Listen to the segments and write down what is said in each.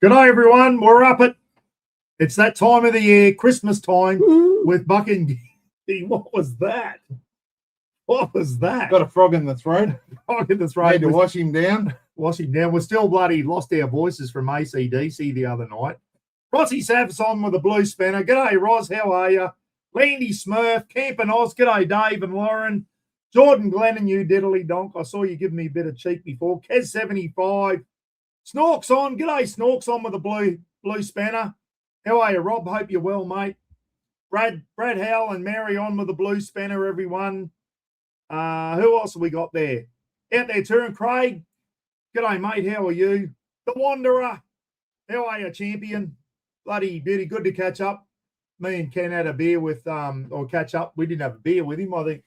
Good day, everyone. We're up at, it's that time of the year, Christmas time, with Buck and Giddy. What was that? What was that? Got a frog in the throat. Frog in the throat. Need to wash him down. Wash him down. We're still bloody lost our voices from ACDC the other night. Rossi Sav's on with the blue spanner. G'day, Ros. How are you? Landy Smurf, Camp and Oz. G'day, Dave and Lauren. Jordan Glenn and you, Diddly Donk. I saw you give me a bit of cheek before. Kez75. Snorks on. G'day, Snorks on with the blue spanner. How are you, Rob? Hope you're well, mate. Brad Howell and Mary on with the blue spanner, everyone. Who else have we got there? Out there, touring. Craig. G'day, mate. How are you? The Wanderer. How are you, champion? Bloody beauty. Good to catch up. Me and Ken had a beer with, or catch up. We didn't have a beer with him, I think.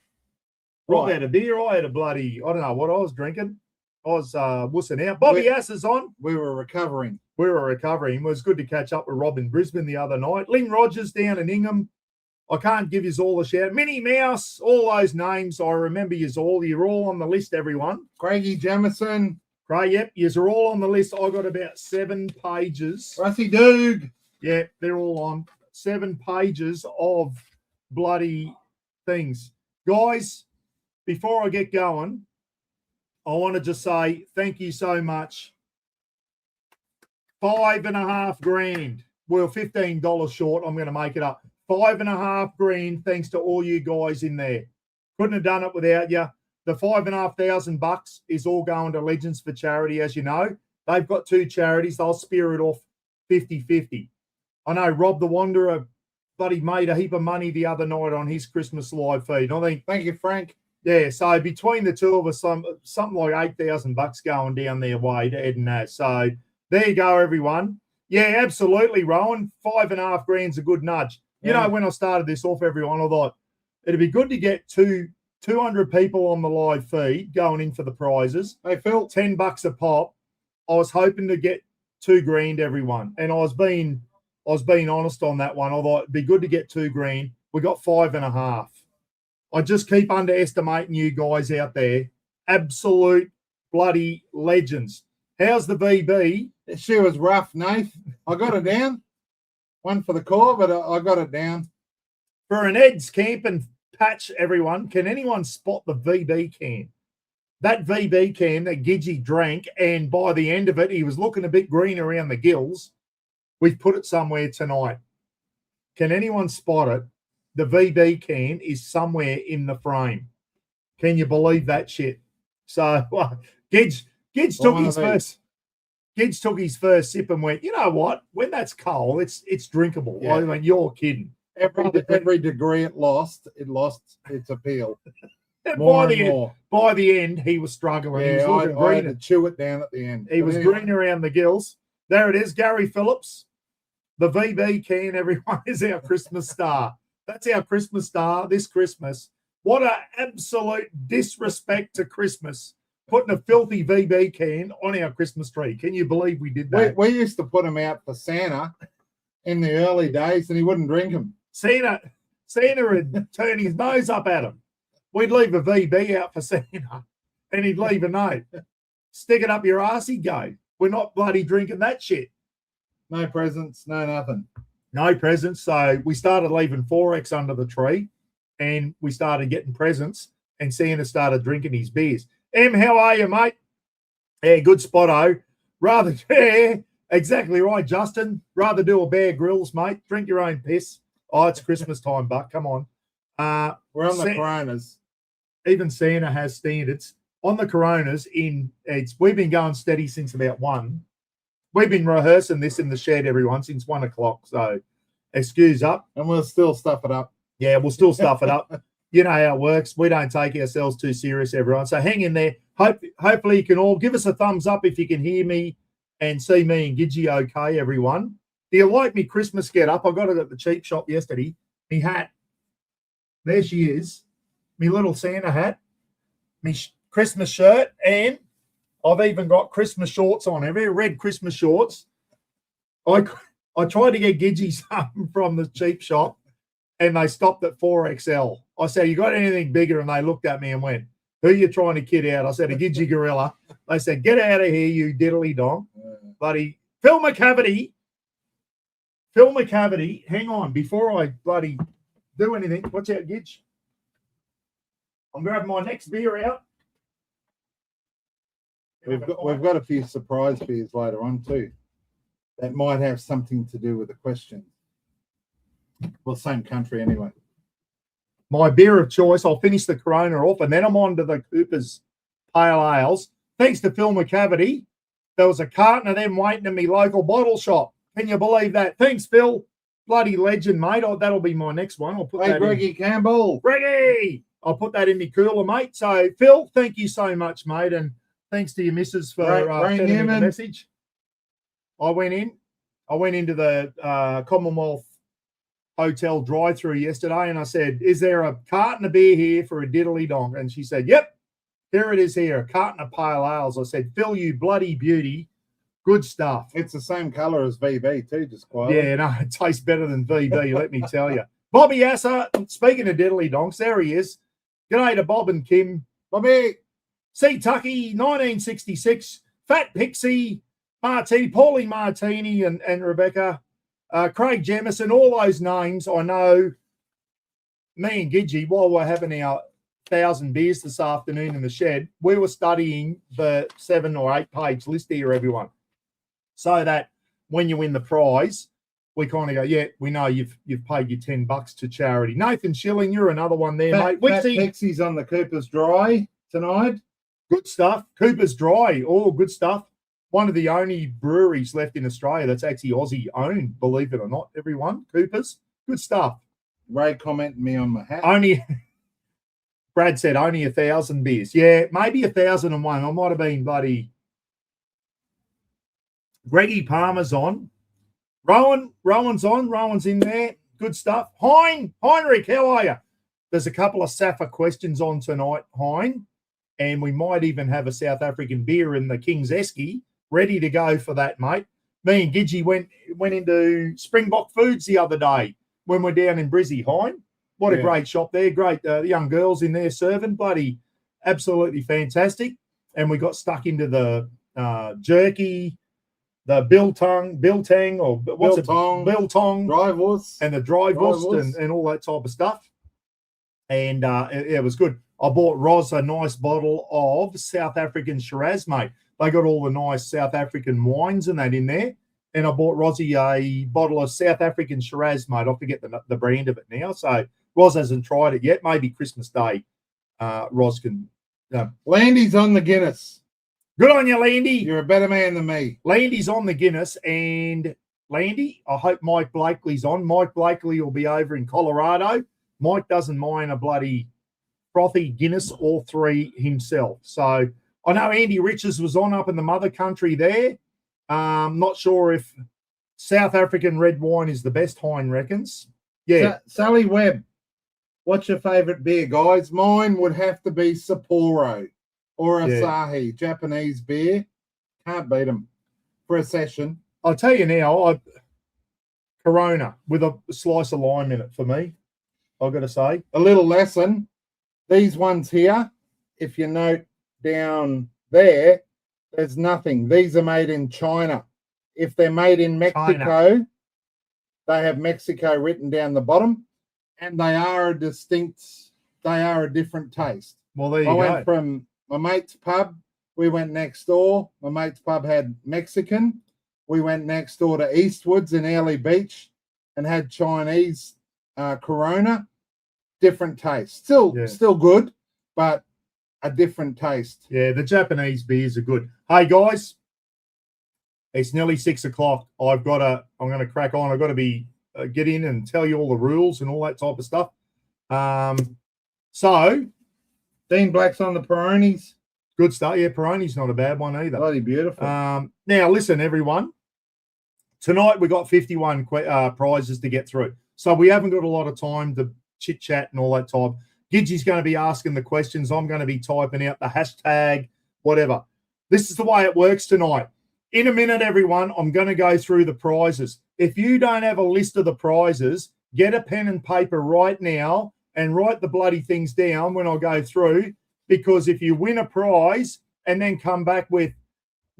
Rob had a beer. I had a bloody, I don't know what I was drinking. I was wussing out. Bobby Ass is on. We were recovering. It was good to catch up with Rob in Brisbane the other night. Lynn Rogers down in Ingham. I can't give you all the shout. Minnie Mouse, all those names. I remember you all. You're all on the list, everyone. Craigie Jamison. Craig, yep. You're all on the list. I got about 7 pages. Rusty Doog. Yeah, they're all on. 7 pages of bloody things. Guys, before I get going, I want to just say thank you so much. $5,500. We're $15 short. I'm going to make it up. $5,500. Thanks to all you guys in there. Couldn't have done it without you. The $5,500 is all going to Legends for Charity, as you know. They've got 2 charities. They'll spear it off 50-50. I know Rob the Wanderer, buddy, made a heap of money the other night on his Christmas live feed. I think. Thank you, Frank. Yeah, so between the two of us, something like $8,000 going down their way to Ed and Nat. So there you go, everyone. Yeah, absolutely, Rowan. $5,500 is a good nudge. You know, when I started this off, everyone, I thought it'd be good to get 200 people on the live feed going in for the prizes. Hey, Phil. $10 a pop. I was hoping to get $2,000, everyone, and I was being honest on that one. I thought it'd be good to get $2,000. We got 5,500. I just keep underestimating you guys out there. Absolute bloody legends. How's the VB? She was rough, Nath. I got it down. One for the core, but I got it down. For an Ed's camp and patch, everyone, can anyone spot the VB can? That VB can that Gidgy drank, and by the end of it, he was looking a bit green around the gills. We've put it somewhere tonight. Can anyone spot it? The VB can is somewhere in the frame. Can you believe that shit? So, Gidge took his first. Gidge took his first sip and went, you know what? When that's cold, it's drinkable. Yeah. I mean, you're kidding. Every degree it lost its appeal. By the end, he was struggling. Yeah, he was I had to chew it down at the end. He was green around the gills. There it is, Gary Phillips. The VB can, everyone, is our Christmas star. That's our Christmas star this Christmas. What an absolute disrespect to Christmas, putting a filthy VB can on our Christmas tree. Can you believe we did that? We used to put him out for Santa in the early days, and he wouldn't drink them. Santa would turn his nose up at him. We'd leave a VB out for Santa, and he'd leave a note. Stick it up your arse, he'd go. We're not bloody drinking that shit. No presents, no nothing. No presents. So we started leaving 4X under the tree, and we started getting presents, and Santa started drinking his beers. Em, how are you, mate? Yeah, good spotto. Yeah, exactly right, Justin. Rather do a Bear Grylls, mate. Drink your own piss. Oh, it's Christmas time, Buck. Come on. We're on the Coronas. Even Santa has standards. On the Coronas, we've been going steady since about 1. We've been rehearsing this in the shed, everyone, since 1 o'clock. So, excuse up. And we'll still stuff it up. Yeah, we'll still stuff it up. You know how it works. We don't take ourselves too serious, everyone. So hang in there. Hopefully you can all give us a thumbs up if you can hear me and see me and Gidgy okay, everyone. Do you like me Christmas get up? I got it at the cheap shop yesterday. Me hat. There she is. Me little Santa hat. Me Christmas shirt, and I've even got Christmas shorts on. Have you red Christmas shorts? I tried to get Gidgy some from the cheap shop, and they stopped at 4XL. I said, you got anything bigger? And they looked at me and went, who are you trying to kid out? I said, a Gidgy gorilla. They said, get out of here, you diddly dong. Bloody Phil McCavity, hang on, before I bloody do anything. Watch out, Gidge. I'm grabbing my next beer out. We've got a few surprise beers later on too. That might have something to do with the question. Well, same country anyway. My beer of choice. I'll finish the Corona off, and then I'm on to the Cooper's Pale Ales. Thanks to Phil McCavity, there was a carton of them waiting in my local bottle shop. Can you believe that? Thanks, Phil. Bloody legend, mate. That'll be my next one. I'll put Hey, that Greggy in. Campbell. Greggy! I'll put that in my cooler, mate. So, Phil, thank you so much, mate, and thanks to your missus for sending me the message. I went into the Commonwealth Hotel drive-through yesterday, and I said, "Is there a carton of beer here for a diddly dong?" And she said, "Yep, here it is here, a carton of pale ales." I said, "Phil, you bloody beauty, good stuff." It's the same colour as VB too, just quietly. Yeah, no, it tastes better than VB, let me tell you. Bobby Asser, speaking of diddly donks, there he is. G'day to Bob and Kim. Bobby. C. Tucky, 1966, Fat Pixie, Paulie Martini and Rebecca, Craig Jemison, all those names I know. Me and Gidgey, while we're having our 1,000 beers this afternoon in the shed, we were studying the 7 or 8 page list here, everyone. So that when you win the prize, we kind of go, yeah, we know you've paid your $10 to charity. Nathan Schilling, you're another one there, mate. Fat Pixie's on the Cooper's Dry tonight. Good stuff. Cooper's Dry, all good stuff. One of the only breweries left in Australia that's actually Aussie owned, believe it or not, everyone. Cooper's, good stuff. Ray commented me on my hat. Brad said only 1,000 beers. Yeah, maybe 1,001. I might have been bloody. Greggy Palmer's on. Rowan's on. Rowan's in there. Good stuff. Heinrich, how are you? There's a couple of Safa questions on tonight, Hein, and we might even have a South African beer in the King's Esky ready to go for that, mate. Me and Gidgey went into Springbok Foods the other day when we're down in Brizzy, Hein. What a great shop there. Great. The young girls in there serving. Bloody absolutely fantastic. And we got stuck into the jerky, the biltong, or what's it? Biltong. Dry-wurst. And the dry-wurst and all that type of stuff. And it was good. I bought Roz a nice bottle of South African Shiraz, mate. They got all the nice South African wines and that in there. And I bought Rozzy a bottle of South African Shiraz, mate. I forget the brand of it now. So Roz hasn't tried it yet. Maybe Christmas Day, Roz can. Landy's on the Guinness. Good on you, Landy. You're a better man than me. Landy's on the Guinness. And Landy, I hope Mike Blakely's on. Mike Blakely will be over in Colorado. Mike doesn't mind a bloody frothy Guinness or 3 himself. So I know Andy Riches was on up in the mother country there. Not sure if South African red wine is the best, Hein reckons. Yeah. Sally Webb, what's your favourite beer, guys? Mine would have to be Sapporo or Asahi, Japanese beer. Can't beat them for a session. I'll tell you now, Corona with a slice of lime in it for me, I've got to say. A little lesson. These ones here, if you note down there, there's nothing. These are made in China. If they're made in Mexico, they have Mexico written down the bottom, and they are a different taste. Well, there you go. I went from my mate's pub. We went next door. My mate's pub had Mexican. We went next door to Eastwoods in Airlie Beach and had Chinese Corona. Different taste. Still good, but a different taste. Yeah, the Japanese beers are good. Hey, guys, it's nearly 6 o'clock. I'm going to crack on. I've got to be get in and tell you all the rules and all that type of stuff. So, Dean Black's on the Peronis. Good stuff. Yeah, Peroni's not a bad one either. Bloody beautiful. Now, listen, everyone. Tonight we got 51 prizes to get through. So we haven't got a lot of time to chit-chat and all that type. Gidgey's going to be asking the questions. I'm going to be typing out the hashtag, whatever. This is the way it works tonight. In a minute, everyone, I'm going to go through the prizes. If you don't have a list of the prizes, get a pen and paper right now and write the bloody things down when I go through, because if you win a prize and then come back with,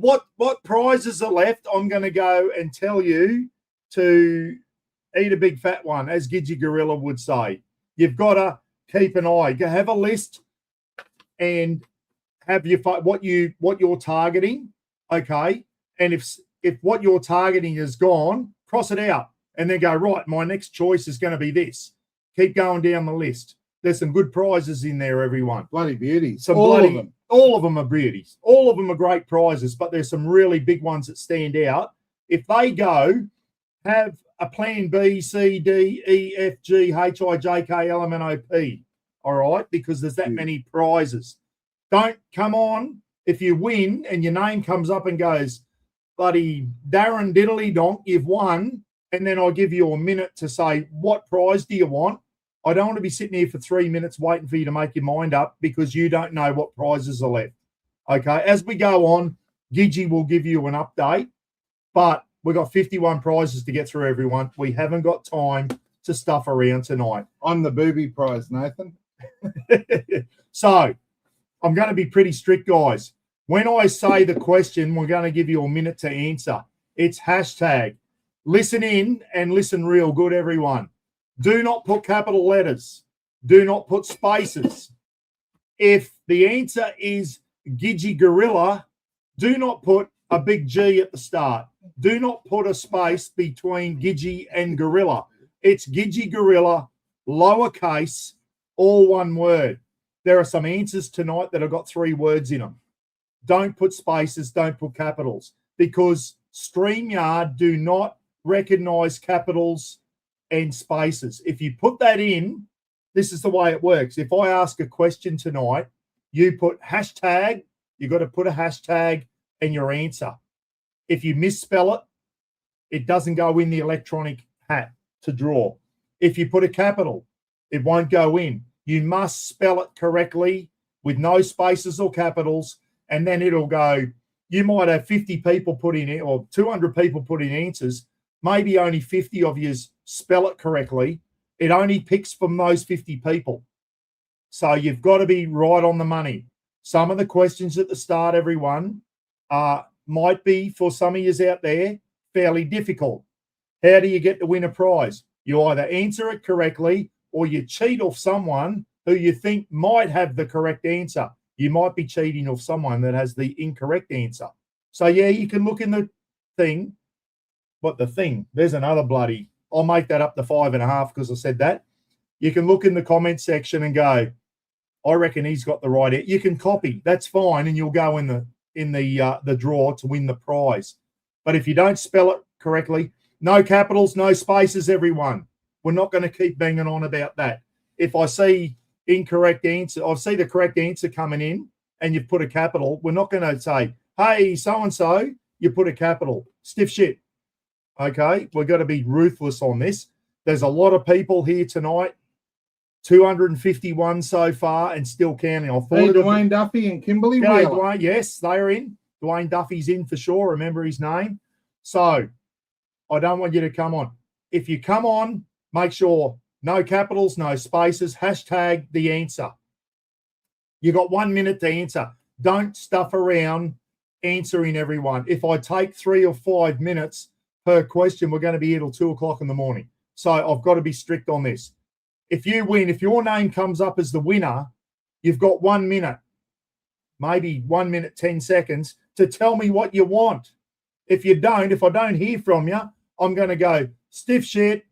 what prizes are left, I'm going to go and tell you to eat a big fat one, as Gidgy Gorilla would say. You've got to keep an eye. Have a list and have your what you're targeting, okay? And if what you're targeting is gone, cross it out and then go, right, my next choice is going to be this. Keep going down the list. There's some good prizes in there, everyone. Bloody beauties. All of them are beauties. All of them are great prizes, but there's some really big ones that stand out. If they go, have a plan B, C, D, E, F, G, H, I, J, K, L, M, N, O, P. All right? Because there's that many prizes. Don't come on. If you win and your name comes up and goes, bloody Darren Diddly Donk, you've won, and then I'll give you a minute to say, what prize do you want? I don't want to be sitting here for 3 minutes waiting for you to make your mind up because you don't know what prizes are left. Okay, as we go on, Gidgy will give you an update, but we've got 51 prizes to get through, everyone. We haven't got time to stuff around tonight. I'm the booby prize, Nathan. So I'm going to be pretty strict, guys. When I say the question, we're going to give you a minute to answer. It's hashtag. Listen in and listen real good, everyone. Do not put capital letters. Do not put spaces. If the answer is Gidgy Gorilla, do not put a big G at the start. Do not put a space between Gidgy and Gorilla. It's Gidgy Gorilla, lowercase, all one word. There are some answers tonight that have got 3 words in them. Don't put spaces, don't put capitals, because StreamYard do not recognize capitals and spaces. If you put that in, this is the way it works. If I ask a question tonight, you put hashtag, you've got to put a hashtag and your answer. If you misspell it, it doesn't go in the electronic hat to draw. If you put a capital, it won't go in. You must spell it correctly with no spaces or capitals, and then it'll go. You might have 50 people put in it or 200 people put in answers. Maybe only 50 of you spell it correctly. It only picks from those 50 people. So you've got to be right on the money. Some of the questions at the start, everyone, might be, for some of you out there, fairly difficult. How do you get to win a prize? You either answer it correctly or you cheat off someone who you think might have the correct answer. You might be cheating off someone that has the incorrect answer. So, yeah, you can look in the thing. But the thing, there's another bloody, I'll make that up to 5.5 because I said that. You can look in the comment section and go, I reckon he's got the right. You can copy, that's fine, and you'll go in the draw to win the prize. But if you don't spell it correctly, no capitals, no spaces, everyone. We're not going to keep banging on about that. If I see incorrect answer, I see the correct answer coming in and you've put a capital, we're not going to say, hey, so-and-so, you put a capital. Stiff shit. Okay, we've got to be ruthless on this. There's a lot of people here tonight, 251 so far and still counting. I thought Dwayne Duffy and Kimberly Wheeler. Dwayne, yes, they're in. Dwayne Duffy's in for sure. Remember his name. So I don't want you to come on. If you come on, make sure no capitals, no spaces, hashtag the answer. You got 1 minute to answer. Don't stuff around answering everyone. If I take 3 or 5 minutes per question, we're going to be here till 2 o'clock in the morning. So I've got to be strict on this. If you win, if your name comes up as the winner, you've got 1 minute, maybe 1 minute, 10 seconds to tell me what you want. If you don't, if I don't hear from you, I'm going to go stiff shit,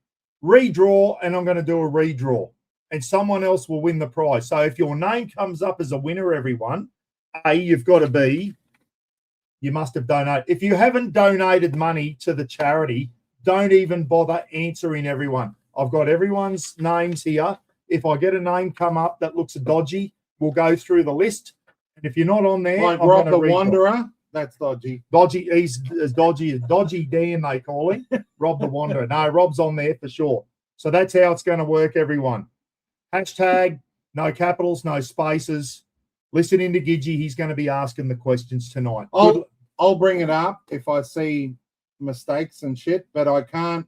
redraw, and I'm going to do a redraw. And someone else will win the prize. So if your name comes up as a winner, everyone, you've got to be, you must have donated. If you haven't donated money to the charity, don't even bother answering everyone. I've got everyone's names here. If I get a name come up that looks dodgy, we'll go through the list. And if you're not on there, like Rob the Wanderer, that's dodgy. Dodgy, he's as dodgy as Dodgy Dan, they call him. Rob the Wanderer. No, Rob's on there for sure. So that's how it's going to work, everyone. Hashtag, no capitals, no spaces. Listen into Gidgy. He's going to be asking the questions tonight. I'll bring it up if I see mistakes and shit, but I can't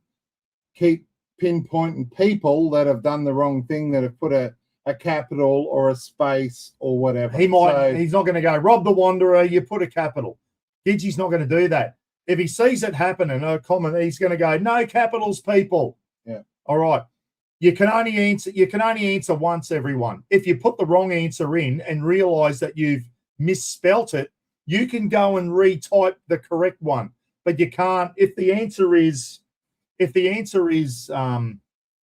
keep pinpointing people that have done the wrong thing, that have put a capital or a space or whatever. He's not going to go, Rob the Wanderer, you put a capital. Gidgey's not going to do that. If he sees it happen in a comment, he's going to go, no capitals, people. Yeah. All right. You can only answer once, everyone. If you put the wrong answer in and realize that you've misspelt it, you can go and retype the correct one. But you can't, if the answer is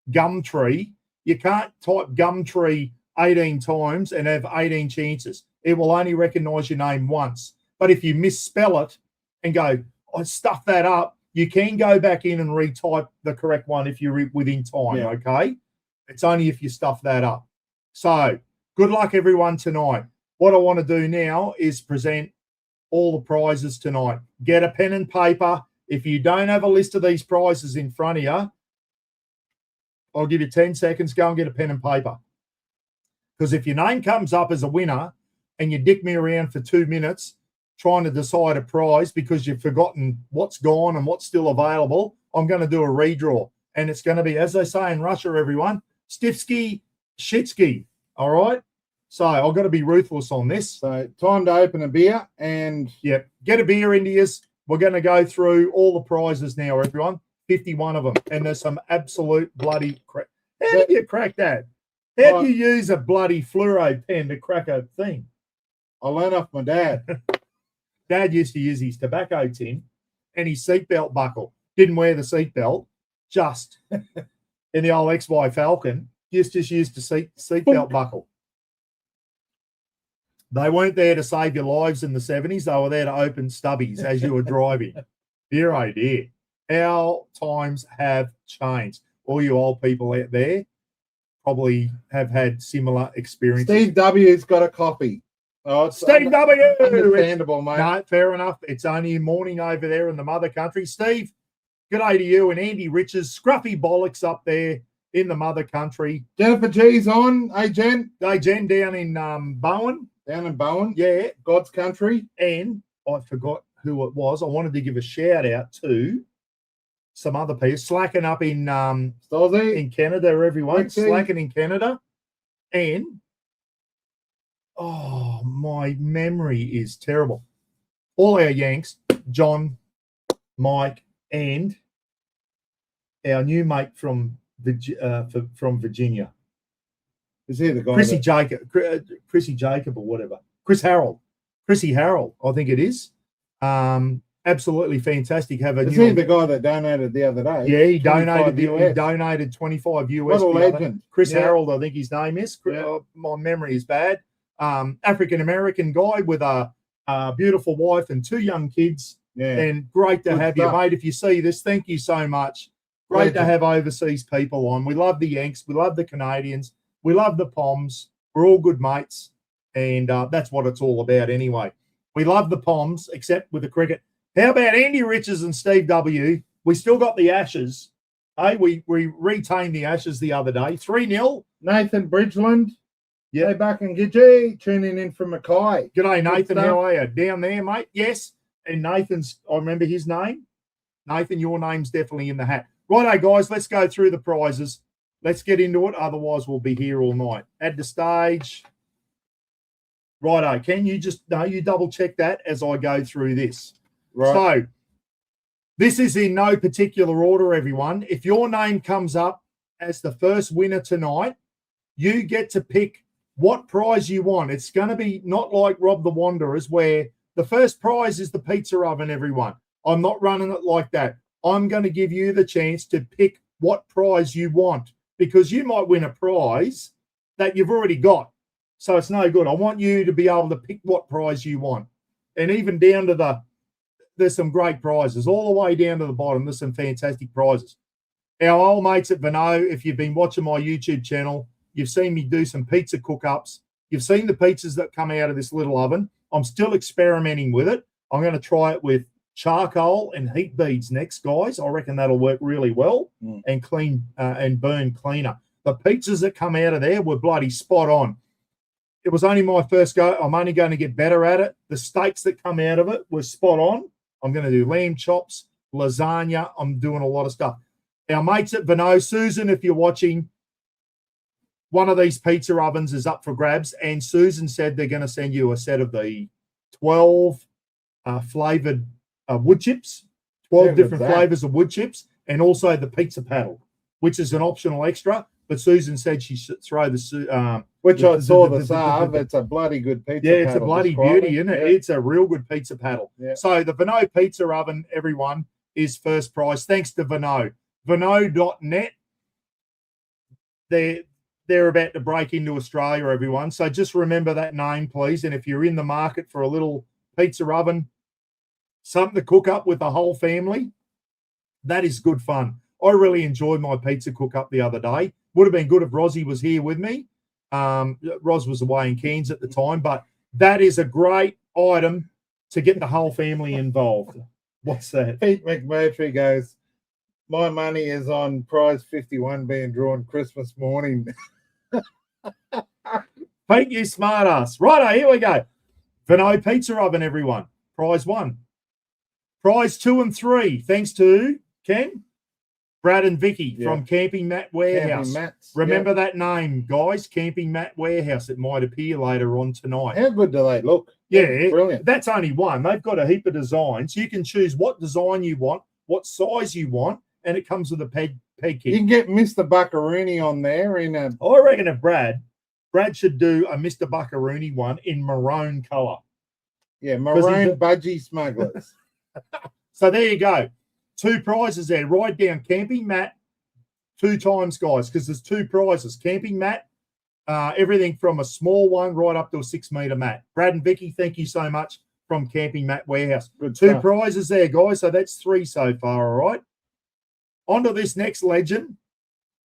Gumtree, you can't type Gumtree 18 times and have 18 chances. It will only recognize your name once. But if you misspell it and go, I stuffed that up, you can go back in and retype the correct one if you're within time, okay? It's only if you stuff that up. So good luck, everyone, tonight. What I want to do now is present all the prizes tonight. Get a pen and paper. If you don't have a list of these prizes in front of you, I'll give you 10 seconds. Go and get a pen and paper. Because if your name comes up as a winner and you dick me around for 2 minutes trying to decide a prize because you've forgotten what's gone and what's still available, I'm going to do a redraw. And it's going to be, as they say in Russia, everyone, Stifsky, Shitsky. All right? So I've got to be ruthless on this. So time to open a beer and... Yep. Get a beer into you. We're going to go through all the prizes now, everyone. 51 of them. And there's some absolute bloody crap. How did you crack that? How do you use a bloody fluoro pen to crack a thing? I learned off my dad. Dad used to use his tobacco tin and his seatbelt buckle. Didn't wear the seatbelt, just in the old XY Falcon, just used the seatbelt buckle. They weren't there to save your lives in the 70s. They were there to open stubbies as you were driving. Dear, oh dear. Our times have changed. All you old people out there probably have had similar experiences. Steve W's got a copy. Oh, Steve W. Understandable, mate. No, fair enough. It's only morning over there in the mother country. Steve, good day to you and Andy Riches, scruffy bollocks up there in the mother country. Jennifer G's on. Hey, Jen. Hey, Jen, down in Bowen. Down in Bowen. Yeah. God's country. And I forgot who it was. I wanted to give a shout out to some other people. Slacking up in Canada, everyone. Slacking in Canada. And oh, my memory is terrible. All our Yanks, John, Mike, and our new mate from Virginia. Is he the guy? Chrissy Jacob or whatever. Chrissy Harold, I think it is. Absolutely fantastic. Is he the guy that donated the other day? Yeah, he donated 25 US. What a legend. Chris Harold, I think his name is. Yeah. My memory is bad. African-American guy with a beautiful wife and 2 young kids. Yeah. And great to have you, mate. If you see this, thank you so much. Great to have overseas people on. We love the Yanks. We love the Canadians. We love the Poms. We're all good mates. And that's what it's all about anyway. We love the Poms, except with the cricket. How about Andy Riches and Steve W? We still got the Ashes. Hey, we retained the Ashes the other day. 3-0. Nathan Bridgeland. Yeah. Hey, back and Gidgey, tuning in from Mackay. G'day, Nathan. How are you? Down there, mate? Yes. And Nathan's, I remember his name. Nathan, your name's definitely in the hat. Righto, guys, let's go through the prizes. Let's get into it. Otherwise, we'll be here all night. Add the stage. Righto, can you you double check that as I go through this. Right. So, this is in no particular order, everyone. If your name comes up as the first winner tonight, you get to pick what prize you want. It's going to be not like Rob the Wanderers, where the first prize is the pizza oven, everyone. I'm not running it like that. I'm going to give you the chance to pick what prize you want, because you might win a prize that you've already got. So it's no good. I want you to be able to pick what prize you want. And even down to there's some great prizes. All the way down to the bottom, there's some fantastic prizes. Our old mates at Vino, if you've been watching my YouTube channel, you've seen me do some pizza cook-ups. You've seen the pizzas that come out of this little oven. I'm still experimenting with it. I'm going to try it with charcoal and heat beads next, guys. I reckon that'll work really well and clean and burn cleaner. The pizzas that come out of there were bloody spot on. It was only my first go. I'm only going to get better at it. The steaks that come out of it were spot on. I'm going to do lamb chops, lasagna. I'm doing a lot of stuff. Our mates at Vino, Susan, if you're watching, one of these pizza ovens is up for grabs, and Susan said they're going to send you a set of the 12 flavored wood chips, 12 different flavors of wood chips, and also the pizza paddle, which is an optional extra. But Susan said she should throw the which I saw the Sav. It's a bloody good pizza. Yeah, it's a bloody beauty, isn't it? Yeah. It's a real good pizza paddle. Yeah. So the Vino pizza oven, everyone, is first prize. Thanks to Vino. Vino.net. They're about to break into Australia, everyone. So just remember that name, please. And if you're in the market for a little pizza oven, something to cook up with the whole family, that is good fun. I really enjoyed my pizza cook up the other day. Would have been good if Rosie was here with me. Ros was away in Cairns at the time, but that is a great item to get the whole family involved. What's that? Pete McMurtry goes, my money is on prize 51 being drawn Christmas morning. Pete, you smart ass. Righto, here we go. Vino pizza oven, everyone. Prize 1. Prize 2 and 3, thanks to Ken, Brad and Vicky from Camping Mat Warehouse. Remember that name, guys, Camping Mat Warehouse. It might appear later on tonight. How good do they look? Yeah, brilliant. That's only one. They've got a heap of designs. You can choose what design you want, what size you want, and it comes with a peg kit. You can get Mr. Buckaroony on there in a... I reckon if Brad should do a Mr. Buckaroony one in maroon colour. Yeah, maroon budgie smugglers. So there you go. 2 prizes there. Write down Camping Mat 2 times, guys, because there's 2 prizes. Camping Mat, everything from a small one right up to a 6-metre mat. Brad and Vicky, thank you so much from Camping Mat Warehouse. Good 2 stuff. prizes there, guys. So that's 3 so far, all right? On to this next legend.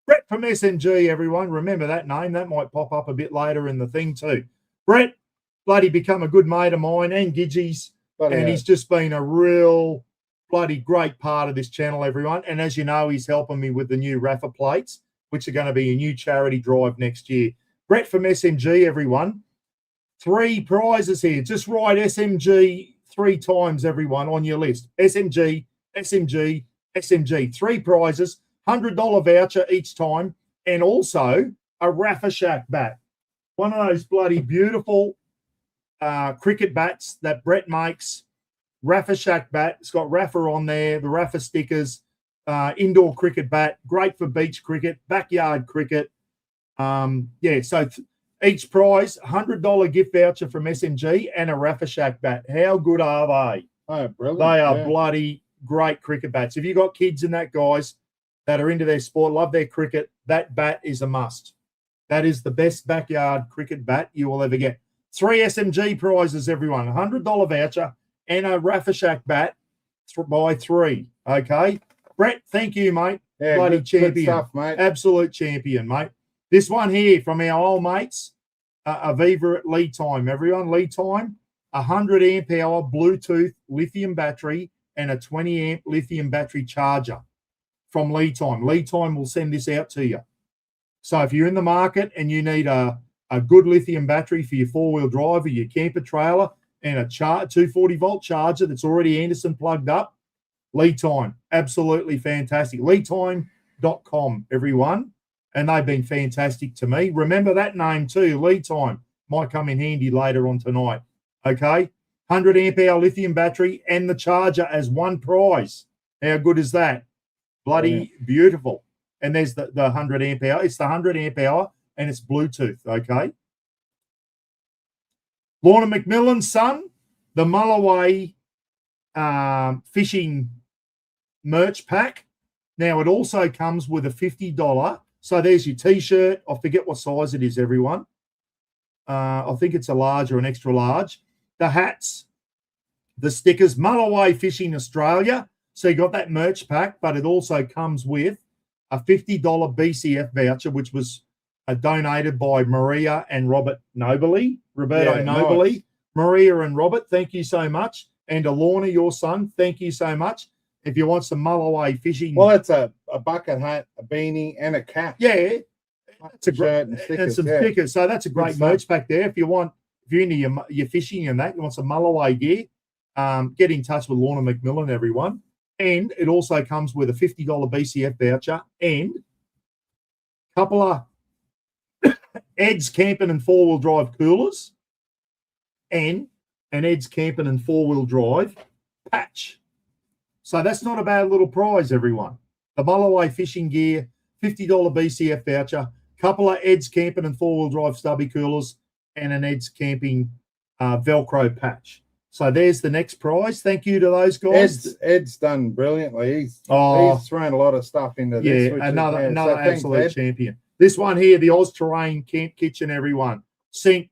Brett from SMG, everyone. Remember that name. That might pop up a bit later in the thing too. Brett, bloody become a good mate of mine and Gidgey's. And he's just been a real bloody great part of this channel, everyone. And as you know, he's helping me with the new Raffle plates, which are going to be a new charity drive next year. Brett from SMG, everyone. 3 prizes here. Just write SMG 3 times, everyone, on your list. SMG, SMG, SMG. 3 prizes, $100 voucher each time, and also a Raffle Shack bat. One of those bloody beautiful cricket bats that Brett makes. Raffle Shack bat. It's got Raffle on there, the Raffle stickers, indoor cricket bat, great for beach cricket, backyard cricket. So each prize, $100 gift voucher from SMG and a Raffle Shack bat. How good are they? Oh, brilliant. They are bloody great cricket bats. If you've got kids and that, guys, that are into their sport, love their cricket, that bat is a must. That is the best backyard cricket bat you will ever get. 3 SMG prizes, everyone. $100 voucher and a Raffle Shack bat by 3. Okay? Brett, thank you, mate. Yeah, bloody champion. Good stuff, mate. Absolute champion, mate. This one here from our old mates, Aviva at Lead Time, everyone. Lead Time, 100 amp hour Bluetooth lithium battery and a 20 amp lithium battery charger from Lead Time. Lead Time will send this out to you. So if you're in the market and you need a good lithium battery for your 4-wheel drive or your camper trailer and a 240-volt charger that's already Anderson plugged up, Lead Time, absolutely fantastic. Leadtime.com, everyone. And they've been fantastic to me. Remember that name too, Lead Time. Might come in handy later on tonight. Okay? 100 amp hour lithium battery and the charger as 1 prize. How good is that? Bloody beautiful. And there's the 100 amp hour. It's the 100 amp hour and it's Bluetooth, okay? Lorna McMillan's son, the Mulloway fishing merch pack. Now, it also comes with a $50. So there's your T-shirt. I forget what size it is, everyone. I think it's a large or an extra large. The hats, the stickers, Mulloway Fishing Australia. So you got that merch pack, but it also comes with a $50 BCF voucher, which was donated by Maria and Robert Nobly. Roberto Nobly. Nice. Maria and Robert, thank you so much. And Alorna, your son, thank you so much. If you want some Mulloway fishing. Well, it's a bucket hat, a beanie, and a cap. Yeah. It's a great, and some stickers. So that's a great merch pack there. If you're into your fishing and that, you want some Mulloway gear, get in touch with Lorna McMillan, everyone. And it also comes with a $50 BCF voucher and a couple of Ed's camping and 4-wheel drive coolers and and Ed's Camping and 4-wheel drive patch. So that's not a bad little prize, everyone. The Mulloway fishing gear, $50 BCF voucher, couple of Ed's Camping and 4-wheel drive stubby coolers, and an Ed's Camping Velcro patch. So there's the next prize. Thank you to those guys. Ed's done brilliantly. He's thrown a lot of stuff into this. Yeah, another absolute champion. This one here, the Oz Terrain Camp Kitchen, everyone. Sink,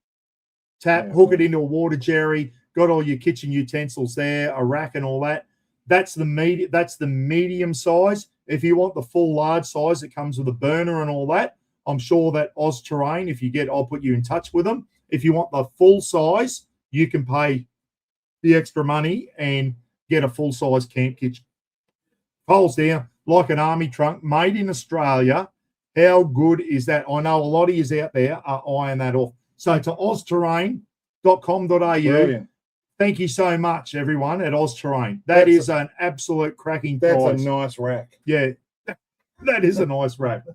tap, hook it into a water jerry, got all your kitchen utensils there, a rack and all that. That's the medium size. If you want the full large size, it comes with a burner and all that. I'm sure that Oz Terrain, I'll put you in touch with them. If you want the full size, you can pay the extra money and get a full-size camp kitchen. Folds down like an army trunk, made in Australia. How good is that? I know a lot of you out there are eyeing that off. So to ozterrain.com.au, thank you so much, everyone, at Oz Terrain. That is an absolute cracking prize. That's a nice rack. Yeah, that is a nice rack.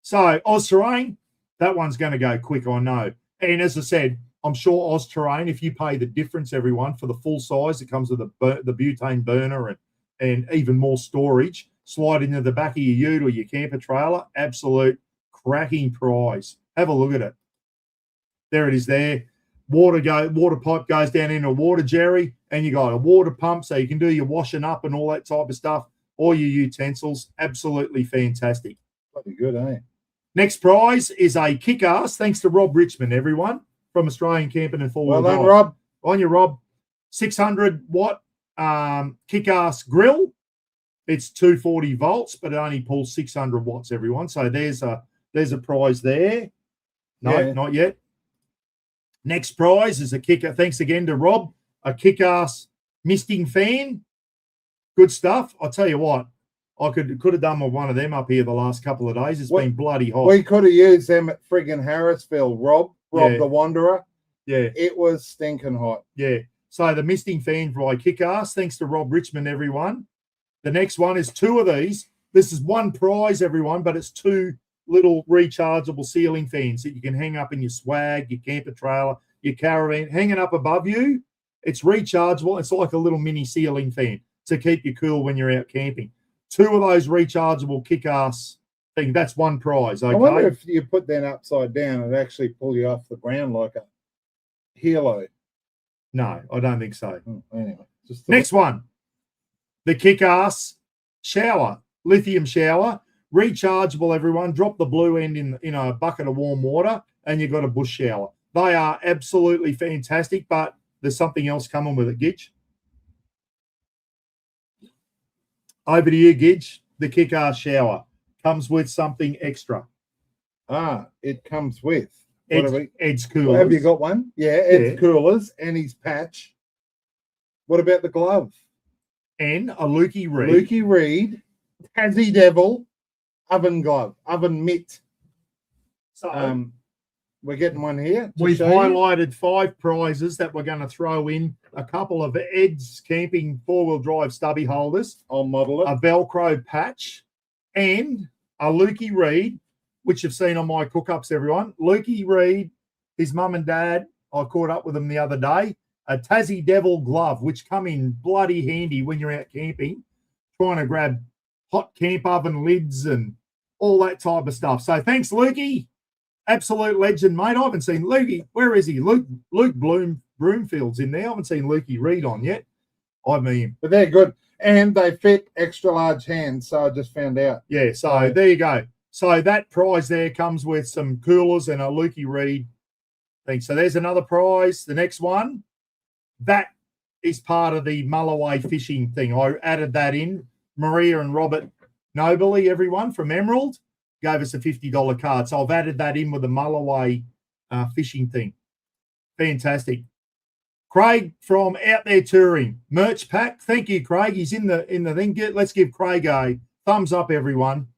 So Oz Terrain, that one's going to go quick, I know. And as I said, I'm sure Oz Terrain, if you pay the difference, everyone, for the full size, it comes with the butane burner and even more storage. Slide into the back of your ute or your camper trailer. Absolute cracking prize. Have a look at it. There it is there. Water pipe goes down into a water jerry, and you got a water pump so you can do your washing up and all that type of stuff. All your utensils. Absolutely fantastic. Pretty good, eh? Next prize is a kick-ass, thanks to Rob Richmond, everyone, from Australian Camping and 4-wheel drive. Well done, Rob. On you, Rob. 600-watt kick-ass grill. It's 240 volts, but it only pulls 600 watts, everyone. So there's a prize there. No, not yet. Next prize is a kicker. Thanks again to Rob. A kick-ass misting fan. Good stuff. I'll tell you what. I could have done with one of them up here the last couple of days. It's been bloody hot. We could have used them at friggin' Harrisville, Rob the Wanderer. Yeah. It was stinking hot. Yeah. So the misting fan by Kick-Ass, thanks to Rob Richmond, everyone. The next one is 2 of these. This is one prize, everyone, but it's 2 little rechargeable ceiling fans that you can hang up in your swag, your camper trailer, your caravan, hanging up above you. It's rechargeable. It's like a little mini ceiling fan to keep you cool when you're out camping. 2 of those rechargeable Kick-Ass thing. That's one prize. Okay? I wonder if you put that upside down and actually pull you off the ground like a helo. No, I don't think so. Anyway, next one, the Kick-Ass shower, lithium shower, rechargeable. Everyone, drop the blue end in a bucket of warm water, and you've got a bush shower. They are absolutely fantastic, but there's something else coming with it, Gidge. Over to you, Gidge. The Kick-Ass shower comes with something extra. It comes with Ed's coolers. Well, have you got one? Yeah, Ed's coolers and his patch. What about the glove? And a Lukey Reed. Lukey Reed, Tassie Devil, oven glove, oven mitt. So we're getting one here. We've highlighted 5 prizes that we're going to throw in. A couple of Ed's Camping 4-wheel drive stubby holders. I'll model it. A Velcro patch and a Lukey Reed, which you've seen on my cook-ups, everyone. Lukey Reed, his mum and dad, I caught up with them the other day. A Tassie Devil glove, which come in bloody handy when you're out camping, trying to grab hot camp oven lids and all that type of stuff. So thanks, Lukey. Absolute legend, mate. I haven't seen Lukey. Where is he? Luke Broomfield's in there. I haven't seen Lukey Reed on yet. I mean, but they're good. And they fit extra large hands, so I just found out. Yeah, so there you go. So that prize there comes with some coolers and a Lukey Reed thing. So there's another prize. The next one, that is part of the Mulloway fishing thing. I added that in. Maria and Robert Nobley, everyone from Emerald, gave us a $50 card. So I've added that in with the Mulloway fishing thing. Fantastic. Craig from Out There Touring, merch pack. Thank you, Craig. He's in the thing. Let's give Craig a thumbs up, everyone.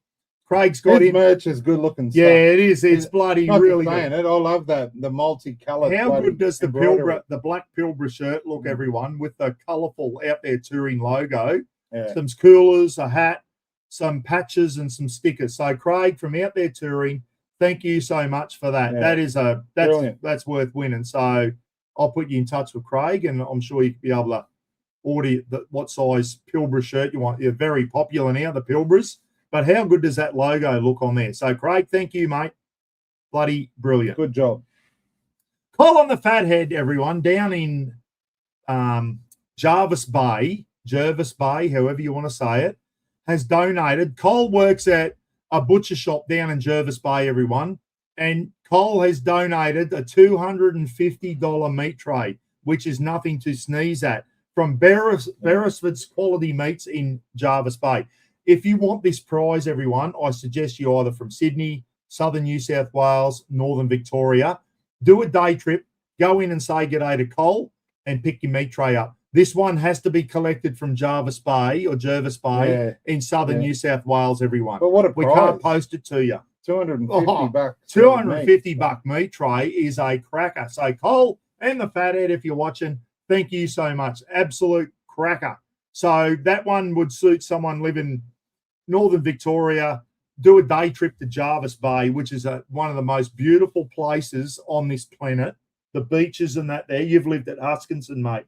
Craig's got his merch is good looking stuff. Yeah, it is. It's bloody really good. I love that. The multicolored. How good does the black Pilbara shirt look, everyone, with the colourful Out There Touring logo? Yeah. Some coolers, a hat, some patches, and some stickers. So Craig from Out There Touring, thank you so much for that. Yeah. That's worth winning. So I'll put you in touch with Craig, and I'm sure you'll be able to order what size Pilbara shirt you want. You're very popular now, the Pilbaras. But how good does that logo look on there? So, Craig, thank you, mate. Bloody brilliant. Good job. Colin the Fathead, everyone, down in Jervis Bay, however you want to say it, has donated. Cole works at a butcher shop down in Jervis Bay, everyone, and Cole has donated a $250 meat tray, which is nothing to sneeze at, from Beresford's Quality Meats in Jervis Bay. If you want this prize, everyone, I suggest you either from Sydney, Southern New South Wales, Northern Victoria, do a day trip, go in and say g'day to Cole and pick your meat tray up. This one has to be collected from Jervis Bay in Southern New South Wales, everyone. But what a prize. We can't post it to you. $250. $250 meat tray is a cracker. So Cole and the Fathead, if you're watching, thank you so much. Absolute cracker. So that one would suit someone living Northern Victoria. Do a day trip to Jervis Bay, which is one of the most beautiful places on this planet. The beaches and that there. You've lived at Huskinson, mate.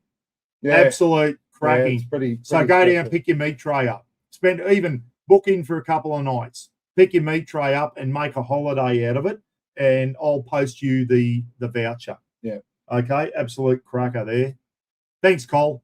Yeah. Absolute cracking. Yeah, it's pretty so go down, pick your meat tray up. Even book in for a couple of nights. Pick your meat tray up and make a holiday out of it, and I'll post you the voucher. Yeah. Okay, absolute cracker there. Thanks, Cole.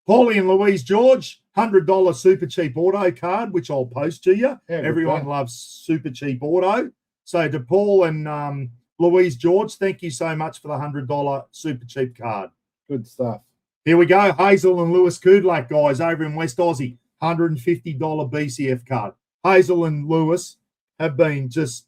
Paulie and Louise George, $100 super cheap auto card, which I'll post to you. Yeah, everyone loves super cheap auto. So to Paul and Louise George, thank you so much for the $100 super cheap card. Good stuff. Here we go. Hazel and Lewis Kudlak, guys, over in West Aussie, $150 BCF card. Hazel and Lewis have been just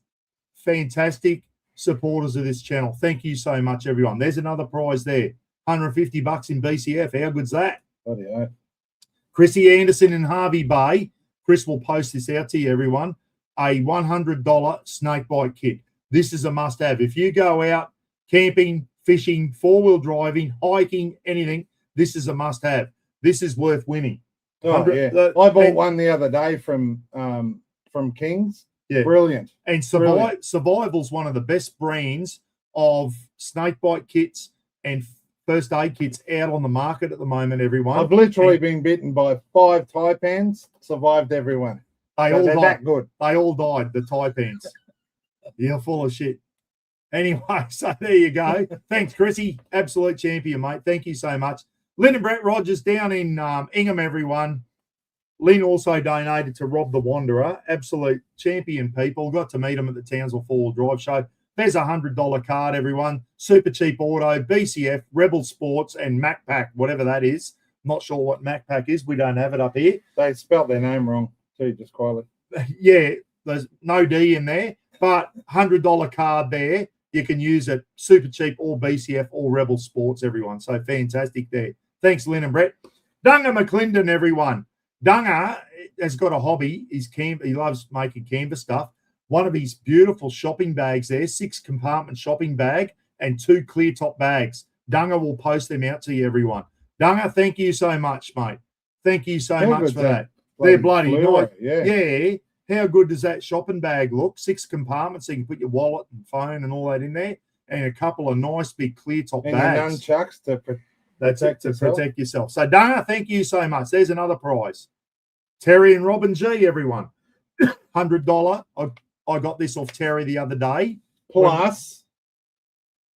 fantastic supporters of this channel. Thank you so much, everyone. There's another prize there. $150 in BCF. How good's that? Bloody hell. Chrissy Anderson in Harvey Bay. Chris will post this out to you, everyone. A $100 snake bite kit. This is a must-have. If you go out camping, fishing, four-wheel driving, hiking, anything, this is a must-have. This is worth winning. Oh, yeah. I bought one the other day from Kings. Yeah. Brilliant. And Survival's one of the best brands of snake bite kits and first aid kits out on the market at the moment, everyone. I've literally been bitten by 5 taipans, survived everyone. They're that good. They all died, the taipans. You're full of shit. Anyway, so there you go. Thanks, Chrissy. Absolute champion, mate. Thank you so much. Lynn and Brett Rogers down in Ingham, everyone. Lynn also donated to Rob the Wanderer. Absolute champion people. Got to meet him at the Townsville 4-wheel drive show. There's a $100 card, everyone. Super cheap auto, BCF, Rebel Sports, and MacPack, whatever that is. Not sure what MacPack is. We don't have it up here. They spelled their name wrong, too, just quietly. Yeah, there's no D in there, but $100 card there. You can use it super cheap, all BCF, all Rebel Sports, everyone. So fantastic there. Thanks, Lynn and Brett. Dunga McClendon, everyone. Dunga has got a hobby. He loves making canvas stuff. One of his beautiful shopping bags there, 6-compartment shopping bag and 2 clear top bags. Dunga will post them out to you, everyone. Dunga, thank you so much, mate. Thank you so much for that. They're bloody nice. Yeah. How good does that shopping bag look? 6 compartments, so you can put your wallet and phone and all that in there, and a couple of nice big clear top bags. And nunchucks to protect yourself. So, Dana, thank you so much. There's another prize. Terry and Robin G, everyone. $100. I got this off Terry the other day. Plus.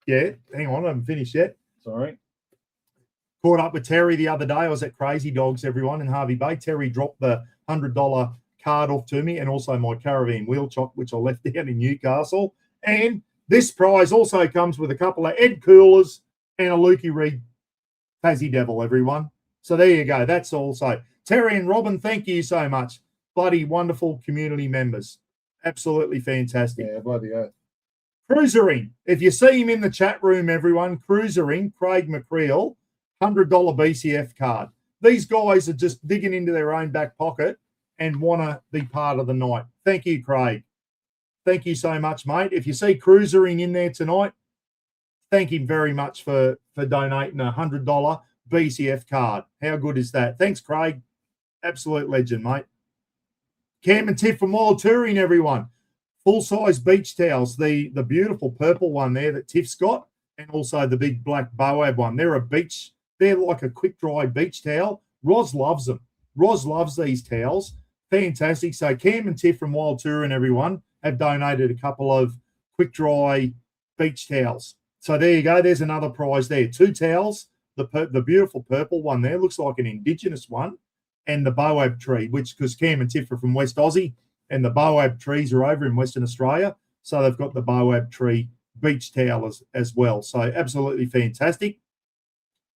Yeah, hang on, I haven't finished yet. Sorry. Caught up with Terry the other day. I was at Crazy Dogs, everyone, in Harvey Bay. Terry dropped the $100 card off to me and also my caravan wheel chock, which I left down in Newcastle. And this prize also comes with a couple of Ed Coolers and a Lukey Reed Tassie Devil, everyone. So there you go. That's also Terry and Robin, thank you so much. Bloody wonderful community members. Absolutely fantastic. Yeah, bloody hell. Cruisering. If you see him in the chat room, everyone, Cruisering, Craig McCreel, $100 BCF card. These guys are just digging into their own back pocket and want to be part of the night. Thank you, Craig. Thank you so much, mate. If you see Cruisering in there tonight, thank him very much for donating a $100 BCF card. How good is that? Thanks, Craig. Absolute legend, mate. Cam and Tiff from Wild Touring, everyone. Full-size beach towels. The beautiful purple one there that Tiff's got and also the big black Boab one. They're like a quick dry beach towel. Roz loves them. Roz loves these towels. Fantastic. So Cam and Tiff from Wild Tour and everyone have donated a couple of quick dry beach towels. So there you go. There's another prize there. 2 towels. The beautiful purple one there looks like an Indigenous one, and the Boab tree, which because Cam and Tiff are from West Aussie, and the Boab trees are over in Western Australia, so they've got the Boab tree beach towel as well. So absolutely fantastic.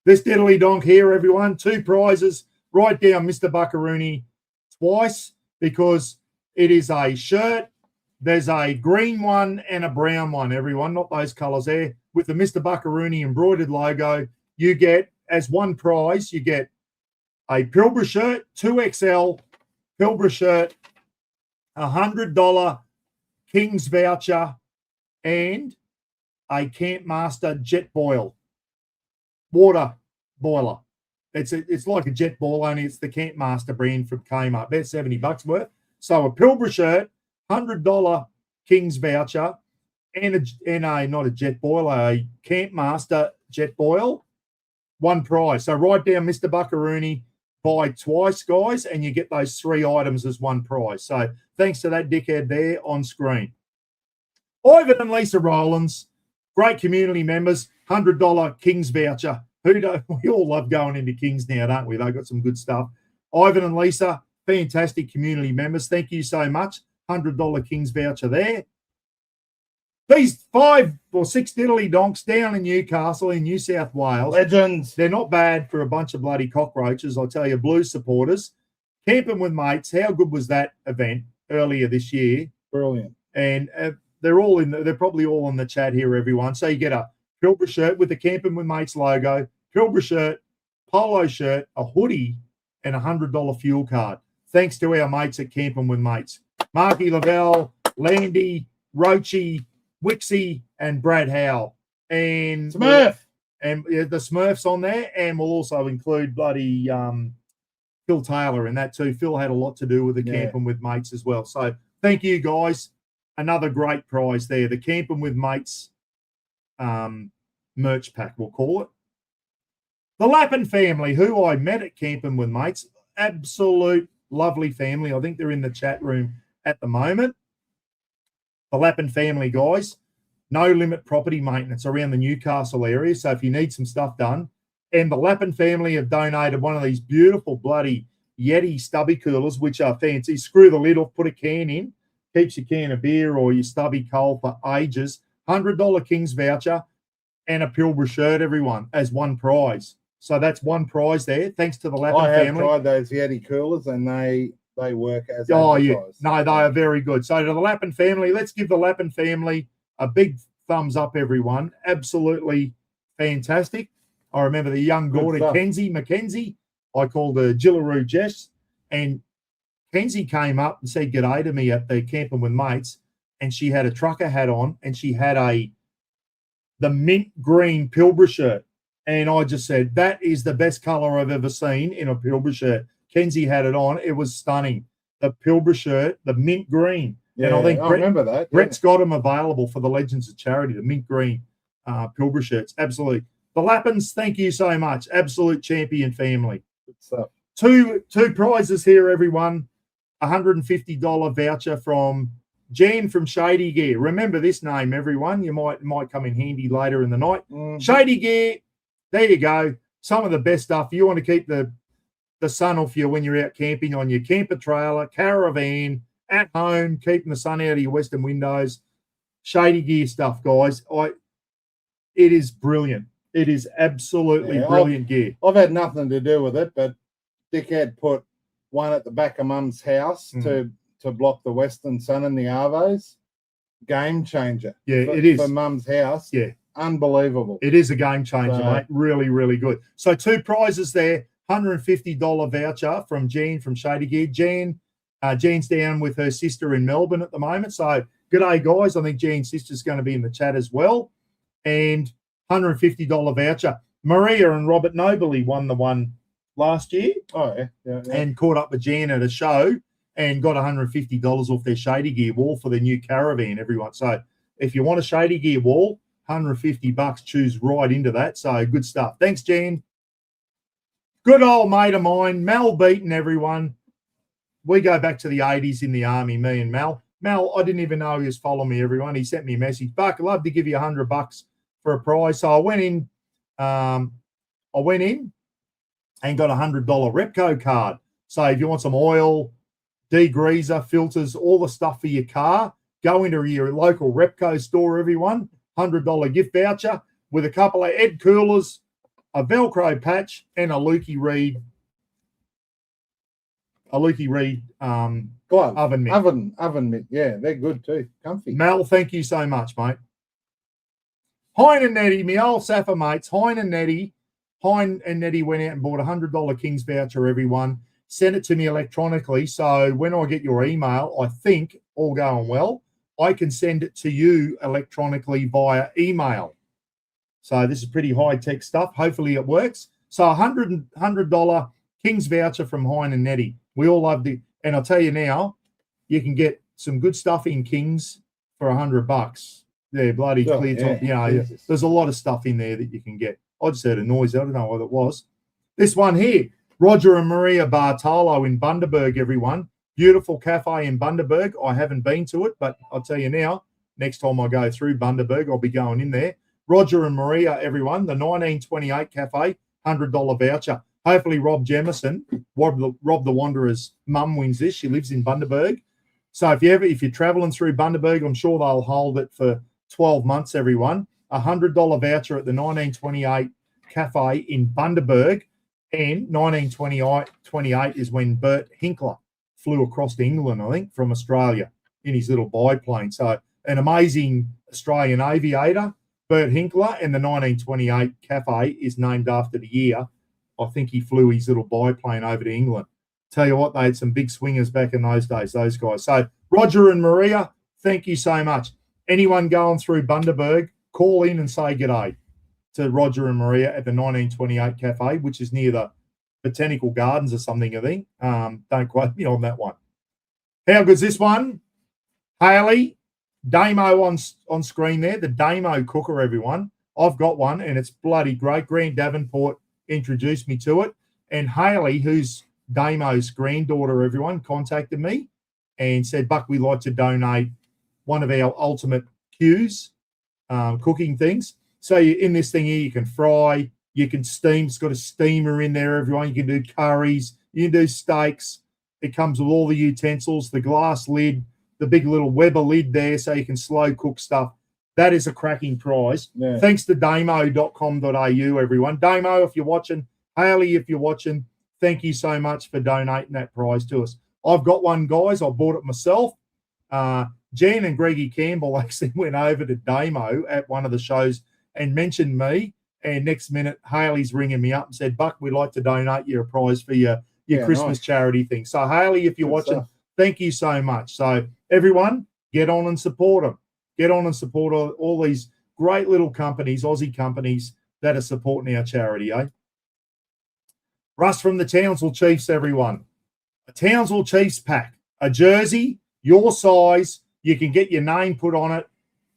This diddly donk here, everyone, 2 prizes. Write down Mr. Buckaroony twice because it is a shirt. There's a green one and a brown one, everyone, not those colours there. With the Mr. Buckaroony embroidered logo, you get, as one prize, you get a Pilbara shirt, 2XL Pilbara shirt, $100 King's voucher, and a Campmaster jet boil, water boiler. It's like a jet boil, only it's the Campmaster brand from Kmart. About $70 worth. So a Pilbara shirt, $100 King's voucher, and not a jet boil, a Campmaster jet boil. One prize. So write down Mr. Buckaroony, buy twice, guys, and you get those 3 items as one prize. So thanks to that dickhead there on screen. Ivan and Lisa Rowlands, great community members, $100 King's voucher. We all love going into King's now, don't we? They've got some good stuff. Ivan and Lisa, fantastic community members. Thank you so much. $100 King's voucher there. These 5 or 6 diddly donks down in Newcastle in New South Wales. Legends. They're not bad for a bunch of bloody cockroaches, I'll tell you, Blues supporters. Camping with Mates, how good was that event earlier this year? Brilliant. And they're probably all in the chat here, everyone. So you get a Pilbara shirt with the Camping with Mates logo, Pilbara shirt, polo shirt, a hoodie, and a $100 fuel card. Thanks to our mates at Camping with Mates. Marky Lavelle, Landy, Roachy, Wixie, and Brad Howe. And Smurf. And the Smurfs on there. And we'll also include bloody Phil Taylor in that too. Phil had a lot to do with the Camping with Mates as well. So thank you, guys. Another great prize there. The Camping with Mates merch pack, we'll call it. The Lappin family, who I met at Camping with Mates, absolute lovely family. I think they're in the chat room at the moment. The Lappin family, guys, no limit property maintenance around the Newcastle area. So if you need some stuff done, and the Lappin family have donated one of these beautiful bloody Yeti stubby coolers, which are fancy. Screw the lid off, put a can in, keeps your can of beer or your stubby coal for ages. $100 King's voucher and a Pilbara shirt, everyone, as one prize. So that's one prize there. Thanks to the Lappin family. I have tried those Yeti coolers and they work as advertised. Yeah. No, they are very good. So to the Lappin family, let's give the Lappin family a big thumbs up, everyone. Absolutely fantastic. I remember the young daughter, Kenzie Mackenzie. I called her Jillaroo Jess. And Kenzie came up and said g'day to me at the Camping with Mates. And she had a trucker hat on and she had the mint green Pilbara shirt. And I just said, that is the best color I've ever seen in a Pilbara shirt. Kenzie had it on. It was stunning. The Pilbara shirt, the mint green. Yeah, and I think remember that. Brett's got them available for the Legends of Charity, the mint green Pilbara shirts. Absolutely. The Lappins, thank you so much. Absolute champion family. Good stuff. Two prizes here, everyone. $150 voucher from Jan from Shady Gear. Remember this name, everyone. You might come in handy later in the night. Shady Gear. There you go. Some of the best stuff. You want to keep the sun off you when you're out camping on your camper trailer, caravan, at home, keeping the sun out of your western windows. Shady Gear stuff, guys. It is brilliant. It is absolutely brilliant gear. I've had nothing to do with it, but Dickhead put one at the back of Mum's house to block the western sun and the arvos. Game changer. Yeah, it is. For Mum's house. Yeah. Unbelievable. It is a game changer, mate. Really, really good. So 2 prizes there. $150 voucher from Jan from Shady Gear. Jan's down with her sister in Melbourne at the moment. So g'day, guys. I think Jan's sister's going to be in the chat as well. And $150 voucher. Maria and Robert Nobley won the one last year. Oh, yeah. And caught up with Jan at a show and got $150 off their Shady Gear wall for their new caravan, everyone. So if you want a Shady Gear wall, $150 chews right into that. So good stuff. Thanks, Jan. Good old mate of mine, Mel Beaton, everyone. We go back to the 80s in the Army, me and Mel. Mel, I didn't even know he was following me, everyone. He sent me a message. Buck, I'd love to give you $100 for a prize. So I went in and got a $100 Repco card. So if you want some oil, degreaser, filters, all the stuff for your car, go into your local Repco store, everyone. $100 gift voucher with a couple of Ed coolers, a Velcro patch, and a Lukey Reed glove, oven mitt. Oven mitt. Yeah, they're good too. Comfy. Mel, thank you so much, mate. Hein and Nettie, my old Safa mates, Hein and Nettie went out and bought a $100 King's voucher, everyone. Send it to me electronically. So when I get your email, I think, all going well, I can send it to you electronically via email. So this is pretty high-tech stuff. Hopefully it works. So a $100 King's voucher from Hein and Nettie. We all love the, and I'll tell you now, you can get some good stuff in King's for $100. They're bloody clear top. You know, there's a lot of stuff in there that you can get. I just heard a noise. I don't know what it was. This one here, Roger and Maria Bartolo in Bundaberg, everyone. Beautiful cafe in Bundaberg. I haven't been to it, but I'll tell you now, next time I go through Bundaberg, I'll be going in there. Roger and Maria, everyone, the 1928 cafe, $100 voucher. Hopefully Rob Jemison, Rob the Wanderer's mum wins this. She lives in Bundaberg. So if you're traveling through Bundaberg, I'm sure they'll hold it for 12 months, everyone. A $100 voucher at the 1928 cafe in Bundaberg. And 1928 is when Bert Hinkler flew across to England, I think, from Australia in his little biplane. So an amazing Australian aviator, Bert Hinkler, and the 1928 cafe is named after the year. I think he flew his little biplane over to England. Tell you what, they had some big swingers back in those days, those guys. So Roger and Maria, thank you so much. Anyone going through Bundaberg, call in and say g'day to Roger and Maria at the 1928 cafe, which is near the Botanical Gardens or something, I think. Don't quote me on that one. How good's this one? Haley, Damo on screen there, the Damo cooker, everyone. I've got one, and it's bloody great. Grant Davenport introduced me to it. And Haley, who's Damo's granddaughter, everyone, contacted me and said, Buck, we'd like to donate one of our ultimate Q's, cooking things. So in this thing here, you can fry, you can steam. It's got a steamer in there, everyone. You can do curries, you can do steaks. It comes with all the utensils, the glass lid, the big little Weber lid there, so you can slow cook stuff. That is a cracking prize. Yeah. Thanks to damo.com.au, everyone. Damo, if you're watching, Haley, if you're watching, thank you so much for donating that prize to us. I've got one, guys. I bought it myself. Jan and Greggy Campbell actually went over to Damo at one of the shows and mentioned me. And next minute, Haley's ringing me up and said, Buck, we'd like to donate you a prize for your Christmas charity thing. So, Haley, if you're watching, thank you so much. So, everyone, get on and support them. Get on and support all these great little companies, Aussie companies that are supporting our charity, eh? Russ from the Townsville Chiefs, everyone. A Townsville Chiefs pack, a jersey, your size. You can get your name put on it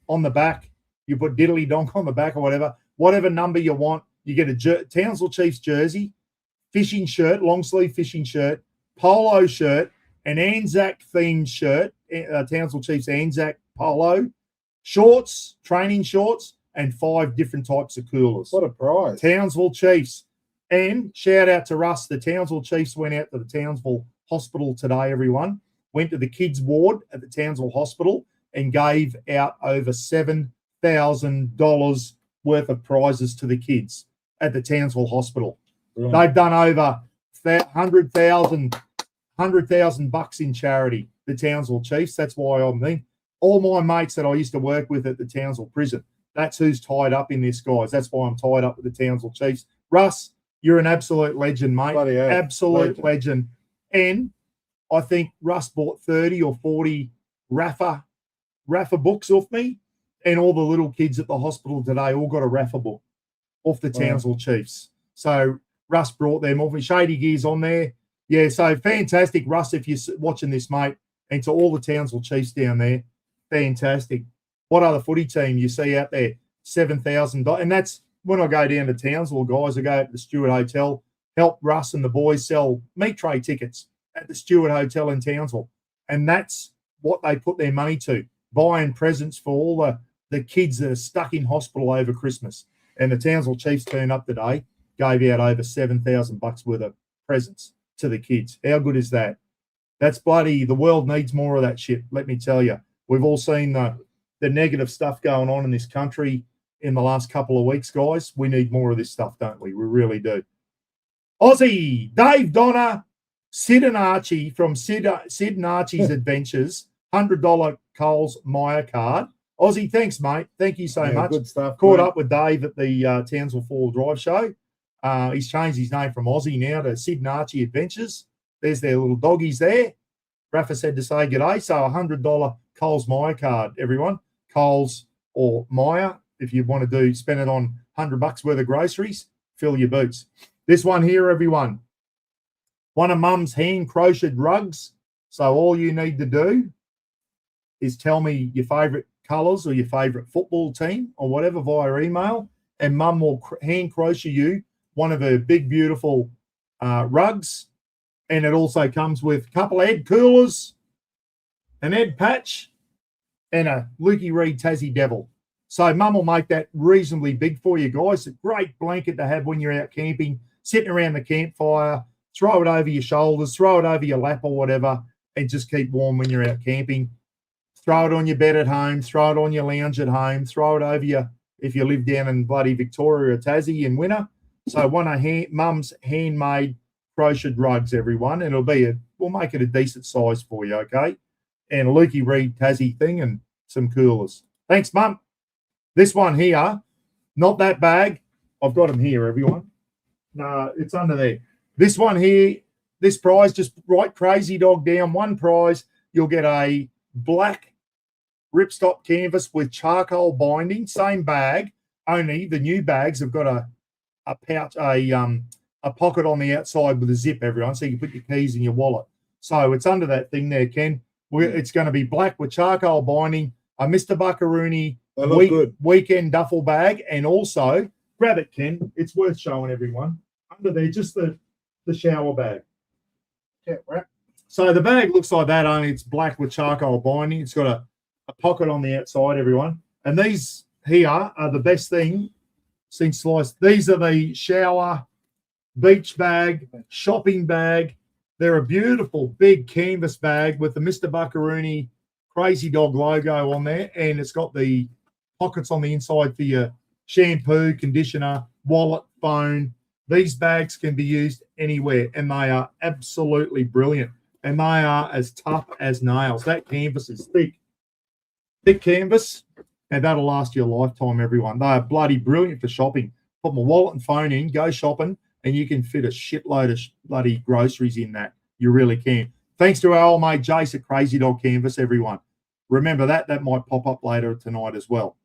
on the back. You put diddly donk on the back or whatever number you want. You get a Townsville Chiefs jersey, fishing shirt, long sleeve fishing shirt, polo shirt, an Anzac themed shirt, Townsville Chiefs Anzac polo, shorts, training shorts, and 5 different types of coolers. What a prize. Townsville Chiefs. And shout out to Russ. The Townsville Chiefs went out to the Townsville Hospital today, everyone. Went to the kids' ward at the Townsville Hospital and gave out over $7,000 worth of prizes to the kids at the Townsville Hospital. Right. They've done over $100,000 in charity, the Townsville Chiefs. That's why all my mates that I used to work with at the Townsville prison, that's who's tied up in this, guys. That's why I'm tied up with the Townsville Chiefs. Russ, you're an absolute legend, mate. Absolute legend. And I think Russ bought 30 or 40 Rafa books off me, and all the little kids at the hospital today all got a Rafa book off the Townsville Chiefs. So Russ brought them off me. Shady Gear's on there. Yeah, so fantastic, Russ, if you're watching this, mate, and to all the Townsville Chiefs down there, fantastic. What other footy team you see out there? $7,000. And that's when I go down to Townsville, guys. I go to the Stewart Hotel, help Russ and the boys sell meat tray tickets at the Stewart Hotel in Townsville. And that's what they put their money to, buying presents for all the kids that are stuck in hospital over Christmas. And the Townsville Chiefs turned up today, gave out over $7,000 worth of presents to the kids. How good is that? That's bloody, the world needs more of that shit, let me tell you. We've all seen the negative stuff going on in this country in the last couple of weeks, guys. We need more of this stuff, don't we? We really do. Aussie, Dave Donner, Sid and Archie from Sid and Archie's Adventures, $100 Coles Myer card. Aussie, thanks, mate. Thank you so much. Good stuff. Caught up with Dave at the Townsville 4 Drive show. He's changed his name from Aussie now to Sid and Archie Adventures. There's their little doggies there. Rafa said to say g'day. So $100 Coles Myer card, everyone. Coles or Myer, if you want to spend it on $100 worth of groceries, fill your boots. This one here, everyone. One of Mum's hand crocheted rugs. So all you need to do is tell me your favourite colours or your favourite football team or whatever via email, and Mum will hand crochet you one of her big, beautiful rugs. And it also comes with a couple of head coolers, an head patch, and a Lukey Reed Tassie Devil. So Mum will make that reasonably big for you guys. A great blanket to have when you're out camping, sitting around the campfire. Throw it over your shoulders, throw it over your lap or whatever, and just keep warm when you're out camping. Throw it on your bed at home, throw it on your lounge at home, throw it over you if you live down in bloody Victoria or Tassie in winter. So one of Mum's handmade crocheted rugs, everyone. And we'll make it a decent size for you, okay? And a Lukey Reed Tassie thing and some coolers. Thanks, Mum. This one here, not that bag. I've got them here, everyone. No, it's under there. This one here, this prize, just write Crazy Dog down. One prize, you'll get a black ripstop canvas with charcoal binding, same bag, only the new bags have got a pouch, a pocket on the outside with a zip, everyone, so you can put your keys in your wallet. So it's under that thing there, Ken. It's going to be black with charcoal binding, a Mr. Buckaroony weekend duffel bag, and also, grab it, Ken. It's worth showing everyone. Under there, just the shower bag. Yeah, right. So the bag looks like that, only it's black with charcoal binding. It's got a pocket on the outside, everyone. And these here are the best thing since sliced. These are the shower beach bag, shopping bag. They're a beautiful big canvas bag with the Mr. Buckaroony Crazy Dog logo on there, and it's got the pockets on the inside for your shampoo, conditioner, wallet, phone. These bags can be used anywhere, and they are absolutely brilliant, and they are as tough as nails. That canvas is thick canvas, and that'll last you a lifetime, everyone. They are bloody brilliant for shopping. Put my wallet and phone in, go shopping, and you can fit a shitload of bloody groceries in that. You really can. Thanks to our old mate Jace at Crazy Dog Canvas, everyone. Remember that. That might pop up later tonight as well.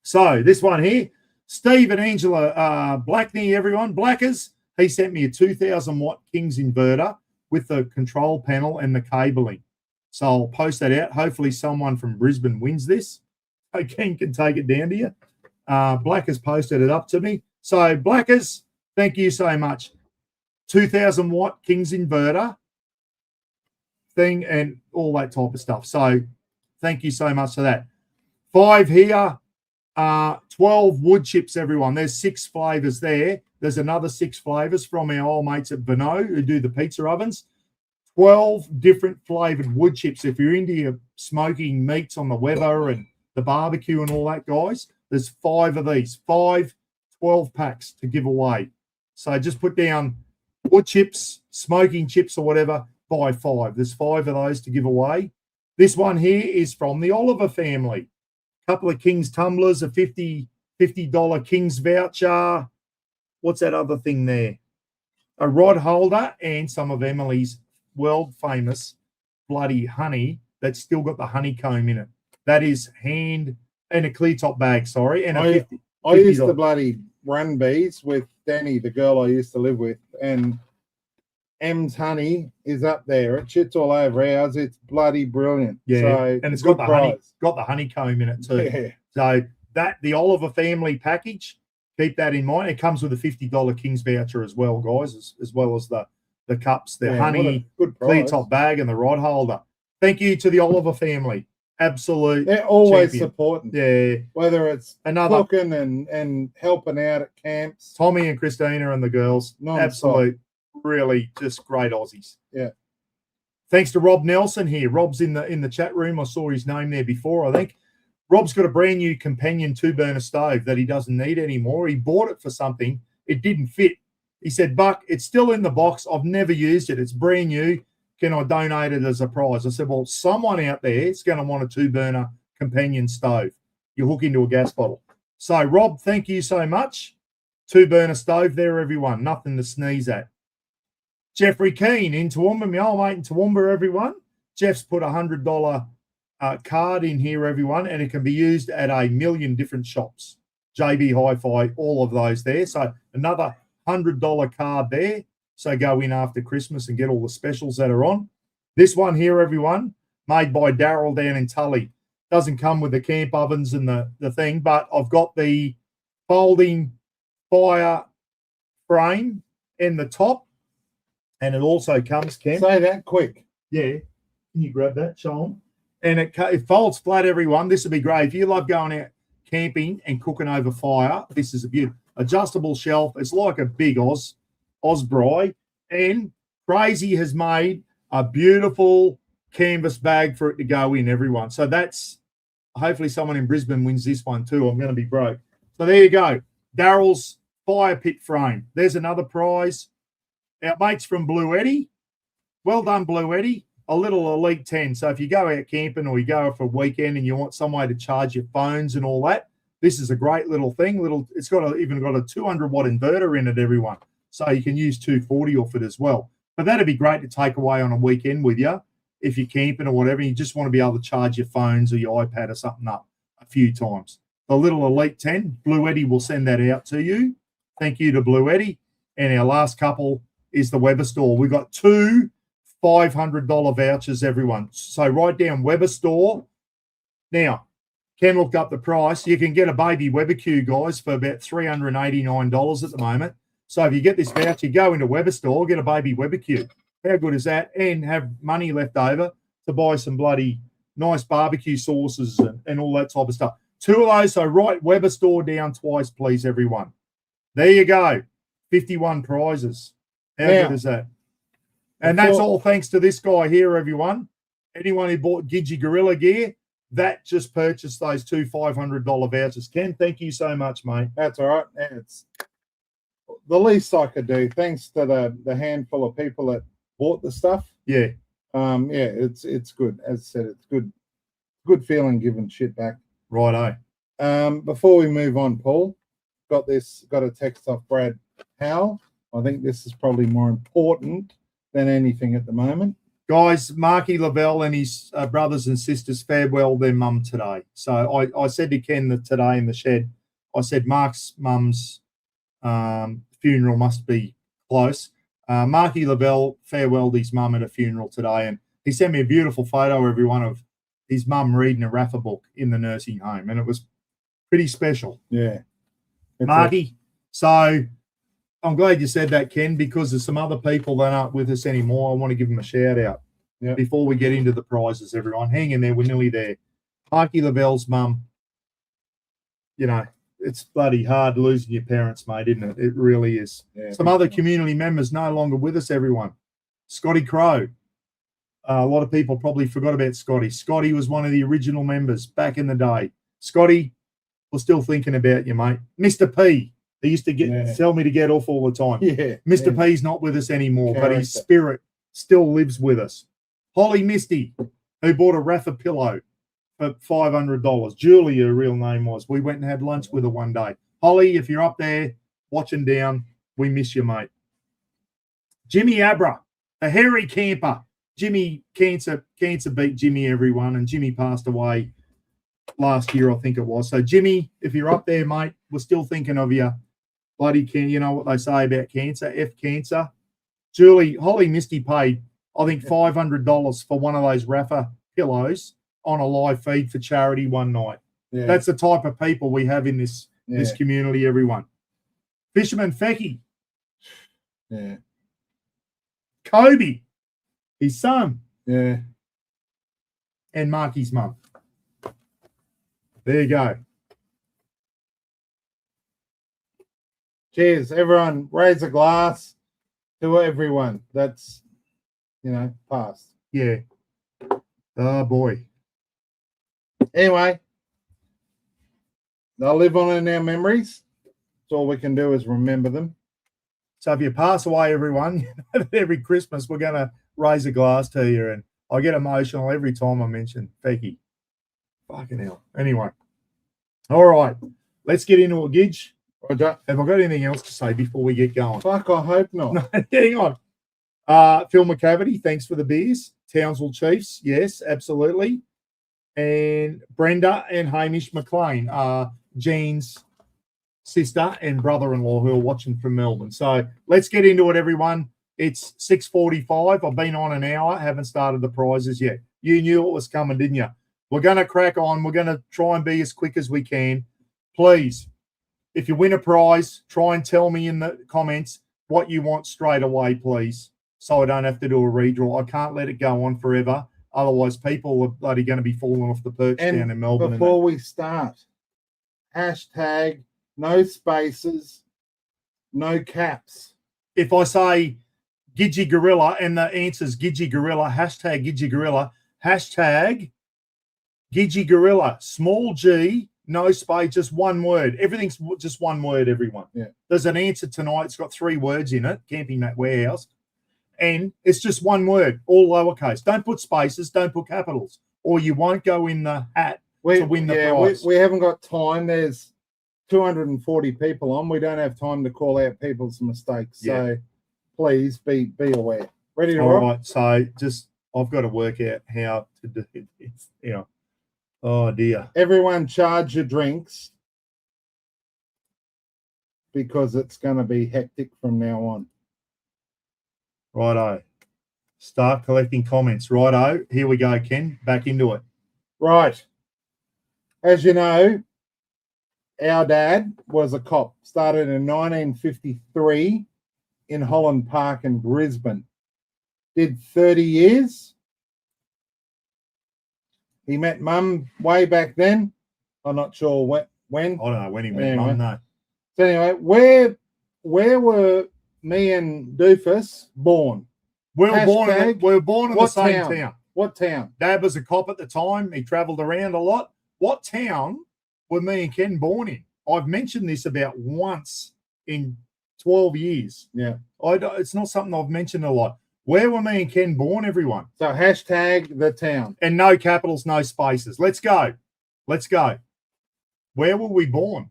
So this one here, Steve and Angela Blackney, everyone. Blackers, he sent me a 2,000-watt Kings inverter with the control panel and the cabling. So I'll post that out. Hopefully someone from Brisbane wins this. Ken can take it down to you. Blackers posted it up to me. So Blackers, thank you so much. 2,000-watt Kings inverter thing and all that type of stuff. So thank you so much for that. 5 here, 12 wood chips, everyone. There's 6 flavors there. There's another 6 flavors from our old mates at Vino who do the pizza ovens. 12 different flavored wood chips. If you're into your smoking meats on the Weber and the barbecue and all that, guys, there's 5 of these. 5 12 packs to give away. So just put down wood chips, smoking chips or whatever, buy 5. There's 5 of those to give away. This one here is from the Oliver family. A couple of King's tumblers, a $50 King's voucher. What's that other thing there? A rod holder and some of Emily's world famous bloody honey that's still got the honeycomb in it. That is hand and a clear top bag, sorry. And I used to bloody run bees with Danny, the girl I used to live with, and M's honey is up there. It shits all over ours. It's bloody brilliant. Yeah, so and it's got the honeycomb in it too. Yeah. So the Oliver family package, keep that in mind. It comes with a $50 King's voucher as well, guys, as well as the cups, the honey, good clear top bag, and the rod holder. Thank you to the Oliver family. Absolute. They're always champion. supporting. Yeah. Whether it's another cooking and helping out at camps. Tommy and Christina and the girls. Absolute. Really just great Aussies. Yeah. Thanks to Rob Nelson here. Rob's in the chat room. I saw his name there before, I think. Rob's got a brand new companion 2-burner stove that he doesn't need anymore. He bought it for something. It didn't fit. He said, Buck, it's still in the box. I've never used it. It's brand new. Can I donate it as a prize? I said, well, someone out there is going to want a 2-burner companion stove. You hook into a gas bottle. So, Rob, thank you so much. 2-burner stove there, everyone. Nothing to sneeze at. Jeffrey Keane in Toowoomba, my old mate in Toowoomba, everyone. Jeff's put $100 card in here, everyone, and it can be used at a million different shops. JB Hi-Fi, all of those there. So another $100 card there. So go in after Christmas and get all the specials that are on. This one here, everyone, made by Daryl down in Tully. Doesn't come with the camp ovens and the thing, but I've got the folding fire frame in the top. And it also comes, Ken. Say that quick. Yeah. Can you grab that, Sean? And it folds flat, everyone. This would be great. If you love going out camping and cooking over fire, this is a beautiful adjustable shelf. It's like a big Osprey. And Crazy has made a beautiful canvas bag for it to go in, everyone. So that's hopefully someone in Brisbane wins this one too. I'm going to be broke. So there you go. Daryl's fire pit frame. There's another prize. Our mates from Blue Eddy. Well done, Blue Eddy. A little Elite 10. So if you go out camping or you go for a weekend and you want some way to charge your phones and all that, this is a great little thing. It's even got a 200-watt inverter in it, everyone. So you can use 240 off it as well. But that'd be great to take away on a weekend with you if you're camping or whatever. You just want to be able to charge your phones or your iPad or something up a few times. The little Elite 10, Blue Eddy will send that out to you. Thank you to Blue Eddy. And our last couple is the Weber Store. We've got 2 $500 vouchers, everyone. So write down Weber Store. Now, Ken looked up the price. You can get a baby Weber Q, guys, for about $389 at the moment. So if you get this voucher, go into Weber Store, get a baby Weber Q. How good is that? And have money left over to buy some bloody nice barbecue sauces and all that type of stuff. 2 of those. So write Weber Store down twice, please, everyone. There you go. 51 prizes. How good is that? And that's all thanks to this guy here, everyone. Anyone who bought Gidgee Gorilla gear, that just purchased those 2 $500 vouchers. Ken, thank you so much, mate. That's all right. It's the least I could do, thanks to the handful of people that bought the stuff. Yeah. It's good. As I said, it's good feeling giving shit back. Righto. Before we move on, Paul, got a text off Brad Howell. I think this is probably more important than anything at the moment. Guys, Marky Lavelle and his brothers and sisters farewell their mum today. So I said to Ken that today in the shed, I said Mark's mum's funeral must be close. Marky Lavelle farewelled his mum at a funeral today, and he sent me a beautiful photo, everyone, of his mum reading a Raffle book in the nursing home, and it was pretty special. Yeah. Marky, so I'm glad you said that, Ken, because there's some other people that aren't with us anymore. I want to give them a shout out before we get into the prizes, everyone. Hang in there. We're nearly there. Marky Lavelle's mum, it's bloody hard losing your parents, mate, isn't it? It really is. Yeah, some other community members no longer with us, everyone. Scotty Crow. A lot of people probably forgot about Scotty. Scotty was one of the original members back in the day. Scotty, we're still thinking about you, mate. Mr. P. They used to tell me to get off all the time. Yeah. Mr. P's not with us anymore, but his spirit still lives with us. Holly Misty, who bought a Raffle pillow for $500. Julie, her real name was. We went and had lunch with her one day. Holly, if you're up there watching down, we miss you, mate. Jimmy Abra, a hairy camper. Jimmy, cancer beat Jimmy, everyone, and Jimmy passed away last year, I think it was. So, Jimmy, if you're up there, mate, we're still thinking of you. Bloody you know what they say about cancer, F cancer. Julie, Holly Misty paid, I think, $500 for one of those Raffle pillows on a live feed for charity one night. Yeah. That's the type of people we have in this yeah. community, everyone. Fisherman Fecky, Yeah. Kobe, his son, Yeah. and Marky's mum. There you go. Cheers, everyone. Raise a glass to everyone. That's, past. Yeah. Oh, boy. Anyway, they'll live on in our memories. That's all we can do is remember them. So if you pass away, everyone, every Christmas we're going to raise a glass to you, and I get emotional every time I mention Fecky. Fucking hell. Anyway. All right. Let's get into a gidge. Roger. Have I got anything else to say before we get going? Fuck, I hope not. No, hang on. Phil McCavity, thanks for the beers. Townsville Chiefs, yes, absolutely. And Brenda and Hamish McLean, Jean's sister and brother-in-law who are watching from Melbourne. So let's get into it, everyone. It's 6:45. I've been on an hour. Haven't started the prizes yet. You knew it was coming, didn't you? We're going to crack on. We're going to try and be as quick as we can. Please, if you win a prize, try and tell me in the comments what you want straight away, please, so I don't have to do a redraw. I can't let it go on forever. Otherwise, people are bloody going to be falling off the perch down in Melbourne. Before we start, hashtag no spaces, no caps. If I say Gidgy Gorilla and the answer's Gidgy Gorilla, hashtag Gidgy Gorilla, hashtag Gidgy Gorilla, small g, no space, just one word. Everything's just one word, everyone. Yeah. There's an answer tonight. It's got 3 words in it, Camping Mat Warehouse. And it's just one word, all lowercase. Don't put spaces, don't put capitals, or you won't go in the hat to win the prize. We haven't got time. There's 240 people on. We don't have time to call out people's mistakes. Yeah. So please be aware. Ready to All rock? right. So I've got to work out how to do this. Yeah. Oh, dear. Everyone charge your drinks because it's going to be hectic from now on. Righto. Start collecting comments. Righto. Here we go, Ken. Back into it. Right. As you know, our dad was a cop. Started in 1953 in Holland Park in Brisbane. Did 30 years. He met Mum way back then. I'm not sure when. I don't know when he met Anyway. Mum, no. So anyway, where were me and Doofus born? We were born in the What same town? town. What town? Dad was a cop at the time. He travelled around a lot. What town were me and Ken born in? I've mentioned this about once in 12 years. Yeah. It's not something I've mentioned a lot. Where were me and Ken born, everyone? So hashtag the town. And no capitals, no spaces. Let's go. Let's go. Where were we born?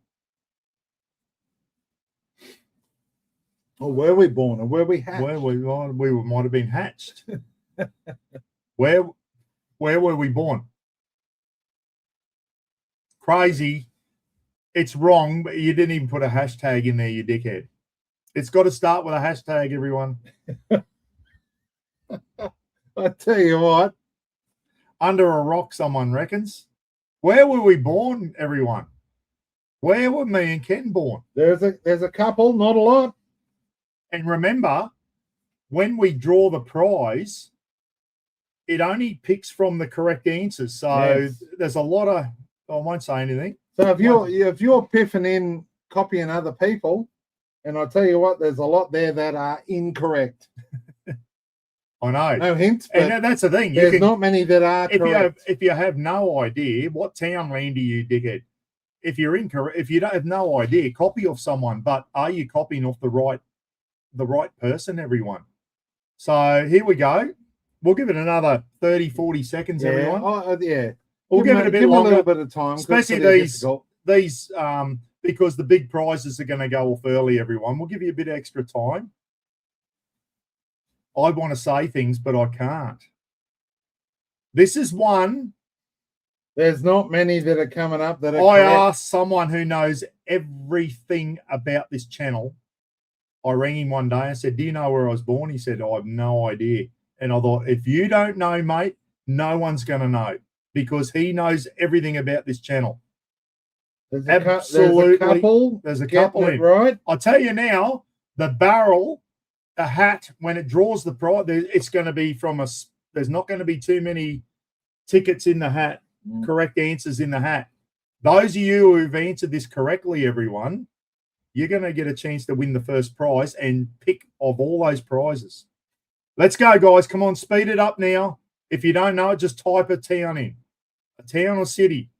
Or were we born? Or were we hatched? Where we might have been hatched. Where were we born? Crazy. It's wrong, but you didn't even put a hashtag in there, you dickhead. It's got to start with a hashtag, everyone. I tell you what. Under a rock, someone reckons. Where were we born, everyone? Where were me and Ken born? There's a couple, not a lot. And remember, when we draw the prize, it only picks from the correct answers. So Yes. there's a lot of, I won't say anything. So if you're piffing in copying other people, and I tell you what, there's a lot there that are incorrect. I know. No hints, but And that's the thing. there's not many that are correct. If you have no idea, what town land are you, dickhead? If you're incorrect, if you don't have no idea, copy off someone. But are you copying off the right person, everyone? So here we go. We'll give it another 30, 40 seconds, everyone. Yeah. We'll give it a bit longer. A little bit of time, 'cause Especially it's pretty these difficult. because the big prizes are going to go off early, everyone. We'll give you a bit extra time. I want to say things, but I can't. This is one. There's not many that are coming up that are I correct. asked someone who knows everything about this channel. I rang him one day. I said, "Do you know where I was born?" He said, "I have no idea." And I thought, if you don't know, mate, no one's going to know, because he knows everything about this channel. There's Absolutely. a couple. There's a Get couple it in. right. I'll tell you now, the barrel, the hat, when it draws the prize, it's going to be from us. There's not going to be too many tickets in the hat, correct answers in the hat. Those of you who've answered this correctly, everyone, you're going to get a chance to win the first prize and pick of all those prizes. Let's go, guys. Come on, speed it up now. If you don't know it, just type a town in. A town or city.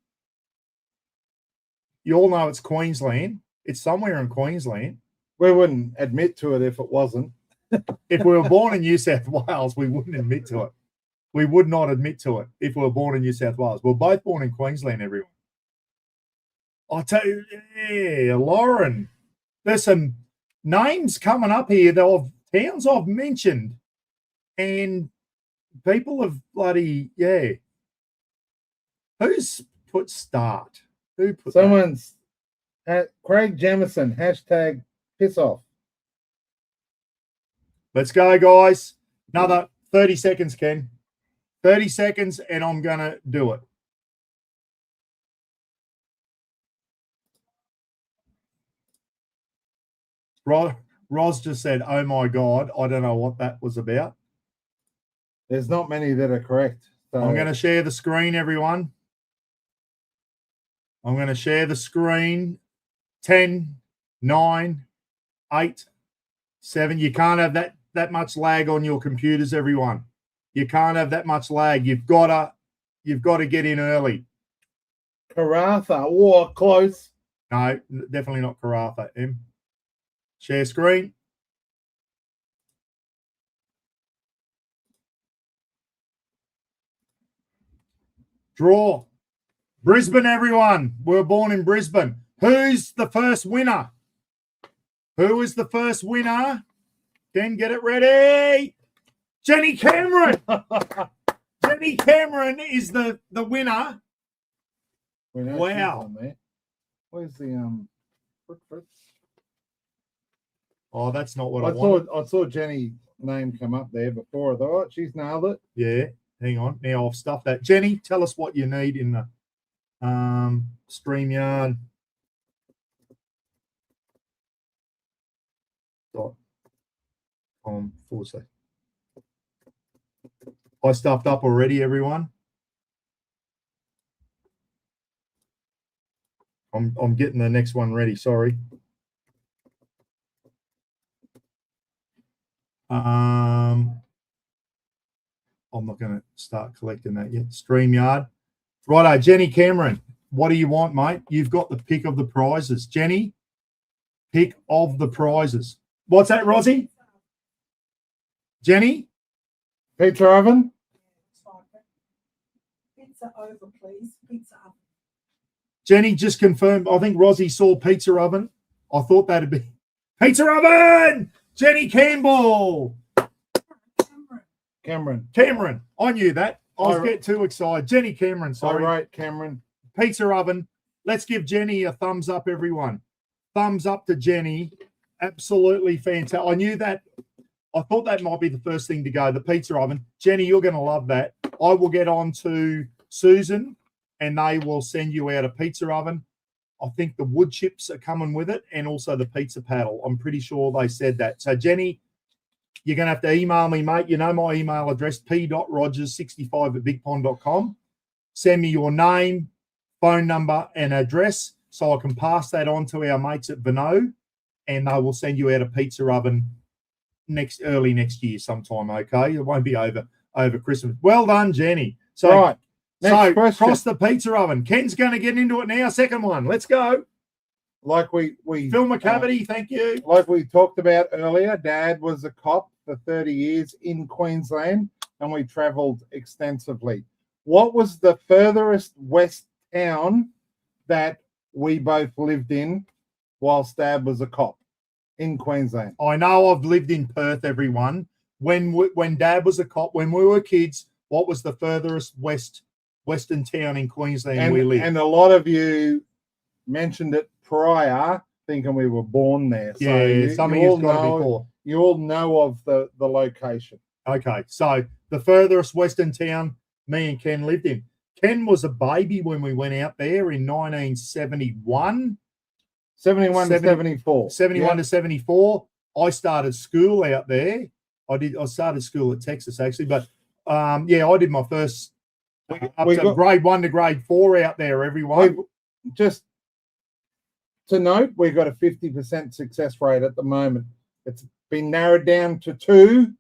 You all know it's Queensland. It's somewhere in Queensland. We wouldn't admit to it if it wasn't. If we were born in New South Wales, we wouldn't admit to it. We would not admit to it if we were born in New South Wales. We're both born in Queensland, everyone. I'll tell you, yeah, Lauren, there's some names coming up here of towns I've mentioned, and people have bloody, yeah. Who's put start? Who put Someone's Craig Jamison, hashtag piss off. Let's go, guys. Another 30 seconds, Ken. 30 seconds, and I'm going to do it. Roz just said, oh, my God. I don't know what that was about. There's not many that are correct. So. I'm going to share the screen, everyone. I'm going to share the screen. 10, 9, 8, 7. You can't have that much lag on your computers, everyone. You can't have that much lag. You've got to get in early. Karatha. Oh, close. No, definitely not Karatha. M. Share screen. Draw. Brisbane, everyone. We were born in Brisbane. Who's the first winner? Who is the first winner? Ken, get it ready. Jenny Cameron. Jenny Cameron is the winner. Wow. Where's the Oh, that's not what I wanted. I saw Jenny's name come up there before. I thought, oh, she's nailed it. Yeah, hang on. Now I've stuffed that. Jenny, tell us what you need in the StreamYard. I stuffed up already, everyone. I'm getting the next one ready. Sorry. I'm not going to start collecting that yet. StreamYard. Righto, Jenny Cameron. What do you want, mate? You've got the pick of the prizes. Jenny, pick of the prizes. What's that, Rosie? Jenny? Pizza oven? Pizza over, please. Pizza oven. Jenny just confirmed. I think Rosie saw pizza oven. I thought that'd be pizza oven. Jenny Campbell. Cameron. I knew that. I was getting too excited. Jenny Cameron, sorry. All right, Cameron. Pizza oven. Let's give Jenny a thumbs up, everyone. Thumbs up to Jenny. Absolutely fantastic. I knew that. I thought that might be the first thing to go, the pizza oven. Jenny, you're going to love that. I will get on to Susan, and they will send you out a pizza oven. I think the wood chips are coming with it, and also the pizza paddle. I'm pretty sure they said that. So, Jenny, you're going to have to email me, mate. You know my email address, p.rogers65@bigpond.com. Send me your name, phone number, and address so I can pass that on to our mates at Vino, and they will send you out a pizza oven early next year sometime, okay? It won't be over Christmas. Well done, Jenny. So, right. Next question. Cross the pizza oven. Ken's going to get into it now. Second one. Let's go. Like we Phil McCavity, thank you. Like we talked about earlier, Dad was a cop for 30 years in Queensland, and we travelled extensively. What was the furthest west town that we both lived in whilst Dad was a cop in Queensland? I know I've lived in Perth, everyone. When Dad was a cop, when we were kids, what was the furthest western town in Queensland we lived? And a lot of you mentioned it prior, thinking we were born there. Yeah, so some of you's got to be before. You all know of the location. Okay, so the furthest western town me and Ken lived in. Ken was a baby when we went out there in 1971. 71 to 74. 71 Yeah. to 74. I started school out there. I started school at Texas actually, but I did my first grade 1 to grade 4 out there, everyone. Just to note, we've got a 50% success rate at the moment. It's been narrowed down to 2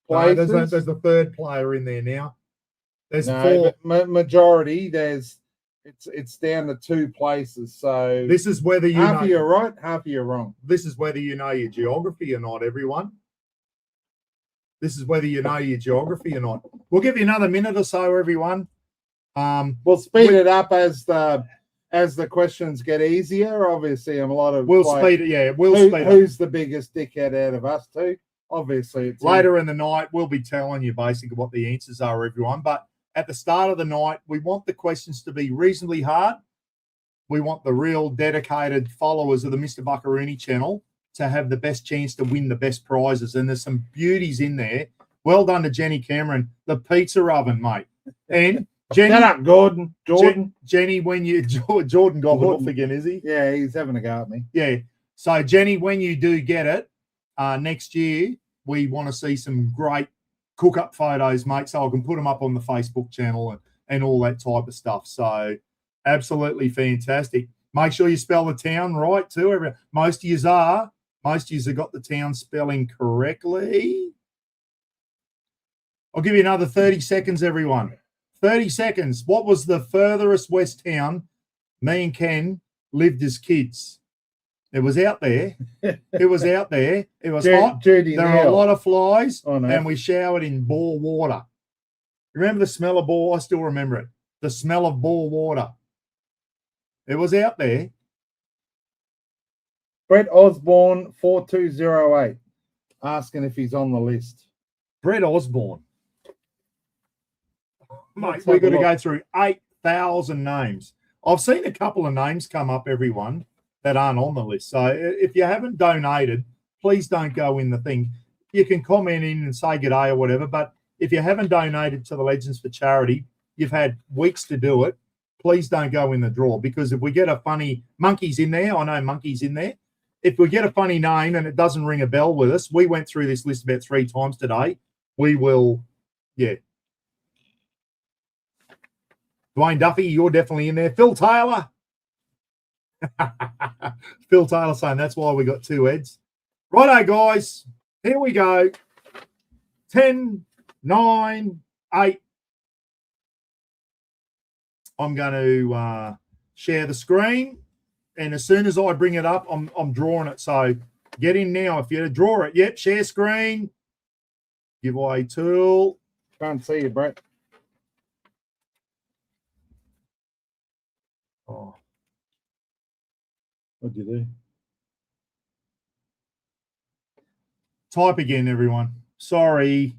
places. There's the third player in there now. There's No, 4. Majority, it's down to 2 places. So This is whether you half know of you're right, half of you're wrong. This is whether you know your geography or not, everyone. This is whether you know your geography or not. We'll give you another minute or so, everyone. We'll speed it up as the questions get easier. Obviously, a lot of speed it. Yeah, we'll speed it. Who's the biggest dickhead out of us two? Obviously, it's Later in the night, we'll be telling you basically what the answers are, everyone. But at the start of the night, we want the questions to be reasonably hard. We want the real dedicated followers of the Mr. Buckaroony channel to have the best chance to win the best prizes. And there's some beauties in there. Well done to Jenny Cameron, the pizza oven, mate. And Jenny, shut up, Jordan. Jenny, when you Jordan got it off again, is he? Yeah, he's having a go at me. Yeah. So Jenny, when you do get it next year, we want to see some great cook-up photos, mate, so I can put them up on the Facebook channel and all that type of stuff. So absolutely fantastic. Make sure you spell the town right too. Most of yous are. Most of yous have got the town spelling correctly. I'll give you another 30 seconds, everyone. 30 seconds. What was the furthest west town me and Ken lived as kids? It was out there. It was out there. It was hot. There were a lot of flies, and we showered in bore water. Remember the smell of bore? I still remember it. The smell of bore water. It was out there. Brett Osborne 4208 asking if he's on the list. Brett Osborne. Mate, we've got to go through 8,000 names. I've seen a couple of names come up, everyone, that aren't on the list. So if you haven't donated, please don't go in the thing. You can comment in and say good day or whatever, but if you haven't donated to the Legends for Charity, you've had weeks to do it. Please don't go in the draw, because if we get a funny Monkey's in there, I know Monkey's in there. If we get a funny name and it doesn't ring a bell with us, we went through this list about 3 times today. We will, yeah. Dwayne Duffy, you're definitely in there. Phil Taylor. Phil Taylor saying that's why we got 2 heads. Righto, guys. Here we go. 10, 9, 8. I'm going to share the screen, and as soon as I bring it up, I'm drawing it. So get in now if you draw it. Yep, share screen. Giveaway tool. Can't see you, Brett. Oh. What'd you do? Type again, everyone. Sorry.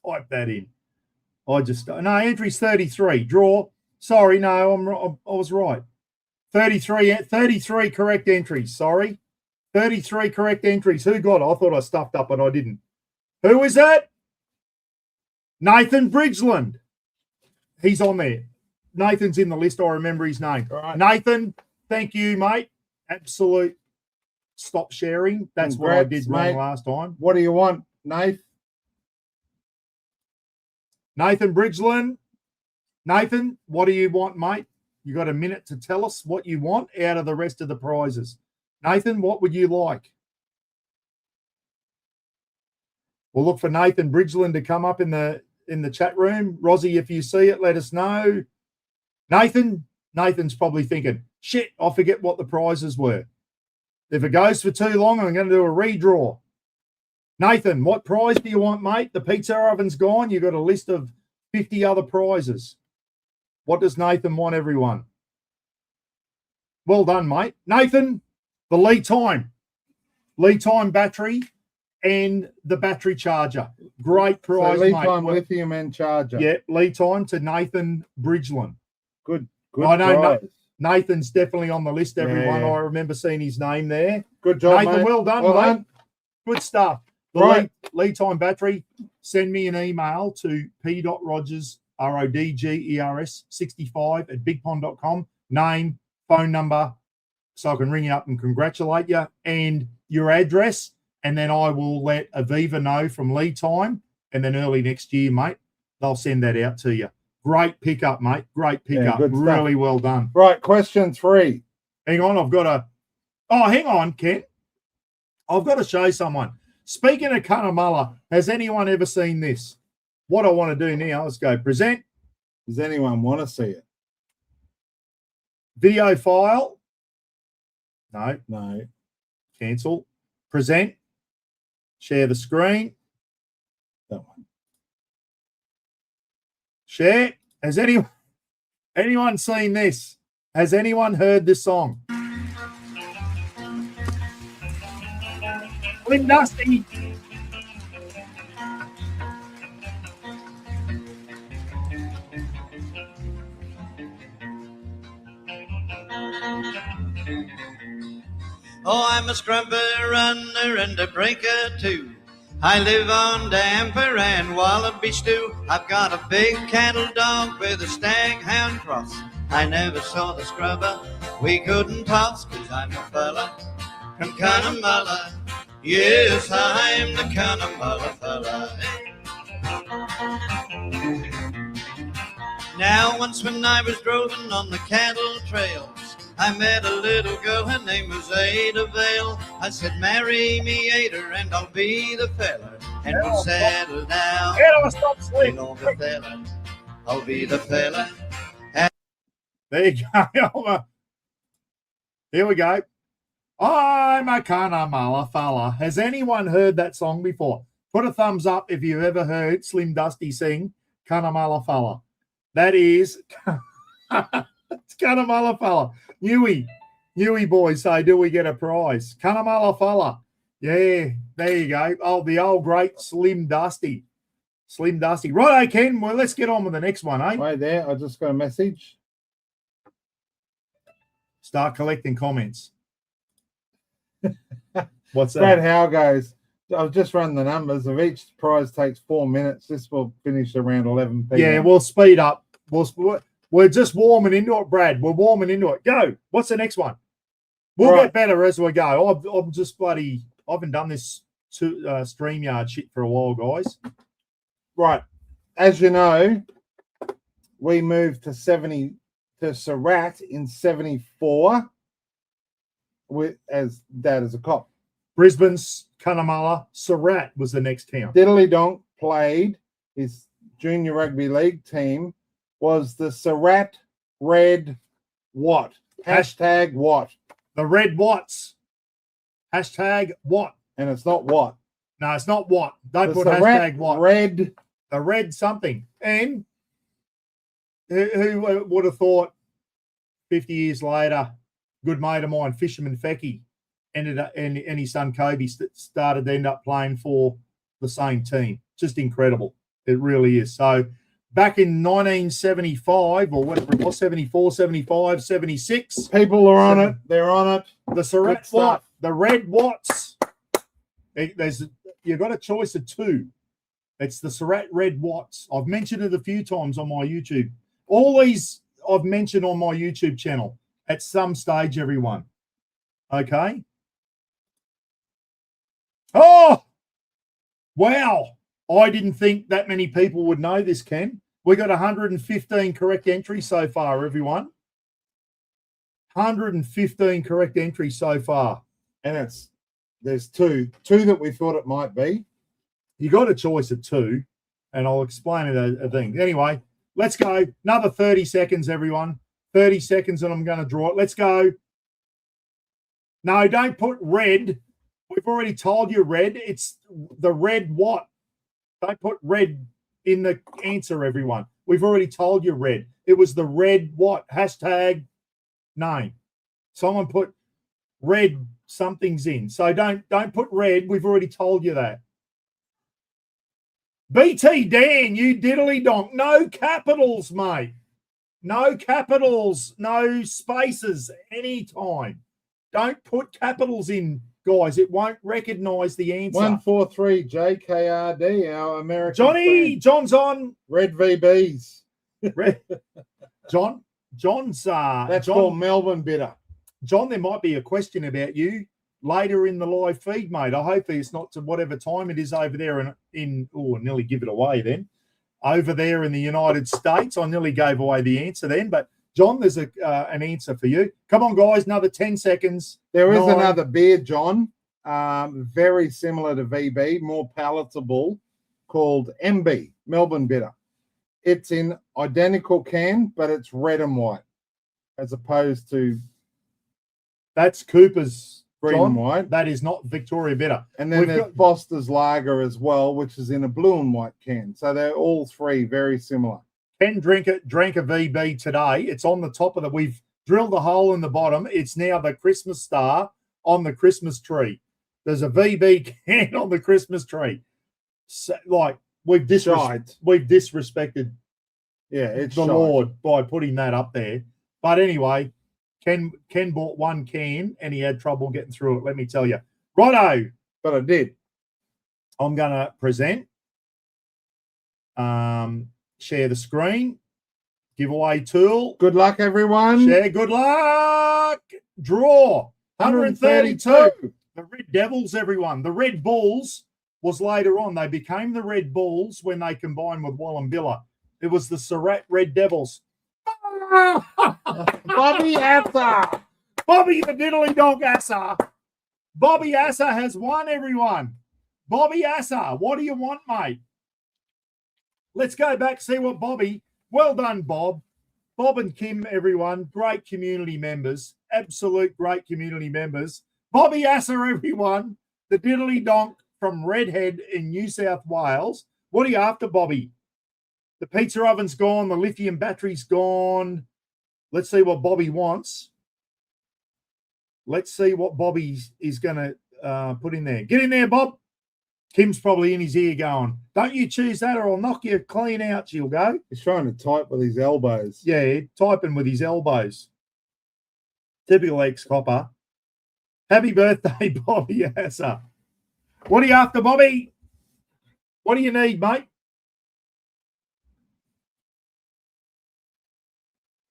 Type that in. No, entry's 33. Draw. Sorry, no, I was right. 33 correct entries. Sorry. 33 correct entries. Who got it? I thought I stuffed up, but I didn't. Who is that? Nathan Bridgeland. He's on there. Nathan's in the list. I remember his name. All right. Nathan, thank you, mate. Absolute stop sharing. That's what I did wrong last time. What do you want, Nathan? Nathan Bridgeland. Nathan, what do you want, mate? You got a minute to tell us what you want out of the rest of the prizes. Nathan, what would you like? We'll look for Nathan Bridgeland to come up in the chat room. Rozzy, if you see it, let us know. Nathan's probably thinking, shit, I forget what the prizes were. If it goes for too long, I'm going to do a redraw. Nathan, what prize do you want, mate? The pizza oven's gone. You've got a list of 50 other prizes. What does Nathan want, everyone? Well done, mate. Nathan, the lead time battery and the battery charger. Great prize, so lead mate. time, lithium and charger. Yeah, lead time to Nathan Bridgeland. Good I know prize. Nathan's definitely on the list, everyone. Yeah. I remember seeing his name there. Good job, Nathan, mate. well done, Well mate. done. Good stuff. The Right. lead time battery. send me an email to p.rogers, RODGERS 65 at bigpond.com. Name, phone number, so I can ring you up and congratulate you, and your address. And then I will let Aviva know from lead time. And then early next year, mate, they'll send that out to you. Great pickup, mate. Great pickup. good stuff. Really well done. Right, question 3. Hang on, I've got to... Oh, hang on, Ken. I've got to show someone. Speaking of Cunnamulla, has anyone ever seen this? What I want to do now is go present. Does anyone want to see it? Video file. No. Cancel. Present. Share the screen. That one. Share. Has anyone seen this? Has anyone heard this song? Slim Dusty. Oh, I'm a scrubber runner and a breaker too. I live on damper and wallaby stew. I've got a big cattle dog with a stag hound cross. I never saw the scrubber we couldn't toss, 'cause I'm a fella from Cunnamulla. Yes, I'm the Cunnamulla fella. Now, once when I was droving on the cattle trails, I met a little girl, her name was Ada Vale. I said, marry me, Ada, and I'll be the fella. And we'll settle down. Stop sleeping. You know the fella, I'll be the fella. There you go. Here we go. I'm a Cunnamulla fella. Has anyone heard that song before? Put a thumbs up if you've ever heard Slim Dusty sing Cunnamulla fella. That is it's Cunnamulla fella. Newey boys say, do we get a prize? Cunnamulla fella. Yeah, there you go. Oh, the old great Slim Dusty. Slim Dusty. Righto, Ken. Well, let's get on with the next one, eh? Wait there. I just got a message. Start collecting comments. What's that? Brad Howe goes, I've just run the numbers. If each prize takes 4 minutes, this will finish around 11 p.m. Yeah, we'll speed up. We're just warming into it, Brad. We're warming into it. Go. What's the next one? We'll get better as we go. I'm just bloody... I haven't done this StreamYard shit for a while, guys. Right. As you know, we moved to Surat in 74 with as Dad as a cop. Brisbane's Cunnamulla, Surat was the next town. Diddley Donk played, his junior rugby league team was the Surat Red What? Hashtag what? The Red Watts. Hashtag what? And it's not what. No, it's not what. Don't The put Surat hashtag what. Red. The red something. And who would have thought 50 years later, good mate of mine, Fisherman Fecky, ended up, and his son Kobe started to end up playing for the same team. Just incredible. It really is. So back in 1975, or whatever it was, 74, 75, 76. People are on it. They're on it. The Surat Watt, the Red Watts. You've got a choice of two. It's the Surat Red Watts. I've mentioned it a few times on my YouTube. All these I've mentioned on my YouTube channel at some stage, everyone. Okay? Oh! Wow. I didn't think that many people would know this, Ken. We got 115 correct entries so far, everyone. 115 correct entries so far. And there's two that we thought it might be. You got a choice of two, and I'll explain it a thing. Anyway, let's go. Another 30 seconds, everyone. 30 seconds, and I'm going to draw it. Let's go. No, don't put red. We've already told you red. It's the red what? Don't put red in the answer, everyone. We've already told you red. It was the red what? Hashtag name. Someone put red something's in. So don't put red. We've already told you that. BT Dan, you diddly donk. No capitals, mate. No capitals, no spaces anytime. Don't put capitals in guys, it won't recognise the answer. 143 JKRD, our American Johnny, friend. John's on. Red VBs. John's That's John, called Melbourne bitter. John, there might be a question about you later in the live feed, mate. I hope it's not to whatever time it is over there nearly give it away then. Over there in the United States, I nearly gave away the answer then. But John, there's an answer for you. Come on, guys, another 10 seconds. There is 9. another beer, John, very similar to VB, more palatable, called MB, Melbourne bitter. It's in identical can, but it's red and white, as opposed to That's Cooper's green John. and white. That is not Victoria bitter. And then there's Foster's Lager as well, which is in a blue and white can. So they're all three very similar. Ken drank a VB today. It's on the top of we've drilled a hole in the bottom. It's now the Christmas star on the Christmas tree. There's a VB can on the Christmas tree. So, like we've disrespected It's the Lord by putting that up there. But anyway, Ken bought one can and he had trouble getting through it, let me tell you. Righto. But I did. I'm going to present. Share the screen. Giveaway tool. Good luck, everyone. Share. Good luck. Draw. 132. The Red Devils, everyone. The Red Bulls was later on. They became the Red Bulls when they combined with Wallumbilla. It was the Surat Red Devils. Bobby Assa. Bobby the diddly dog Assa. Bobby Assa has won, everyone. Bobby Assa, what do you want, mate? Let's go back, see what Bobby. Well done, Bob. Bob and Kim, everyone. Great community members. Absolute great community members. Bobby Assa, everyone. The diddly donk from Redhead in New South Wales. What are you after, Bobby? The pizza oven's gone. The lithium battery's gone. Let's see what Bobby wants. Let's see what Bobby is going to put in there. Get in there, Bob. Kim's probably in his ear going, don't you choose that or I'll knock you clean out, she'll go. He's trying to type with his elbows. Yeah, typing with his elbows. Typical ex-copper. Happy birthday, Bobby Assa. What are you after, Bobby? What do you need, mate?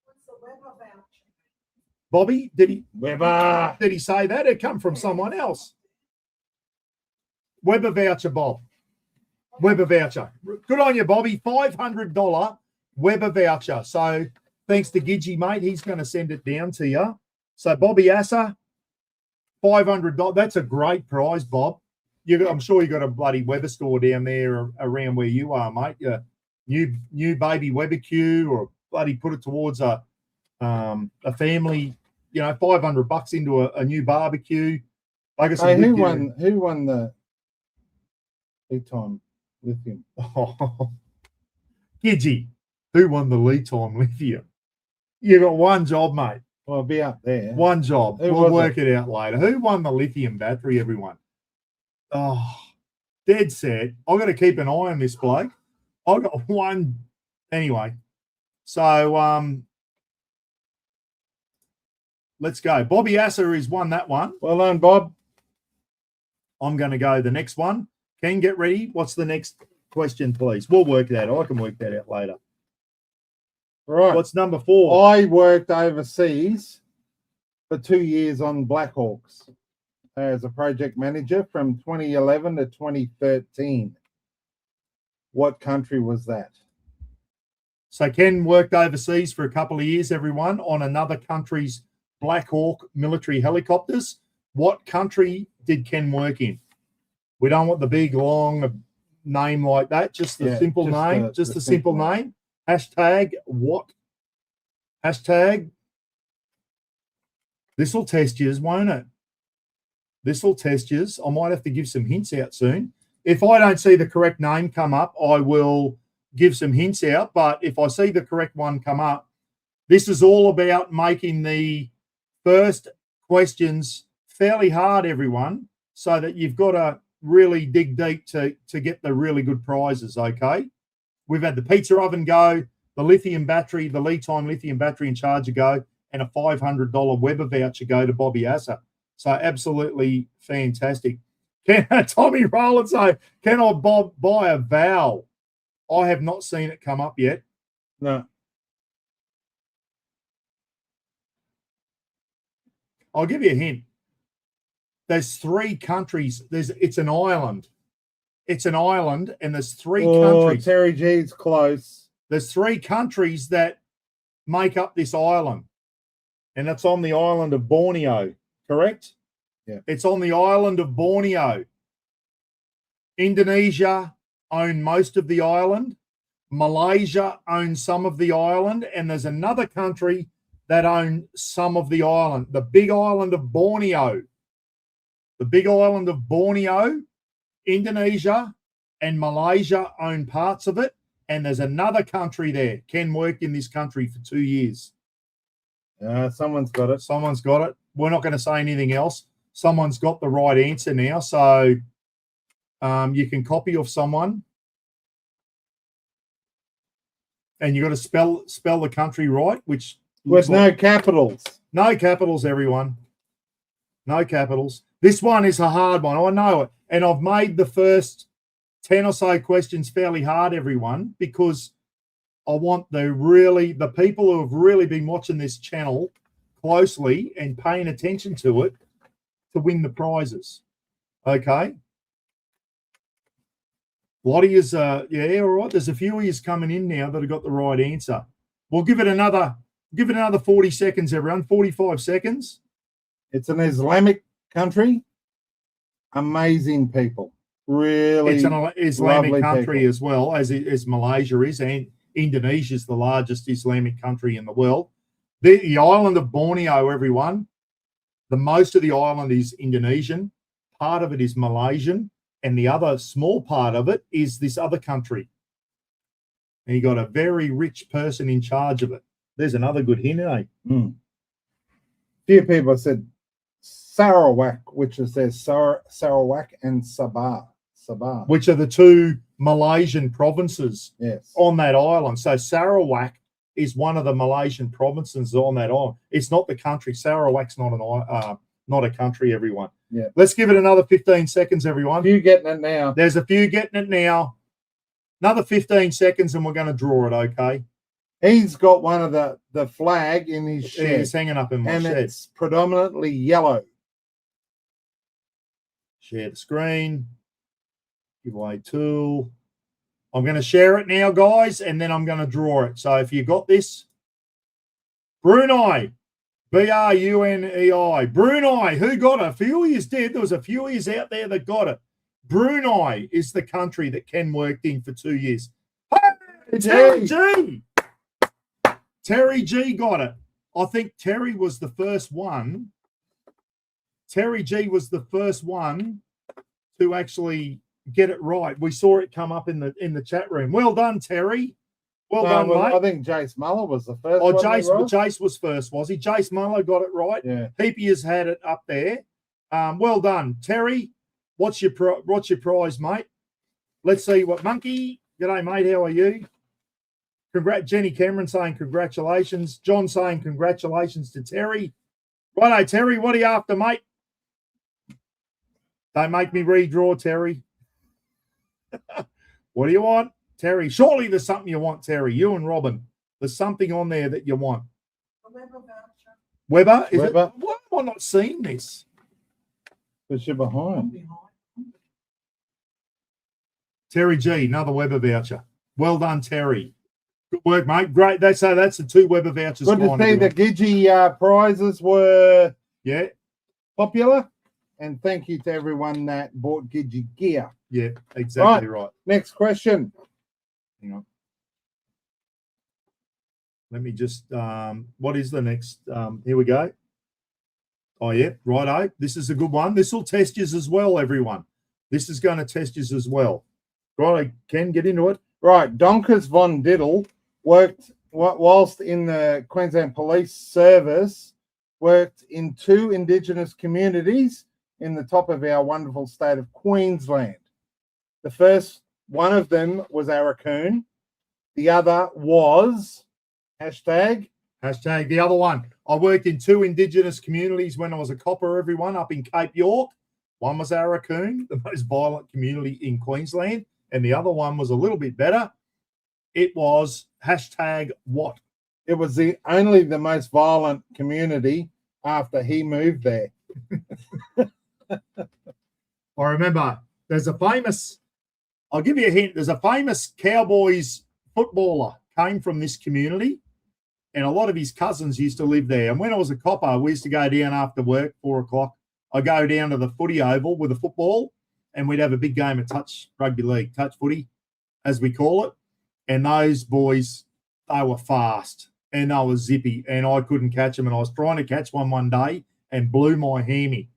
What's the Weber voucher? Bobby, did he say that? It come from someone else. Weber voucher, Bob. Weber voucher. Good on you, Bobby. $500 Weber voucher. So thanks to Gidgy, mate. He's going to send it down to you. So Bobby Assa, $500. That's a great prize, Bob. I'm sure you got a bloody Weber store down there around where you are, mate. New baby Weber Q, or bloody put it towards a family. $500 into a new barbecue. Like I said, who won the lead time lithium? Oh, Gidgy, who won the lead time lithium? You got one job, mate. Well, I'll be up there. One job. Who We'll was work it out later. Who won the lithium battery, everyone? Oh, dead set. I've got to keep an eye on this bloke. I got one. Anyway, so let's go. Bobby Assa has won that one. Well done, Bob. I'm going to go the next one. Ken, get ready. What's the next question, please? We'll work that out. I can work that out later. Right. What's number 4? I worked overseas for 2 years on Blackhawks as a project manager from 2011 to 2013. What country was that? So Ken worked overseas for a couple of years, everyone, on another country's Black Hawk military helicopters. What country did Ken work in? We don't want the big, long name like that. Just the simple name. Just the simple name. Hashtag what? Hashtag. This will test you, won't it? This will test you. I might have to give some hints out soon. If I don't see the correct name come up, I will give some hints out. But if I see the correct one come up, this is all about making the first questions fairly hard, everyone, so that you've got to really dig deep to get the really good prizes, okay? We've had the pizza oven go, the lithium battery, the lead time lithium battery and charger go, and a $500 Weber voucher go to Bobby Assa. So absolutely fantastic. Can Tommy Rowland say, can I buy a vowel? I have not seen it come up yet. No. I'll give you a hint. There's 3 countries. It's an island. It's an island, and there's 3 countries. Terry G's close. There's 3 countries that make up this island, and it's on the island of Borneo, correct? Yeah. It's on the island of Borneo. Indonesia own most of the island. Malaysia owns some of the island, and there's another country that own some of the island, the big island of Borneo. The big island of Borneo, Indonesia, and Malaysia own parts of it. And there's another country there. Ken worked in this country for 2 years. Someone's got it. Someone's got it. We're not going to say anything else. Someone's got the right answer now. So you can copy off someone. And you got to spell the country right, which with no capitals. No capitals, everyone. No capitals. This one is a hard one. I know it. And I've made the first 10 or so questions fairly hard, everyone, because I want the people who have really been watching this channel closely and paying attention to it to win the prizes. Okay. A lot of yous, yeah, all right. There's a few of yous coming in now that have got the right answer. We'll give it another 40 seconds, everyone. 45 seconds. It's an Islamic country. Amazing people. Really, it's an Islamic country people. as well as Malaysia is, and Indonesia is the largest Islamic country in the world. The island of Borneo, everyone. The most of the island is Indonesian. Part of it is Malaysian, and the other small part of it is this other country. And you got a very rich person in charge of it. There's another good hint, eh? Few people said Sarawak, which says Sarawak and Sabah, which are the 2 Malaysian provinces on that island. So Sarawak is one of the Malaysian provinces on that island. It's not the country. Sarawak's not a country, everyone. Yeah. Let's give it another 15 seconds, everyone. Few getting it now. There's a few getting it now. Another 15 seconds, and we're going to draw it, okay? He's got one of the flag in his shed. It's hanging up in my shed. It's predominantly yellow. Share the screen. Giveaway tool. I'm going to share it now, guys, and then I'm going to draw it. So if you got this, Brunei, Brunei. Brunei, who got it? A few of yous did. There was a few of yous out there that got it. Brunei is the country that Ken worked in for 2 years. Hey, Terry G. Terry G got it. I think Terry was the first one. Terry G was the first one to actually get it right. We saw it come up in the chat room. Well done, Terry. Well done, mate. I think Jace Muller was the first. Oh, Jace was first, was he? Jace Muller got it right. Yeah. Heapy has had it up there. Well done, Terry. What's your prize, mate? Let's see what Monkey. G'day, mate. How are you? Jenny Cameron saying congratulations. John saying congratulations to Terry. Righto, Terry. What are you after, mate? Don't make me redraw, Terry. What do you want, Terry? Surely there's something you want, Terry. You and Robin. There's something on there that you want. The Weber voucher. Weber? Is Weber. It? Why am I not seeing this? Because you're behind. Terry G, another Weber voucher. Well done, Terry. Good work, mate. Great. That's the 2 Weber vouchers. Good to see the Gidgee prizes were popular. And thank you to everyone that bought Gidgee gear. Yeah, exactly right. Next question. Hang on. Let me just, what is the next? Here we go. Oh, yeah, righto. This is a good one. This will test you as well, everyone. This is going to test you as well. Right, Ken, get into it. Right, Donkers von Diddle worked, whilst in the Queensland Police Service, worked in 2 Indigenous communities in the top of our wonderful state of Queensland. The first one of them was Arakoon. The other was # Hashtag the other one. I worked in 2 Indigenous communities when I was a copper, everyone, up in Cape York. One was Arakoon, the most violent community in Queensland, and the other one was a little bit better. It was hashtag what? It was only the most violent community after he moved there. I remember there's a famous, I'll give you a hint, there's a famous Cowboys footballer came from this community, and a lot of his cousins used to live there. And when I was a copper, we used to go down after work, 4 o'clock. I'd go down to the footy oval with a football, and we'd have a big game of touch rugby league, touch footy, as we call it. And those boys, they were fast and they were zippy, and I couldn't catch them. And I was trying to catch one day and blew my hammy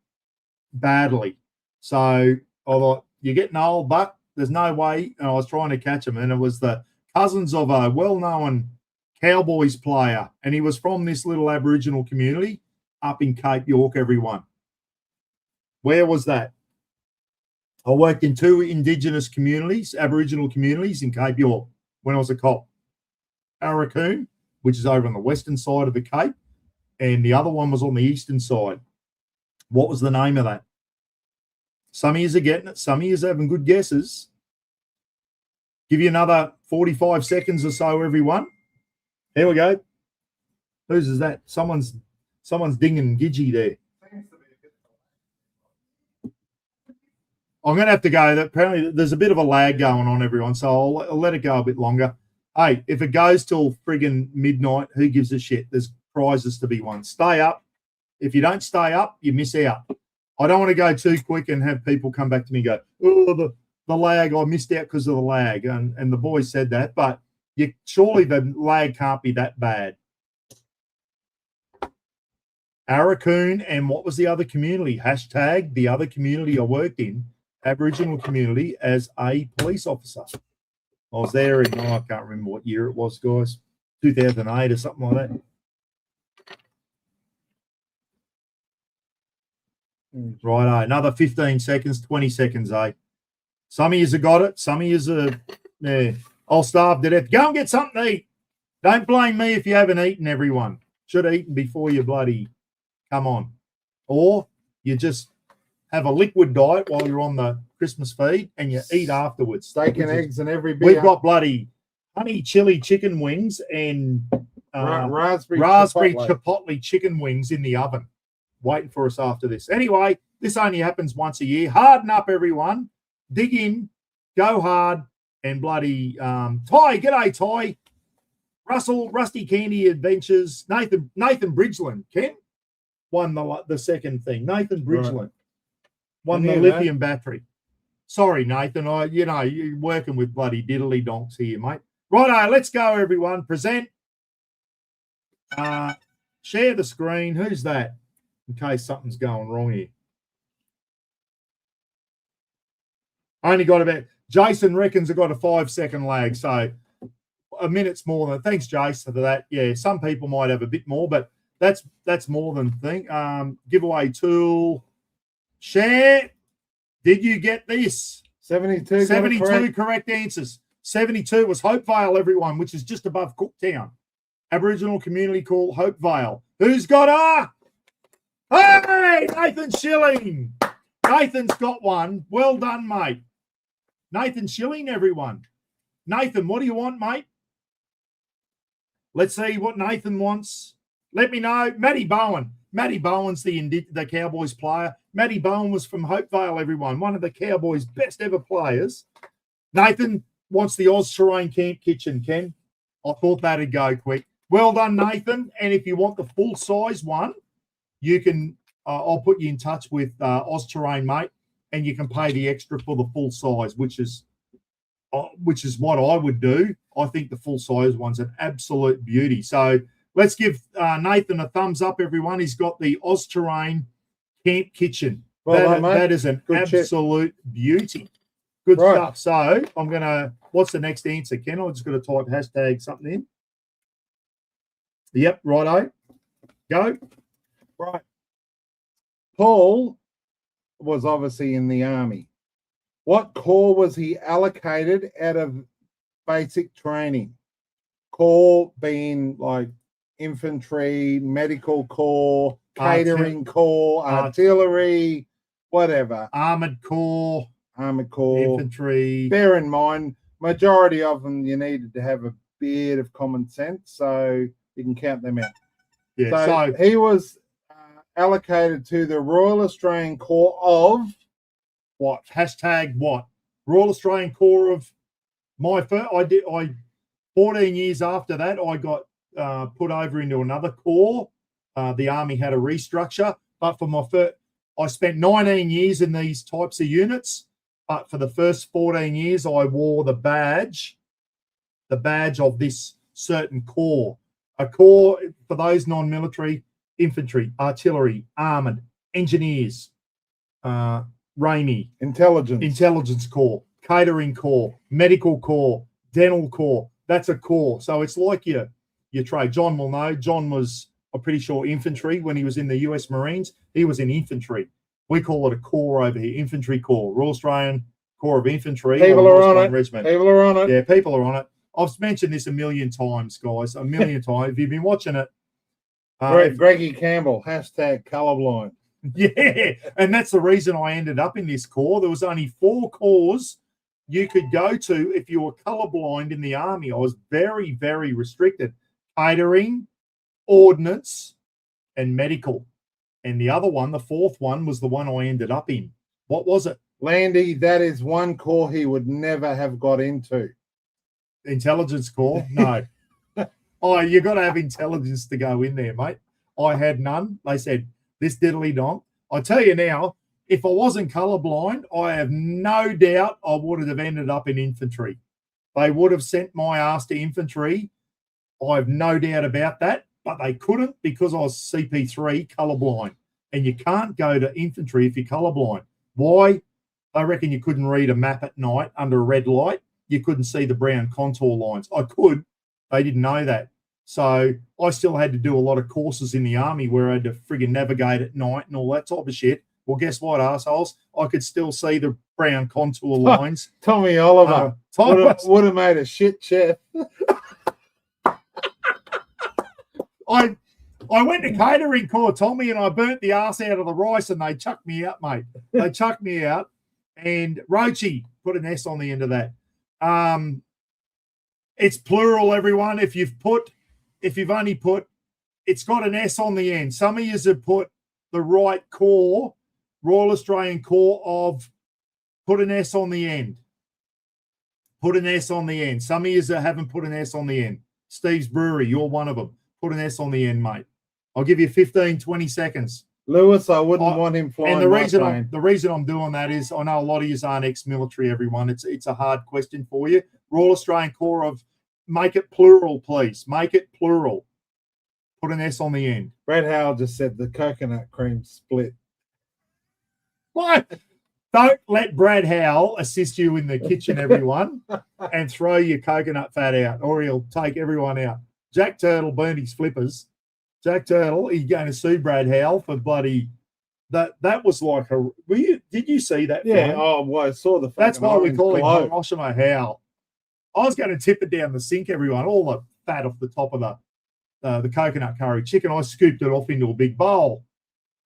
badly. So I thought, you're getting old, but there's no way. And I was trying to catch him, and it was the cousins of a well-known Cowboys player, and he was from this little Aboriginal community up in Cape York, everyone. Where was that? I worked in 2 Indigenous communities, Aboriginal communities in Cape York when I was a cop. Arakoon, which is over on the western side of the Cape, and the other one was on the eastern side. What was the name of that? Some of you are getting it. Some of you are having good guesses. Give you another 45 seconds or so, everyone. Here we go. Whose is that? Someone's dinging Gidgey there. I'm going to have to go. Apparently, there's a bit of a lag going on, everyone, so I'll let it go a bit longer. Hey, if it goes till friggin' midnight, who gives a shit? There's prizes to be won. Stay up. If you don't stay up, you miss out. I don't want to go too quick and have people come back to me and go, oh, the lag, I missed out because of the lag. And the boys said that, but surely the lag can't be that bad. Arakoon, and what was the other community? Hashtag the other community I worked in, Aboriginal community, as a police officer. I was there in, I can't remember what year it was, guys, 2008 or something like that. Right, another 15 seconds, 20 seconds, Some of you have got it. Some of you are, I'll starve to death. Go and get something to eat. Don't blame me if you haven't eaten, everyone. Should have eaten before you bloody come on. Or you just have a liquid diet while you're on the Christmas feed and you eat afterwards. Steak and eggs and every beer. We've got bloody honey chili chicken wings and raspberry chipotle chicken wings in the oven waiting for us after this. Anyway, this only happens once a year. Harden up, everyone. Dig in. Go hard. And bloody Ty. G'day, Ty. Russell, Rusty Candy Adventures. Nathan Bridgeland. Ken won the second thing. Nathan Bridgeland won the lithium battery. Sorry, Nathan. You're working with bloody diddly donks here, mate. Righto, let's go, everyone. Present. Share the screen. Who's that? In case something's going wrong here. Only got about, Jason reckons I got a 5-second lag, so a minute's more than, thanks, Jason, for that. Yeah, some people might have a bit more, but that's more than thing. Giveaway tool. Share. Did you get this? 72 correct answers. 72 was Hopevale, everyone, which is just above Cooktown. Aboriginal community called Hopevale. Who's got a? Hey, Nathan Schilling. Nathan's got one. Well done, mate. Nathan Schilling, everyone. Nathan, what do you want, mate? Let's see what Nathan wants. Let me know. Matty Bowen. Matty Bowen's the Cowboys player. Matty Bowen was from Hopevale, everyone. One of the Cowboys' best ever players. Nathan wants the Oz Terrain Camp Kitchen, Ken. I thought that'd go quick. Well done, Nathan. And if you want the full-size one, you can, I'll put you in touch with Oz Terrain, mate, and you can pay the extra for the full size, which is what I would do. I think the full-size one's an absolute beauty. So let's give Nathan a thumbs up, everyone. He's got the Oz Terrain Camp Kitchen. Well, that is an absolute beauty. Good stuff. So I'm going to, what's the next answer, Ken? I'm just going to type hashtag something in. Yep, righto. Go. Right. Paul was obviously in the army. What corps was he allocated out of basic training? Corps being like infantry, medical corps, catering corps, artillery, whatever. Armored corps, Infantry. Bear in mind, majority of them you needed to have a bit of common sense, so you can count them out. Yeah, so he was allocated to the Royal Australian Corps of what? Hashtag what? Royal Australian Corps of my first. I 14 years after that, I got put over into another corps. The army had a restructure, but for my first, I spent 19 years in these types of units. But for the first 14 years, I wore the badge of this certain corps. A corps, for those non-military, infantry, artillery, armored, engineers, RAMI, intelligence corps, catering corps, medical corps, dental corps. That's a corps. So it's like your trade. John will know. John was, I'm pretty sure, infantry when he was in the US Marines. He was in infantry. We call it a corps over here, infantry corps, Royal Australian Corps of Infantry. People are on it. Regiment. People are on it. Yeah, people are on it. I've mentioned this a million times, guys. A million times. If you've been watching it. Greggy Campbell, hashtag colorblind. Yeah, and that's the reason I ended up in this corps. There was only 4 corps you could go to if you were colorblind in the army. I was very, very restricted. Catering, ordnance, and medical. And the other one, the 4th one, was the one I ended up in. What was it? Landy, that is one corps he would never have got into. Intelligence corps? No. Oh, you got to have intelligence to go in there, mate. I had none. They said, this diddly donk. I tell you now, if I wasn't colorblind, I have no doubt I would have ended up in infantry. They would have sent my ass to infantry. I have no doubt about that, but they couldn't because I was CP3 colorblind. And you can't go to infantry if you're colorblind. Why? I reckon you couldn't read a map at night under a red light. You couldn't see the brown contour lines. I could. They didn't know that. So I still had to do a lot of courses in the army where I had to friggin' navigate at night and all that type of shit. Well, guess what, assholes? I could still see the brown contour lines. Tommy Oliver would have made a shit chef. I went to catering corps, Tommy, and I burnt the ass out of the rice and they chucked me out, mate. They chucked me out. And Roachy, put an S on the end of that. It's plural, everyone. If you've only put, it's got an S on the end. Some of you have put the right corps, Royal Australian Corps of, put an S on the end. Put an S on the end. Some of you haven't put an S on the end. Steve's Brewery, you're one of them. Put an S on the end, mate. I'll give you 15, 20 seconds. Lewis, I wouldn't want him flying. And the reason I'm doing that is I know a lot of you aren't ex-military, everyone. It's a hard question for you. Royal Australian Corps of, make it plural, please. Make it plural. Put an S on the end. Brad Howell just said the coconut cream split. What? Don't let Brad Howell assist you in the kitchen, everyone, and throw your coconut fat out, or he'll take everyone out. Jack Turtle burned his flippers. Jack Turtle, he's going to sue Brad Howell for bloody that was like a. Did you see that? Yeah. Film? Oh, well, I saw the. That's why we call him Hiroshima Howell. I was going to tip it down the sink, everyone. All the fat off the top of the coconut curry chicken. I scooped it off into a big bowl.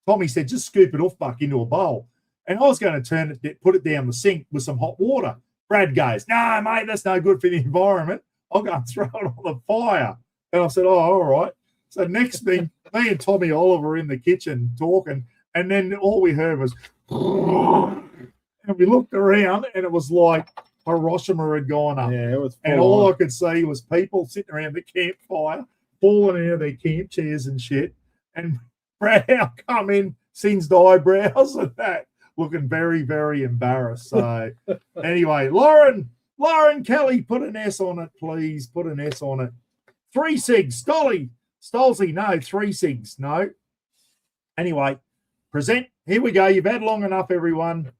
Tommy said, "Just scoop it off, Buck, into a bowl." And I was going to put it down the sink with some hot water. Brad goes, "No, mate, that's no good for the environment. I'll go and throw it on the fire." And I said, "Oh, all right." So next thing, me and Tommy Oliver in the kitchen talking, and then all we heard was, and we looked around, and it was like Hiroshima had gone up. Yeah, it was. And all I could see was people sitting around the campfire, falling out of their camp chairs and shit. And Brad Howe come in, singed eyebrows and that, looking very, very embarrassed. So anyway, Lauren Kelly, put an S on it, please. Put an S on it. 3 cigs, Stolzy, no, 3 cigs, no. Anyway, present. Here we go. You've had long enough, everyone.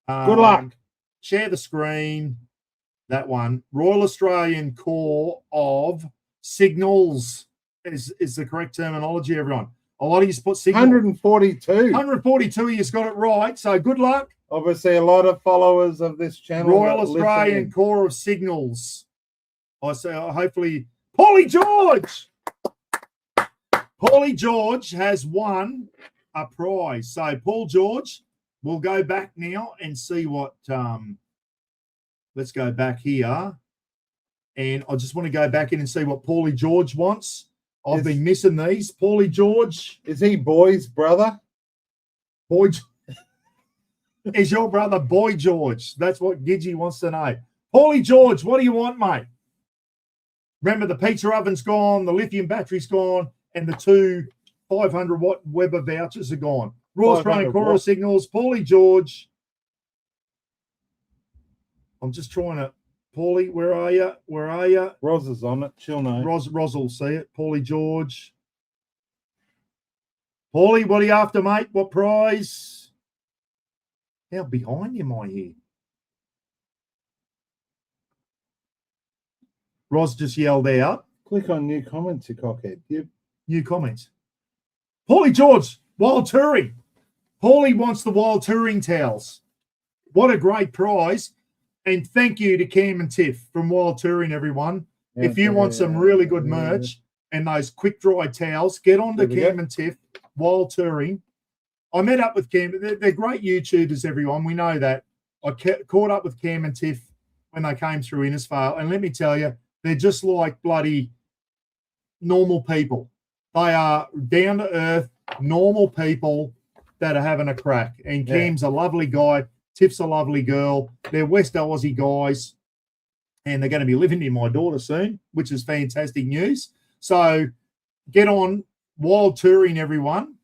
Good luck. Share the screen. That one. Royal Australian Corps of Signals is the correct terminology, everyone. A lot of you put signal. 142. 142 you've got it right. So good luck. Obviously, a lot of followers of this channel. Royal Australian Corps of Signals. I say, hopefully, Polly George. Paulie George has won a prize. So, Paul George, we'll go back now and see what. Let's go back here. And I just want to go back in and see what Paulie George wants. I've been missing these. Paulie George. Is he Boy's brother? Boy, is your brother Boy George? That's what Gidgy wants to know. Paulie George, what do you want, mate? Remember, the pizza oven's gone, the lithium battery's gone, and the two 500-watt Weber vouchers are gone. Royal Australian Choral Signals, Paulie George. I'm just trying to. Paulie, where are you? Where are you? Roz is on it. She'll know. Roz will see it. Paulie George. Paulie, what are you after, mate? What prize? How behind am I here? Roz just yelled out. Click on new comments, you cockhead. Yep. New comments. Paulie George, Wild Touring. Paulie wants the Wild Touring towels. What a great prize. And thank you to Cam and Tiff from Wild Touring, everyone. Yeah, if you want some really good merch and those quick dry towels, get on to Cam and Tiff, Wild Touring. I met up with Cam. They're great YouTubers, everyone. We know that. I caught up with Cam and Tiff when they came through Innisfail. And let me tell you, they're just like bloody normal people. They are down-to-earth, normal people that are having a crack. And Cam's a lovely guy. Tiff's a lovely girl. They're West Aussie guys, and they're going to be living near my daughter soon, which is fantastic news. So get on Wild Touring, everyone.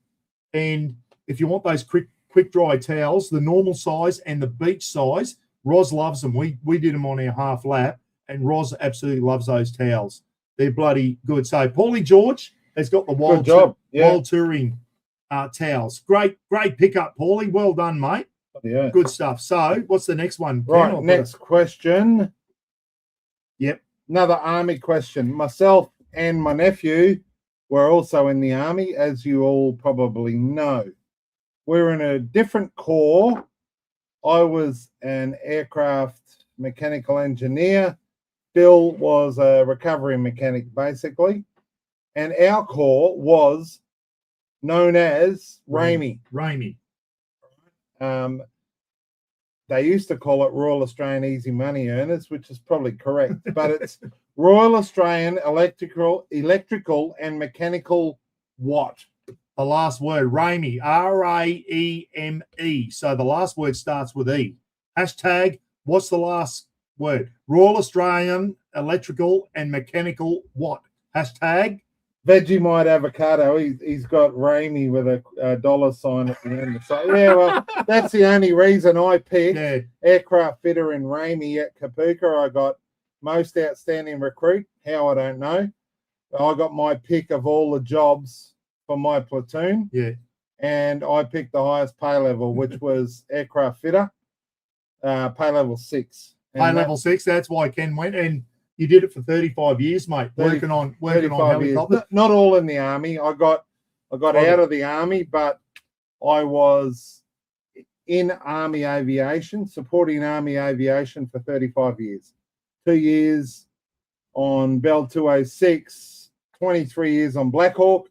And if you want those quick dry towels, the normal size and the beach size, Roz loves them. We did them on our half lap, and Roz absolutely loves those towels. They're bloody good. So Paulie George has got the Wild Touring towels. Great pickup, Paulie. Well done, mate. Yeah. Good stuff. So, what's the next one? Right, next question. Yep. Another Army question. Myself and my nephew were also in the Army, as you all probably know. We're in a different corps. I was an aircraft mechanical engineer. Bill was a recovery mechanic, basically. And our corps was known as RAMI. They used to call it Royal Australian Easy Money Earners, which is probably correct, but it's Royal Australian Electrical and Mechanical What? The last word, RAME, R-A-E-M-E. So the last word starts with E. Hashtag, what's the last word? Royal Australian Electrical and Mechanical What? Hashtag. Vegemite Avocado, he's got RAMI with a dollar sign at the end. So, yeah, well, that's the only reason I picked aircraft fitter in RAMI at Kapuka. I got most outstanding recruit. How, I don't know. I got my pick of all the jobs for my platoon. Yeah. And I picked the highest pay level, which was aircraft fitter, pay level 6. Pay level 6, that's why Ken went. And you did it for 35 years, mate. Working on helicopters. Not all in the Army. I got out of the Army, but I was in Army aviation, supporting Army aviation for 35 years. 2 years on Bell 206, 23 years on Black Hawk,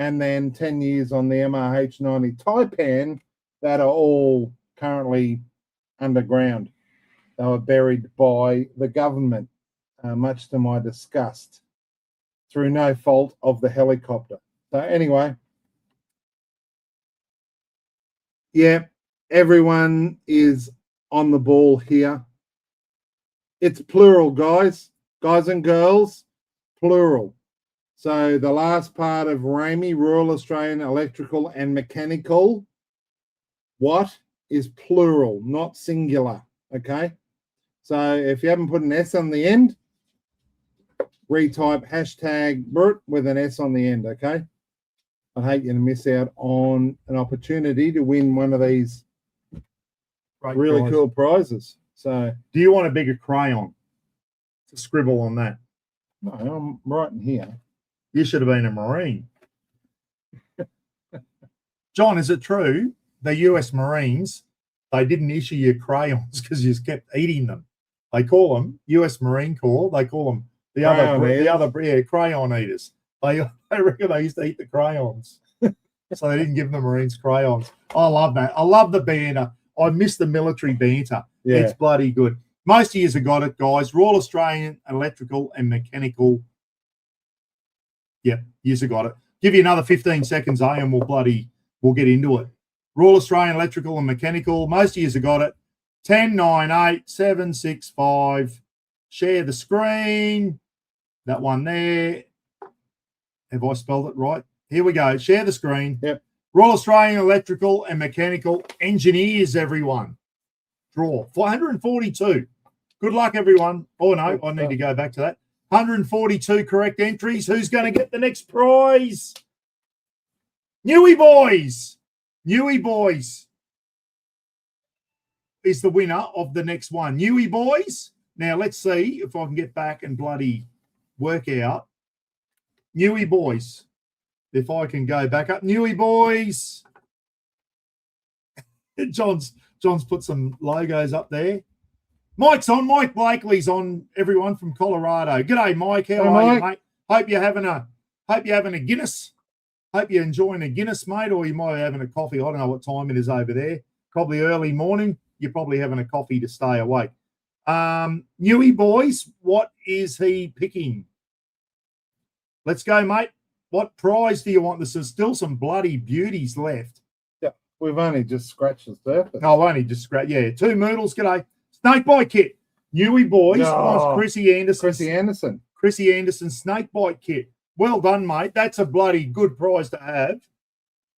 and then 10 years on the MRH-90 Taipan that are all currently underground. They were buried by the government. Much to my disgust, through no fault of the helicopter. So anyway, yeah, everyone is on the ball here. It's plural, guys and girls, plural. So the last part of RAMI, Royal Australian Electrical and Mechanical, what is plural, not singular, okay? So if you haven't put an S on the end, retype hashtag Brut with an S on the end, okay? I hate you to miss out on an opportunity to win one of these really cool prizes. So, do you want a bigger crayon to scribble on that? No, I'm writing here. You should have been a Marine. John, is it true the US Marines, they didn't issue you crayons because you kept eating them? They call them US Marine Corps. They call them the other crayon eaters. I reckon they used to eat the crayons. So they didn't give the Marines crayons. I love that. I love the banter. I miss the military banter. Yeah. It's bloody good. Most of you have got it, guys. Royal Australian Electrical and Mechanical. Yep, you've got it. Give you another 15 seconds, and we'll get into it. Royal Australian Electrical and Mechanical. Most of you have got it. 10, 9, 8, 7, 6, 5. Share the screen. That one there. Have I spelled it right? Here we go. Share the screen. Yep. Royal Australian Electrical and Mechanical Engineers, everyone. Draw. 442. Good luck, everyone. Oh, no, I need to go back to that. 142 correct entries. Who's going to get the next prize? Newy Boys. Newy Boys is the winner of the next one. Newy Boys. Now, let's see if I can get back and bloody work out. Newy Boys. If I can go back up. Newy Boys. John's put some logos up there. Mike's on. Mike Blakely's on, everyone from Colorado. G'day, Mike. How are you, mate? Hope you're having a Guinness. Hope you're enjoying a Guinness, mate, or you might be having a coffee. I don't know what time it is over there. Probably early morning. You're probably having a coffee to stay awake. Newy Boys, what is he picking? Let's go, mate. What prize do you want? There's still some bloody beauties left. Yeah, we've only just scratched the surface. Oh, only just scratched. Yeah, 2 Moodles. G'day. Snakebite kit. Newy Boys wants Chrissy Anderson. Chrissy Anderson snakebite kit. Well done, mate. That's a bloody good prize to have.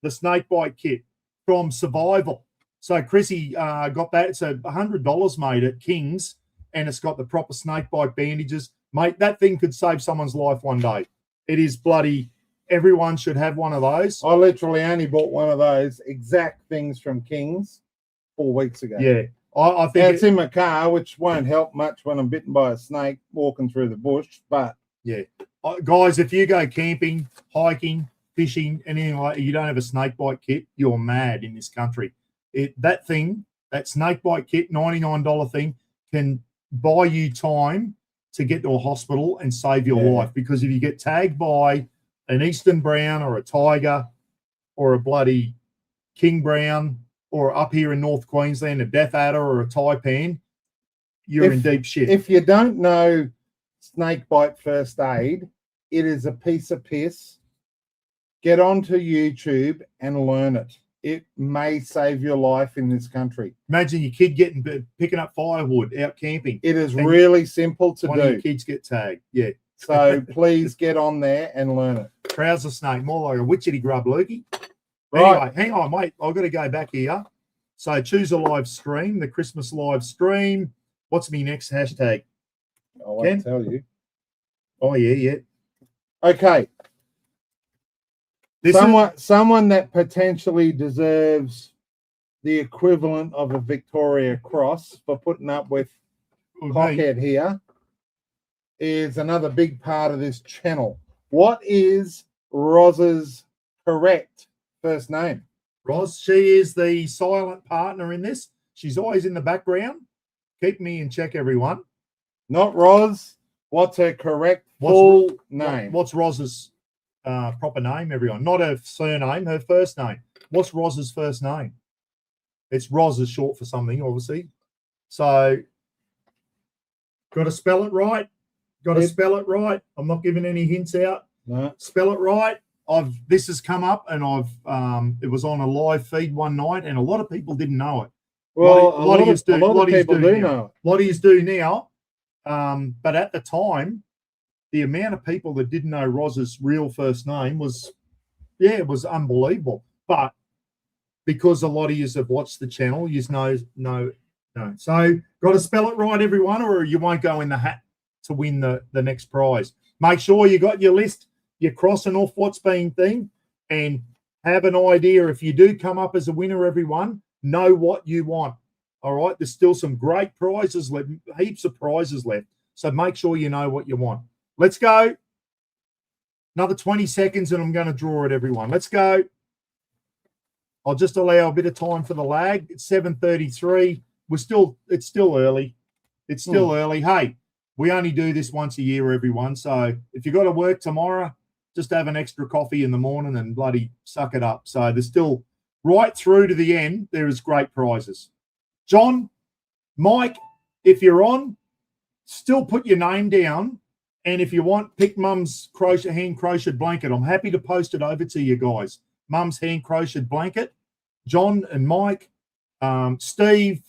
The snakebite kit from Survival. So Chrissy got that. It's $100, mate, at King's, and it's got the proper snakebite bandages. Mate, that thing could save someone's life one day. It is bloody. Everyone should have one of those. I literally only bought one of those exact things from King's 4 weeks ago. Yeah. I think it's in my car, which won't help much when I'm bitten by a snake walking through the bush. But yeah, guys, if you go camping, hiking, fishing, anything like that, you don't have a snake bite kit, you're mad in this country. That snake bite kit, $99 thing, can buy you time to get to a hospital and save your life. Because if you get tagged by an eastern brown or a tiger or a bloody king brown, or up here in North Queensland, a death adder or a taipan, you're in deep shit. If you don't know snakebite first aid, it is a piece of piss. Get onto YouTube and learn it. It may save your life in this country. Imagine your kid picking up firewood out camping. It is really simple to do. One of your kids get tagged. Yeah. So please get on there and learn it. Trouser snake, more like a witchetty grub, Lukey. Right. Anyway, hang on, mate. I've got to go back here. So choose a live stream, the Christmas live stream. What's my next hashtag? I won't tell you. Oh, yeah. Okay. Someone that potentially deserves the equivalent of a Victoria Cross for putting up with Cockhead here is another big part of this channel. What is Roz's correct first name? Roz, she is the silent partner in this. She's always in the background. Keep me in check, everyone. Not Roz. What's her correct full name? What's Roz's proper name, everyone? Not her surname, her first name. What's Roz's first name? It's Roz is short for something, obviously. So, got to spell it right. Got to spell it right. I'm not giving any hints out. No. Spell it right. This has come up, and it was on a live feed one night, and a lot of people didn't know it. Well, a lot of people do know it. A lot of you do now. But at the time, the amount of people that didn't know Roz's real first name was unbelievable. But because a lot of you have watched the channel, you know. So got to spell it right, everyone, or you won't go in the hat to win the next prize. Make sure you got your list. You're crossing off what's being thing, and have an idea. If you do come up as a winner, everyone, know what you want. All right, there's still some great prizes left, heaps of prizes left. So make sure you know what you want. Let's go. Another 20 seconds, and I'm going to draw it, everyone. Let's go. I'll just allow a bit of time for the lag. It's 7:33. It's still early. It's still early. Hey, we only do this once a year, everyone. So if you got to work tomorrow, just have an extra coffee in the morning and bloody suck it up. So there's still right through to the end, there is great prizes. John, Mike, if you're on, still put your name down. And if you want, pick Mum's hand crocheted blanket. I'm happy to post it over to you guys. Mum's hand crocheted blanket. John and Mike, Steve,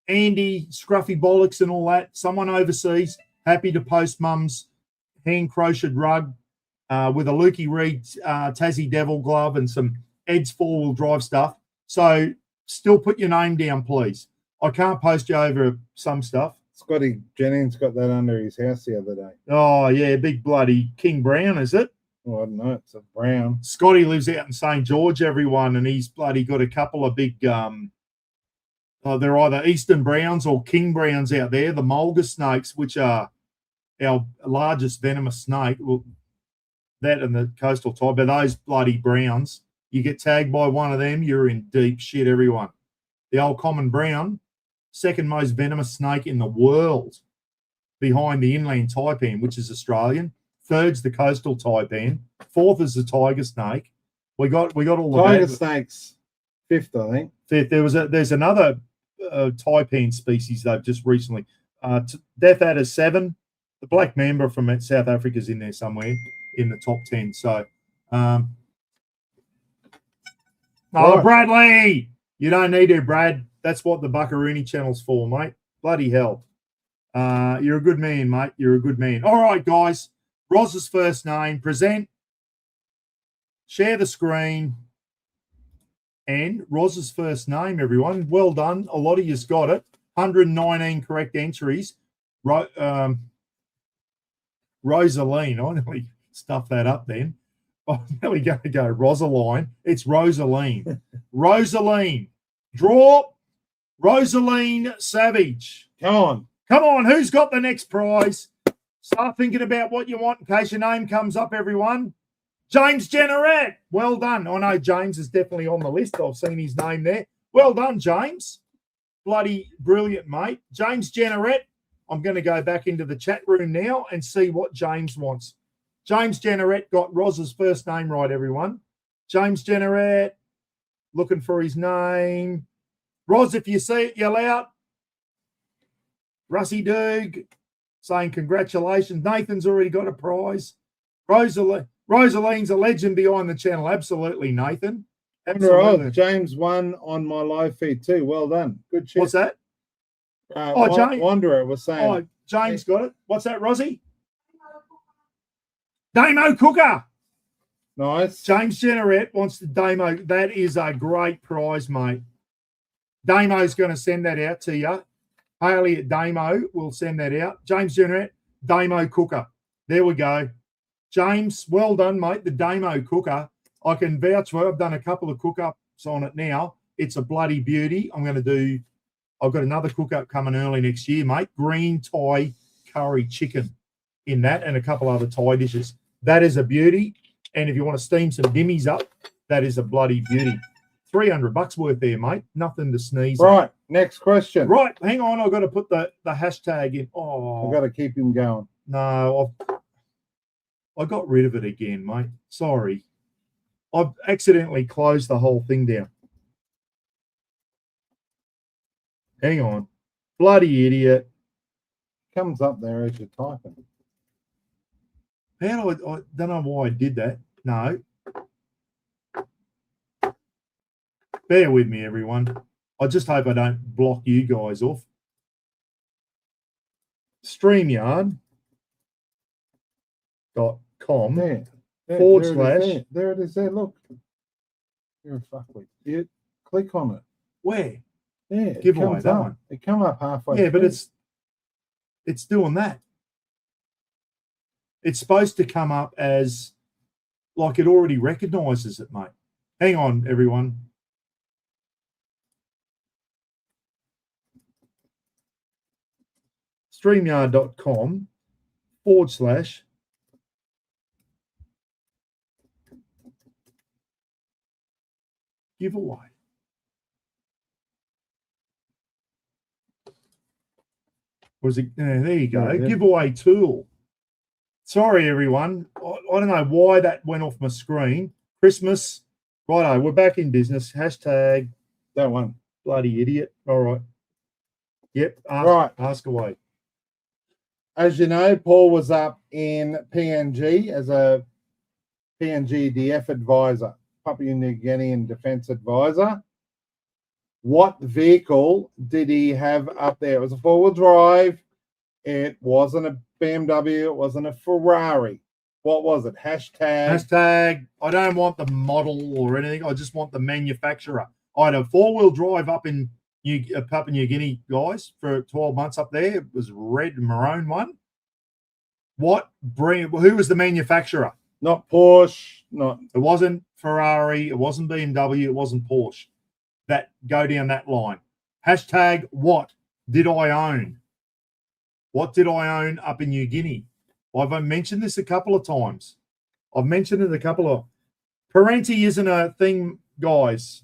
Andy, Scruffy Bollocks and all that. Someone overseas, happy to post Mum's hand crocheted rug with a Lukey Reed Tassie Devil glove and some Ed's four-wheel drive stuff. So still put your name down, please. I can't post you over some stuff. Scotty Jennings got that under his house the other day. Oh, yeah, big bloody King Brown, is it? Oh, I don't know. It's a brown. Scotty lives out in St. George, everyone, and he's bloody got a couple of big, they're either Eastern Browns or King Browns out there, the mulga snakes, which are our largest venomous snake. Well, that and the coastal type, but those bloody browns, you get tagged by one of them, you're in deep shit, everyone. The old common brown, second most venomous snake in the world, behind the inland taipan, which is Australian. Third's the coastal taipan. Fourth is the tiger snake. We got all the tiger snakes. Fifth, I think. Fifth. There's another taipan species they've just recently. Death Adder 7. The black mamba from South Africa is in there somewhere in the top 10. So, Right. Bradley, you don't need to, Brad. That's what the Buckaroony channel's for, mate. Bloody hell. You're a good man, mate. You're a good man. All right, guys. Roz's first name. Present. Share the screen. And Roz's first name, everyone. Well done. A lot of you's got it. 119 correct entries. Rosaline. I nearly stuffed that up then. Oh, there we go. Rosaline. It's Rosaline. Rosaline. Draw. Rosaline Savage. Come on. Come on. Who's got the next prize? Start thinking about what you want in case your name comes up, everyone. James Jenneret. Well done. I know James is definitely on the list. I've seen his name there. Well done, James. Bloody brilliant, mate. James Jenneret. I'm going to go back into the chat room now and see what James wants. James Jenneret got Roz's first name right, everyone. James Jenneret. Looking for his name. Roz, if you see it, yell out. Russie Doog saying congratulations. Nathan's already got a prize. Rosaline's a legend behind the channel. Absolutely, Nathan. Absolutely. James won on my live feed too. Well done. Good shit. What's that? James Wanderer was saying. Oh, James got it. What's that, Rosie? Damo Cooker. Nice. James Jenneret wants the Damo. That is a great prize, mate. Damo's going to send that out to you. Haley at Damo will send that out. James Jenneret, Damo Cooker. There we go. James, well done, mate. The Damo Cooker. I can vouch for it. I've done a couple of cook-ups on it now. It's a bloody beauty. I've got another cook-up coming early next year, mate. Green Thai curry chicken in that and a couple other Thai dishes. That is a beauty. And if you want to steam some dimmies up, that is a bloody beauty. $300 worth there, mate. Nothing to sneeze at. Right, next question. Right, hang on. I've got to put the hashtag in. Oh, I've got to keep him going. No, I got rid of it again, mate. Sorry. I've accidentally closed the whole thing down. Hang on. Bloody idiot. Comes up there as you're typing. How do I don't know why I did that. No. Bear with me, everyone. I just hope I don't block you guys off. StreamYard.com There forward slash. There it is there. Look. You're a fuckwit. You click on it. Where? Yeah. Giveaway, that one. It come up halfway. Yeah, but through. it's doing that. It's supposed to come up as like it already recognizes it, mate. Hang on, everyone. StreamYard.com / giveaway. Was it? There you go. Yeah. Giveaway tool. Sorry, everyone. I don't know why that went off my screen. Christmas. Righto, we're back in business. Hashtag That one. bloody idiot. All right. Yep. Ask away. As you know, Paul was up in PNG as a PNG DF advisor, Papua New Guinean Defence Advisor. What vehicle did he have up there? It was a four-wheel drive. It wasn't a BMW. It wasn't a Ferrari. What was it? Hashtag, I don't want the model or anything. I just want the manufacturer. I had a four-wheel drive up in Papua New Guinea, guys, for 12 months up there. It was red and maroon one. What brand? Who was the manufacturer? Not Porsche. It wasn't Ferrari. It wasn't BMW. It wasn't Porsche. That go down that line. Hashtag, what did I own? What did I own up in New Guinea? I've mentioned this a couple of times. Parenti isn't a thing, guys.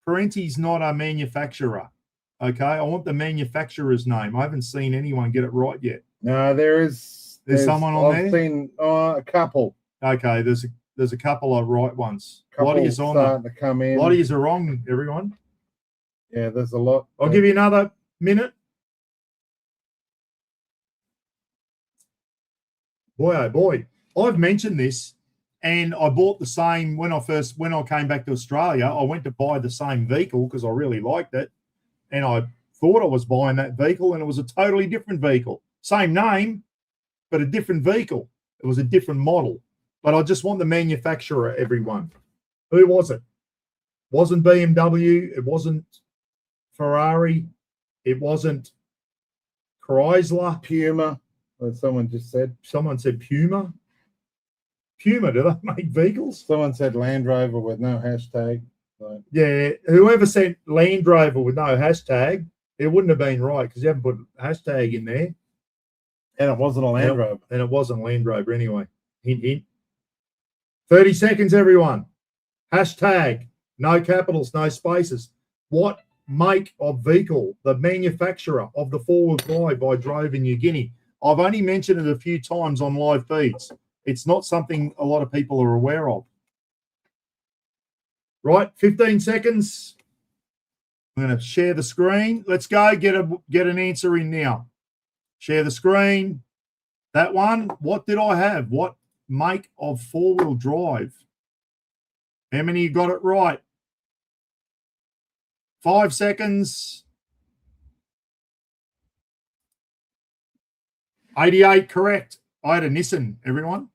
Parenti's not a manufacturer. Okay, I want the manufacturer's name. I haven't seen anyone get it right yet. No, there's someone on there. I've seen a couple. Okay, there's a couple of right ones. Starting to come in. Lotties are wrong, everyone. Yeah, there's a lot. I'll give you another minute. Boy, oh boy. I've mentioned this, and I bought the same when I came back to Australia. I went to buy the same vehicle because I really liked it, and I thought I was buying that vehicle, and it was a totally different vehicle. Same name, but a different vehicle. It was a different model. But I just want the manufacturer, everyone. Who was it? Wasn't BMW. It wasn't Ferrari. It wasn't Chrysler. Puma. Someone just said. Someone said Puma. Puma, do they make vehicles? Someone said Land Rover with no hashtag. So. Yeah, whoever said Land Rover with no hashtag, it wouldn't have been right because you haven't put a hashtag in there. And it wasn't a Land Rover. And it wasn't Land Rover anyway. Hint, hint. 30 seconds, everyone. Hashtag, no capitals, no spaces. What make of vehicle, the manufacturer of the four-wheel drive I drove in New Guinea? I've only mentioned it a few times on live feeds. It's not something a lot of people are aware of. Right, 15 seconds. I'm going to share the screen. Let's go get an answer in now. Share the screen. That one, what did I have? What make of four-wheel drive? How many got it right? 5 seconds. 88 correct. I had a Nissan, everyone.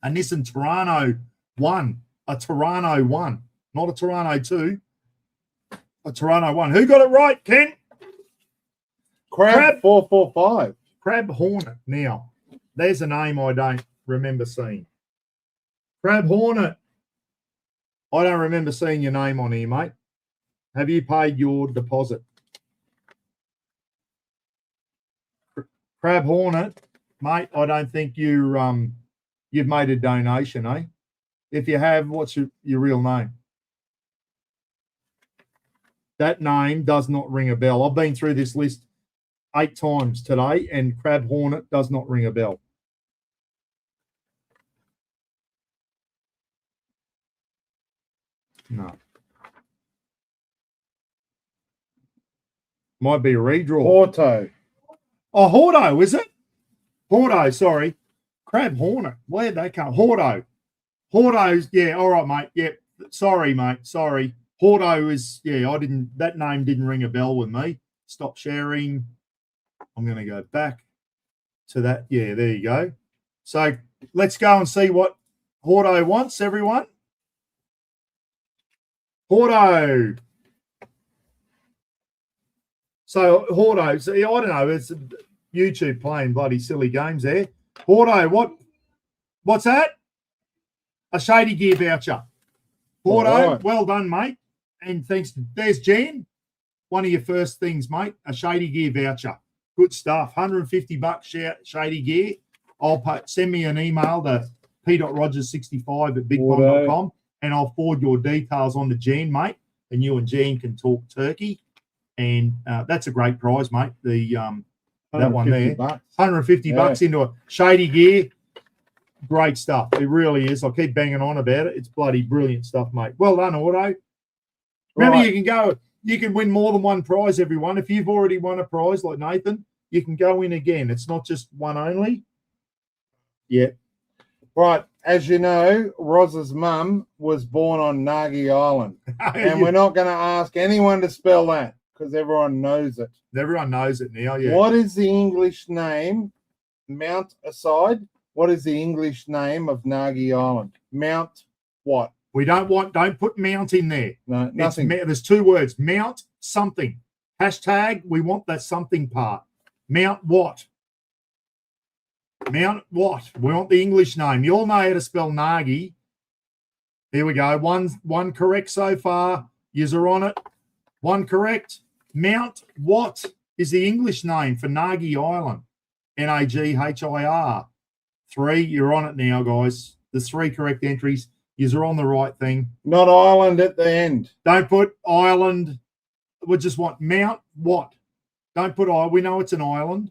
A Nissan Terrano 1. A Terrano 1. Not a Terrano 2. A Terrano 1. Who got it right, Ken? Crab 445. Crab Hornet. Now, there's a name I don't remember seeing. Crab Hornet. I don't remember seeing your name on here, mate. Have you paid your deposit? Crab Hornet, mate, I don't think you've made a donation, eh? If you have, what's your real name? That name does not ring a bell. I've been through this list 8 times today, and Crab Hornet does not ring a bell. No. Might be a redraw. Porto. Oh, Hordo, is it? Hordo, sorry. Crab Hornet. Where'd they come? Hordo. Hordo's, yeah, all right, mate. Yeah, sorry, mate. Sorry. Hordo is, yeah, that name didn't ring a bell with me. Stop sharing. I'm going to go back to that. Yeah, there you go. So let's go and see what Hordo wants, everyone. Hordo. So Hordo, so I don't know, it's YouTube playing bloody silly games there. Hordo, what's that? A Shady Gear voucher. Hordo, right. Well done, mate. And thanks. There's Jan. One of your first things, mate. A Shady Gear voucher. Good stuff. $150 Shady Gear. Send me an email to p.rogers65@bigpond.com and I'll forward your details on to Jan, mate. And you and Jan can talk turkey. And that's a great prize, mate. That one there. $150. $150 into a Shady Gear. Great stuff. It really is. I'll keep banging on about it. It's bloody brilliant stuff, mate. Well done, Auto. Remember, Right. you can go. You can win more than one prize, everyone. If you've already won a prize like Nathan, you can go in again. It's not just one only. Yeah. Right. As you know, Roz's mum was born on Nagi Island. And we're not going to ask anyone to spell that because everyone knows it. Everyone knows it now, yeah. What is the English name, Mount aside, what is the English name of Nagi Island? Mount what? Don't put mount in there. No, nothing. There's two words, mount something. Hashtag, we want that something part. Mount what? Mount what? We want the English name. You all know how to spell Nagi. Here we go. One correct so far. You're on it. One correct. Mount what is the English name for Nagi Island? Naghir. 3. You're on it now, guys. There's 3 correct entries. You're on the right thing. Not island at the end. Don't put island. We just want Mount what? Don't put I. We know it's an island.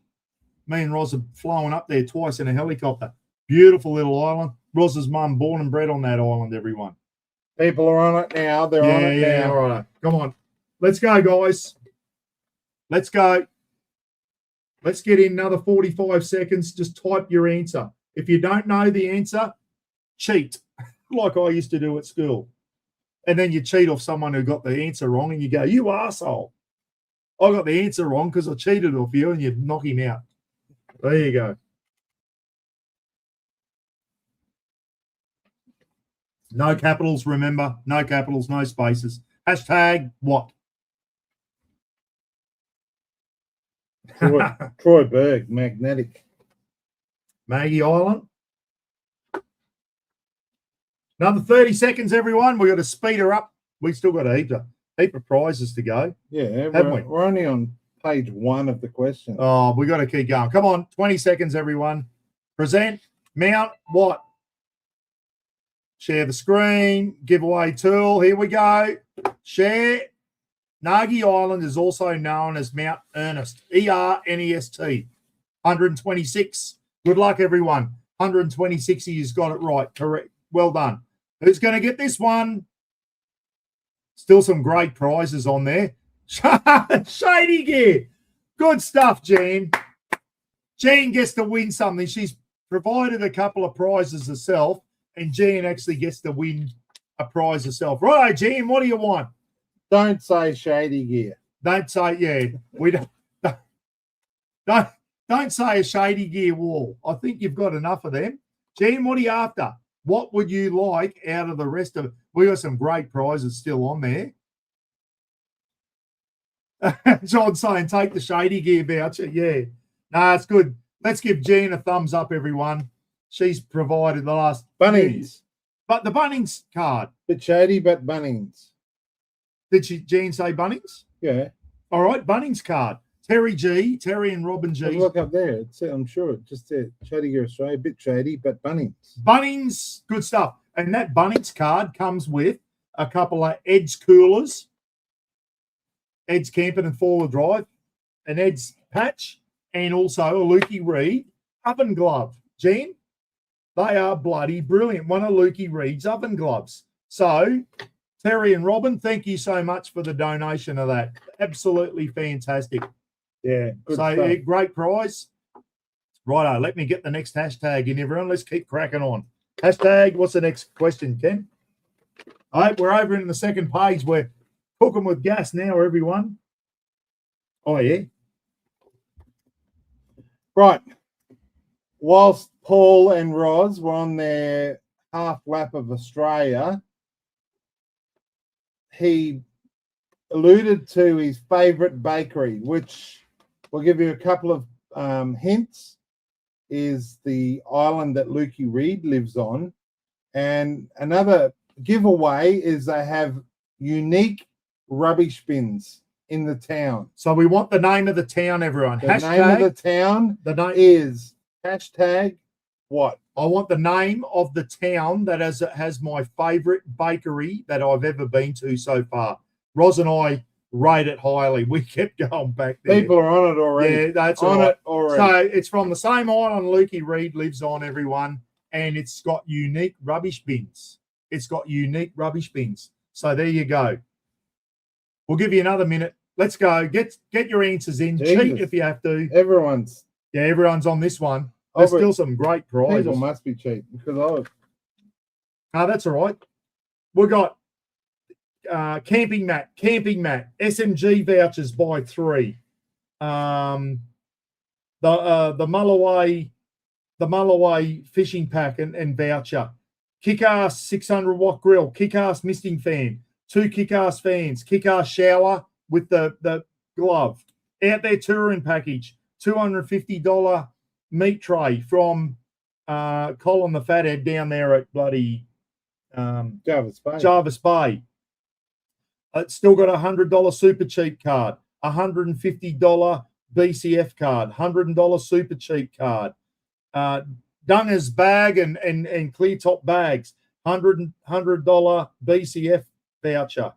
Me and Roz are flowing up there twice in a helicopter. Beautiful little island. Roz's mum born and bred on that island, everyone. People are on it now. They're on it now. All right. Come on. Let's go, guys. Let's go. Let's get in another 45 seconds. Just type your answer. If you don't know the answer, cheat, like I used to do at school. And then you cheat off someone who got the answer wrong and you go, you arsehole. I got the answer wrong because I cheated off you, and you knock him out. There you go. No capitals, remember. No capitals, no spaces. Hashtag what? Troy Berg, magnetic. Maggie Island. Another 30 seconds, everyone. We've got to speed her up. We've still got a heap of prizes to go. Yeah, Haven't we? We're only on page 1 of the question. Oh, we got to keep going. Come on, 20 seconds, everyone. Present, mount, what? Share the screen, giveaway tool. Here we go. Share. Nagi Island is also known as Mount Ernest, Ernest, 126. Good luck, everyone. 126 of you's got it right. Correct. Well done. Who's going to get this one? Still some great prizes on there. Shady gear. Good stuff, Jean. Jean gets to win something. She's provided a couple of prizes herself, and Jean actually gets to win a prize herself. Right, Jean, what do you want? Don't say shady gear. Don't say, yeah. We don't say a shady gear wall. I think you've got enough of them. Jean, what are you after? What would you like out of the rest of it? We got some great prizes still on there. John's saying, take the shady gear voucher. Yeah. No, it's good. Let's give Jean a thumbs up, everyone. She's provided the last Bunnings. But the Bunnings card. Bit shady, but Bunnings. Did Jean say Bunnings? Yeah. All right, Bunnings card. Terry and Robin G. Look up there. I'm sure it just said Shady Gear Australia, bit shady, but Bunnings. Bunnings, good stuff. And that Bunnings card comes with a couple of Ed's coolers, Ed's camping and four-wheel drive, an Ed's patch, and also a Lukey Reed oven glove. Jean, they are bloody brilliant. One of Lukey Reed's oven gloves. So, Terry and Robin, thank you so much for the donation of that. Absolutely fantastic. Yeah, good so stuff. yeah, great prize. Righto, let me get the next hashtag in, everyone. Let's keep cracking on. Hashtag, what's the next question, Ken? All right, we're over in the second page. We're cooking with gas now, everyone. Oh, yeah. Right. Whilst Paul and Roz were on their half lap of Australia, he alluded to his favourite bakery, which we'll give you a couple of hints, is the island that Lukey Reed lives on. And another giveaway is they have unique rubbish bins in the town. So we want the name of the town, everyone. The name of the town is hashtag what? I want the name of the town that has my favourite bakery that I've ever been to so far. Roz and I rate it highly. We kept going back there. People are on it already. Yeah, that's on right. it already. So it's from the same island Lukey Reed lives on, everyone. and it's got unique rubbish bins. It's got unique rubbish bins. So there you go. We'll give you another minute. Let's go. Get your answers in. Jesus. Cheat if you have to. Everyone's on this one. There's but still some great prizes. people must be cheap because I was Oh, that's all right. We've got camping mat, SMG vouchers by 3. The Mulloway fishing pack and voucher. Kick-ass 600-watt grill, kick-ass misting fan, 2 kick-ass fans, kick-ass shower with the glove. Out there touring package, $250 meat tray from Colin the Fathead down there at bloody Jarvis Bay. It's still got a $100 super cheap card, $150 BCF card, $100 super cheap card. Dunger's bag and clear top bags, $100 BCF voucher.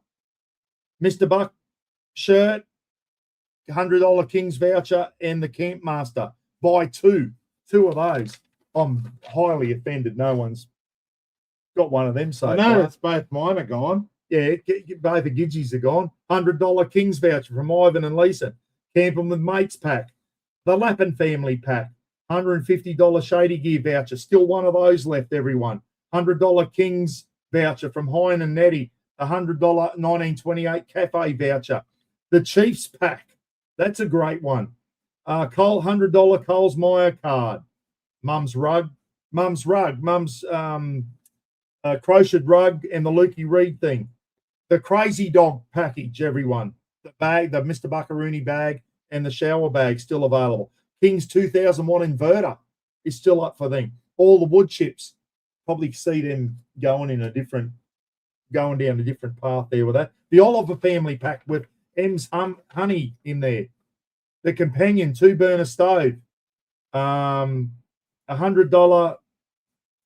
Mr. Buck shirt, $100 King's voucher, and the Camp Master. Buy 2 of those. I'm highly offended no one's got one of them so I noticed both mine are gone. Yeah, both the Gidgies are gone. $100 King's voucher from Ivan and Lisa. Camping with Mates pack. The Lappin family pack. $150 Shady Gear voucher. Still one of those left, everyone. $100 King's voucher from Hine and Nettie. The $100 1928 Cafe voucher. The Chiefs pack. That's a great one. $100 Coles Meyer card. Mum's crocheted rug and the Lukey Reed thing. The Crazy Dog package, everyone. The bag, the Mr. Buckaroony bag and the shower bag still available. King's 2000-watt inverter is still up for them. All the wood chips, probably see them going down a different path there with that. The Oliver family pack with M's honey in there. The companion 2-burner stove. $100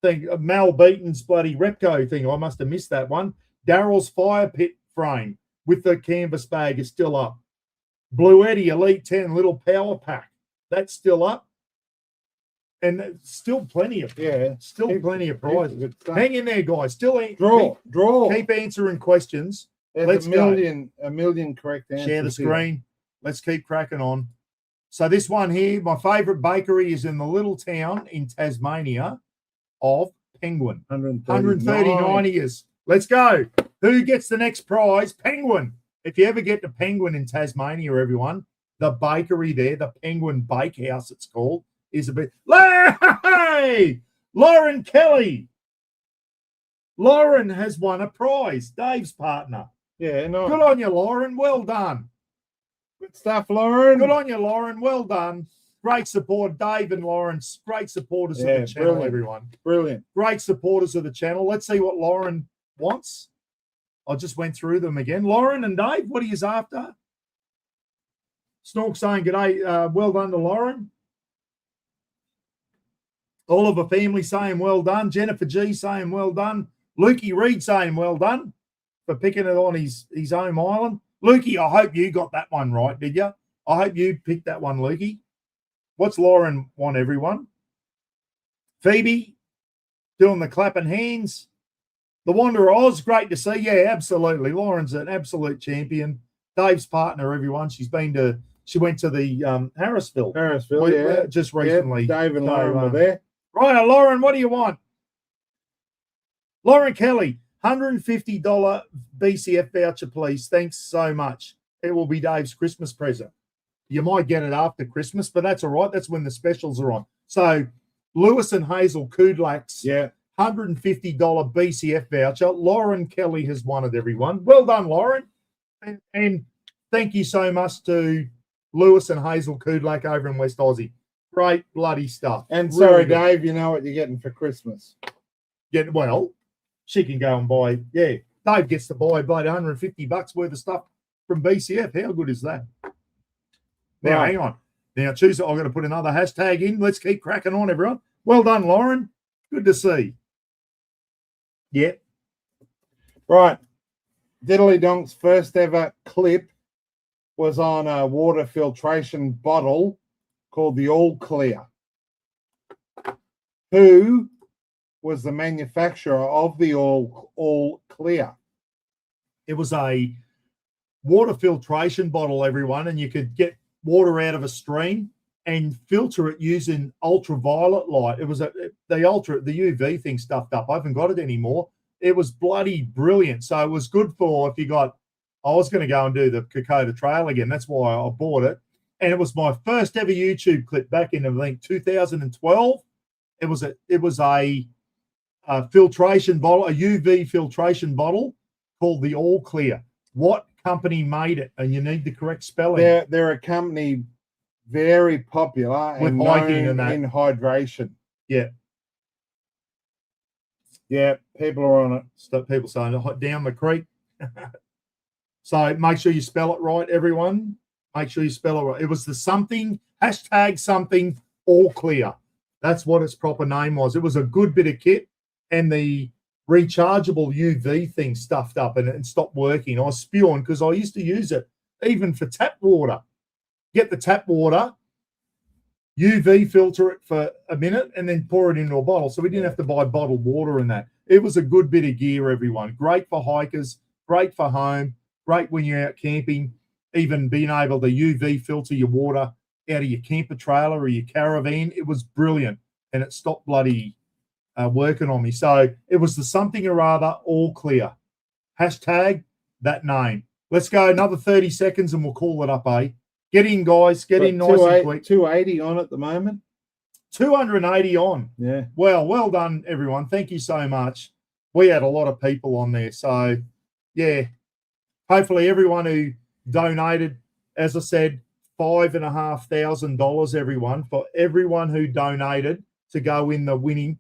thing. Mal Beaton's bloody Repco thing. I must have missed that one. Daryl's fire pit frame with the canvas bag is still up. Blue Eddie Elite 10 little power pack. That's still up. And still plenty of prizes. Hang in there, guys. Draw. Keep answering questions. There's a million correct answers. Share the screen. Let's keep cracking on. So this one here, my favourite bakery is in the little town in Tasmania of Penguin. 139 years. Let's go. Who gets the next prize? Penguin. If you ever get to Penguin in Tasmania, everyone, the bakery there, the Penguin Bakehouse it's called, is a bit... Hey! Lauren Kelly. Lauren has won a prize. Dave's partner. Yeah, no. Good on you, Lauren. Well done. Good stuff, Lauren. Good on you, Lauren. Well done. Great support, Dave and Lawrence. Great supporters of the channel, brilliant. Everyone. Brilliant. Great supporters of the channel. Let's see what Lauren wants. I just went through them again. Lauren and Dave, what are you after? Snork saying g'day. Well done to Lauren. Oliver family saying well done. Jennifer G saying well done. Lukey Reed saying well done for picking it on his home island. Lukey, I hope you got that one right, did you? I hope you picked that one, Lukey. What's Lauren want, everyone? Phoebe doing the clapping hands. The Wanderer Oz, great to see. Yeah, absolutely. Lauren's an absolute champion. Dave's partner, everyone. She went to the Harrisville. Just recently. Yeah, Dave and Lauren were there. Right, Lauren, what do you want? Lauren Kelly, $150 BCF voucher, please. Thanks so much. It will be Dave's Christmas present. You might get it after Christmas, but that's all right. That's when the specials are on. So, Lewis and Hazel Kudlaks, $150 BCF voucher. Lauren Kelly has won it, everyone. Well done, Lauren. And thank you so much to Lewis and Hazel Kudlak over in West Aussie. Great bloody stuff. And sorry, really Dave, you know what you're getting for Christmas. Well, she can go and buy, Dave gets to buy about $150 worth of stuff from BCF. How good is that? Now, hang on. Now, Tuesday, I'm going to put another hashtag in. Let's keep cracking on, everyone. Well done, Lauren. Good to see. Yeah. Right. Diddly Donk's first ever clip was on a water filtration bottle called the All Clear. Who was the manufacturer of the all clear? It was a water filtration bottle, everyone, and you could get water out of a stream and filter it using ultraviolet light. It was the UV thing stuffed up. I haven't got it anymore. It was bloody brilliant. So it was good for if you got. I was going to go and do the Kokoda Trail again. That's why I bought it. And it was my first ever YouTube clip back in, I think, 2012. It was a filtration bottle, a UV filtration bottle called the All Clear. What company made it? And you need the correct spelling. They're a company very popular with and hiking known and that. in hydration. Yeah. Yeah, people are on it. So people saying down the creek. So make sure you spell it right, everyone. Make sure you spell it right. It was the something all clear. That's what its proper name was. It was a good bit of kit, and the rechargeable UV thing stuffed up and stopped working. I was spewing because I used to use it even for tap water. Get the tap water, UV filter it for a minute, and then pour it into a bottle. So we didn't have to buy bottled water and that. It was a good bit of gear, everyone. Great for hikers, great for home, great when you're out camping, even being able to UV filter your water out of your camper trailer or your caravan. It was brilliant, and it stopped bloody working on me. So it was the something or other all clear. Hashtag that name. Let's go another 30 seconds and we'll call it up, eh? Get in, guys. Get in nice and quick. 280 on at the moment. 280 on. Yeah. Well done, everyone. Thank you so much. We had a lot of people on there. So, yeah, hopefully everyone who donated, as I said, $5,500, everyone, for everyone who donated to go in the winning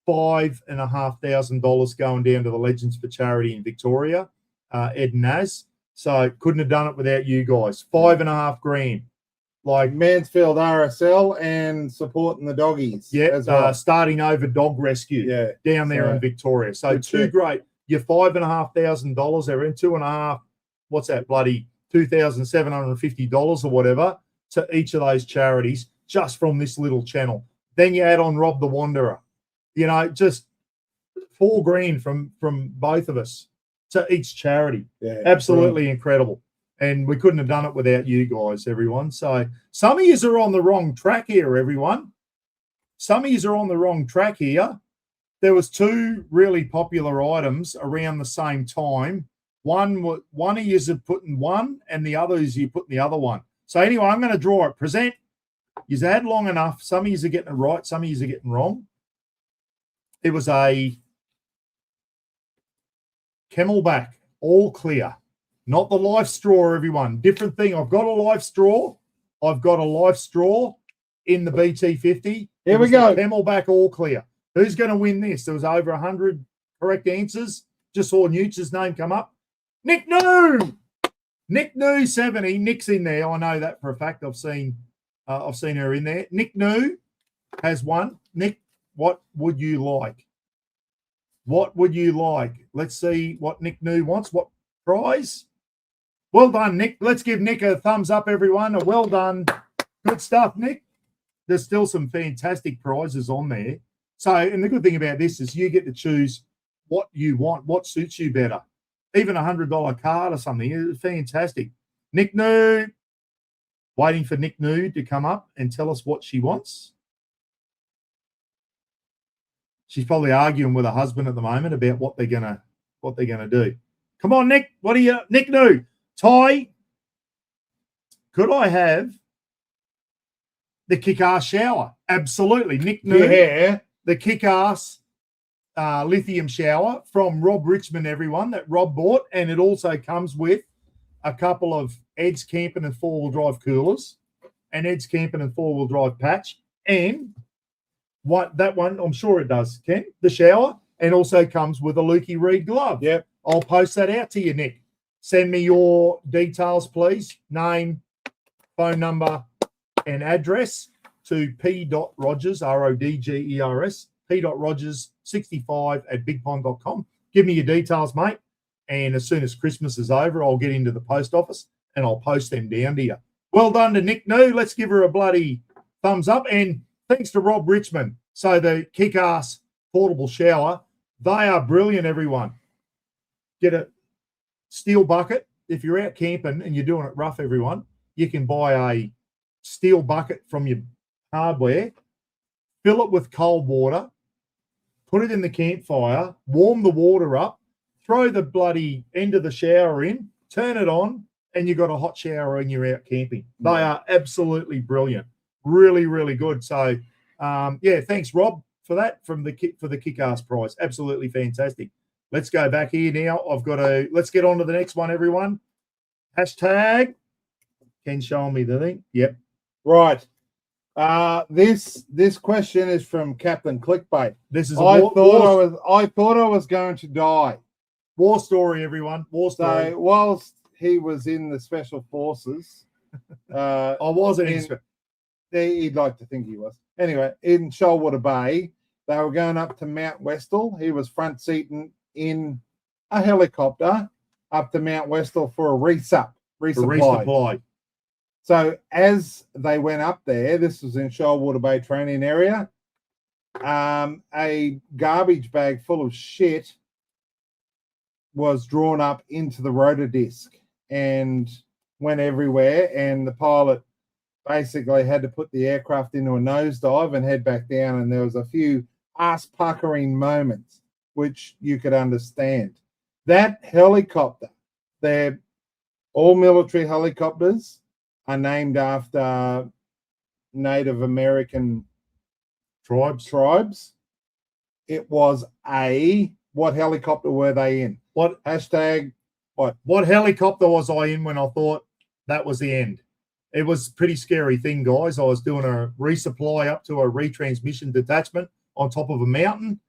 $5,500 going down to the Legends for Charity in Victoria, Ed and Naz. So couldn't have done it without you guys. $5.5 grand. Like Mansfield RSL and supporting the doggies. Yeah, well. Starting over dog rescue down there in Victoria. So two great. Your $5,500 there in 2.5. What's that? Bloody $2,750 or whatever to each of those charities just from this little channel. Then you add on Rob the Wanderer. You know, just $4 grand from both of us to each charity. Yeah, absolutely incredible. And we couldn't have done it without you guys, everyone. So some of you are on the wrong track here, everyone. Some of you are on the wrong track here. There was two really popular items around the same time. One of you are putting one, and the other is you putting the other one. So anyway, I'm going to draw it. Present. You've had long enough. Some of you are getting it right. Some of you are getting wrong. It was a Camelback, all clear. Not the life straw, everyone. Different thing. I've got a life straw. I've got a life straw in the BT50. Here we go. Camelback, all clear. Who's going to win this? There was over 100 correct answers. Just saw Newt's name come up. Nick New! Nick New 70. Nick's in there. I know that for a fact. I've seen her in there. Nick New has won. Nick, what would you like? What would you like? Let's see what Nick New wants. What prize? Well done, Nick. Let's give Nick a thumbs up, everyone. A well done. Good stuff, Nick. There's still some fantastic prizes on there. So, and the good thing about this is you get to choose what you want, what suits you better. Even $100 card or something. It's fantastic. Nick New. Waiting for Nick New to come up and tell us what she wants. She's probably arguing with her husband at the moment about what they're gonna do. Come on, Nick. What are you, Nick New? Ty, could I have the kick-ass shower? Absolutely, Nick New. Yeah, the kick-ass lithium shower from Rob Richmond, everyone, that Rob bought, and it also comes with a couple of Ed's Camping and four-wheel drive coolers, and Ed's Camping and four-wheel drive patch, and that one, I'm sure it does, Ken, the shower, and also comes with a Lukey Reed glove. Yep. I'll post that out to you, Nick. Send me your details, please. Name, phone number, and address to p.rogers, R-O-D-G-E-R-S, p.rogers65@bigpond.com. Give me your details, mate. And as soon as Christmas is over, I'll get into the post office and I'll post them down to you. Well done to Nick New. Let's give her a bloody thumbs up. And thanks to Rob Richmond. So the kick-ass portable shower. They are brilliant, everyone. Get a steel bucket. If you're out camping and you're doing it rough, everyone, you can buy a steel bucket from your hardware, fill it with cold water, put it in the campfire, warm the water up, throw the bloody end of the shower in, turn it on, and you've got a hot shower and you're out camping. They are absolutely brilliant. Really, really good. So, thanks, Rob, for that for the kick-ass prize. Absolutely fantastic. Let's go back here now. Let's get on to the next one, everyone. Hashtag. Ken showing me the thing. Yep. Right. This question is from Captain Clickbait. This is I thought I was going to die. War story, everyone. War story. So whilst he was in the special forces, I wasn't. He'd like to think he was. Anyway, in Shoalwater Bay, they were going up to Mount Westall. He was front seating in a helicopter up to Mount Westall for a resupply. So as they went up there, this was in Shoalwater Bay training area, a garbage bag full of shit was drawn up into the rotor disc and went everywhere, and the pilot basically had to put the aircraft into a nosedive and head back down, and there was a few ass-puckering moments which you could understand. That helicopter, they're all military helicopters, are named after Native American tribes. It was what helicopter were they in? What helicopter was I in when I thought that was the end? It was a pretty scary thing, guys. I was doing a resupply up to a retransmission detachment on top of a mountain.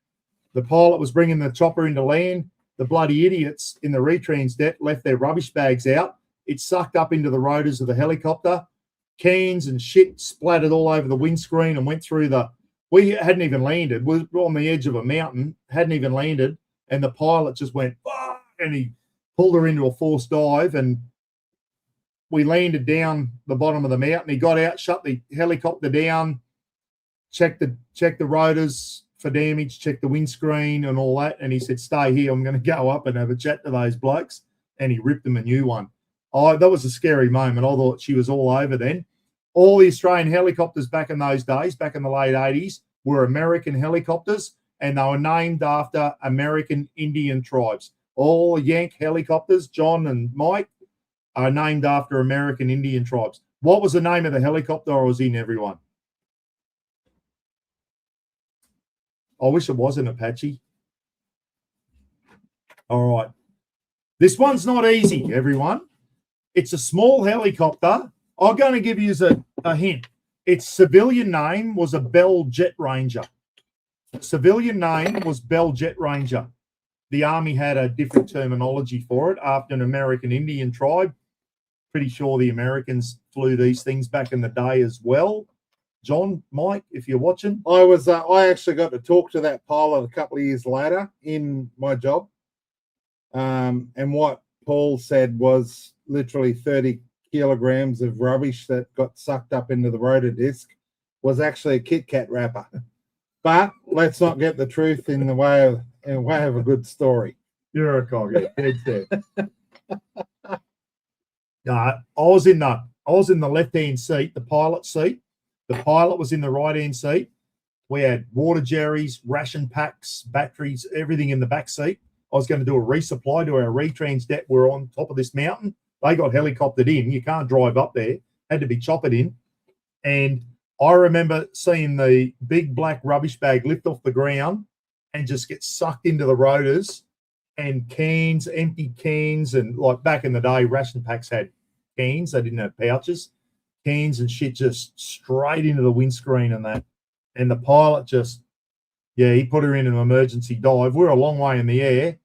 The pilot was bringing the chopper into land. The bloody idiots in the retrans deck left their rubbish bags out. It sucked up into the rotors of the helicopter. Cans and shit splattered all over the windscreen and went through we hadn't even landed. We were on the edge of a mountain, hadn't even landed, and the pilot just went, oh, and he pulled her into a forced dive, and we landed down the bottom of the mountain. He got out, shut the helicopter down, checked the rotors for damage, checked the windscreen and all that, and he said, stay here, I'm going to go up and have a chat to those blokes, and he ripped them a new one. Oh, that was a scary moment. I thought she was all over then. All the Australian helicopters back in those days, back in the late 80s, were American helicopters, and they were named after American Indian tribes. All Yank helicopters, John and Mike, are named after American Indian tribes. What was the name of the helicopter I was in, everyone? I wish it was an Apache. All right. This one's not easy, everyone. It's a small helicopter. I'm going to give you a hint. Its civilian name was a Bell Jet Ranger. Civilian name was Bell Jet Ranger. The Army had a different terminology for it after an American Indian tribe. Pretty sure the Americans flew these things back in the day as well. John, Mike, if you're watching. I actually got to talk to that pilot a couple of years later in my job. And what Paul said was literally 30 kilograms of rubbish that got sucked up into the rotor disc was actually a Kit Kat wrapper. But let's not get the truth in the way of a good story. You're a cogger. I was in the left-hand seat, the pilot seat. The pilot was in the right-hand seat. We had water jerrys, ration packs, batteries, everything in the back seat. I was going to do a resupply to our retrans deck. We're on top of this mountain. They got helicoptered in. You can't drive up there. Had to be choppered in. And I remember seeing the big black rubbish bag lift off the ground and just get sucked into the rotors, and cans, empty cans, and like back in the day, ration packs had cans. They didn't have pouches. Cans and shit just straight into the windscreen and that. And the pilot he put her in an emergency dive. We're a long way in the air.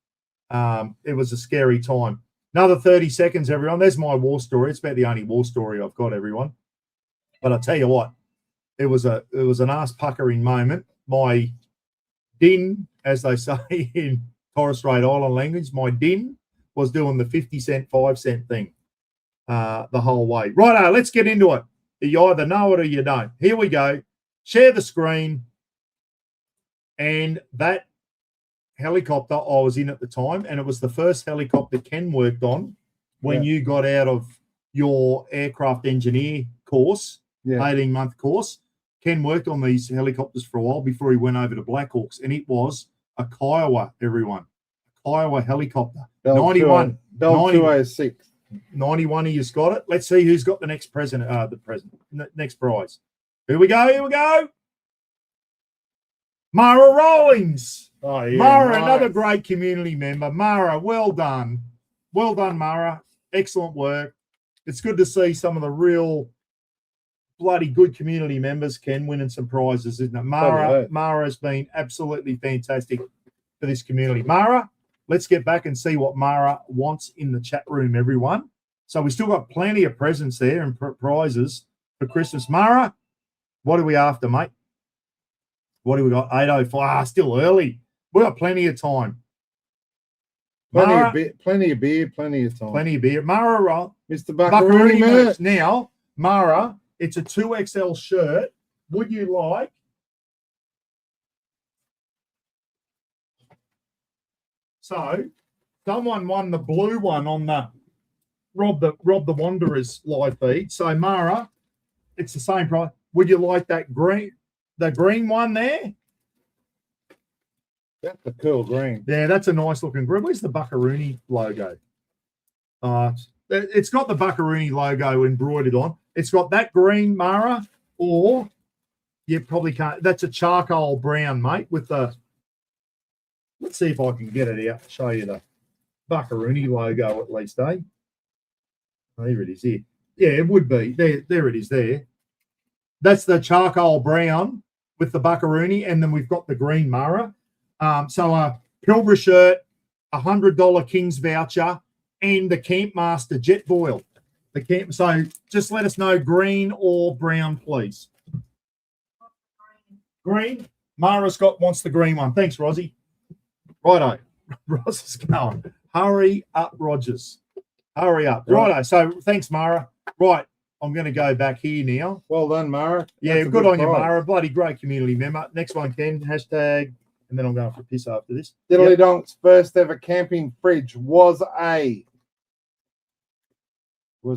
It was a scary time. Another 30 seconds, everyone. There's my war story. It's about the only war story I've got, everyone. But I tell you what, it was an ass-puckering moment. My din, as they say in Torres Strait Island language, my din was doing the 50-cent, 5-cent thing the whole way. Righto, let's get into it. You either know it or you don't. Here we go. Share the screen. And that helicopter I was in at the time, and it was the first helicopter Ken worked on when you got out of your aircraft engineer course, 18-month course. Ken worked on these helicopters for a while before he went over to Blackhawks, and it was a Kiowa, everyone. A Kiowa helicopter. Bell 91. Bell 206. 91 of you's got it. Let's see who's got the next next prize. Here we go. Mara Rawlings. Oh, yeah. Mara, nice. another great community member. Mara, well done. Well done, Mara. Excellent work. It's good to see some of the real bloody good community members, Ken, winning some prizes, isn't it? Mara has been absolutely fantastic for this community. Mara, let's get back and see what Mara wants in the chat room, everyone. So we still got plenty of presents there and prizes for Christmas. Mara, what are we after, mate? What do we got? 8:05. Still early. We got plenty of time. Plenty Mara, of beer, plenty of time. Plenty of beer. Mara, Mr. Buckaroo merch. Now, Mara, it's a 2XL shirt. Would you like? So, someone won the blue one on the Rob the Wanderers live feed. So, Mara, it's the same price. Would you like that the green one there? That's a cool green. Yeah, that's a nice looking green. Where's the Buckaroony logo? It's got the Buckaroony logo embroidered on. It's got that green, Mara, or you probably can't. That's a charcoal brown, mate, with the. Let's see if I can get it out. Show you the Buckaroony logo at least, eh? Oh, here it is here. Yeah, it would be. There it is there. That's the charcoal brown with the Buckaroony, and then we've got the green Mara. So a Pilbara shirt, $100 King's voucher, and the Campmaster jet boil. So just let us know green or brown, please. Green. Mara Scott wants the green one. Thanks, Rosie. Righto. Ross is going. Hurry up, Rogers. Hurry up. Righto. So thanks, Mara. Right. I'm going to go back here now. Well done, Mara. Yeah, good on you, Mara. Bloody great community member. Next one, Ken. Hashtag. And then I'm going for a piss after this. Diddly Donk's first ever camping fridge was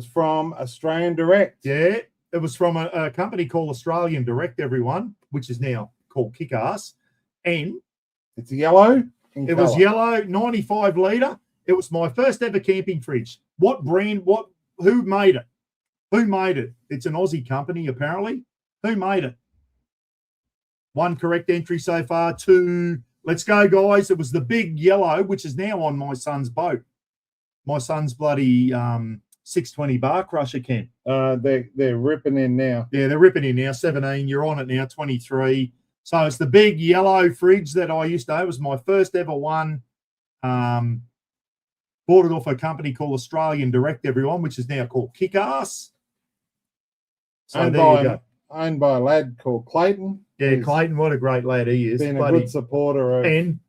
from Australian Direct. Yeah, it was from a company called Australian Direct, everyone, which is now called Kick-Ass. And it's yellow. It was yellow, 95 litre. It was my first ever camping fridge. What brand? Who made it? Who made it? It's an Aussie company, apparently. Who made it? 1 correct entry so far. 2. Let's go, guys. It was the big yellow, which is now on my son's boat. My son's bloody 620 bar crusher, Ken. They're ripping in now. Yeah, they're ripping in now. 17. You're on it now. 23. So it's the big yellow fridge that I used to have. It was my first ever one. Bought it off a company called Australian Direct, everyone, which is now called Kick-Ass. So owned by a lad called Clayton. Yeah, Clayton, what a great lad he is. Been a good supporter of and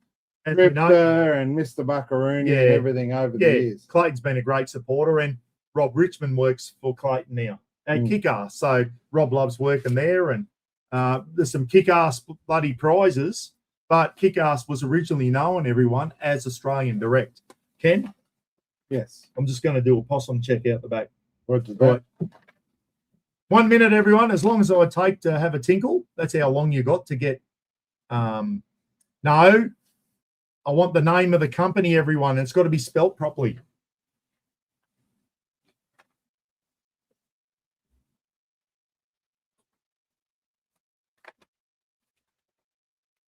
Ripper and Mr. Buckaroony and everything over the years. Clayton's been a great supporter, and Rob Richmond works for Clayton now at Kick-Ass. So Rob loves working there, and there's some Kick-Ass bloody prizes, but Kick-Ass was originally known, everyone, as Australian Direct. Ken? Yes. I'm just going to do a possum check out the back. Right. 1 minute, everyone. As long as I take to have a tinkle, that's how long you got to get. No, I want the name of the company, everyone. It's got to be spelt properly.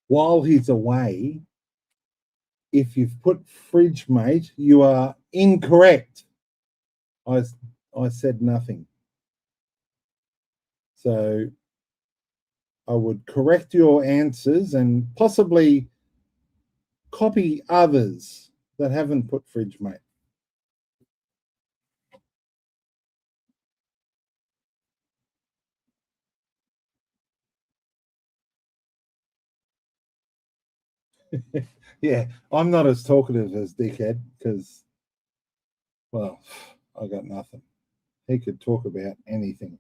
While he's away, if you've put fridge mate, you are incorrect. I said nothing. So I would correct your answers and possibly copy others that haven't put fridge mate. Yeah, I'm not as talkative as Dickhead because, well, I got nothing. He could talk about anything.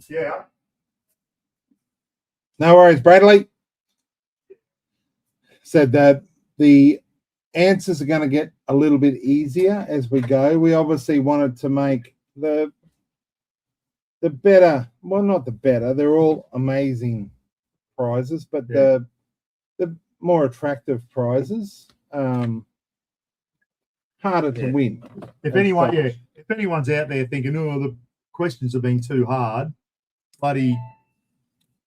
Yeah. No worries, Bradley. Said that the answers are going to get a little bit easier as we go. We obviously wanted to make the better, well, not the better, they're all amazing prizes, but the more attractive prizes, harder to win. If anyone's out there thinking, oh, the questions have been too hard, bloody,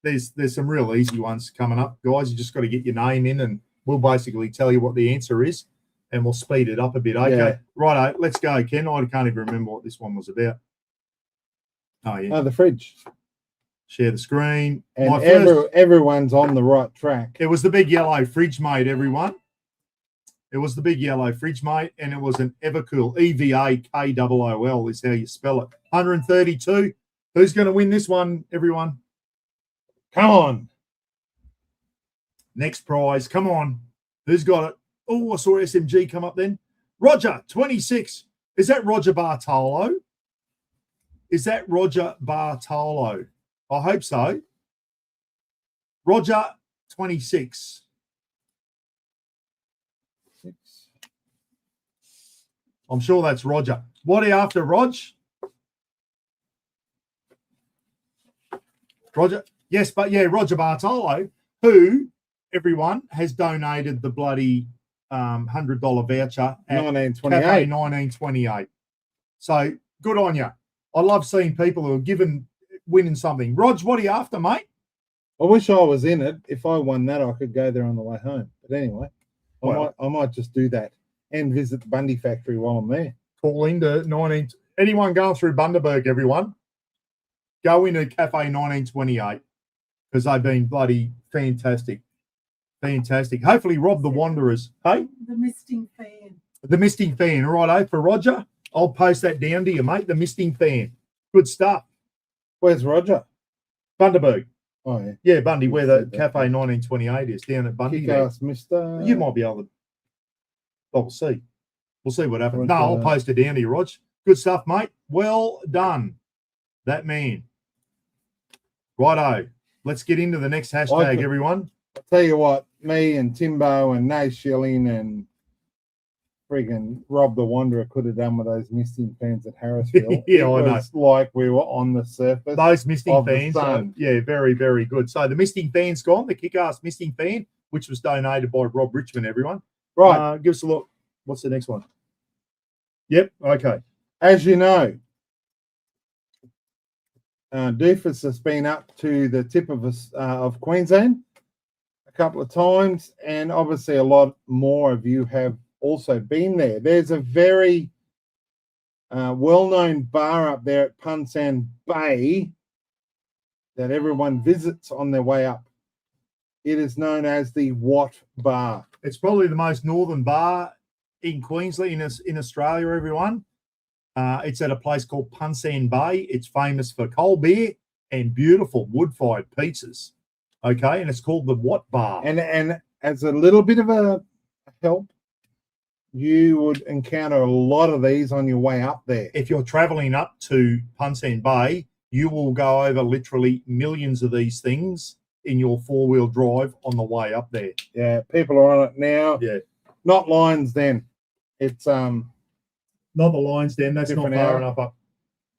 there's some real easy ones coming up, guys. You just got to get your name in, and we'll basically tell you what the answer is, and we'll speed it up a bit. Okay, Yeah. righto, let's go, Ken. I can't even remember what this one was about. Oh yeah, The fridge. share the screen. And everyone's on the right track. It was the big yellow fridge, mate, everyone. It was the big yellow fridge, mate, and it was an Evercool. EVAKOOL is how you spell it. 132. Who's going to win this one, everyone? Come on. Next prize. Come on. Who's got it? Oh, I saw SMG come up then. Roger, 26. Is that Roger Bartolo? Is that Roger Bartolo? I hope so. Roger, 26. I'm sure that's Roger. What are you after, Rog? Roger. Yes, but yeah, Roger Bartolo, who, everyone, has donated the bloody $100 voucher at 1928. Cafe 1928. So good on you. I love seeing people who are winning something. Rog, what are you after, mate? I wish I was in it. If I won that, I could go there on the way home. But anyway, I might just do that and visit the Bundy factory while I'm there. Call into 19. Anyone going through Bundaberg, everyone, go into Cafe 1928 because they've been bloody fantastic. Fantastic. Hopefully, Rob the Wanderers. Hey? The misting fan. The misting fan. Righto, for Roger. I'll post that down to you, mate. The misting fan. Good stuff. Where's Roger? Bundaberg. Oh, yeah. Yeah, Bundy, where the Cafe 1928 is, down at Bundy. Kick-ass, mister. You might be able to. We'll see. We'll see what happens. No, I'll post it down to you, Rog. Good stuff, mate. Well done. That man. Righto. Let's get into the next hashtag, everyone. I'll tell you what, me and Timbo and Nay Shilling and friggin' Rob the Wanderer could have done with those misting fans at Harrisville. Yeah, I know. Like we were on the surface. Those misting fans, yeah, very, very good. So the misting fan's gone, the kick-ass misting fan, which was donated by Rob Richmond, everyone. Right. Give us a look. What's the next one? Yep. Okay. As you know, Doofus has been up to the tip of Queensland a couple of times, and obviously a lot more of you have also been there. There's a very well-known bar up there at Punsan Bay that everyone visits on their way up. It is known as the Watt Bar. It's probably the most northern bar in Queensland, in Australia, everyone. It's at a place called Punsan Bay. It's famous for cold beer and beautiful wood-fired pizzas. Okay, and it's called the Watt Bar. And as a little bit of a help, you would encounter a lot of these on your way up there. If you're traveling up to Punsan Bay, you will go over literally millions of these things in your four-wheel drive on the way up there. Yeah, people are on it now. Yeah. Not Lions Den. It's not the Lions Den, that's not far hour. enough up.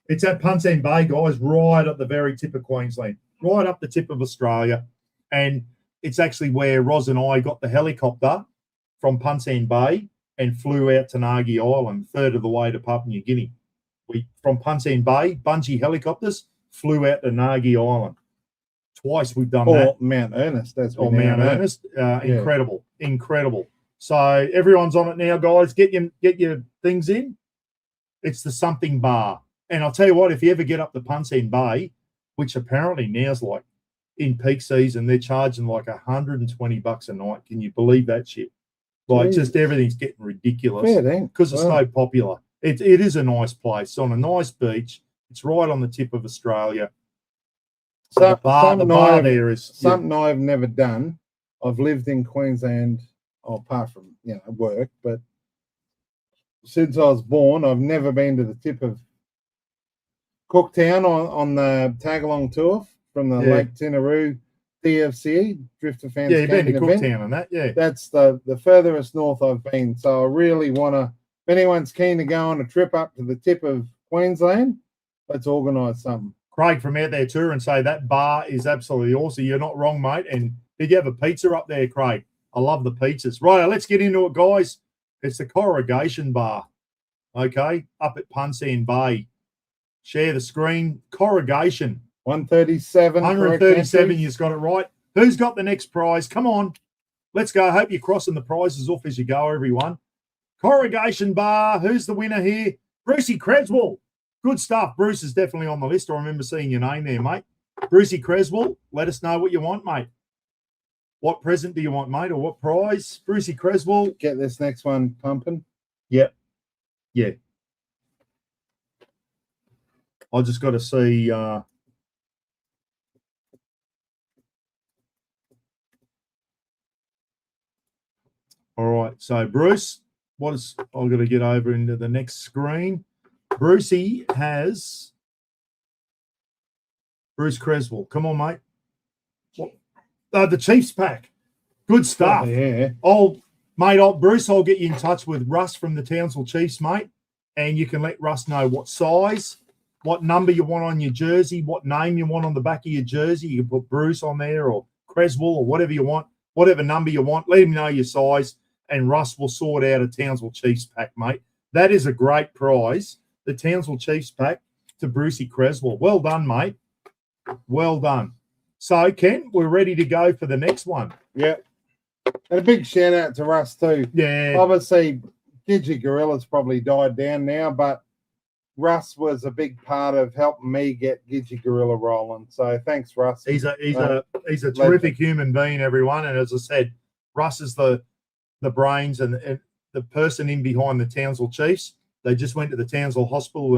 It's at Punsan Bay, guys, right at the very tip of Queensland, right up the tip of Australia. And it's actually where Roz and I got the helicopter from Punsan Bay and flew out to Nagi Island, third of the way to Papua New Guinea. We from Punsan Bay, bungee helicopters, flew out to Nagi Island. Twice we've done that. Or Mount Ernest. That's Or Mount Ernest. Incredible. So everyone's on it now, guys. Get your things in. It's the something bar. And I'll tell you what, if you ever get up to Punsan Bay, which apparently now's like in peak season, they're charging like $120 a night. Can you believe that shit? Like, just everything's getting ridiculous because it's so popular. It is a nice place. It's on a nice beach. It's right on the tip of Australia. So the bar there is something I've never done. I've lived in Queensland, apart from work, but since I was born, I've never been to the tip of Cooktown on the tag-along tour from the Yeah. Lake Tinaroo DFC, Drifter Fans Yeah, you've been to Camping event. Cooktown and that, yeah. That's the furthest north I've been. So I really want to, if anyone's keen to go on a trip up to the tip of Queensland, let's organise something. Craig from out there too and say that bar is absolutely awesome. You're not wrong, mate. And did you have a pizza up there, Craig? I love the pizzas. Right, let's get into it, guys. It's the Corrugation Bar, okay, up at Punsand Bay. Share the screen. Corrugation. 137. 137, you've got it right. Who's got the next prize? Come on. Let's go. I hope you're crossing the prizes off as you go, everyone. Corrugation Bar. Who's the winner here? Brucey Creswell. Good stuff. Bruce is definitely on the list. I remember seeing your name there, mate. Brucey Creswell, let us know what you want, mate. What present do you want, mate, or what prize? Brucey Creswell. Get this next one pumping. Yep. Yeah. I just got to see. All right. So, Bruce, what is? I've got to get over into the next screen. Brucey has Bruce Creswell. Come on, mate. What? The Chiefs pack. Good stuff. Oh, yeah. Bruce, I'll get you in touch with Russ from the Townsville Chiefs, mate, and you can let Russ know what size, what number you want on your jersey, what name you want on the back of your jersey. You can put Bruce on there or Creswell or whatever you want, whatever number you want. Let him know your size, and Russ will sort out a Townsville Chiefs pack, mate. That is a great prize. The Townsville Chiefs pack to Brucey Creswell. Well done, mate. Well done. So, Ken, we're ready to go for the next one. Yeah. And a big shout out to Russ too. Yeah. Obviously, Gidgee Gorilla's probably died down now, but Russ was a big part of helping me get Gidgee Gorilla rolling. So thanks, Russ. He's a terrific human being, everyone. And as I said, Russ is the brains and the person in behind the Townsville Chiefs. They just went to the Townsville Hospital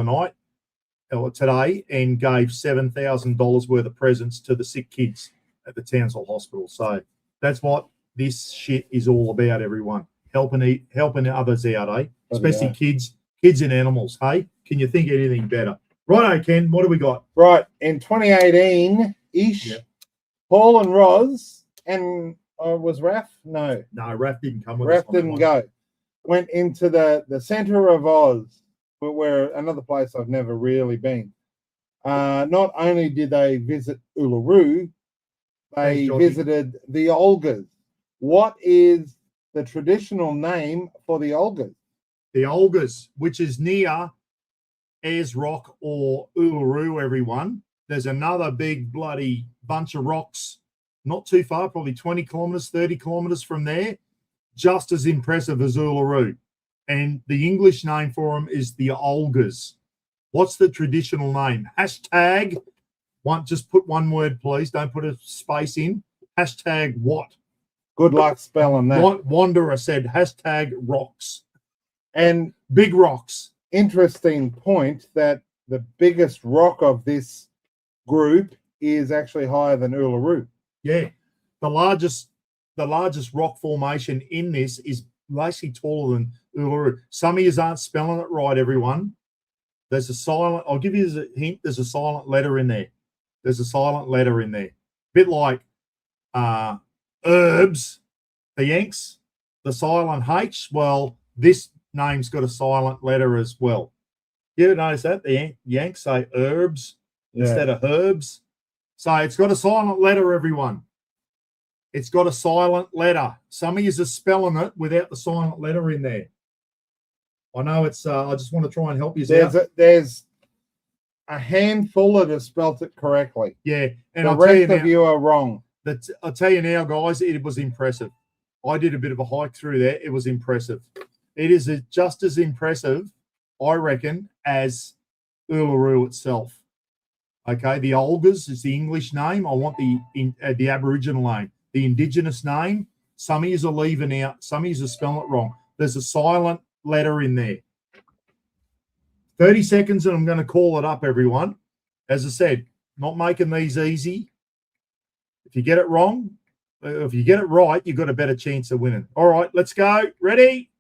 today and gave $7,000 worth of presents to the sick kids at the Townsville Hospital. So that's what this shit is all about, everyone. Helping others out, eh? Especially kids and animals, hey? Can you think of anything better? Righto, Ken, what do we got? Right, in 2018-ish, Paul and Roz and was Raff? No, Raff didn't come with us. Raff didn't go. Went into the center of Oz, where another place I've never really been. Not only did they visit Uluru, they visited the Olgas. What is the traditional name for the Olgas? The Olgas, which is near Ayers Rock or Uluru, everyone. There's another big bloody bunch of rocks not too far, probably 20 kilometres, 30 kilometres from there, just as impressive as Uluru. And the English name for them is the Olgas. What's the traditional name? Hashtag, just put one word, please. Don't put a space in. Hashtag what? Good luck spelling that. Wanderer said hashtag rocks. And big rocks. Interesting point that the biggest rock of this group is actually higher than Uluru. Yeah. The largest rock formation in this is basically taller than Uluru. Some of you aren't spelling it right, everyone. There's a silent, I'll give you a hint, there's a silent letter in there. There's a silent letter in there. Bit like herbs, the Yanks, the silent H. Well, this name's got a silent letter as well. You ever notice that? The Yanks say herbs instead of herbs. So it's got a silent letter, everyone. It's got a silent letter. Some of you are spelling it without the silent letter in there. I know it's, I just want to try and help you out. There's a handful that have spelt it correctly. Yeah. And the rest of you are wrong. I'll tell you now, guys, it was impressive. I did a bit of a hike through there. It was impressive. It is just as impressive, I reckon, as Uluru itself. Okay, the Olgas is the English name. I want the Aboriginal name. The Indigenous name, some of you are leaving out. Some of you are spelling it wrong. There's a silent letter in there. 30 seconds and I'm going to call it up, everyone. As I said, not making these easy. If you get it wrong, if you get it right, you've got a better chance of winning. All right, let's go. Ready?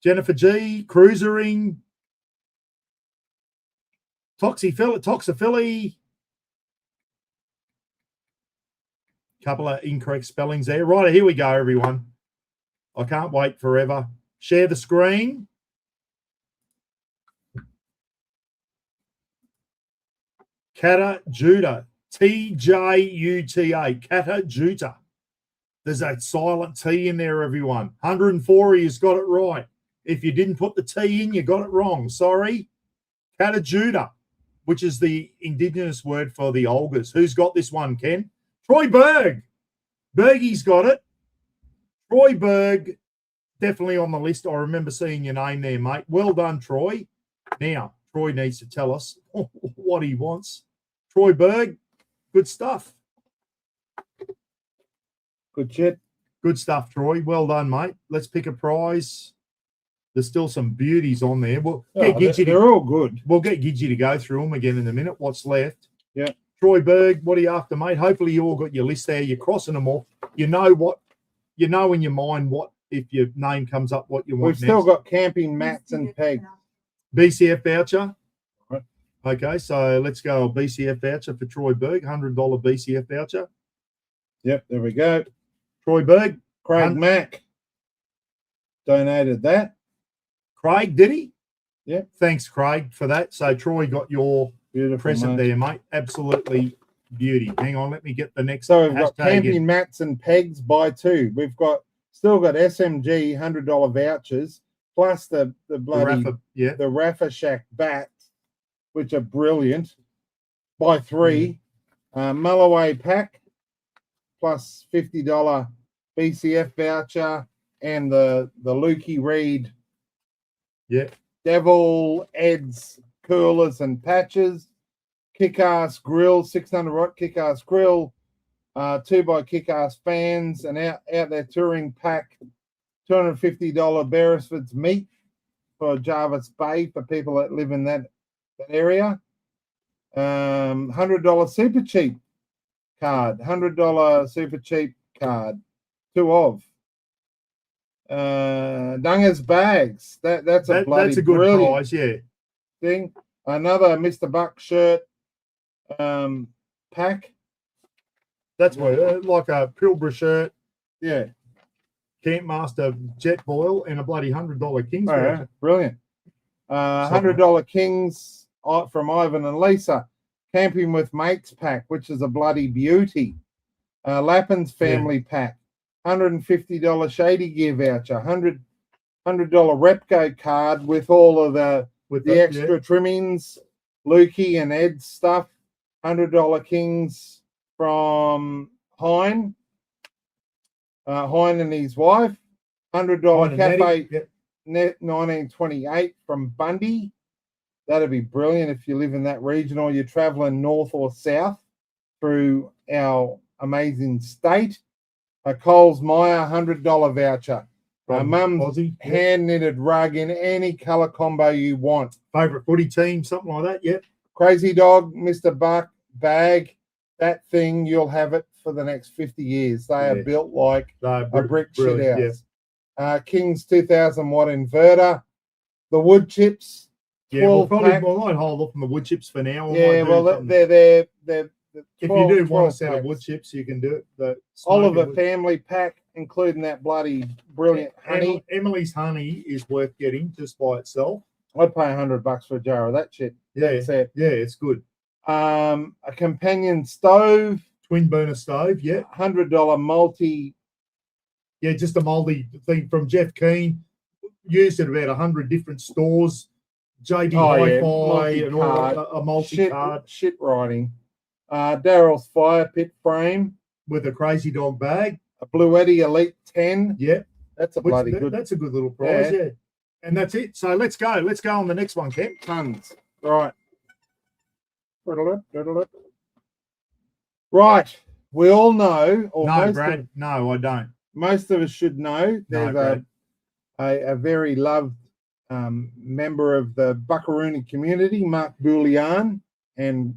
Jennifer G, cruisering. Toxophily. Couple of incorrect spellings there. Right, here we go, everyone. I can't wait forever. Share the screen. Catajuta. T-J-U-T-A. Catajuta. There's a silent T in there, everyone. 104, he's got it right. If you didn't put the T in, you got it wrong. Sorry. Catajuta, which is the indigenous word for the Olgas. Who's got this one, Ken? Troy Berg. Bergie's got it. Troy Berg, definitely on the list. I remember seeing your name there, mate. Well done, Troy. Now, Troy needs to tell us what he wants. Troy Berg, good stuff. Good shit. Good stuff, Troy. Well done, mate. Let's pick a prize. There's still some beauties on there. We'll get Gidgey they're all good. We'll get Gidgey to go through them again in a minute. What's left? Yeah. Troy Berg, what are you after, mate? Hopefully you all got your list there. You're crossing them off. You know in your mind what, if your name comes up, what you want. We've still got camping mats and pegs. BCF voucher. Right. Okay, so let's go. BCF voucher for Troy Berg, $100 BCF voucher. Yep, there we go. Troy Berg. Craig Mack donated that. Craig, did he? Yeah. Thanks, Craig, for that. So Troy got your Beautiful present mate. there, mate. Absolutely beauty. Hang on, let me get the next. So we've got hashtag camping in. mats and pegs by two. We've still got SMG $100 vouchers plus the bloody the Raffle Shack bats, which are brilliant, by three. Mulloway pack plus $50 BCF voucher and the Lukey Reed Devil Eds coolers and patches. Kick-ass grill, 600 watt kick-ass grill, 2x kick-ass fans, and out there touring pack, $250 Beresford's meat for Jarvis Bay for people that live in that area. $100 super cheap card, $100 super cheap card, two of. Dunger's bags. That's a good prize, yeah. Thing. Another Mr. Buck shirt pack. That's what like a Pilbara shirt. Yeah. Campmaster jet boil and a bloody $100 King's voucher. Brilliant. $100 Kings from Ivan and Lisa. Camping with Mates pack, which is a bloody beauty. Lappin's family pack. $150 Shady Gear voucher. $100 Repco card with all of the extra trimmings, Lukey and Ed's stuff. $100 Kings from Hein and his wife. $100 Cafe 1928 from Bundy. That'd be brilliant if you live in that region or you're traveling north or south through our amazing state. A Coles Meyer $100 voucher. Mum's hand knitted rug in any color combo you want. Favorite footy team, something like that. Yep. Crazy Dog, Mr. Buck bag. That thing, you'll have it for the next 50 years. They are built like a brick shit house. Yeah. King's 2000 watt inverter. The wood chips. Yeah, we'll might hold off on the wood chips for now. Yeah, well, they're if you do want a set of wood chips, you can do it. The Oliver family pack, including that bloody brilliant honey. Emily's honey is worth getting just by itself. I'd pay $100 for a jar of that shit. Yeah, it's good. A companion stove, twin burner stove. Yeah, $100 multi. Yeah, just a multi thing from Jeff Keane. Used at about 100 different stores. JB Hi-Fi and all a multi-card. Shit writing. Daryl's fire pit frame with a Crazy Dog bag. A Blue Eddy Elite 10. Yeah. That's a bloody good. That's a good little prize, yeah. And that's it. So let's go. Let's go on the next one, Ken. Tons. Right. Right. We all know, or no, Brad. No, I don't. Most of us should know. There's a very loved member of the Buckaroony community, Mark Boulian, and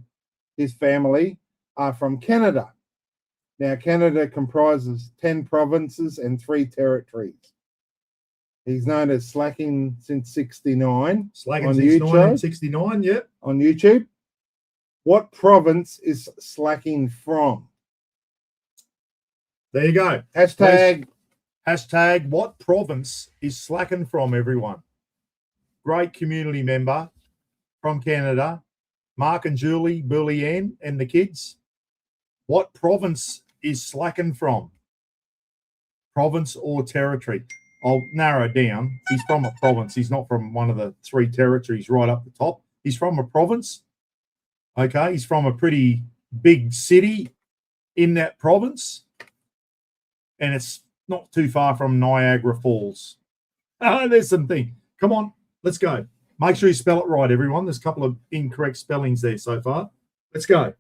his family are from Canada. Now, Canada comprises 10 provinces and 3 territories. He's known as Slacking since 69 Slacking on since YouTube. 1969, yep. on YouTube. What province is Slacking from? There you go. Hashtag What province is Slacking from, everyone? Great community member from Canada. Mark and Julie, Billy Ann, and the kids. What province is Slacking from? Province or territory? I'll narrow it down. He's from a province. He's not from one of the 3 territories right up the top. He's from a province. Okay, he's from a pretty big city in that province. And it's not too far from Niagara Falls. There's something. Come on, let's go. Make sure you spell it right, everyone. There's a couple of incorrect spellings there so far. Let's go.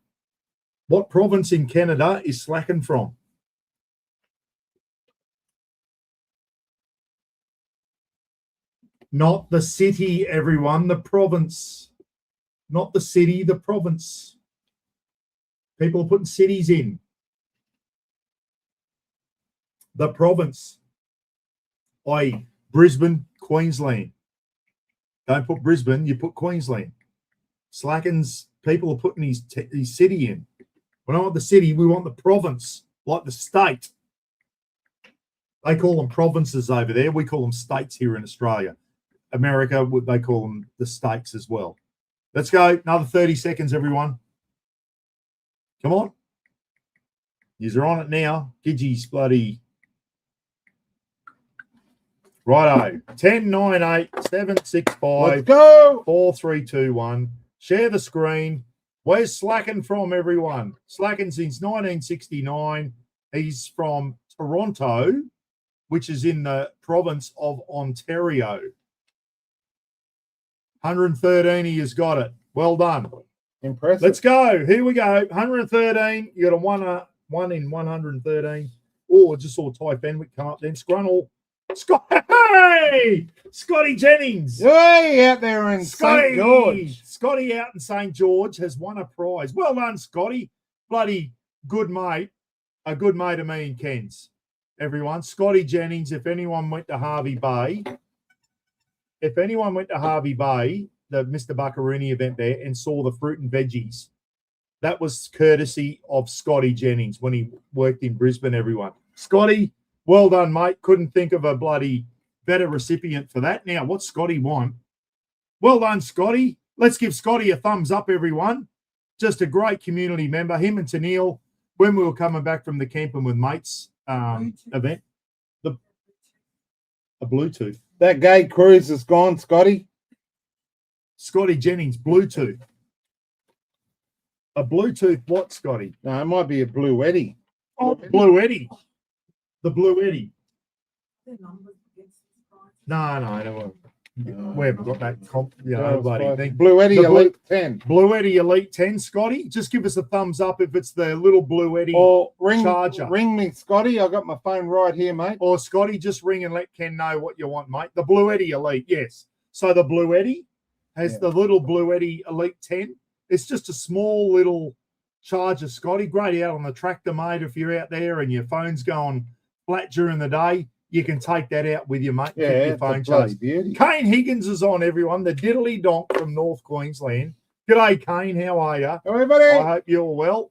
What province in Canada is Slacking from? Not the city, everyone, the province. Not the city, the province. People are putting cities in. The province. Brisbane, Queensland. Don't put Brisbane, you put Queensland. Slackens, people are putting his city in. We don't want the city, we want the province, like the state. They call them provinces over there. We call them states here in Australia. America, they call them the states as well. Let's go. Another 30 seconds, everyone. Come on. You're on it now. Gidgey's bloody. Righto. 10, 9, 8, 7, 6, 5. Let's go. 4, 3, 2, 1. Share the screen. Where's Slacking from, everyone? Slacking since 1969. He's from Toronto, which is in the province of Ontario. 113, he has got it. Well done. Impressive. Let's go. Here we go. 113. You got a one in 113. Oh, I just saw Ty Fenwick come up then. Scrunnell. Scotty Jennings. Way out there in St. George. Scotty out in St. George has won a prize. Well done, Scotty. Bloody good mate. A good mate of me and Ken's. Everyone. Scotty Jennings, if anyone went to Harvey Bay, the Mr. Buccaroony event there, and saw the fruit and veggies, that was courtesy of Scotty Jennings when he worked in Brisbane, everyone. Scotty, well done, mate. Couldn't think of a bloody better recipient for that. Now, what's Scotty want? Well done, Scotty. Let's give Scotty a thumbs up, everyone. Just a great community member. Him and Tennille, when we were coming back from the Camping with Mates event, a Bluetooth. That gay cruise is gone, Scotty. Scotty Jennings, Bluetooth. A Bluetooth what, Scotty? No, it might be a Blue Eddie. Oh, Blue Eddie. The Blue Eddie. No. We haven't got that bloody thing. Blue Eddie Elite 10. Blue Eddie Elite 10, Scotty. Just give us a thumbs up if it's the little Blue Eddie or charger. Ring me, Scotty. I got my phone right here, mate. Or Scotty, just ring and let Ken know what you want, mate. The Blue Eddie Elite, yes. So the Blue Eddie has the little Blue Eddie Elite 10. It's just a small little charger, Scotty. Great out on the tractor, mate. If you're out there and your phone's going flat during the day, you can take that out with you, mate. Yeah, your phone charged. Beauty. Kane Higgins is on, everyone. The diddly donk from North Queensland. G'day, Kane. How are you? Hello, buddy. I hope you're well.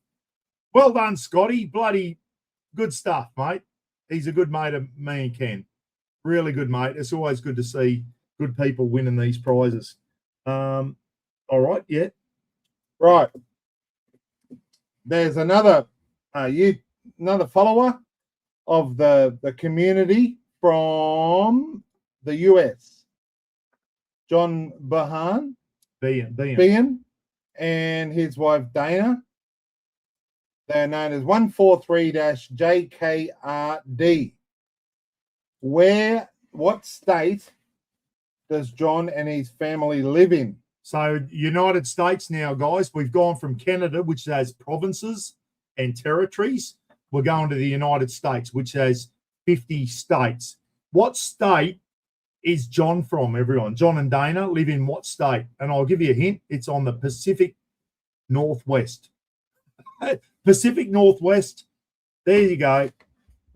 Well done, Scotty. Bloody good stuff, mate. He's a good mate of me and Ken. Really good mate. It's always good to see good people winning these prizes. All right, yeah. Right. There's another follower of the community from the US. John Behan and his wife Dana. They're known as 143-JKRD. What state does John and his family live in? So United States now, guys. We've gone from Canada, which has provinces and territories. We're going to the United States, which has 50 states. What state is John from, everyone? John and Dana live in what state? And I'll give you a hint. It's on the Pacific Northwest. Pacific Northwest. There you go.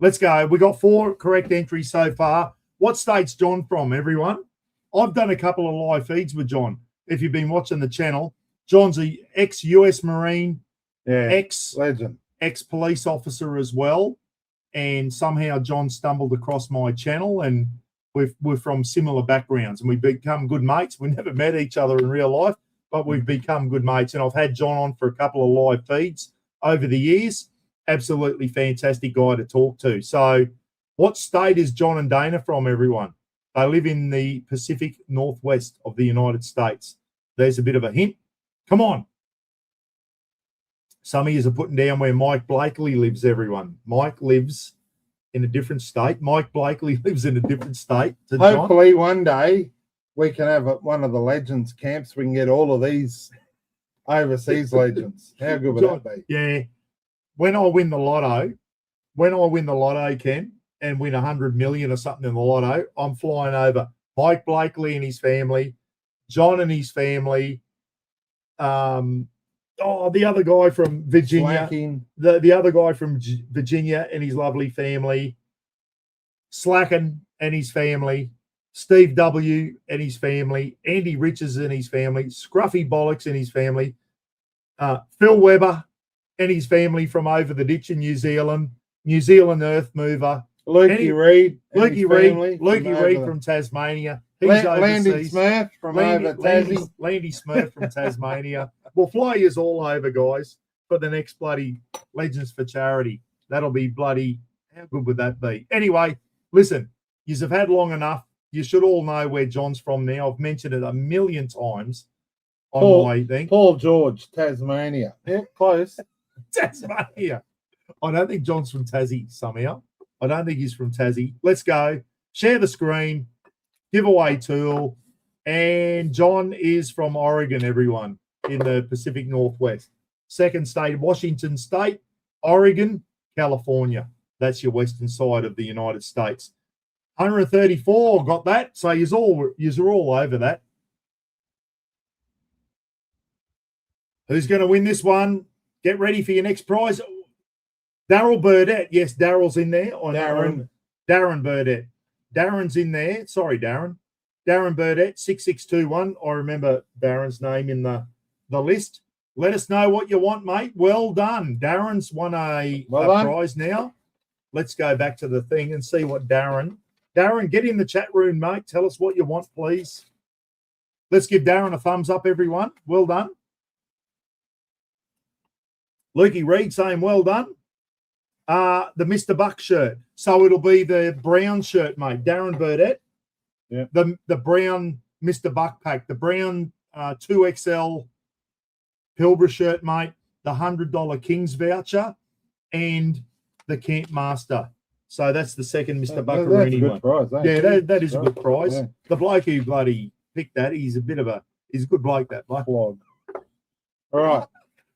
Let's go. We got 4 correct entries so far. What state's John from, everyone? I've done a couple of live feeds with John. If you've been watching the channel, John's a ex-US Marine, legend, ex-police officer as well. And somehow John stumbled across my channel, and we're from similar backgrounds, and we've become good mates. We never met each other in real life, but we've become good mates. And I've had John on for a couple of live feeds over the years. Absolutely fantastic guy to talk to. So what state is John and Dana from, everyone? They live in the Pacific Northwest of the United States. There's a bit of a hint. Come on. Some of you are putting down where Mike Blakely lives, everyone. Mike lives in a different state. Mike Blakely lives in a different state to John. Hopefully one day we can have one of the legends camps. We can get all of these overseas legends. How good would that be? Yeah. When I win the lotto, Ken, and win 100 million or something in the lotto, I'm flying over Mike Blakely and his family, John and his family, the other guy from Virginia, the other guy from Virginia and his lovely family, Slacken and his family, Steve W. and his family, Andy Richards and his family, Scruffy Bollocks and his family, Phil Webber and his family from over the ditch in New Zealand Earth Mover, Lukey Reed from Tasmania. Landy Smurf from over Tassie. Landy Smurf from Tasmania. We'll fly yous all over, guys, for the next bloody Legends for Charity. That'll be bloody, how good would that be? Anyway, listen, yous have had long enough. You should all know where John's from now. I've mentioned it a million times on my thing. Paul George, Tasmania. Yeah, close. Tasmania. I don't think John's from Tassie somehow. I don't think he's from Tassie. Let's go. Share the screen. Giveaway tool. And John is from Oregon, everyone, in the Pacific Northwest. Second state, Washington State, Oregon, California. That's your western side of the United States. 134, got that. So you're all over that. Who's going to win this one? Get ready for your next prize. Daryl Burdett. Yes, Daryl's in there. Darren Burdett. Darren's in there. Sorry, Darren. Darren Burdett, 6621. I remember Darren's name in the list. Let us know what you want, mate. Well done. Darren's won a prize now. Let's go back to the thing and see what Darren, get in the chat room, mate. Tell us what you want, please. Let's give Darren a thumbs up, everyone. Well done. Lukey Reed saying well done. The Mr. Buck shirt. So it'll be the brown shirt, mate. Darren Burdett. Yeah. The brown Mr. Buck pack. The brown 2XL Pilbara shirt, mate. The $100 Kings voucher and the Camp Master. So that's the second Mr. Buckaroony one. Prize, yeah, that is a good prize. Yeah. The bloke who bloody picked that, he's a good bloke, that bloke. All right.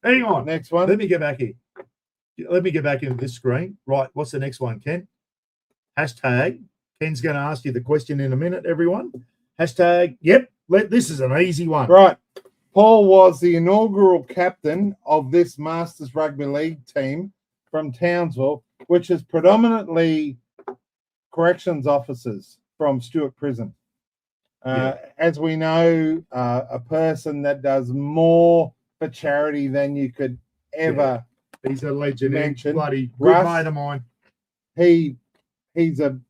Hang on. Next one. Let me get back here. Let me get back into this screen. Right. What's the next one, Ken? Hashtag. Ken's going to ask you the question in a minute, everyone. Hashtag. Yep. This is an easy one. Right. Paul was the inaugural captain of this Masters Rugby League team from Townsville, which is predominantly corrections officers from Stewart Prison. As we know, a person that does more for charity than you could ever He's a legend. mention. Bloody Russ, good mate of mine. He's a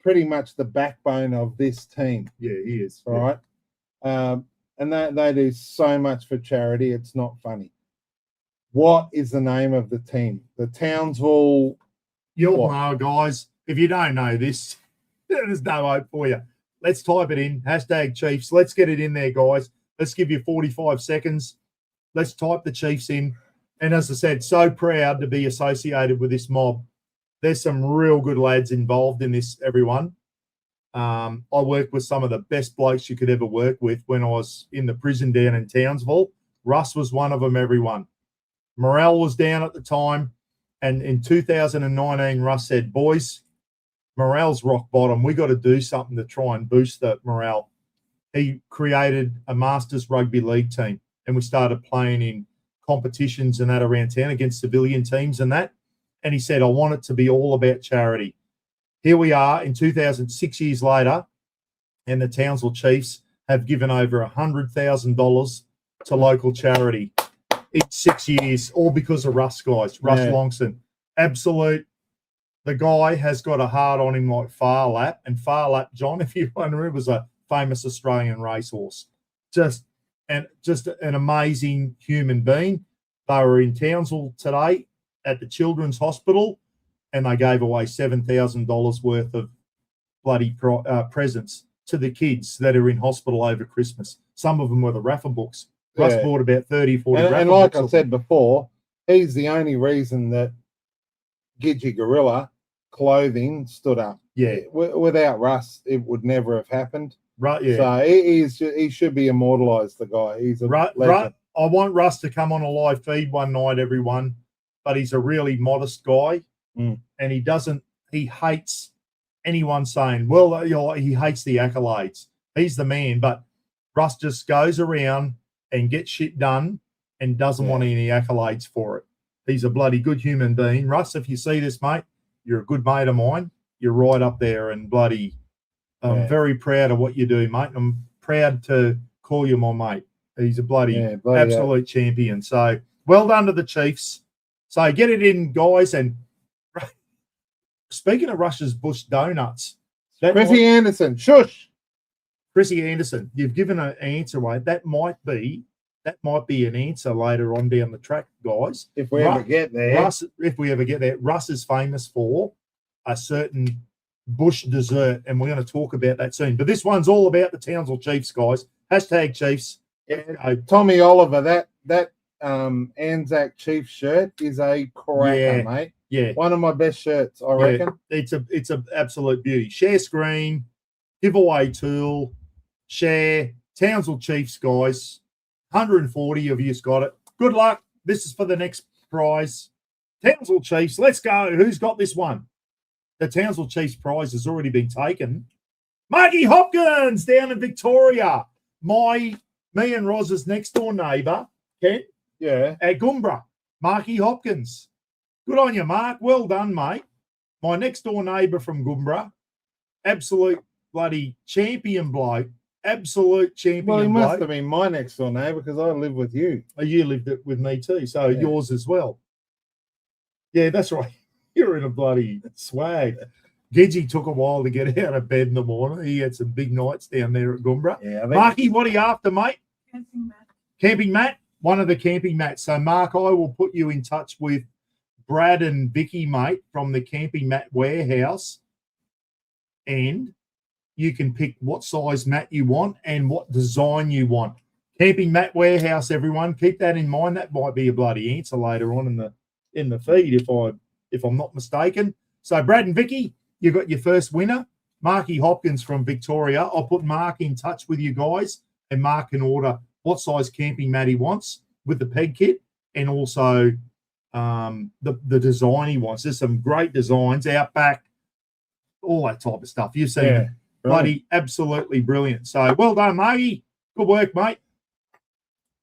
pretty much the backbone of this team. Yeah, he is. All right. And they do so much for charity. It's not funny. What is the name of the team? The Townsville. You'll know, guys. If you don't know this, there's no hope for you. Let's type it in. Hashtag Chiefs. Let's get it in there, guys. Let's give you 45 seconds. Let's type the Chiefs in. And as I said, so proud to be associated with this mob. There's some real good lads involved in this, everyone. I worked with some of the best blokes you could ever work with when I was in the prison down in Townsville. Russ was one of them, everyone. Morale was down at the time. And in 2019, Russ said, boys, morale's rock bottom. We got to do something to try and boost the morale. He created a Masters Rugby League team, and we started playing in competitions and that around town against civilian teams and that. And he said, I want it to be all about charity. here we are in 2006 years later, and the Townsville Chiefs have given over $100,000 to local charity in 6 years, all because of Russ, guys. Russ Longson. Absolute. The guy has got a heart on him like Far Lap. And Far Lap, John, if you wonder, was a famous Australian racehorse. Just an amazing human being. They were in Townsville today at the Children's Hospital, and they gave away $7,000 worth of bloody presents to the kids that are in hospital over Christmas. Some of them were the Raffle books. Russ bought about 30, 40 Raffle and like books. I said before, he's the only reason that Gidgee Gorilla clothing stood up. Yeah. Without Russ, it would never have happened. Right, yeah. So he should be immortalised, the guy. He's a legend. I want Russ to come on a live feed one night, everyone, but he's a really modest guy, and he hates anyone saying, well, he hates the accolades. He's the man, but Russ just goes around and gets shit done and doesn't want any accolades for it. He's a bloody good human being. Russ, if you see this, mate, you're a good mate of mine. You're right up there, and bloody, I'm very proud of what you do, mate. I'm proud to call you my mate. He's a bloody absolute champion. So well done to the Chiefs. So get it in, guys. And speaking of Rush's Bush Donuts, Chrissy Anderson, shush. Chrissy Anderson, you've given an answer away. That might be an answer later on down the track, guys. If we ever get there. If we ever get there, Russ is famous for a certain bush dessert, and we're going to talk about that soon. But this one's all about the Townsville Chiefs, guys. Hashtag Chiefs. Tommy Oliver, that Anzac Chiefs shirt is a cracker, mate. Yeah, one of my best shirts, I reckon. It's a absolute beauty. Share screen, giveaway tool, share Townsville Chiefs, guys. 140 of you's got it. Good luck. This is for the next prize. Townsville Chiefs, let's go. Who's got this one? The Townsville Chiefs prize has already been taken. Marky Hopkins down in Victoria. Me and Roz's next door neighbour, Ken. Yeah. At Goombra. Marky Hopkins. Good on you, Mark. Well done, mate. My next door neighbour from Goombra. Absolute bloody champion bloke. Absolute champion bloke. Well, he must have been my next door neighbour because I live with you. You lived with me too, so yours as well. Yeah, that's right. You're in a bloody swag. Gidgee took a while to get out of bed in the morning. He had some big nights down there at Goombra. Yeah, Marky, what are you after, mate? Camping mat. Camping mat? One of the camping mats. So, Mark, I will put you in touch with Brad and Vicky, mate, from the Camping Mat Warehouse. And you can pick what size mat you want and what design you want. Camping Mat Warehouse, everyone. Keep that in mind. That might be a bloody answer later on in the feed if I'm not mistaken. So, Brad and Vicky, you got your first winner, Marky Hopkins from Victoria. I'll put Mark in touch with you guys, and Mark can order what size camping mat he wants with the peg kit, and also the design he wants. There's some great designs out back, all that type of stuff. You've seen it. Bloody absolutely brilliant. So well done, Marky. Good work, mate.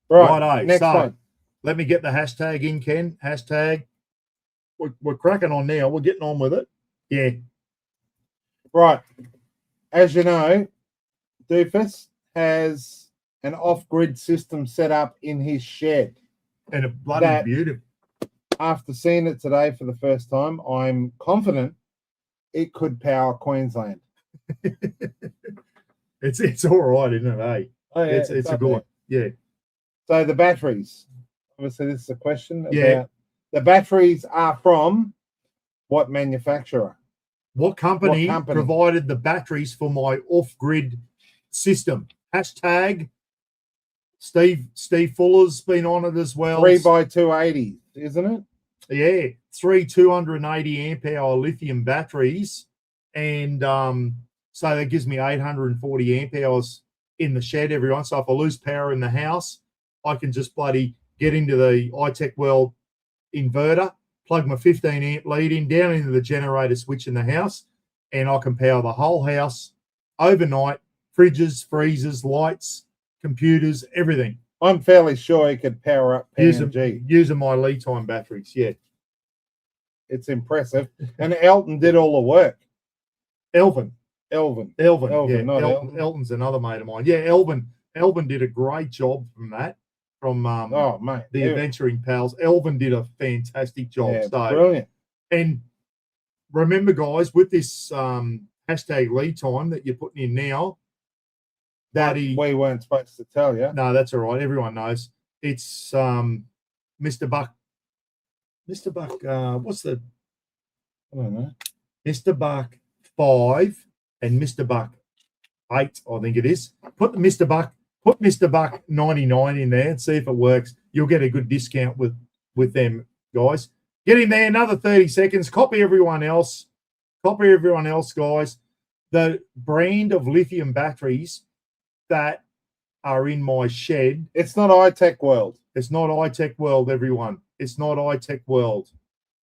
Right, next one. Let me get the hashtag in, Ken. Hashtag. We're cracking on now. We're getting on with it. Yeah. Right. As you know, Doofus has an off-grid system set up in his shed. And a bloody beautiful. After seeing it today for the first time, I'm confident it could power Queensland. It's all right, isn't it? Eh? Oh, yeah, it's a good one. Yeah. So the batteries. Obviously, this is a question about the batteries are from what manufacturer? What company provided the batteries for my off-grid system? Hashtag Steve Fuller's been on it as well. 3x280, isn't it? Yeah, 3 280 amp hour lithium batteries. And so that gives me 840 amp hours in the shed, everyone. So if I lose power in the house, I can just bloody get into the iTech World inverter, plug my 15 amp lead in down into the generator switch in the house, and I can power the whole house overnight. Fridges, freezers, lights, computers, everything. I'm fairly sure he could power up PNG. Using my lead time batteries, yeah. It's impressive. And Elton did all the work. Elvin. Elvin. Elvin, Elvin, yeah. not Elton. Elton's another mate of mine. Yeah, Elvin. Elvin did a great job from Oh, mate. the Adventuring Pals. Elvin did a fantastic job. Yeah, So brilliant. and remember, guys, with this hashtag lead time that you're putting in now, that we weren't supposed to tell you. no, that's all right. Everyone knows. It's Mr. Buck. Mr. Buck, what's the I don't know. Mr. Buck 5 and Mr. Buck 8, I think it is. Put Mr. Buck 99 in there and see if it works. You'll get a good discount with them, guys. Get in there, another 30 seconds. Copy everyone else, guys. The brand of lithium batteries that are in my shed. It's not iTech World. It's not iTech World, everyone. It's not iTech World.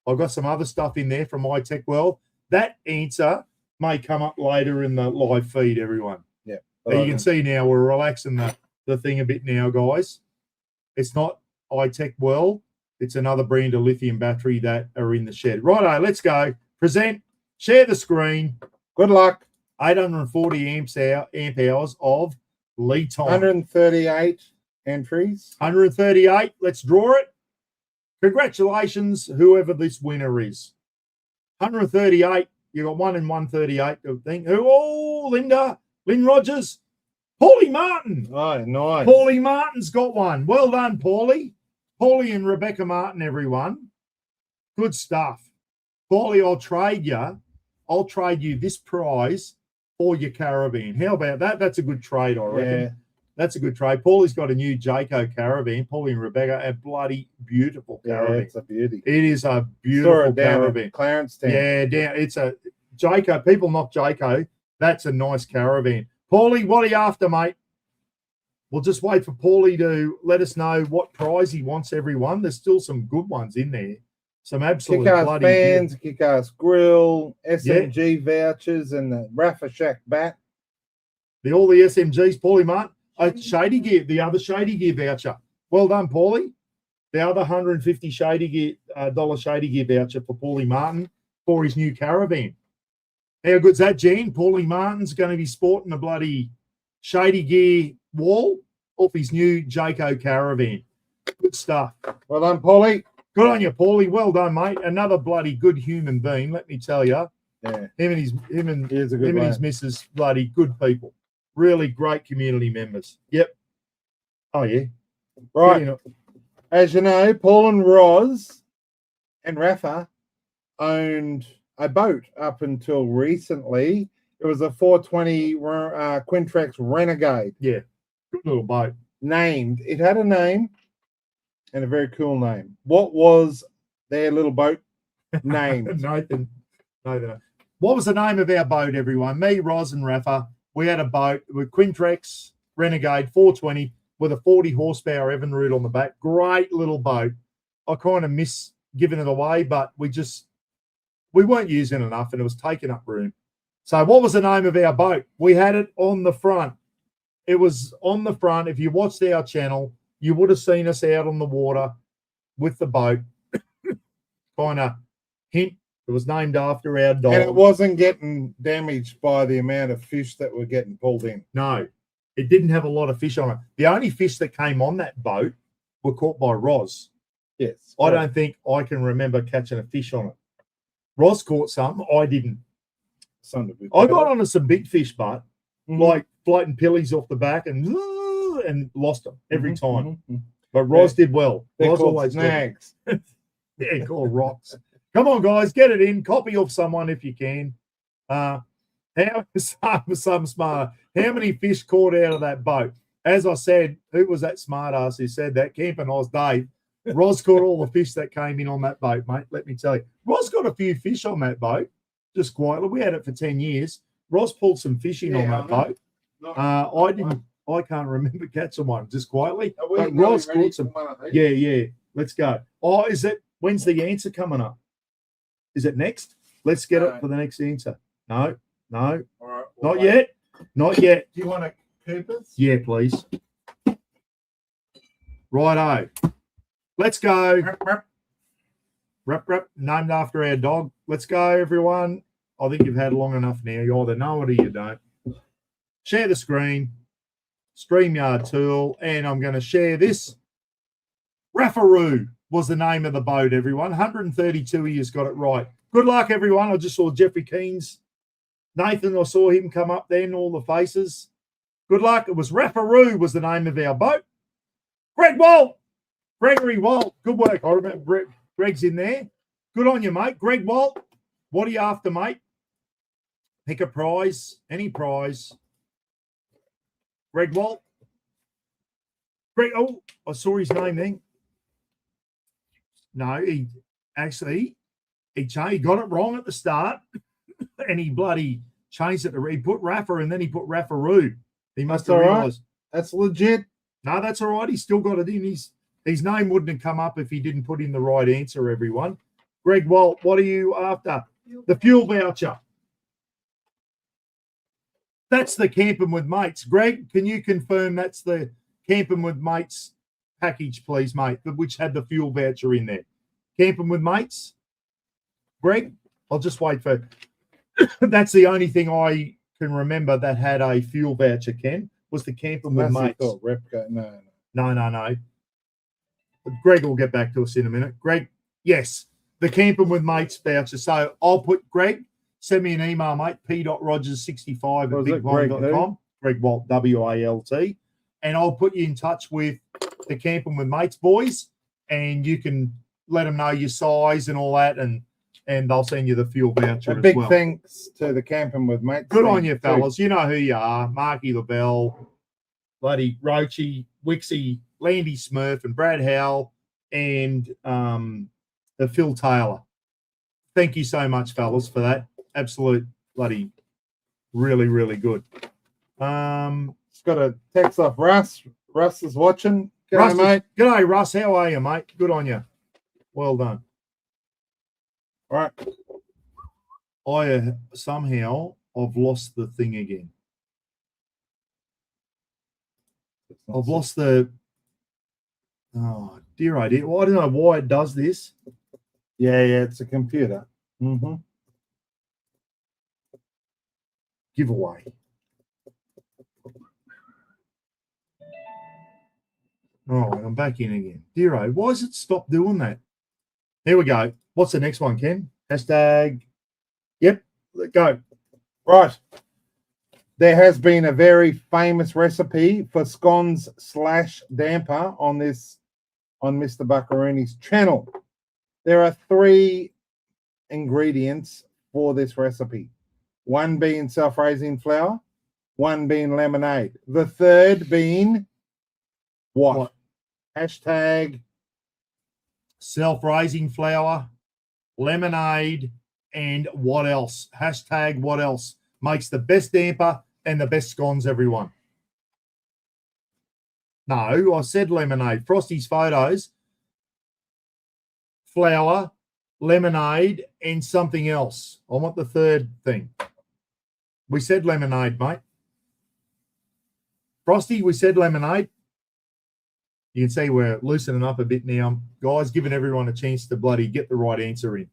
I've got some other stuff in there from iTech World. That answer may come up later in the live feed, everyone. Yeah. You can see now we're relaxing the thing a bit now, guys. It's not iTech World. It's another brand of lithium battery that are in the shed. Righto, let's go. Present, share the screen. Good luck. 840 amp hours of lead time. 138 entries. 138. Let's draw it. Congratulations, whoever this winner is. 138. You got 1 and 138. I think. Oh, Lynn Rogers, Paulie Martin. Oh, nice. Paulie Martin's got one. Well done, Paulie. Paulie and Rebecca Martin, everyone. Good stuff. Paulie, I'll trade you this prize for your caravan. How about that? That's a good trade, I reckon. Yeah. That's a good trade. Paulie's got a new Jayco caravan. Paulie and Rebecca, a bloody beautiful caravan. Yeah, it's a beauty. It is a Saw beautiful it down caravan. at Clarence Town. Yeah, it's a Jayco. People not Jayco. That's a nice caravan. Paulie, what are you after, mate? We'll just wait for Paulie to let us know what prize he wants, everyone. There's still some good ones in there. Some absolute Kick-Ass bloody fans, Kick-Ass Grill, SMG vouchers, and the Raffle Shack bat. all the SMGs, Paulie Martin. Shady Gear, the other Shady Gear voucher. Well done, Paulie. The other 150 Shady Gear dollar Shady Gear voucher for Paulie Martin for his new caravan. How good's that, Gene? Paulie Martin's going to be sporting a bloody Shady Gear wall off his new Jayco caravan. Good stuff. Well done, Paulie. Good on you, Paulie. Well done, mate. Another bloody good human being, let me tell you. Yeah. Him and He is a good his missus, bloody good people. Really great community members. Yep. Oh, yeah. Right. As you know, Paul and Roz and Rafa owned a boat up until recently. It was a 420 Quintrex Renegade. Yeah. Good little boat. Named. It had a name and a very cool name. What was their little boat named? Nathan. What was the name of our boat, everyone? Me, Roz, and Rafa. We had a boat with Quintrex Renegade 420 with a 40 horsepower Evinrude on the back. Great little boat. I kind of miss giving it away, but we weren't using enough and it was taking up room. So what was the name of our boat? We had it on the front. It was on the front. If you watched our channel, you would have seen us out on the water with the boat. Kind of hint. It was named after our dog. And it wasn't getting damaged by the amount of fish that were getting pulled in. No, it didn't have a lot of fish on it. The only fish that came on that boat were caught by Roz. Yes. I don't think I can remember catching a fish on it. Roz caught some. I didn't. I got onto some big fish, but like floating pillies off the back and lost them every time. But Roz did well. Roz always snags. Yeah, called rocks. Come on, guys, get it in. Copy off someone if you can. How some smart? How many fish caught out of that boat? As I said, who was that smart ass who said that? Camping Oz Dave. Roz caught all the fish that came in on that boat, mate. Let me tell you. Roz got a few fish on that boat, just quietly. We had it for 10 years. Roz pulled some fish in on that boat. I didn't. I can't remember catching one, just quietly. But Roz caught some. Yeah. Let's go. Oh, is it? When's the answer coming up? Is it next? Let's get it for the next answer. No. All right, Not yet. Not yet. Do you want a Cooper's? Yeah, please. Righto. Let's go. Rap, named after our dog. Let's go, everyone. I think you've had long enough now. You either know it or you don't. Share the screen, StreamYard tool, and I'm going to share this. Raffle was the name of the boat, everyone. 132 years got it right. Good luck, everyone. I just saw Jeffrey Keen's. Nathan, I saw him come up then, all the faces. Good luck. It was Raffle was the name of our boat. Gregory Walt. Good work. I remember Greg's in there. Good on you, mate. Greg Walt, what are you after, mate? Pick a prize, any prize. Greg Walt. Oh, I saw his name then. No, he got it wrong at the start, and he bloody changed it. He put Rafa and then he put Raffaroo. He must have realised. That's legit. No, that's all right. He's still got it in. His name wouldn't have come up if he didn't put in the right answer, everyone. Greg Walt, what are you after? The fuel voucher. That's the Camping with Mates. Greg, can you confirm that's the Camping with Mates package, please, mate, which had the fuel voucher in there? Camping with Mates? Greg, I'll just wait for... That's the only thing I can remember that had a fuel voucher, Ken, was the Camping with Mates. No. Greg will get back to us in a minute. Greg, yes, the Camping with Mates voucher. So I'll put Greg, send me an email, mate, p.rogers65@bigvine.com. Greg Walt, WALT. And I'll put you in touch with the Camping with Mates boys, and you can let them know your size and all that, and they'll send you the fuel voucher as well. Big thanks to the Camping with Mates. Good on you, fellas. You know who you are. Marky LaBelle, bloody Roachy, Wixie, Landy Smurf, and Brad Howell, and the Phil Taylor. Thank you so much, fellas, for that. Absolute bloody really, really good. It's got a text off Russ. Russ is watching. G'day, mate. G'day, Russ. How are you, mate? Good on you. Well done. All right. I've lost the thing again. I've lost the... Oh, dear idea. Well, I don't know why it does this. Yeah, it's a computer. Mm-hmm. Giveaway. All right, I'm back in again. Dear, why has it stopped doing that? Here we go. What's the next one, Ken? Hashtag. Yep, go. Right. There has been a very famous recipe for scones / damper on Mr. Buccarooni's channel. There are 3 ingredients for this recipe. 1 being self-raising flour, 1 being lemonade. The third being what? Hashtag self-raising flour, lemonade, and what else? Hashtag what else makes the best damper and the best scones, everyone? No, I said lemonade. Frosty's photos, flour, lemonade, and something else. I want the third thing. We said lemonade, mate. Frosty, we said lemonade. You can see we're loosening up a bit now. Guys, giving everyone a chance to bloody get the right answer in.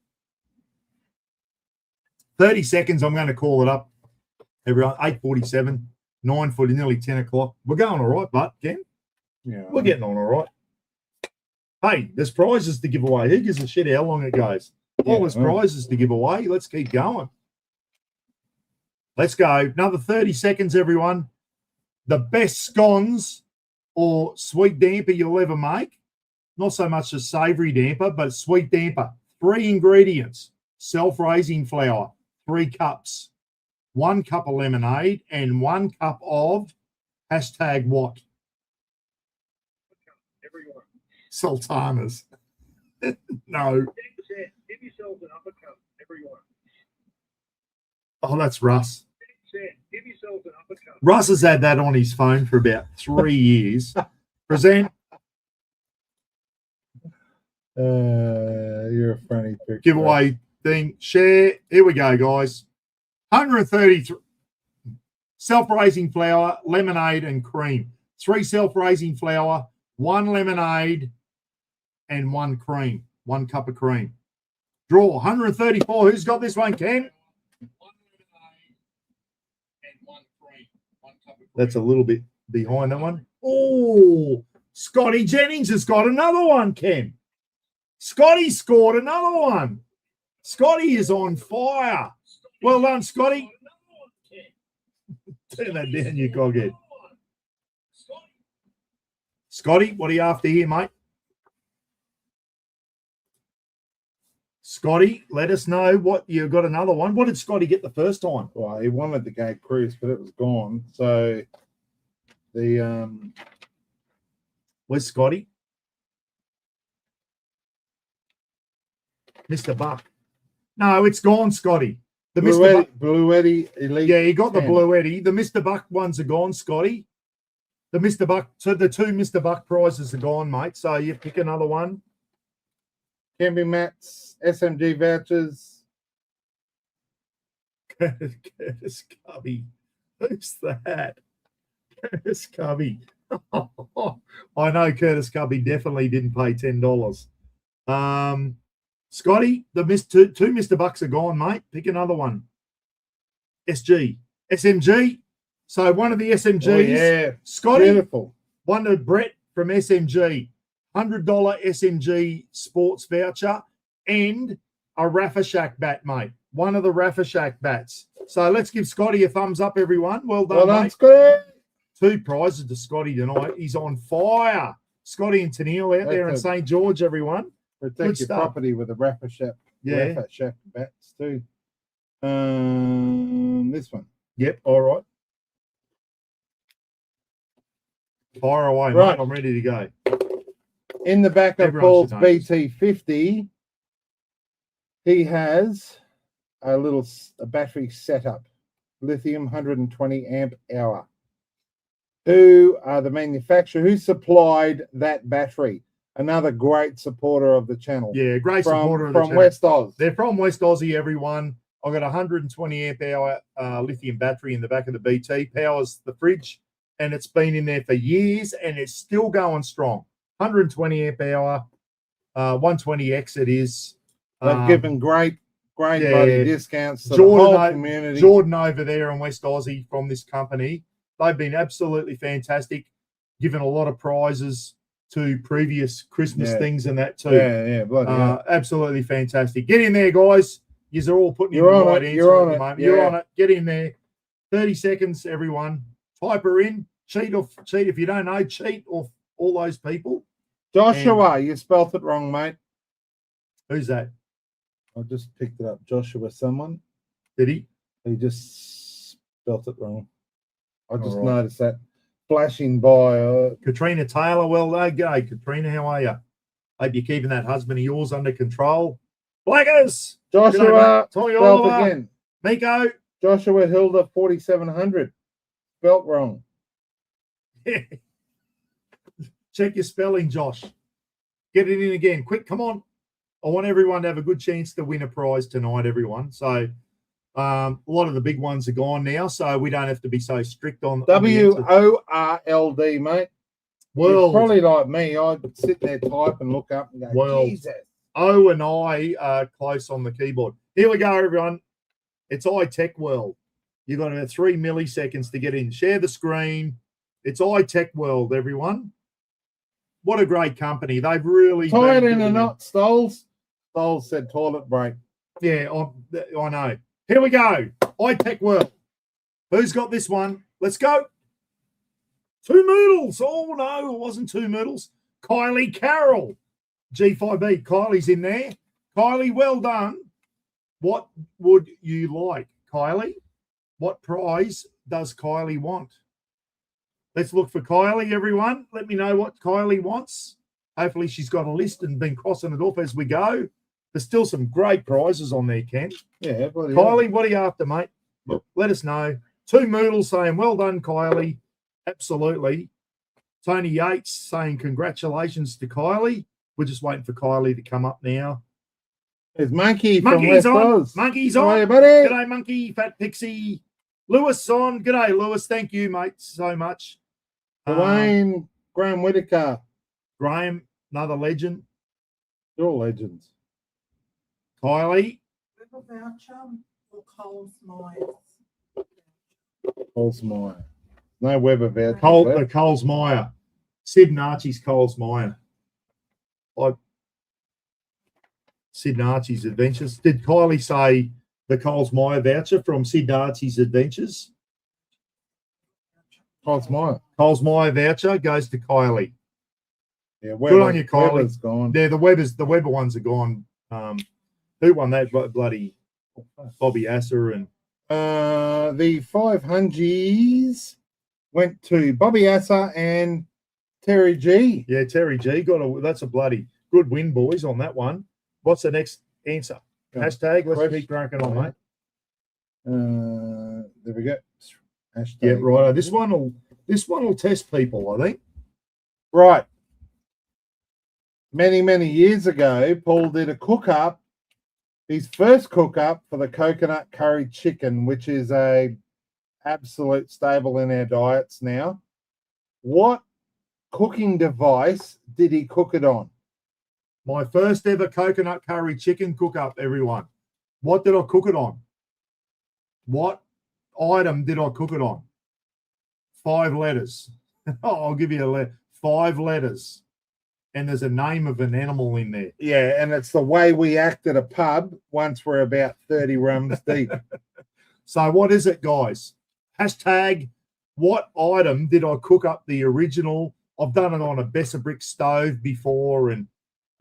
30 seconds, I'm going to call it up. Everyone, 8:47, 9:40, nearly 10 o'clock. We're going all right, but Ken? Yeah. We're getting on all right. Hey, there's prizes to give away. Who gives a shit how long it goes? All there's prizes to give away. Let's keep going. Let's go. Another 30 seconds, everyone. The best scones or sweet damper you'll ever make. Not so much a savoury damper, but sweet damper. 3 ingredients. Self-raising flour, 3 cups. 1 cup of lemonade and 1 cup of hashtag what? Everyone. Sultanas. No. Give yourselves an uppercut, everyone. Oh, that's Russ. Give yourselves an uppercut. Russ has had that on his phone for about 3 years. Present. You're a funny picture. Giveaway thing. Share. Here we go, guys. 133. Self-raising flour, lemonade, and cream. 3 self-raising flour, 1 lemonade, and 1 cream. 1 cup of cream. Draw 134. Who's got this one, Ken? That's a little bit behind that one. Oh, Scotty Jennings has got another one, Ken. Scotty scored another one. Scotty is on fire. Well done, Scotty. Turn that down, you coghead. Scotty, what are you after here, mate? Scotty, let us know what you got another one. What did Scotty get the first time? Well, he wanted the Gay Cruise, but it was gone. So the Where's Scotty? Mr. Buck. No, it's gone, Scotty. The Mr. Buck. Blue Eddie Elite. Yeah, he got 10. the Blue Eddie. The Mr. Buck ones are gone, Scotty. The Mr. Buck, so the two Mr. Buck prizes are gone, mate. So you pick another one. Camping mats, SMG vouchers. Curtis Cubby. Who's that? Curtis Cubby. I know Curtis Cubby definitely didn't pay $10. Scotty, the two Mr. Bucks are gone, mate. Pick another one. SMG. So one of the SMGs. Oh, yeah. Scotty, Beautiful. one to Brett from SMG. $100 SMG sports voucher and a Raffle Shack bat, mate. One of the Raffle Shack bats. So let's give Scotty a thumbs up, everyone. Well done, mate. Scotty. 2 prizes to Scotty tonight. He's on fire. Scotty and Tennille out there in St. George, everyone. Protect Good your stuff. property with a Raffle Shack. Yeah. Raffle Shack bats too. This one. Yep, all right. Fire away, Right. mate. I'm ready to go. In the back of Everyone Paul's should know this. BT50, he has a battery setup, lithium 120 amp hour. Who are the manufacturer? Who supplied that battery? Another great supporter of the channel. Yeah, great supporter of the from channel. West Oz. They're from West Aussie, everyone. I've got a 120 amp hour lithium battery in the back of the BT. Powers the fridge, and it's been in there for years, and it's still going strong. 120 amp hour, 120X it is. They've given great yeah, bloody discounts to Jordan, the whole community. Jordan over there in West Aussie from this company, they've been absolutely fantastic, given a lot of prizes to previous Christmas things and that too. Yeah, bloody hell. Absolutely fantastic. Get in there, guys. Yous are all putting You're in the on right it, answer you're at on the it, moment. yeah. You're on it. Get in there. 30 seconds, everyone. Type her in. Cheat if you don't know. Cheat off all those people. Joshua, you spelt it wrong, mate. Who's that? I just picked it up. Joshua, someone. Did he? He just spelt it wrong. I just All right. noticed that flashing by. Katrina Taylor. Well, g'day, Katrina. How are you? Hope you're keeping that husband of yours under control. Blackers. Joshua, Tommy spelt Oliver. again. Miko. Joshua Hilda 4700. Spelt wrong. Check your spelling, Josh. Get it in again. Quick, come on. I want everyone to have a good chance to win a prize tonight, everyone. So a lot of the big ones are gone now, so we don't have to be so strict on WORLD, mate. World. You're probably like me. I'd sit there, type, and look up and go, World. Jesus. O and I are close on the keyboard. Here we go, everyone. It's iTech World. You've got about 3 milliseconds to get in. Share the screen. It's iTech World, everyone. What a great company. They've really Tie it been in a doing- knot, Stoles. Stoles said toilet break. Yeah, I know. Here we go. iTech World. Who's got this one? Let's go. 2 Moodles. Oh, no, it wasn't 2 Moodles. Kylie Carroll. G5B. Kylie's in there. Kylie, well done. What would you like, Kylie? What prize does Kylie want? Let's look for Kylie, everyone. Let me know what Kylie wants. Hopefully she's got a list and been crossing it off as we go. There's still some great prizes on there, Ken. Yeah, bloody hell. Kylie, what are you after, mate? Let us know. 2 Moodles saying, well done, Kylie. Absolutely. Tony Yates saying congratulations to Kylie. We're just waiting for Kylie to come up now. There's Monkey from Monkey's West on. Oz. Monkey's How are on. you, buddy? G'day, Monkey, Fat Pixie. Lewis on. G'day, Lewis. Thank you, mate, so much. Dwayne Graham Whitaker. Graham, another legend. You're all legends. Kylie. River voucher, or Coles Myers. Coles Meyer. No Weber vouchers The left. Coles Meyer. Sid and Archie's Coles Meyer. Sid and Archie's Adventures. Did Kylie say the Coles Meyer voucher from Sid and Archie's Adventures? Coles Meyer. Coles Meyer voucher goes to Kylie. Yeah, Good on you, Kylie. Weber's gone. Yeah, the Weber ones are gone. Who won that? Bloody Bobby Asser and The 500s went to Bobby Asser and Terry G. yeah, Terry G that's a bloody good win, boys, on that one. What's the next answer? Hashtag. Let's keep cracking on, mate. There we go. Hashtag. Yeah, right. This one will test people, I think. Right. Many years ago, Paul did a cook up, his first cook up for the coconut curry chicken, which is a absolute staple in our diets now. What cooking device did he cook it on? My first ever coconut curry chicken cook up, everyone. What did I cook it on? What item did I cook it on? 5 letters. I'll give you a letter. 5 letters. And there's a name of an animal in there. Yeah, and it's the way we act at a pub once we're about 30 rums deep. So what is it, guys? Hashtag, what item did I cook up the original? I've done it on a Besser brick stove before, and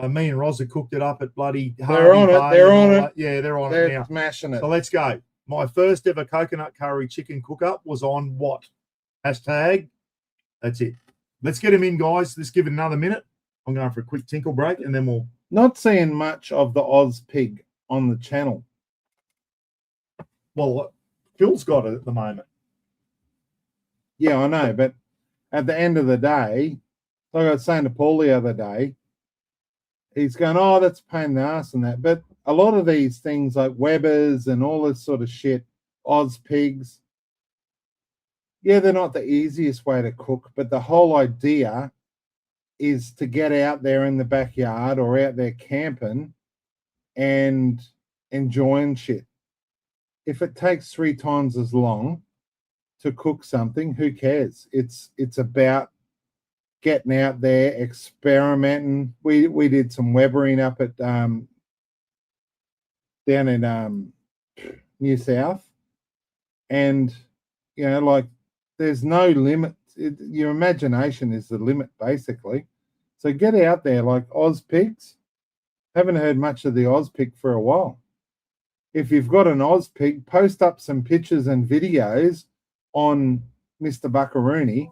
me and Rosa cooked it up at bloody They're on it. They're on it. Yeah, they're on it They're now. smashing it. So let's go. My first ever coconut curry chicken cook up was on what? Hashtag. That's it. Let's get them in, guys. Let's give it another minute. I'm going for a quick tinkle break, and then we'll. Not seeing much of the Oz pig on the channel. Well, Phil's got it at the moment. Yeah, I know, but at the end of the day, like I was saying to Paul the other day, he's going, oh, that's a pain in the ass and that. But a lot of these things like Weber's and all this sort of shit, Oz pigs, yeah, they're not the easiest way to cook, but the whole idea is to get out there in the backyard or out there camping and enjoying shit. If it takes 3 times as long to cook something, who cares? It's about getting out there, experimenting. We did some Webering up at down in New South, and you know, like there's no limit. Your imagination is the limit, basically. So get out there, like Oz pigs. Haven't heard much of the Oz pig for a while. If you've got an Oz pig, post up some pictures and videos on Mr. Buckaroony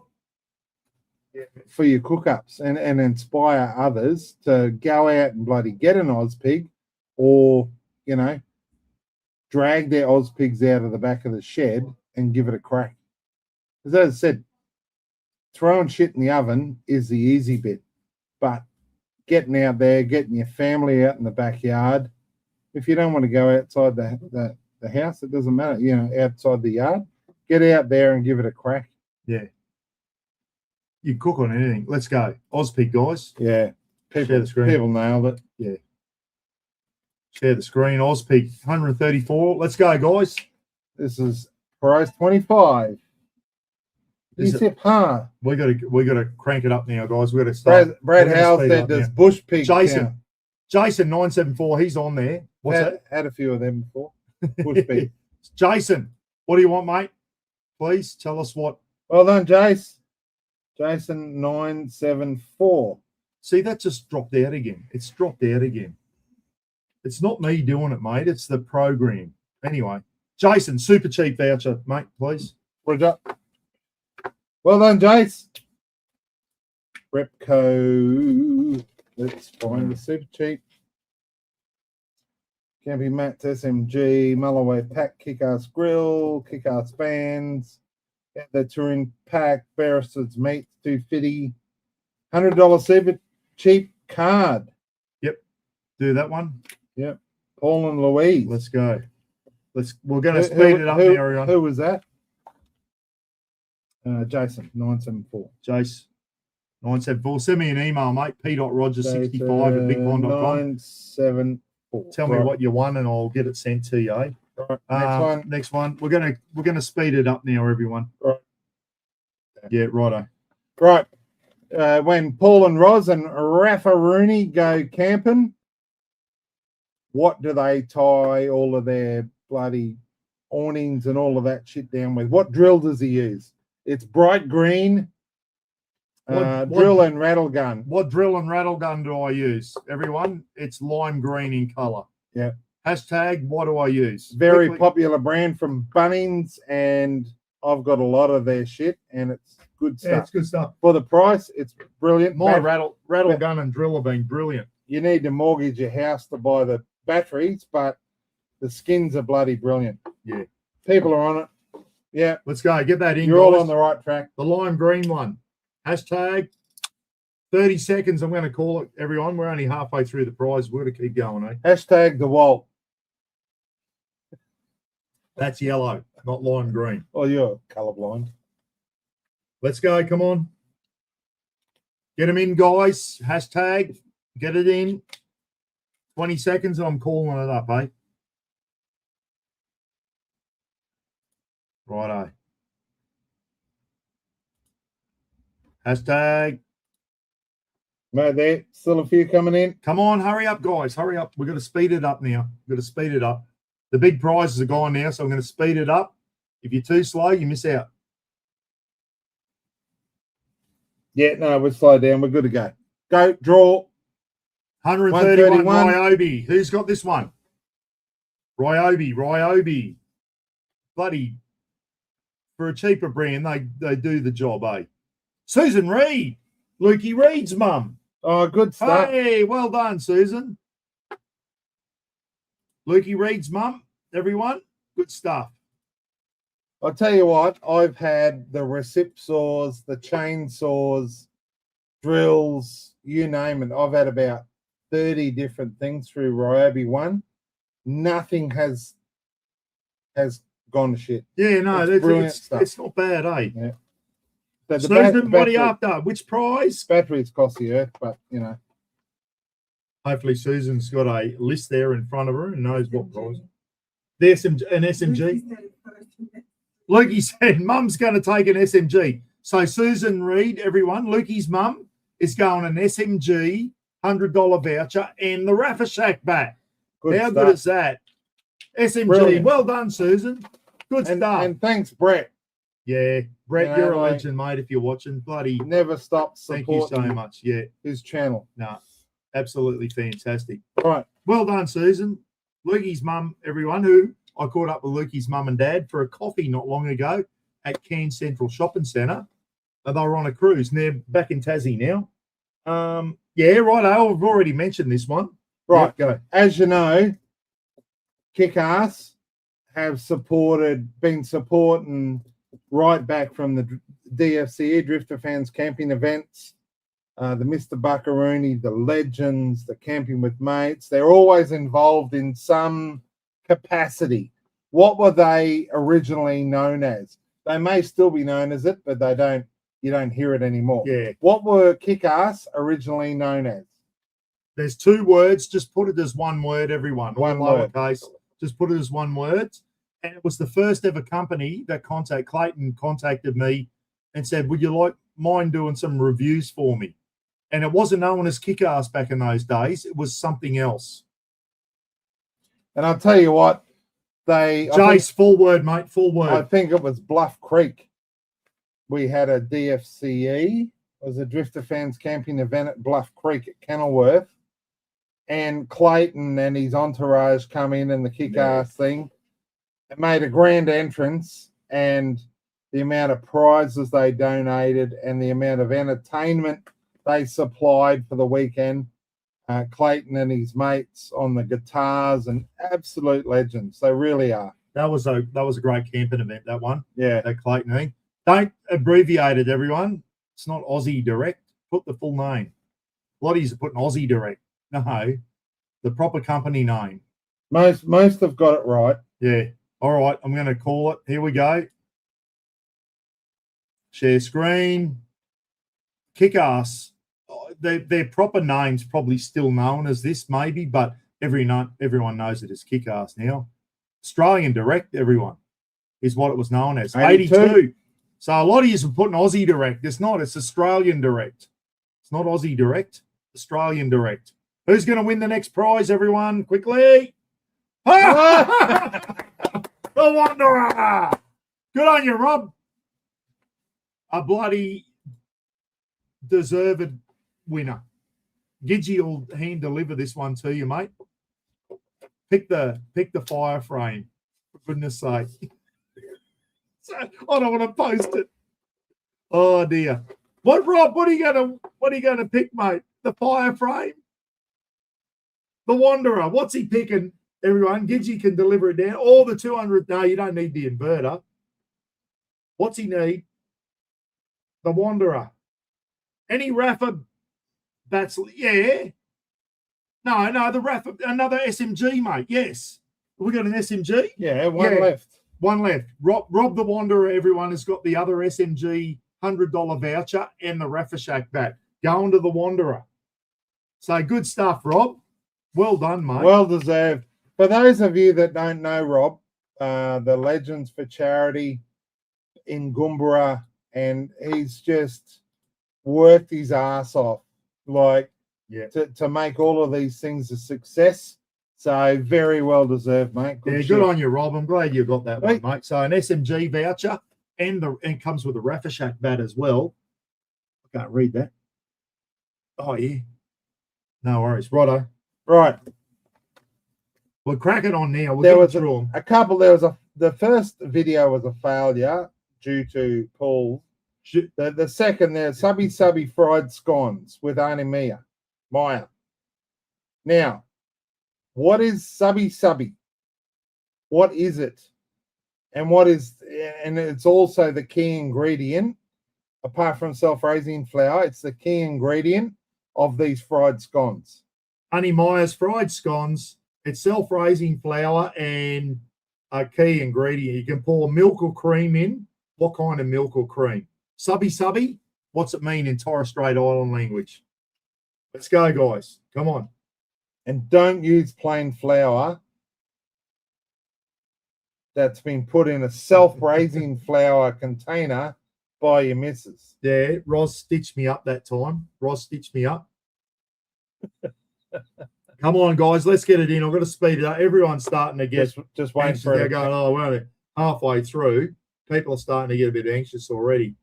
for your cook-ups and inspire others to go out and bloody get an Oz pig, or, you know, drag their Oz pigs out of the back of the shed and give it a crack. As I said, throwing shit in the oven is the easy bit, but getting out there, getting your family out in the backyard, if you don't want to go outside the house, it doesn't matter, you know, outside the yard, get out there and give it a crack. Yeah. You cook on anything. Let's go. Ozpig, guys. Yeah. Share the screen. People nailed it. Yeah. Share the screen. Ozpig, 134. Let's go, guys. This is prize 25. Is You said, huh? We gotta crank it up now, guys. We gotta start. Brad we're gonna Howell speed said up there's now. bush pig. Jason 974. He's on there. What's that? Had a few of them before. Bush pig. Jason, what do you want, mate? Please tell us what. Well done, Jace. Jason 974. See, that just dropped out again. It's dropped out again. It's not me doing it, mate. It's the program. Anyway, Jason, super cheap voucher, mate, please. Roger. Well done, Jace. Repco. Let's find the super cheap. Campy Mats, SMG, Mulloway Pack, Kick-Ass Grill, Kick-Ass Bands, the Touring Pack, Barrister's Meats, 250, $100 super cheap card. Yep. Do that one. Yep. Paul and Louise. Let's go. We're going to speed it up now, everyone. Who was that? Jason, 974. Jace, 974. Send me an email, mate. p.rogers65@bigpond.com. 974. Tell me what you won, and I'll get it sent to you. Eh? Right, next one. Next one. We're gonna speed it up now, everyone. Right. Yeah, righto. Right. When Paul and Roz and Rafa Rooney go camping, what do they tie all of their bloody awnings and all of that shit down with? What drill does he use? It's bright green drill and rattle gun. What drill and rattle gun do I use, everyone? It's lime green in color. Yeah. Hashtag, what do I use? Very Quickly. popular brand from Bunnings, and I've got a lot of their shit, and it's good stuff. Yeah, it's good stuff. For the price, it's brilliant. My rattle gun and drill have been brilliant. You need to mortgage your house to buy the batteries, but the skins are bloody brilliant. Yeah. People are on it. Yeah. Let's go. Get that in. You're guys. all on the right track. The lime green one. Hashtag 30 seconds. I'm going to call it, everyone. We're only halfway through the prize. We're going to keep going, eh? Hashtag the Walt. That's yellow, not lime green. Oh, you're colorblind. Let's go. Come on. Get them in, guys. Hashtag. Get it in. 20 seconds and I'm calling it up, eh? Righto. Hashtag. Mate, there. Still a few coming in. Come on, hurry up, guys. Hurry up. We've got to speed it up now. We've got to speed it up. The big prizes are gone now, so I'm going to speed it up. If you're too slow, you miss out. Yeah, no, we'll slow down. We're good to go. Go, draw. 131, 131. Ryobi. Who's got this one? Ryobi. Bloody, for a cheaper brand, they do the job, eh? Susan Reed. Lukey Reed's mum. Oh, good stuff. Hey, well done, Susan. Lukey Reed's mum, everyone. Good stuff. I'll tell you what, I've had the recip saws, the chainsaws, drills, you name it. I've had about 30 different things through Ryobi One. Nothing has gone to shit. Yeah, no, It's brilliant stuff. It's not bad, eh? Yeah. So Susan, what are you after? Which prize? Batteries cost the earth, but you know. Hopefully Susan's got a list there in front of her and knows what prize. There's an SMG. Lukey said, Mum's going to take an SMG. So Susan Reed, everyone, Lukey's mum is going an SMG $100 voucher and the Raffle Shack bat. How good is that? SMG. Brilliant. Well done, Susan. Good stuff. And thanks, Brett. Yeah, Brett, You know, you're a like, legend, mate. If you're watching, bloody, Never stop thank you supporting so much. Yeah, his channel. no, absolutely fantastic. Right. Well done, Susan. Lukey's mum, everyone, who I caught up with Lukey's mum and dad for a coffee not long ago at Cairns Central Shopping Centre. They were on a cruise, and they're back in Tassie now. Yeah, right. I've already mentioned this one. Right. Yeah, go. As you know, Kick-Ass have been supporting right back from the DFCE, Drifter Fans Camping Events, the Mr. Buckaroony, the Legends, the Camping with Mates. They're always involved in some capacity. What were they originally known as? They may still be known as it, but you don't hear it anymore. Yeah. What were Kick-Ass originally known as? There's two words. Just put it as one word, everyone. One All word. lowercase. Just put it as one word. And it was the first ever company that Clayton contacted me and said, would you mind doing some reviews for me? And it wasn't known as Kick-Ass back in those days. It was something else. And I'll tell you what, Jace, full word, mate, full word. I think it was Bluff Creek. We had a DFCE, it was a Drifter Fans Camping event at Bluff Creek at Kenilworth. And Clayton and his entourage come in and the Kick-Ass thing. It made a grand entrance, and the amount of prizes they donated and the amount of entertainment they supplied for the weekend. Clayton and his mates on the guitars, and absolute legends. They really are. That was a great camping event, that one. Yeah. That Clayton thing. Don't abbreviate it, everyone. It's not Aussie Direct. Put the full name. A lot of you are putting Aussie Direct. No, the proper company name. Most have got it right. Yeah. All right, I'm going to call it. Here we go. Share screen. Kick-Ass. Their proper name's probably still known as this, maybe, but everyone knows it as Kick-Ass now. Australian Direct, everyone, is what it was known as. 82. 82. So a lot of you are putting Aussie Direct. It's not. It's Australian Direct. It's not Aussie Direct. Australian Direct. Who's going to win the next prize, everyone? Quickly. The Wanderer. Good on you, Rob. A bloody deserved winner. Gidgy will hand deliver this one to you, mate. Pick the fire frame, for goodness sake. I don't want to post it. Oh dear. What, Rob? What are you gonna pick, mate? The fire frame? The Wanderer. What's he picking? Everyone, Gidgy can deliver it down. All the 200. No, you don't need the inverter. What's he need? The Wanderer. Any Raffle bats? Yeah. No, the Raffle, another SMG, mate. Yes. We got an SMG? Yeah, one left. One left. Rob the Wanderer, everyone, has got the other SMG $100 voucher and the Raffle Shack bat. Going to the Wanderer. So good stuff, Rob. Well done, mate. Well deserved. For those of you that don't know Rob, the Legends for Charity in Goombera, and he's just worked his ass off, like, to make all of these things a success. So very well deserved, mate. Good on you, Rob. I'm glad you got that one, mate. So an SMG voucher and comes with a Raffle Shack bat as well. I can't read that. Oh yeah. No worries. Righto. Right. We'll crack it on now. There was a couple. The first video was a failure due to Paul. The second, there, subby fried scones with Auntie Maya. Now, what is subby? What is it? And it's also the key ingredient, apart from self-raising flour, it's the key ingredient of these fried scones. Auntie Maya's fried scones, it's self-raising flour and a key ingredient. You can pour milk or cream in. What kind of milk or cream? Subby? What's it mean in Torres Strait Island language? Let's go, guys. Come on. And don't use plain flour that's been put in a self-raising flour container by your missus. Yeah, Roz stitched me up that time. Come on, guys. Let's get it in. I've got to speed it up. Everyone's starting to get just wait for they're it. going, oh, we're only halfway through. People are starting to get a bit anxious already.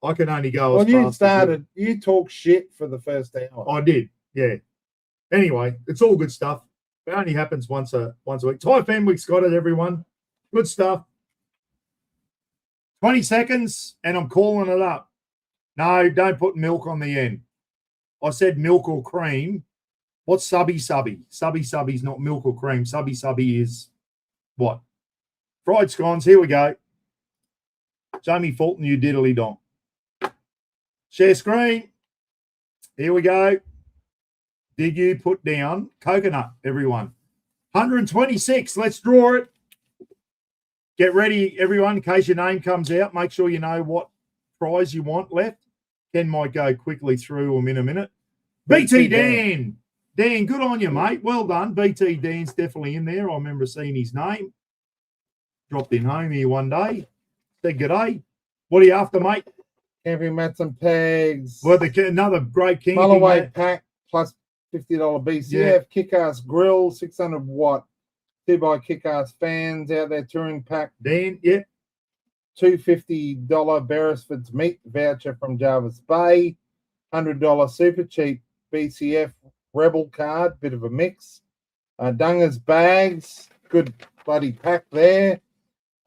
I can only go as fast as you talk shit for the first hour. I did, yeah. Anyway, it's all good stuff. It only happens once a week. Ty Fenwick's got it, everyone. Good stuff. 20 seconds, and I'm calling it up. No, don't put milk on the end. I said milk or cream. What's subby? Subby's not milk or cream. Subby is what? Fried scones. Here we go. Jamie Fulton, you diddly dong. Share screen. Here we go. Did you put down coconut, everyone? 126. Let's draw it. Get ready, everyone, in case your name comes out. Make sure you know what prize you want left. Ken might go quickly through them in a minute. BT Dan. Dan, good on you, mate. Well done. BT Dan's definitely in there. I remember seeing his name. Dropped in home here one day. Said g'day. What are you after, mate? Camping mats and pegs. Well, another great camping Mulloway mat. pack plus $50 BCF. Kick-ass grill, 600 watt. 2x kick-ass fans out there touring pack. Dan, yep. $250 Beresford's meat voucher from Jarvis Bay. $100 super cheap BCF Rebel card, bit of a mix. Dunga's bags, good bloody pack there.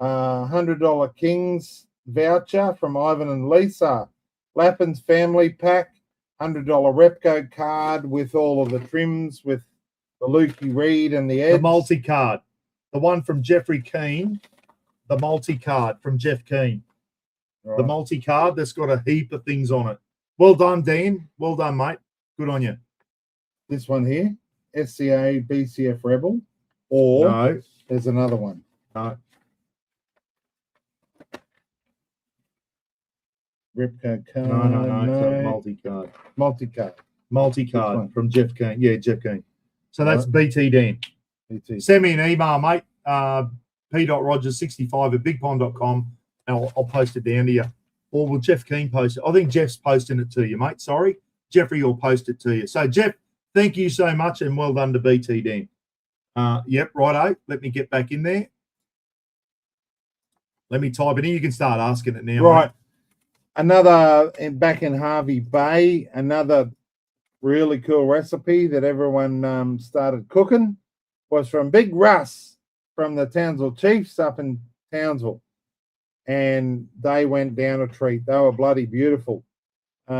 $100 Kings voucher from Ivan and Lisa. Lappin's family pack, $100 Repco card with all of the trims with the Lukey Reed and the Edge. The multi-card. The one from Jeffrey Keane. The multi-card from Jeff Keane. Right. The multi-card that's got a heap of things on it. Well done, Dan. Well done, mate. Good on you. This one here, SCA BCF Rebel. Or no. There's another one. No. Repco card. No. It's a multi-card. Multi-card from Jeff Keane. Yeah, Jeff Keane. So that's right. BT Dan. BT. Send me an email, mate. p.rogers65 at bigpond.com, and I'll post it down to you. Or will Jeff Keane post it? I think Jeff's posting it to you, mate. Sorry. Jeffrey will post it to you. So, Jeff, thank you so much, and well done to BT Dan. Yep, righto. Let me get back in there. Let me type it in. You can start asking it now. Right. Mate. Another back in Harvey Bay, another really cool recipe that everyone started cooking was from Big Russ from the Townsville Chiefs up in Townsville. And they went down a treat. They were bloody beautiful. They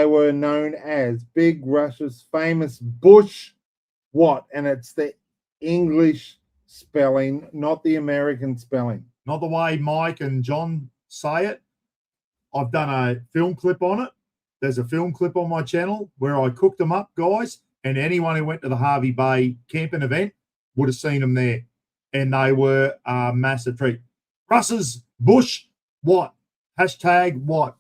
were known as Big Russ's famous bush what? And it's the English spelling, not the American spelling. Not the way Mike and John say it. I've done a film clip on it. There's a film clip on my channel where I cooked them up, guys, and anyone who went to the Harvey Bay camping event would have seen them there, and they were a massive treat. Russ's bush what? Hashtag what?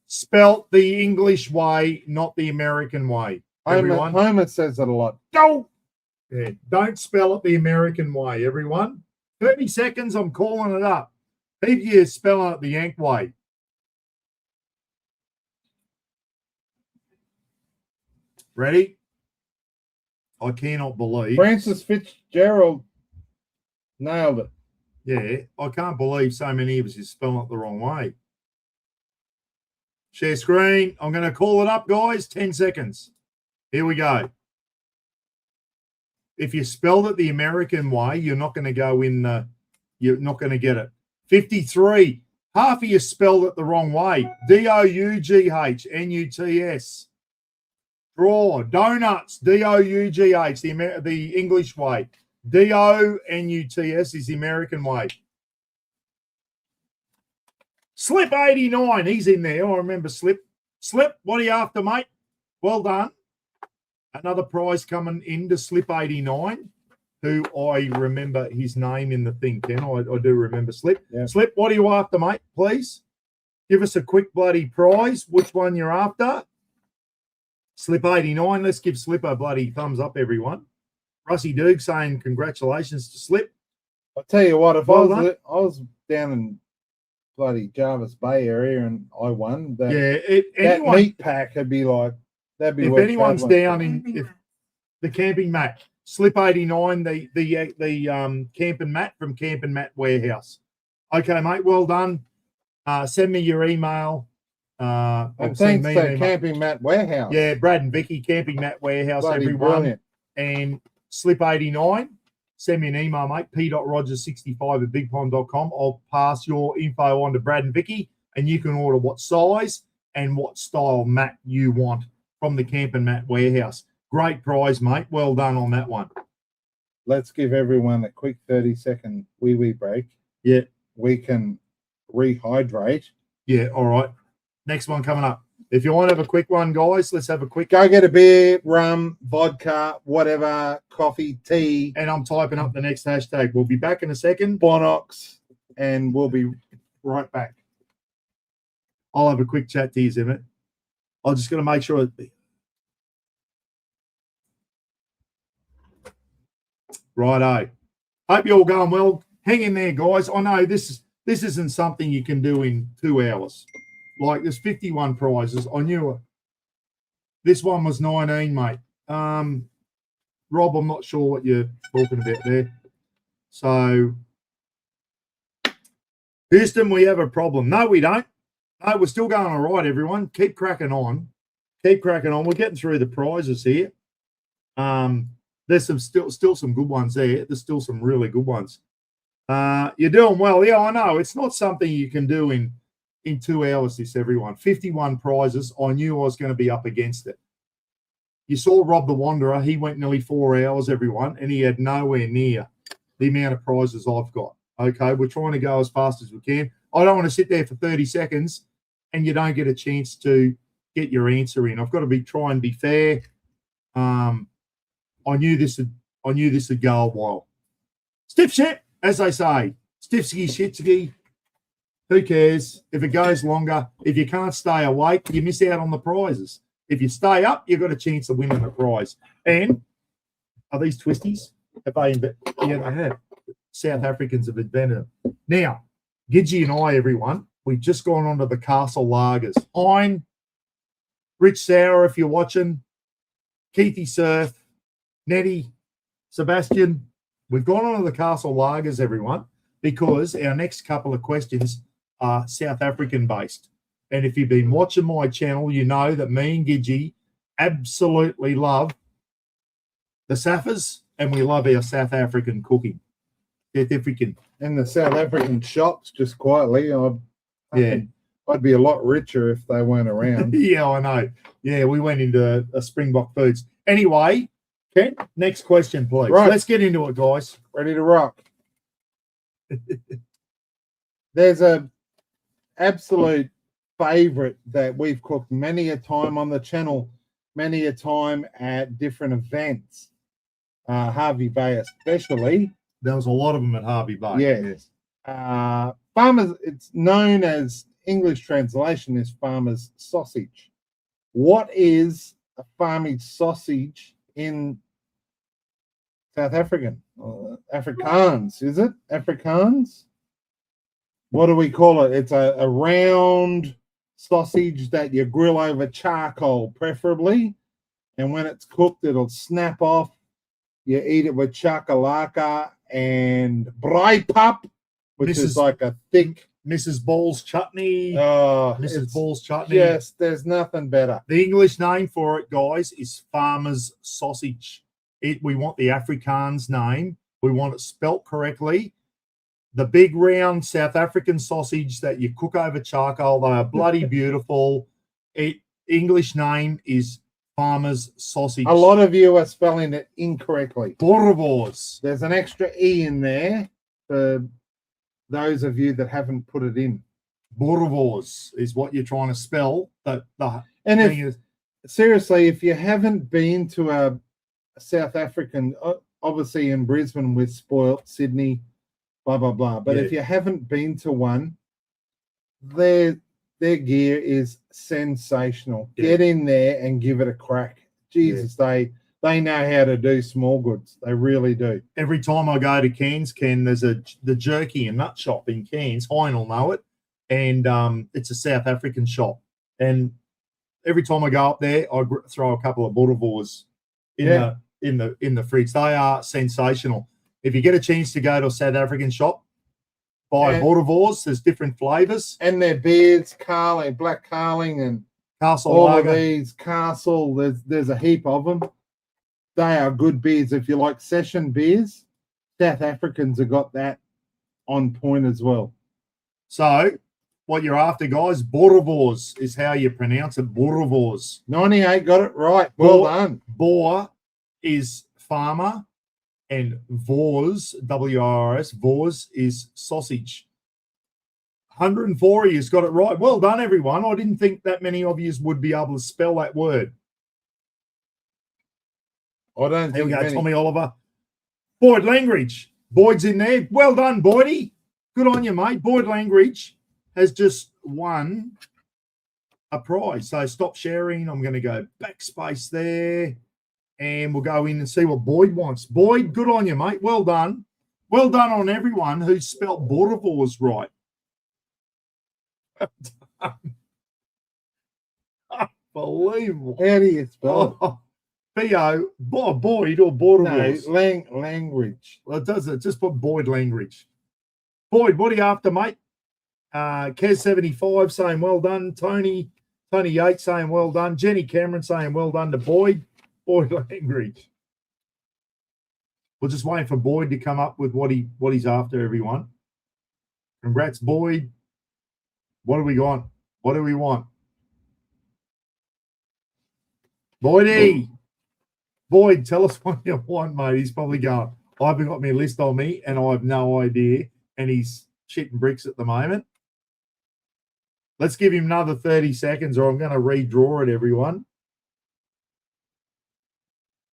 Spelt the English way, not the American way. Everyone. Homer says it a lot. Go! Yeah, don't spell it the American way, everyone. 30 seconds, I'm calling it up. If you're spelling it the Yank way. Ready? I cannot believe. Francis Fitzgerald nailed it. Yeah, I can't believe so many of us is spelling it the wrong way. Share screen. I'm going to call it up, guys. 10 seconds. Here we go. If you spelled it the American way, you're not going to go in the, you're not going to get it. 53. Half of you spelled it the wrong way. D-O-U-G-H-N-U-T-S. Draw. Donuts. D-O-U-G-H, the English way. D-O-N-U-T-S is the American way. Slip 89. He's in there. I remember Slip. Slip, what are you after, mate? Well done. Another prize coming into Slip 89, who I remember his name in the thing, Ken. I do remember Slip. Yeah. Slip, what are you after, mate? Please give us a quick bloody prize. Which one you're after? Slip 89. Let's give Slip a bloody thumbs up, everyone. Russie Duke saying congratulations to Slip. I'll tell you what, if Well I was down in bloody Jarvis Bay area and I won, that, that anyone, meat pack would be like, that'd be if worth anyone's traveling. down in the camping mat, Slip 89, the camping mat from Camping Mat Warehouse. Okay, mate, well done. Send me your email. And thanks to Camping Mat Warehouse. Yeah, Brad and Vicky, Camping Mat Warehouse, Bloody everyone. brilliant. And Slip 89, send me an email, mate, p.rogers65 at bigpond.com. I'll pass your info on to Brad and Vicky, and you can order what size and what style mat you want from the Camping Mat Warehouse. Great prize, mate. Well done on that one. Let's give everyone a quick 30-second wee break. Yeah. We can rehydrate. Yeah, all right. Next one coming up. If you want to have a quick one, guys, let's have a quick. Go get a beer, rum, vodka, whatever, coffee, tea. And I'm typing up the next hashtag. We'll be back in a second. Bonox, and we'll be right back. I'll have a quick chat to you, Emmett. I'm just going to make sure. Righto. Hope you're all going well. Hang in there, guys. I know this isn't something you can do in 2 hours. Like, there's 51 prizes. I knew it. This one was 19, mate. Rob, I'm not sure what you're talking about there. So, Houston, we have a problem. No, we don't. No, we're still going all right, everyone. Keep cracking on. Keep cracking on. We're getting through the prizes here. There's some still some good ones there. There's still some really good ones. You're doing well. Yeah, I know. It's not something you can do in 2 hours, this, everyone. 51 prizes. I knew I was going to be up against it. You saw Rob the Wanderer. He went nearly 4 hours, everyone, and he had nowhere near the amount of prizes I've got. Okay, we're trying to go as fast as we can. I don't want to sit there for 30 seconds and you don't get a chance to get your answer in. I've got to try and be fair. I knew this would go a while. Stiff shit, as they say. Stiffsky, shitsky. Who cares? If it goes longer, if you can't stay awake, you miss out on the prizes. If you stay up, you've got a chance of winning the prize. And are these twisties? Have they? Yeah, they have. South Africans have invented them. Now, Gidgey and I, everyone, we've just gone onto the Castle Lagers. Hein, Rich Sauer, if you're watching, Keithy Surf, Nettie, Sebastian, we've gone on to the Castle Lagers, everyone, because our next couple of questions are South African based. And if you've been watching my channel, you know that me and Gidgey absolutely love the Saffers and we love our South African cooking. South African. And the South African shops, just quietly, I'd be a lot richer if they weren't around. Yeah, I know. Yeah, we went into a Springbok Foods. Anyway, Ken, next question, please. Right. Let's get into it, guys. Ready to rock. There's a absolute favorite that we've cooked many a time on the channel, many a time at different events. Harvey Bay especially. There was a lot of them at Harvey Bay. Yes. Farmers, it's known as, English translation is farmer's sausage. What is a farmer's sausage in South African? Afrikaans, is it? Afrikaans? What do we call it? It's a round sausage that you grill over charcoal, preferably. And when it's cooked, it'll snap off. You eat it with chakalaka and braai-pap, which is like a thick Mrs. Ball's chutney. Mrs. Ball's chutney. Yes, there's nothing better. The English name for it, guys, is farmer's sausage. We want the Afrikaans name. We want it spelt correctly. The big round South African sausage that you cook over charcoal, they are bloody beautiful. English name is farmer's sausage. A lot of you are spelling it incorrectly. Boerewors. There's an extra E in there for those of you that haven't put it in. Boerewors is what you're trying to spell. Seriously, if you haven't been to a South African, obviously in Brisbane with Spoilt, Sydney, blah, blah, blah. But if you haven't been to one, their gear is sensational. Yeah. Get in there and give it a crack. Jesus, they know how to do small goods. They really do. Every time I go to Cairns, Ken, there's the jerky and nut shop in Cairns. Hein will know it. And it's a South African shop. And every time I go up there, I throw a couple of boerewors in the fridge. They are sensational. If you get a chance to go to a South African shop, buy boerewors. There's different flavors. And their beards, Carling, Black Carling, and Castle all Lager. of these, Castle, there's a heap of them. They are good beers. If you like session beers, South Africans have got that on point as well. So, what you're after, guys, boerewors is how you pronounce it, boerewors. 98 got it right. Well done. Boer is farmer, and Vors, W-R-S, Vors is sausage. 140 has got it right. Well done, everyone. I didn't think that many of you would be able to spell that word. I don't Here think we go, Tommy Oliver. Boyd Langridge. Boyd's in there. Well done, Boydie. Good on you, mate. Boyd Langridge has just won a prize. So stop sharing. I'm going to go backspace there. And we'll go in and see what Boyd wants. Boyd, good on you, mate. Well done. Well done on everyone who spelt boerewors right. Unbelievable. How do you spell it? B-O, Boyd or boerewors? No, Langridge. Well, it does it. Just put Boyd Langridge. Boyd, what are you after, mate? Kez75 saying well done. Tony Yates saying well done. Jenny Cameron saying well done to Boyd. Boyd Langridge. We're just waiting for Boyd to come up with what he's after, everyone. Congrats, Boyd. What do we got? What do we want? Boydie. Boyd, tell us what you want, mate. He's probably going, I haven't got my list on me, and I have no idea. And he's shitting bricks at the moment. Let's give him another 30 seconds, or I'm going to redraw it, everyone.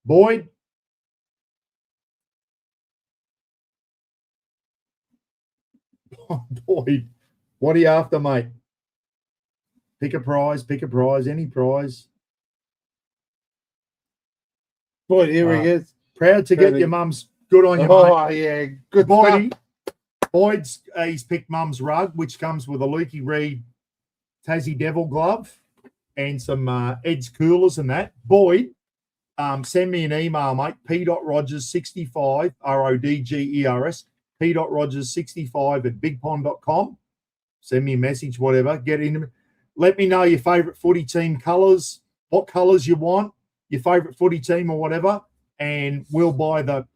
Boyd. Boyd, what are you after, mate? Pick a prize, any prize. Boyd, here he is. Proud to get your mum's Good on you, mate. Oh, yeah. Good Boydie, stuff. Boyd's he's picked Mum's rug, which comes with a Lukey Reed Tassie Devil glove and some Ed's coolers and that. Boyd, send me an email, mate. p.rogers65, RODGERS, p.rogers65 at bigpond.com. Send me a message, whatever. Get in. Let me know your favourite footy team colours, what colours you want, your favourite footy team or whatever, and we'll buy the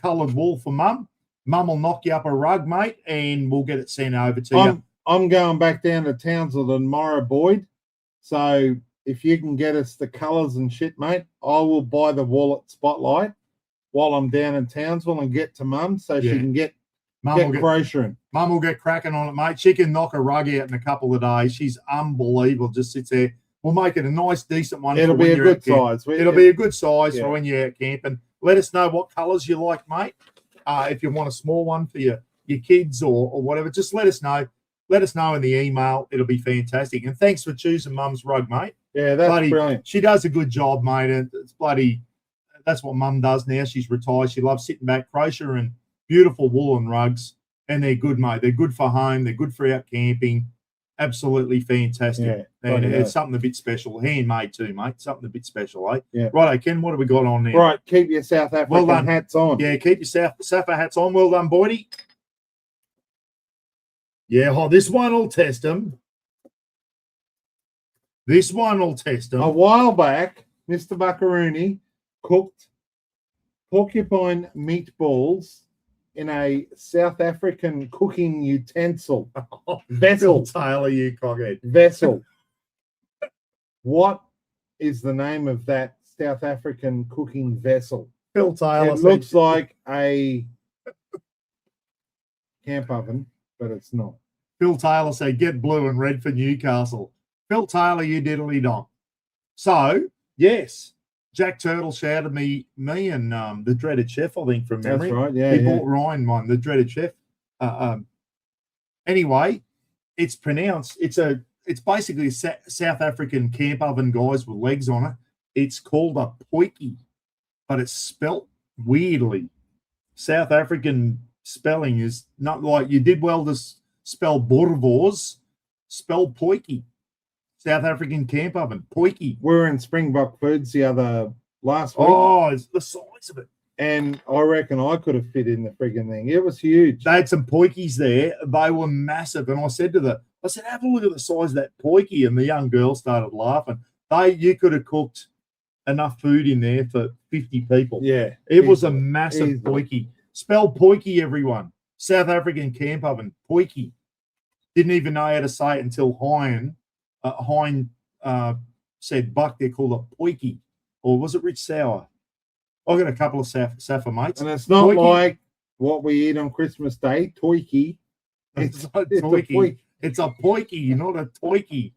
coloured wool for Mum. Mum will knock you up a rug, mate, and we'll get it sent over to you. I'm going back down to Townsville tomorrow, Boyd. So if you can get us the colours and shit, mate, I will buy the wool at Spotlight while I'm down in Townsville and get to Mum so she can get crocheting. Mum will get cracking on it, mate. She can knock a rug out in a couple of days. She's unbelievable. Just sits there. We'll make it a nice, decent one. It'll be a good size. It'll be a good size for when you're out camping. Let us know what colours you like, mate. If you want a small one for your kids or whatever, just let us know. Let us know in the email. It'll be fantastic. And thanks for choosing Mum's rug, mate. Yeah, that's brilliant. She does a good job, mate. And it's that's what Mum does now. She's retired. She loves sitting back, crocheting beautiful woolen rugs. And they're good, mate. They're good for home. They're good for out camping. Absolutely fantastic. Yeah, and it's something a bit special. Handmade too, mate. Something a bit special, eh? Yeah. Right, Ken, what have we got on there? Right, keep your South African hats on. Yeah, keep your Safa hats on. Well done, Boydie. Yeah, this one will test them. This one will test them. A while back, Mr. Buckaroony cooked porcupine meatballs in a South African cooking utensil. Vessel. Phil Taylor, you cockhead. Vessel. What is the name of that South African cooking vessel? Phil Taylor. It looks like a camp oven, but it's not. Phil Taylor said, get blue and red for Newcastle. Phil Taylor, you diddly dong. So, yes, Jack Turtle shouted me and the dreaded chef, I think, from memory. That's right, yeah. He bought Ryan one, the dreaded chef. Anyway, it's pronounced, it's basically a South African camp oven, guys, with legs on it. It's called a poiki, but it's spelt weirdly. South African spelling is not like you did well to spell Boerewors, spell poiki. South African camp oven, poiki. We were in Springbok Foods last week. Oh, it's the size of it. And I reckon I could have fit in the frigging thing. It was huge. They had some poikies there. They were massive. And I said, have a look at the size of that poiki. And the young girl started laughing. You could have cooked enough food in there for 50 people. Yeah. It was a massive poiki. Spell poiki, everyone. South African camp oven, poiki. Didn't even know how to say it until Hein said, Buck, they're called a poiki. Or was it Rich Sour? I've got a couple of Safa mates. And it's not poiki, like what we eat on Christmas Day, toiki. It's a toiki. It's a poiki, not a toiki.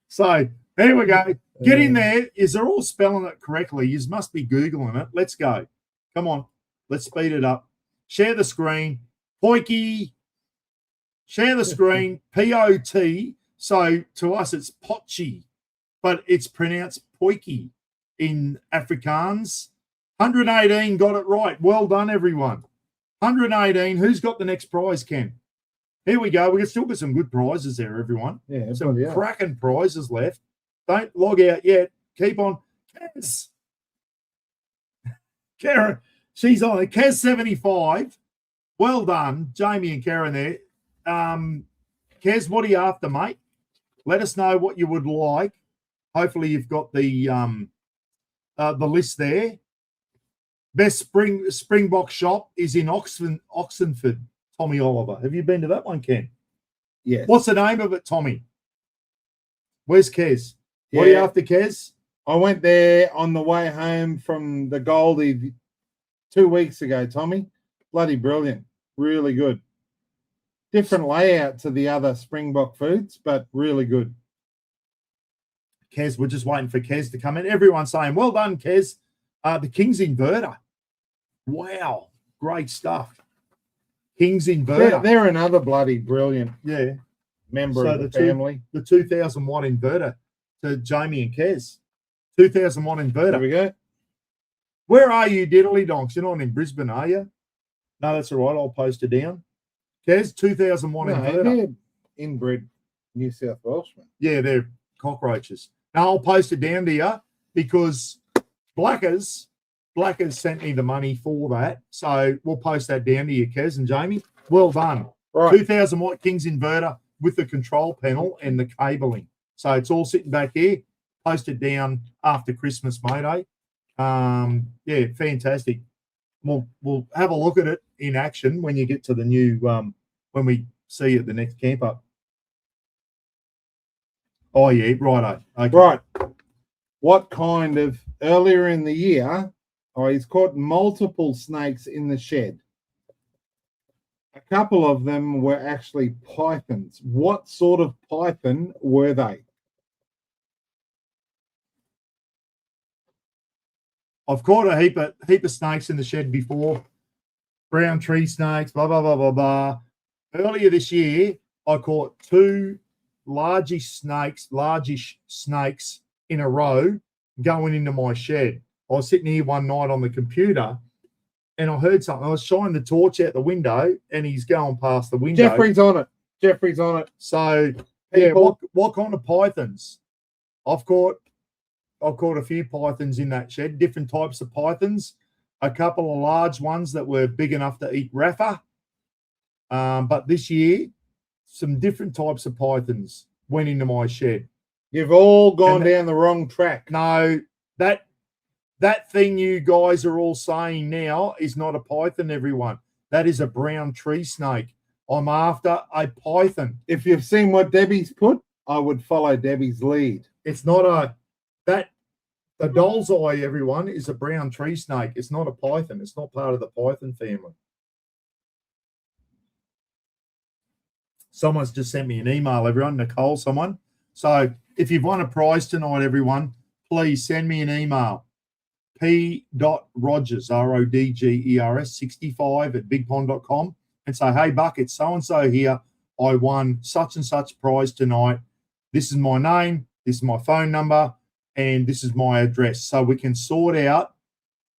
So there we go. Get in there. Is they're all spelling it correctly? You must be Googling it. Let's go. Come on. Let's speed it up. Share the screen. Poiki. Share the screen. P-O-T. So to us, it's Potchi, but it's pronounced Poiki in Afrikaans. 118 got it right. Well done, everyone. 118. Who's got the next prize, Ken? Here we go. We can still get some good prizes there, everyone. Yeah, some cracking prizes left. Don't log out yet. Keep on. Karen, she's on it. Kaz 75. Well done, Jamie and Karen there. Kaz, what are you after, mate? Let us know what you would like. Hopefully, you've got the list there. Best Springbok shop is in Oxenford. Tommy Oliver. Have you been to that one, Ken? Yes. What's the name of it, Tommy? Where's Kez? What are you after, Kez? I went there on the way home from the Goldie 2 weeks ago, Tommy. Bloody brilliant. Really good. Different layout to the other Springbok Foods, but really good. Kez, we're just waiting for Kez to come in. Everyone's saying, well done, Kez. The King's Inverter. Wow. Great stuff. King's Inverter. They're another bloody brilliant member of the family. The 2,000 watt inverter to Jamie and Kez. 2,000 watt inverter. There we go. Where are you, Diddly Donks? You're not in Brisbane, are you? No, that's all right. I'll post it down. Kez, 2001 No, inverter. they're inbred New South Welshmen. Yeah, they're cockroaches. Now I'll post it down to you because Blackers sent me the money for that. So we'll post that down to you, Kez and Jamie. Well done. Right. 2000 watt Kings inverter with the control panel and the cabling. So it's all sitting back here. Post it down after Christmas, mate. Yeah, fantastic. We'll have a look at it in action when you get to the new when we see you at the next camp up. Oh yeah, righto. Okay. Right. What kind of earlier in the year? Oh, he's caught multiple snakes in the shed. A couple of them were actually pythons. What sort of python were they? I've caught a heap of snakes in the shed before. Brown tree snakes, blah, blah, blah, blah, blah. Earlier this year, I caught two largish snakes in a row going into my shed. I was sitting here one night on the computer and I heard something. I was shining the torch out the window and he's going past the window. Jeffrey's on it. So, yeah, what kind of pythons? I've caught a few pythons in that shed, different types of pythons, a couple of large ones that were big enough to eat Raffle. But this year, some different types of pythons went into my shed. You've all gone down the wrong track. No, that thing you guys are all saying now is not a python, everyone. That is a brown tree snake. I'm after a python. If you've seen what Debbie's put, I would follow Debbie's lead. It's not the doll's eye, everyone, is a brown tree snake. It's not a python. It's not part of the python family. Someone's just sent me an email, everyone. Nicole, someone. So if you've won a prize tonight, everyone, please send me an email. p.rogers, RODGERS 65 at bigpond.com and say, hey, Buck, it's so-and-so here. I won such and such prize tonight. This is my name. This is my phone number. And this is my address. So we can sort out,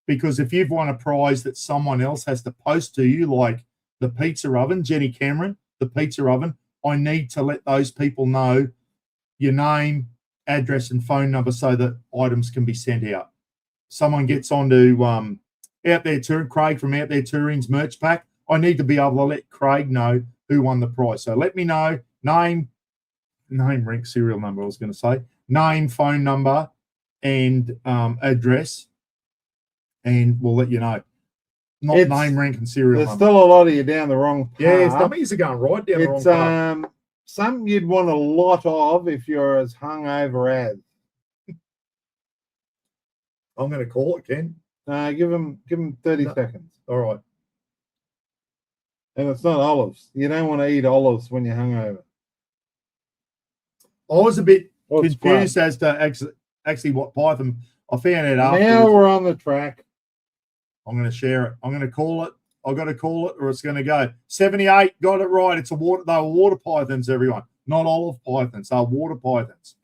because if you've won a prize that someone else has to post to you, like the pizza oven, Jenny Cameron, the pizza oven, I need to let those people know your name, address, and phone number so that items can be sent out. Someone gets onto Out There Touring, Craig from Out There Touring's merch pack. I need to be able to let Craig know who won the prize. So let me know name, rank, serial number, I was going to say. Name, phone number, and address, and we'll let you know. Not name, rank, and serial There's number. still a lot of you down the wrong path. Yeah, some of you are going right down the wrong path. Something you'd want a lot of if you're as hungover as. I'm going to call it, Ken. Give him 30 seconds. All right. And it's not olives. You don't want to eat olives when you're hungover. I was a bit What's confused as to actually what python. I found it afterwards. Now we're on the track. I'm going to share it. I'm going to call it. I've got to call it or it's going to go. 78, got it right. They were water pythons, everyone. Not olive pythons. They were water pythons.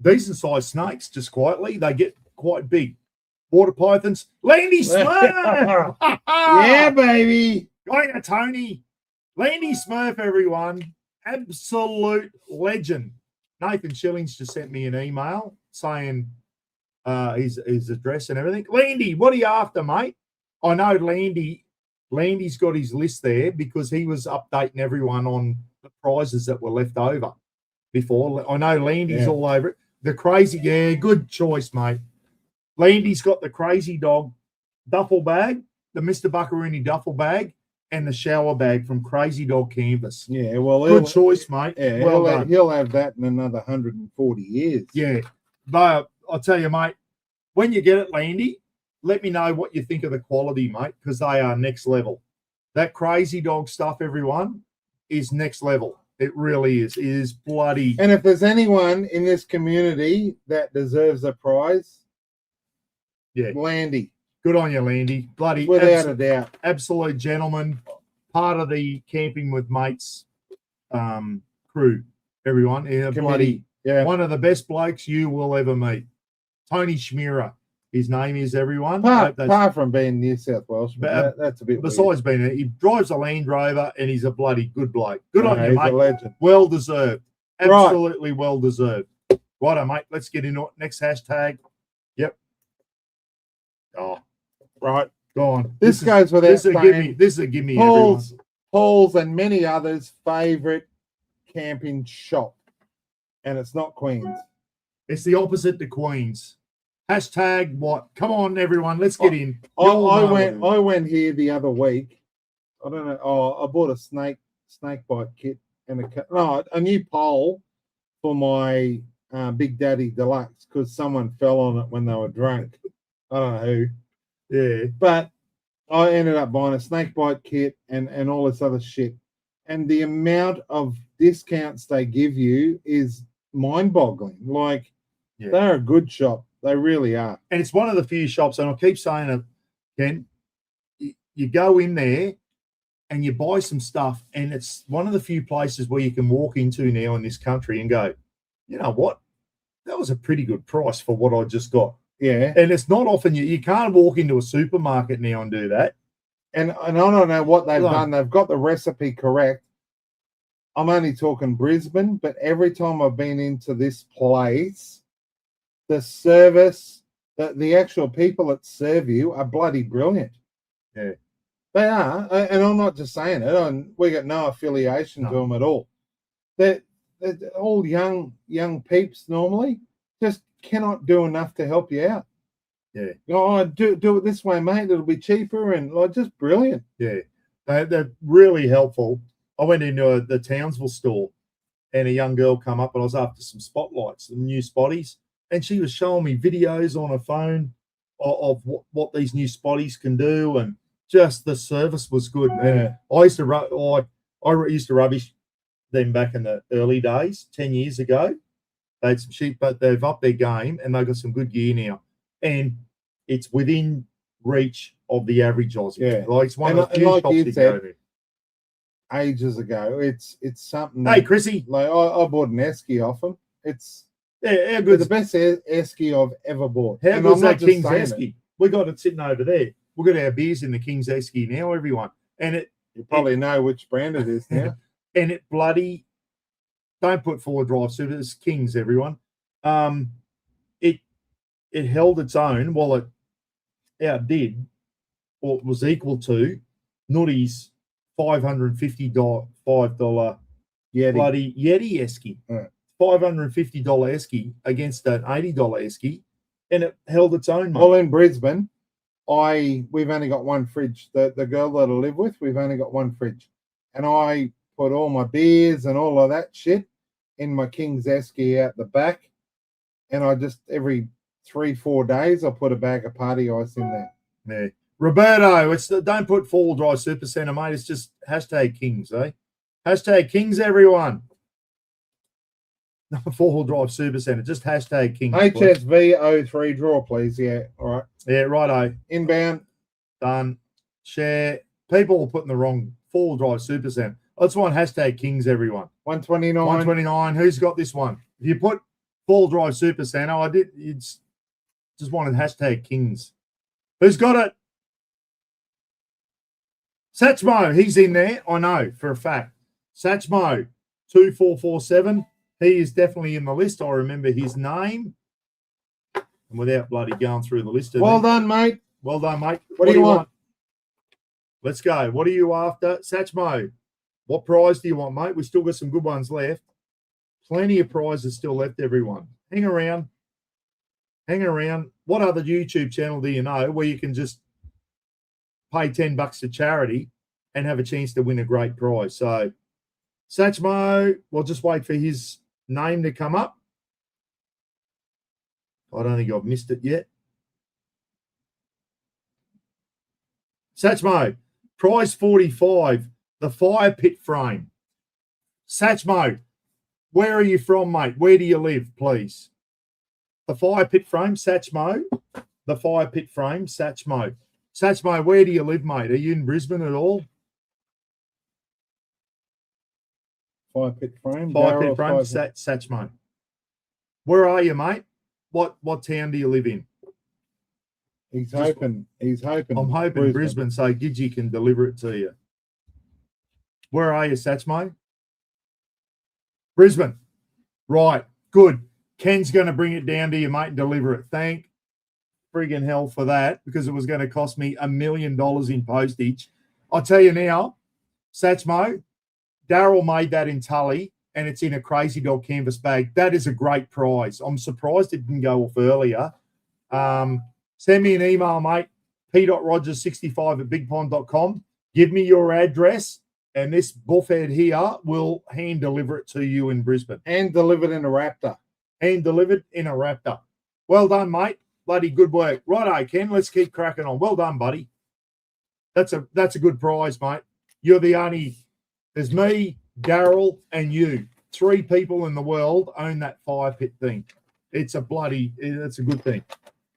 Decent sized snakes, just quietly. They get quite big. Water pythons. Landy Smurf! Yeah, baby. Got ya, Tony. Landy Smurf, everyone. Absolute legend. Nathan Shillings just sent me an email saying his address and everything. Landy, what are you after, mate? I know Landy's got his list there because he was updating everyone on the prizes that were left over before. I know Landy's all over it. The crazy, good choice, mate. Landy's got the crazy dog duffel bag, the Mr. Buckaroony duffel bag, and the shower bag from Crazy Dog Canvas. Yeah, well, good choice, mate. Yeah, well done. He'll have that in another 140 years. Yeah, but I'll tell you, mate, when you get it, Landy, let me know what you think of the quality, mate, because they are next level. That Crazy Dog stuff, everyone, is next level. It really is. It is bloody. And if there's anyone in this community that deserves a prize, Landy. Good on you, Landy. Bloody without a doubt. Absolute gentleman. Part of the Camping with Mates crew, everyone. Bloody, one of the best blokes you will ever meet. Tony Schmierer. his name is, everyone. Apart from being New South Welsh, that's a bit besides being, he drives a Land Rover and he's a bloody good bloke. Good on you, he's mate. a legend. Well deserved. Right. Absolutely well deserved. Righto, mate. Let's get into it. Next hashtag. Yep. Oh, Right. go on. This goes without saying. This is a give me, everyone. Paul's and many others' favourite camping shop. And it's not Queen's. It's the opposite to Queen's. Hashtag what? Come on, everyone. Let's get in. I went here the other week. I don't know. Oh, I bought a snake bite kit and a new pole for my Big Daddy Deluxe because someone fell on it when they were drunk. I don't know who. Yeah. But I ended up buying a snake bite kit and all this other shit. And the amount of discounts they give you is mind-boggling. Like, they're a good shop. They really are. And it's one of the few shops, and I'll keep saying it, Ken, you go in there and you buy some stuff, and it's one of the few places where you can walk into now in this country and go, you know what? That was a pretty good price for what I just got. Yeah. And it's not often you can't walk into a supermarket now and do that. And I don't know what they've done. They've got the recipe correct. I'm only talking Brisbane, but every time I've been into this place, the service, the actual people that serve you are bloody brilliant. Yeah. They are. And I'm not just saying it. And we got no affiliation to them at all. They're all young peeps normally, just cannot do enough to help you out. Yeah. Oh, do it this way, mate. It'll be cheaper and just brilliant. Yeah. They're really helpful. I went into the Townsville store and a young girl come up and I was after some spotlights, some new spotties. And she was showing me videos on her phone of what these new spotties can do. And just the service was good. Yeah. And I used to rubbish them back in the early days, 10 years ago. They had some shit, but they've upped their game and they've got some good gear now. And it's within reach of the average Aussie. Yeah. Like it's one of the few like shops you you said, go to. Ages ago, it's something. Hey, Chrissy. Like I bought an esky off them. It's how the good? best esky I've ever bought. How And good's I'm not that just King's saying esky? We got it sitting over there. We've got our beers in the King's esky now, everyone. And You probably know which brand it is now. and it bloody don't put forward drive super. It's King's, everyone. It held its own while it outdid or was equal to Nutty's $550 Yeti. bloody Yeti esky. Yeah. $550 esky against an $80 esky, and it held its own. Mate. Well, in Brisbane, we've only got one fridge. The girl that I live with, we've only got one fridge, and I put all my beers and all of that shit in my King's esky out the back, and I just every 3-4 days I put a bag of party ice in there. Yeah. Roberto, don't put four-wheel drive super center, mate. It's just hashtag Kings, eh? Hashtag Kings, everyone. Not four-wheel drive super center, just hashtag Kings. HSV 03 draw, please. Yeah, all right. Yeah, righto. Inbound. Done. Share. People were putting the wrong four-wheel drive super center. Let's want hashtag Kings, everyone. 129. 129. Who's got this one? If you put four-wheel drive super center, it's just wanted hashtag Kings. Who's got it? Satchmo, he's in there. I know for a fact. Satchmo, 2447. He is definitely in the list. I remember his name. And without bloody going through the list. Well done, mate. Well done, mate. What do you want? Let's go. What are you after? Satchmo, what prize do you want, mate? We've still got some good ones left. Plenty of prizes still left, everyone. Hang around. Hang around. What other YouTube channel do you know where you can just pay $10 to charity and have a chance to win a great prize? So, Satchmo, we'll just wait for his name to come up. I don't think I've missed it yet. Satchmo, prize 45, the fire pit frame. Satchmo, where are you from, mate? Where do you live, please? The fire pit frame, Satchmo. The fire pit frame, Satchmo. Satchmo, where do you live, mate? Are you in Brisbane at all? Fire pit frame. Fire pit frame, Satchmo. Where are you, mate? What town do you live in? He's Just- hoping. He's hoping. I'm hoping Brisbane so Gidgey can deliver it to you. Where are you, Satchmo? Brisbane. Right. Good. Ken's going to bring it down to you, mate, and deliver it. Thank friggin' hell for that, because it was going to cost me $1 million in postage. I'll tell you now, Satchmo, Daryl made that in Tully, and it's in a Crazy Dog canvas bag. That is a great prize. I'm surprised it didn't go off earlier. Send me an email, mate, p.rogers65@bigpond.com. Give me your address, and this buffhead here will hand deliver it to you in Brisbane. And delivered in a Raptor. Hand delivered in a Raptor. Well done, mate. Bloody good work. Righto, Ken. Let's keep cracking on. Well done, buddy. That's a good prize, mate. You're the only. There's me, Daryl, and you. 3 people in the world own that fire pit thing. It's a good thing.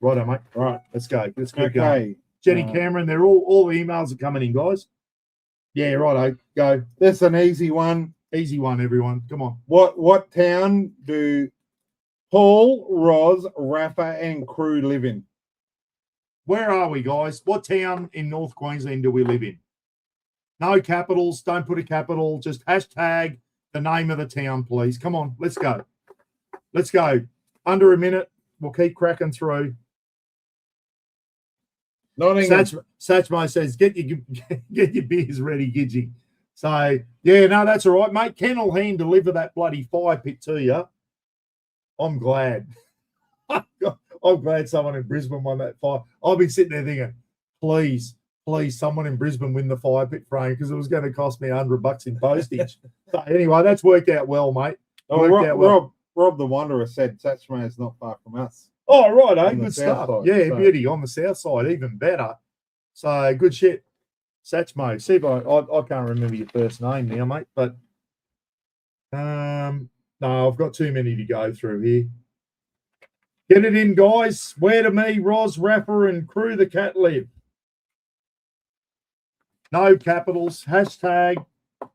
Righto, mate. All right, let's go. Let's keep going. Okay. Jenny Cameron, they're all the emails are coming in, guys. Yeah, righto. Go. That's an easy one. Easy one, everyone. Come on. What town do Paul, Roz, Rafa, and crew live in? Where are we, guys? What town in North Queensland do we live in? No capitals. Don't put a capital. Just hashtag the name of the town, please. Come on. Let's go. Let's go. Under a minute. We'll keep cracking through. Satchmo says, get your beers ready, Gidgey. So, yeah, no, that's all right, mate. Ken will hand deliver that bloody fire pit to you. I'm glad. I'm glad someone in Brisbane won that fire. I'll be sitting there thinking, please, someone in Brisbane win the fire pit frame, because it was going to cost me $100 in postage. So anyway, that's worked out well, mate. Rob the Wanderer said Satchmo is not far from us. Oh, right, eh? On the Good south stuff. side, Yeah, so- beauty. On the south side, even better. So, good shit. Satchmo. See if I can't remember your first name now, mate, but no, I've got too many to go through here. Get it in, guys. Where to me, Roz, Raffle, and crew the cat live. No capitals. Hashtag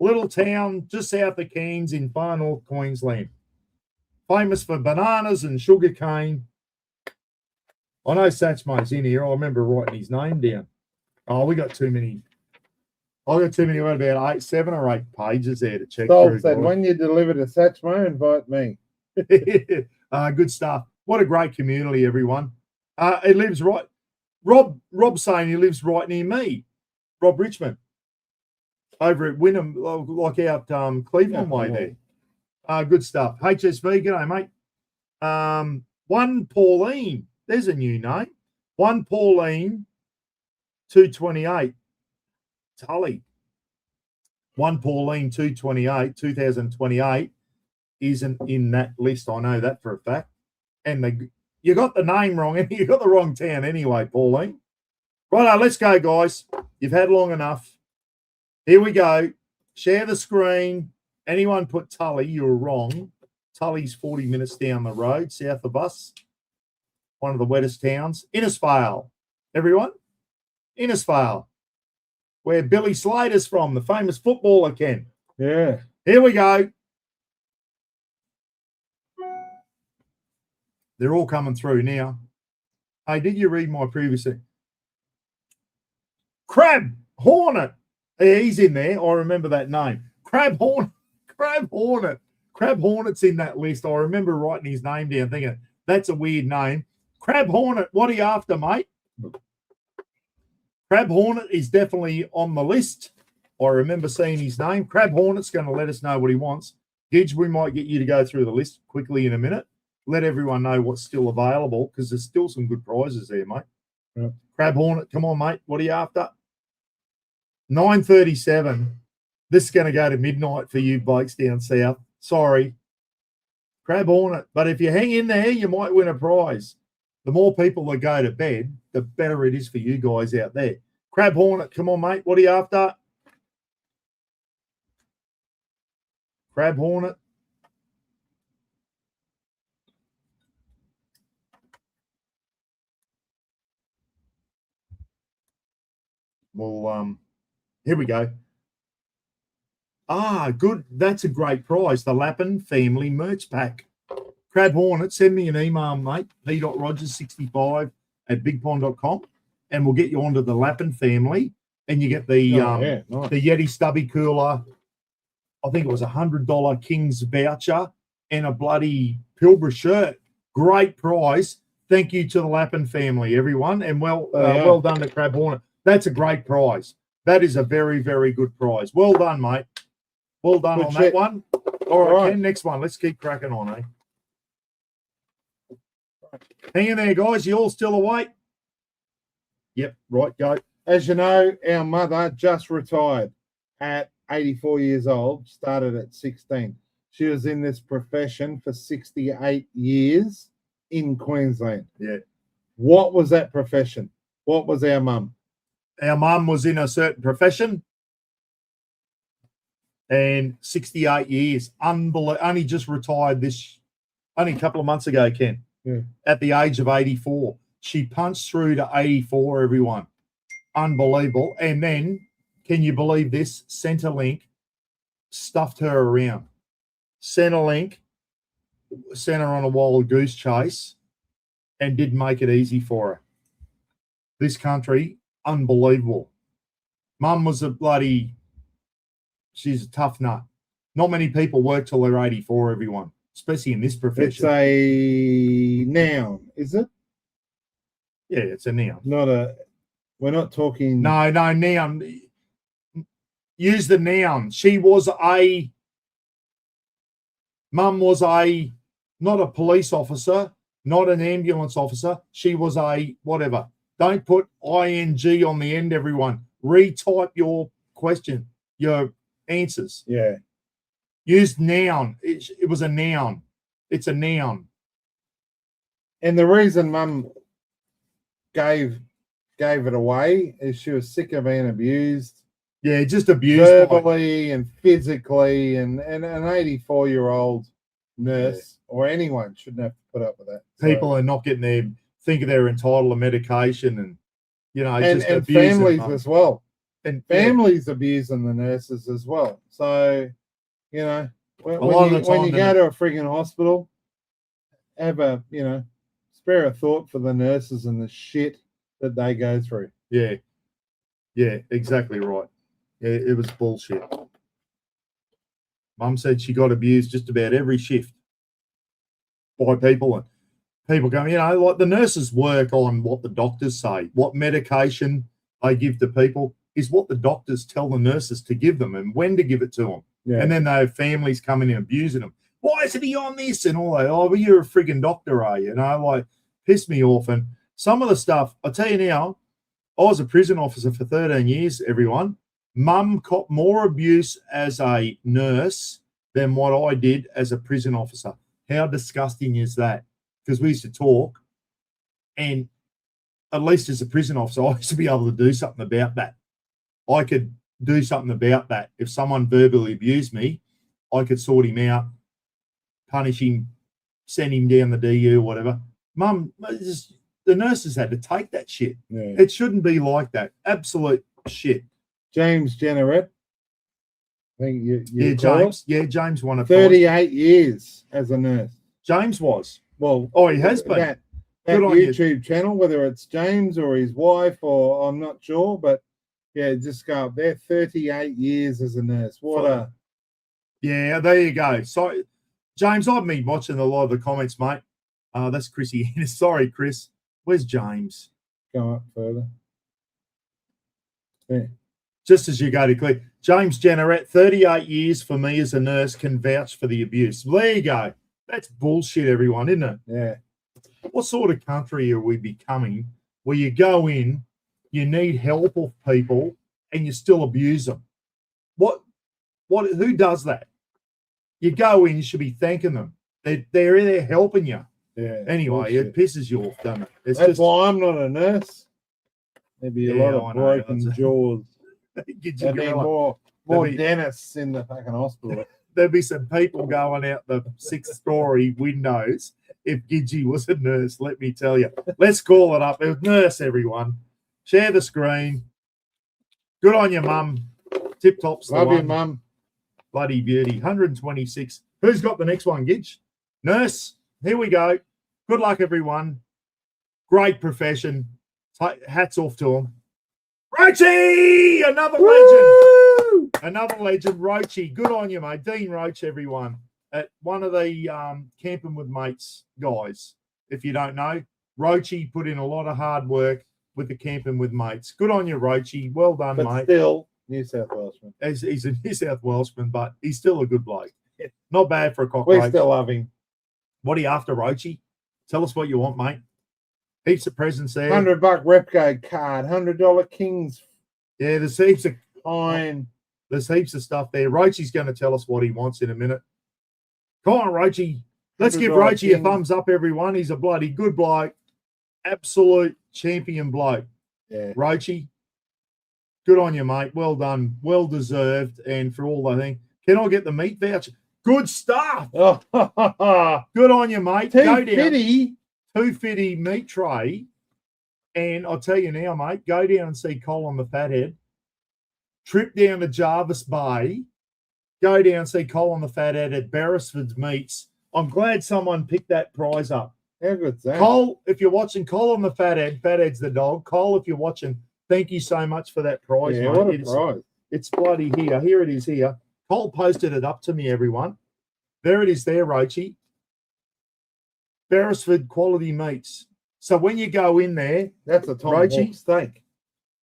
little town just south of Cairns in far north Queensland. Famous for bananas and sugar cane. I know Satchmo's in here. I remember writing his name down. Oh, we got too many. I got too many. What about 7 or 8 pages there to check Sol through, said, guys. when you deliver to Satchmo, invite me. Good stuff. What a great community, everyone. It lives right. Rob's saying he lives right near me. Rob Richmond, over at Wynnum, like out Cleveland way there. Good stuff. HSV, g'day, mate. One Pauline. There's a new name. One Pauline, 228. Tully. One Pauline, 228, 2028 isn't in that list. I know that for a fact. And you got the name wrong, and you got the wrong town anyway, Pauline. Righto, let's go, guys. You've had long enough. Here we go. Share the screen. Anyone put Tully, you're wrong. Tully's 40 minutes down the road, south of us. One of the wettest towns. Innisfail. Everyone? Innisfail. Where Billy Slater's from, the famous footballer, Ken. Yeah. Here we go. They're all coming through now. Hey, did you read my previous thing? Crab Hornet. Yeah, he's in there. I remember that name. Crab Hornet. Crab Hornet. Crab Hornet's in that list. I remember writing his name down thinking, that's a weird name. Crab Hornet, what are you after, mate? Crab Hornet is definitely on the list. I remember seeing his name. Crab Hornet's going to let us know what he wants. Gidge, we might get you to go through the list quickly in a minute. Let everyone know what's still available, because there's still some good prizes there, mate. Yeah. Crab Hornet, come on, mate. What are you after? 9:37. This is going to go to midnight for you blokes down south. Sorry. Crab Hornet. But if you hang in there, you might win a prize. The more people that go to bed, the better it is for you guys out there. Crab Hornet, come on, mate. What are you after? Crab Hornet. Well, here we go. Good. That's a great prize. The Lappin Family Merch Pack. Crab Hornet, send me an email, mate. p.rogers65 at bigpond.com, and we'll get you onto the Lappin family, and you get the nice. the Yeti stubby cooler. I think it was $100 King's voucher and a bloody Pilbara shirt. Great prize. Thank you to the Lappin family, everyone, and well done to Crab Hornet. That's a great prize. That is a very, very good prize. Well done, mate. Well done Good on shit. that one. All right, Right. Ken, next one. Let's keep cracking on, eh? Hang in there, guys. You all still awake? Yep, right, go. As you know, our mother just retired at 84 years old, started at 16. She was in this profession for 68 years in Queensland. Yeah. What was that profession? What was our mum? Our mum was in a certain profession and 68 years. Unbelievable. Only just retired only a couple of months ago, Ken. Yeah. At the age of 84. She punched through to 84, everyone. Unbelievable. And then, can you believe this? Centrelink stuffed her around. Centrelink sent her on a wild goose chase and didn't make it easy for her. This country, unbelievable. Mum was she's a tough nut. Not many people work till they're 84, everyone, especially in this It's profession. a noun, is it? Yeah, it's a noun. We're not talking. No, noun. Use the noun. Mum was not a police officer, not an ambulance officer. She was a whatever. Don't put ing on the end, everyone. Retype your question, your answers. Yeah. Use noun. It was a noun. It's a noun. And the reason Mum gave it away is she was sick of being abused. Yeah, just abused. Verbally and physically, and an 84-year-old nurse or anyone shouldn't have to put up with that. People are not getting thinking they're entitled to medication and just and abusing families them. as well. And Families abusing the nurses as well. So, when lot of the time you go to a frigging hospital, have a spare a thought for the nurses and the shit that they go through. Yeah, exactly right. Yeah, it was bullshit. Mum said she got abused just about every shift by people, and people going, like the nurses work on what the doctors say, what medication they give to people is what the doctors tell the nurses to give them and when to give it to them. Yeah. And then they have families coming in abusing them. Why isn't he on this? And all that. Oh, well, you're a frigging doctor, are you? Piss me off. And some of the stuff, I'll tell you now, I was a prison officer for 13 years, everyone. Mum caught more abuse as a nurse than what I did as a prison officer. How disgusting is that? Because we used to talk, and at least as a prison officer, I used to be able to do something about that. I could do something about that. If someone verbally abused me, I could sort him out, punish him, send him down the DU, whatever. Mum, the nurses had to take that shit. Yeah. It shouldn't be like that. Absolute shit. James Jenneret, I think James won a 38 years as a nurse. James was. Well, He has been. That Good on you. YouTube channel, whether it's James or his wife, or I'm not sure, but yeah, just go up there. 38 years as a nurse. Yeah, there you go. So, James, I've been watching a lot of the comments, mate. That's Chrissy. Sorry, Chris. Where's James? Go up further. Yeah. Just as you go to click. James Jenneret, 38 years for me as a nurse, can vouch for the abuse. There you go. That's bullshit, everyone, isn't it? Yeah. What sort of country are we becoming where you go in, you need help of people, and you still abuse them? Who does that? You go in, you should be thanking them. They're there helping you. Yeah. Anyway, bullshit. it pisses you off, doesn't it? That's why I'm not a nurse. There'd be a lot I of know, broken that's- jaws. Get There'd your be gorilla. more There'd be- dentists in the fucking hospital. There'd be some people going out the 6th-story windows if Gidgey was a nurse, let me tell you. Let's call it up. It was nurse, everyone. Share the screen. Good on you, Mum. Tip top's the Love you, one. Mum. Bloody beauty. 126. Who's got the next one, Gidge? Nurse. Here we go. Good luck, everyone. Great profession. Hats off to him. Roachy, another legend. Another legend, Roachy. Good on you, mate. Dean Roach, everyone. At one of the Camping with Mates guys, if you don't know, Roachy put in a lot of hard work with the Camping with Mates. Good on you, Roachy. Well done, But mate. still, New South Welshman. He's a New South Welshman, but he's still a good bloke. Not bad for a We cockroach. still love him. What are you after, Roachy? Tell us what you want, mate. Heaps of presents there. $100 Repco card, $100 Kings Yeah, there's heaps of fine. There's heaps of stuff there. Roachy's going to tell us what he wants in a minute. Come on, Roachy. Let's give $100 Roachy a King. thumbs up, everyone. He's a bloody good bloke. Absolute champion bloke. Yeah. Roachy, good on you, mate. Well done. Well deserved. And for all the thing. Can I get the meat voucher? Good stuff. Oh, Good on you, mate. Go down. 250. 250 meat tray. And I'll tell you now, mate, go down and see Colin the Fathead. Trip down to Jarvis Bay. Go down and see Colin the Fathead at Beresford's Meats. I'm glad someone picked that prize up. How good's that? Cole, if you're watching, Colin the Fathead, Fathead's the dog. Cole, if you're watching, thank you so much for that prize, Yeah, mate. what a prize. It's bloody here. Here it is here. Cole posted it up to me, everyone. There it is there, Roachy. Beresford Quality Meats. So when you go in there, That's a tomahawk Roachy? steak.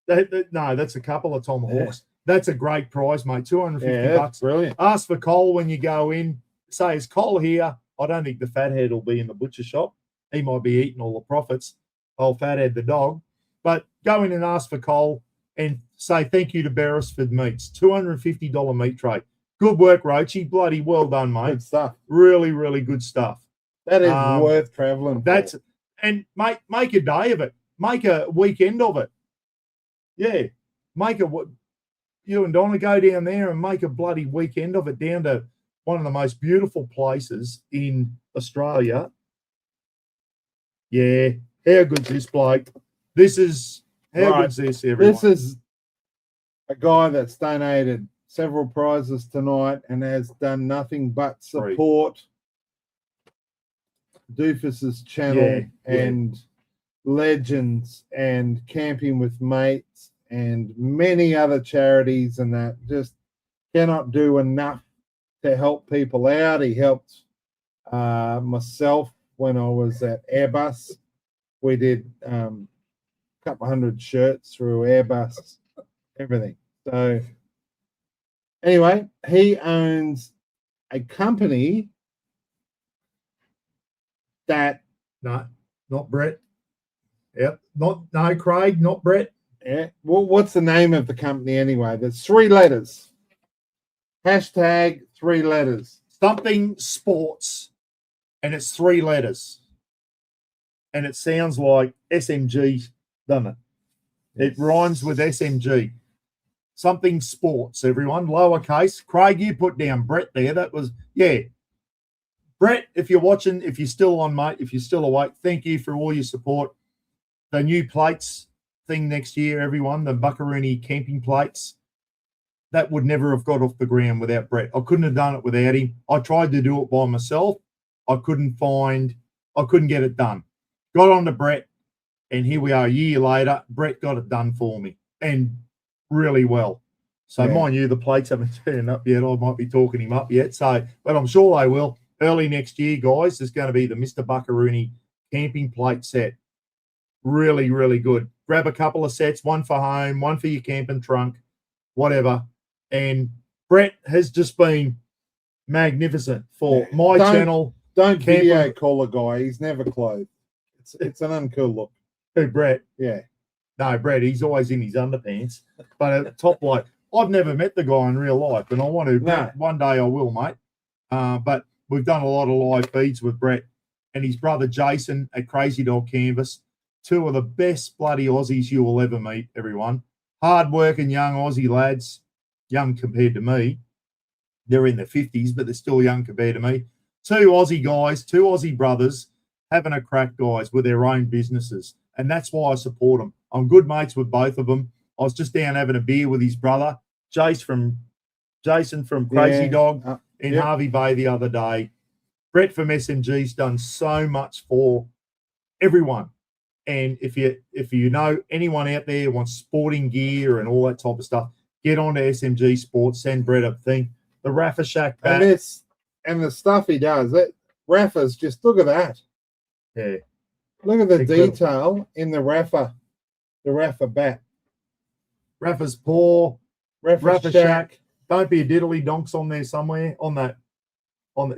no, that's a couple of tomahawks. That's a great prize, mate. 250 Yeah, bucks. that's brilliant. Ask for Cole when you go in. Say, is Cole here? I don't think the fathead will be in the butcher shop. He might be eating all the profits. Old fathead, the dog. But go in and ask for Cole and say thank you to Beresford Meats. $250 meat tray. Good work, Roachy. Bloody well done, mate. Good stuff. Really, really good stuff. That is worth traveling. That's and make a day of it. Make a weekend of it. Yeah, make a you and Donna go down there and make a bloody weekend of it down to one of the most beautiful places in Australia. Yeah, how good's this bloke? This is how good's this, everyone? This is a guy that's donated several prizes tonight and has done nothing but support Doofus's channel and Legends and Camping with Mates and many other charities, and that just cannot do enough to help people out. He helped myself when I was at Airbus. We did a couple hundred shirts through Airbus, everything. So anyway, he owns a company that No, not Brett. Yep, no Craig, not Brett. yeah. Well, what's the name of the company anyway? There's 3 letters. Hashtag 3 letters. Something sports, and it's 3 letters. And it sounds like SMG, doesn't it? It rhymes with SMG. Something sports, everyone. Lowercase. Craig, you put down Brett there. That was, yeah. Brett, if you're watching, if you're still on, mate, if you're still awake, thank you for all your support. The new plates thing next year, everyone, the Buckaroony camping plates, that would never have got off the ground without Brett. I couldn't have done it without him. I tried to do it by myself. I couldn't get it done. Got on to Brett, and here we are a year later. Brett got it done for me, and really well. So, mind you, the plates haven't turned up yet. I might be talking him up yet. So, but I'm sure they will. Early next year, guys, there's going to be the Mr. Buckaroony camping plate set. Really, really good. Grab a couple of sets, one for home, one for your camping trunk, whatever. And Brett has just been magnificent for my channel. Don't video call a guy. He's never clothed. It's an uncool look. Who, Brett? Yeah. No, Brett, he's always in his underpants. But at top light, I've never met the guy in real life, and I want to. No. One day I will, mate. But we've done a lot of live feeds with Brett and his brother Jason at Crazy Dog Canvas. 2 of the best bloody Aussies you will ever meet, everyone. Hard-working young Aussie lads, young compared to me. They're in their 50s, but they're still young compared to me. 2 Aussie guys, 2 Aussie brothers having a crack, guys, with their own businesses. And that's why I support them. I'm good mates with both of them. I was just down having a beer with his brother, Jason from Crazy Dog in Harvey Bay the other day. Brett from SMG's done so much for everyone. And if you know anyone out there who wants sporting gear and all that type of stuff, get on to SMG Sports, send Brett a thing. The Raffle Shack bat. And the stuff he does, that Raffle's just look at that. Yeah. Look at the Incredible. detail in the Raffle bat. Raffle's paw, Raffle Shack. Shack. Don't be a diddly donks on there somewhere. On that,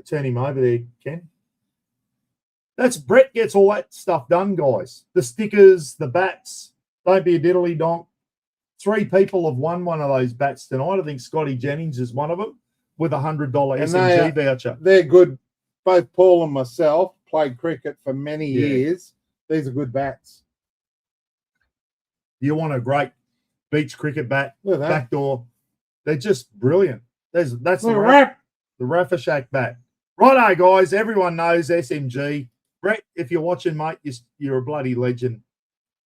turn him over there, Ken. That's Brett gets all that stuff done, guys. The stickers, the bats. Don't be a diddly donk. 3 people have won one of those bats tonight. I think Scotty Jennings is one of them with a $100 SMG voucher. They're good. Both Paul and myself played cricket for many years. These are good bats. You want a great beach cricket bat, Look at that. backdoor. They're just brilliant. That's Look at the Raffle Shack bat. Righto, guys. Everyone knows SMG. Brett, if you're watching, mate, you're a bloody legend.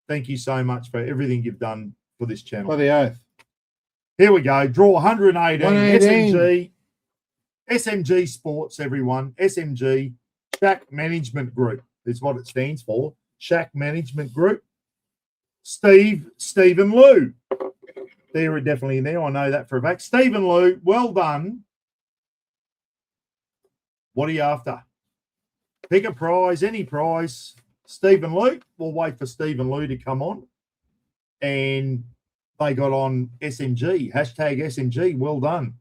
Thank you so much for everything you've done for this channel. For the oath. Here we go. Draw 118. 118. SMG Sports, everyone. SMG Shack Management Group is what it stands for. Shack Management Group. Stephen Lou. They're definitely in there. I know that for a fact. Stephen Lou, well done. What are you after? Pick a prize, any prize. Stephen Lou. We'll wait for Stephen Lou to come on. And they got on SMG. Hashtag SMG. Well done.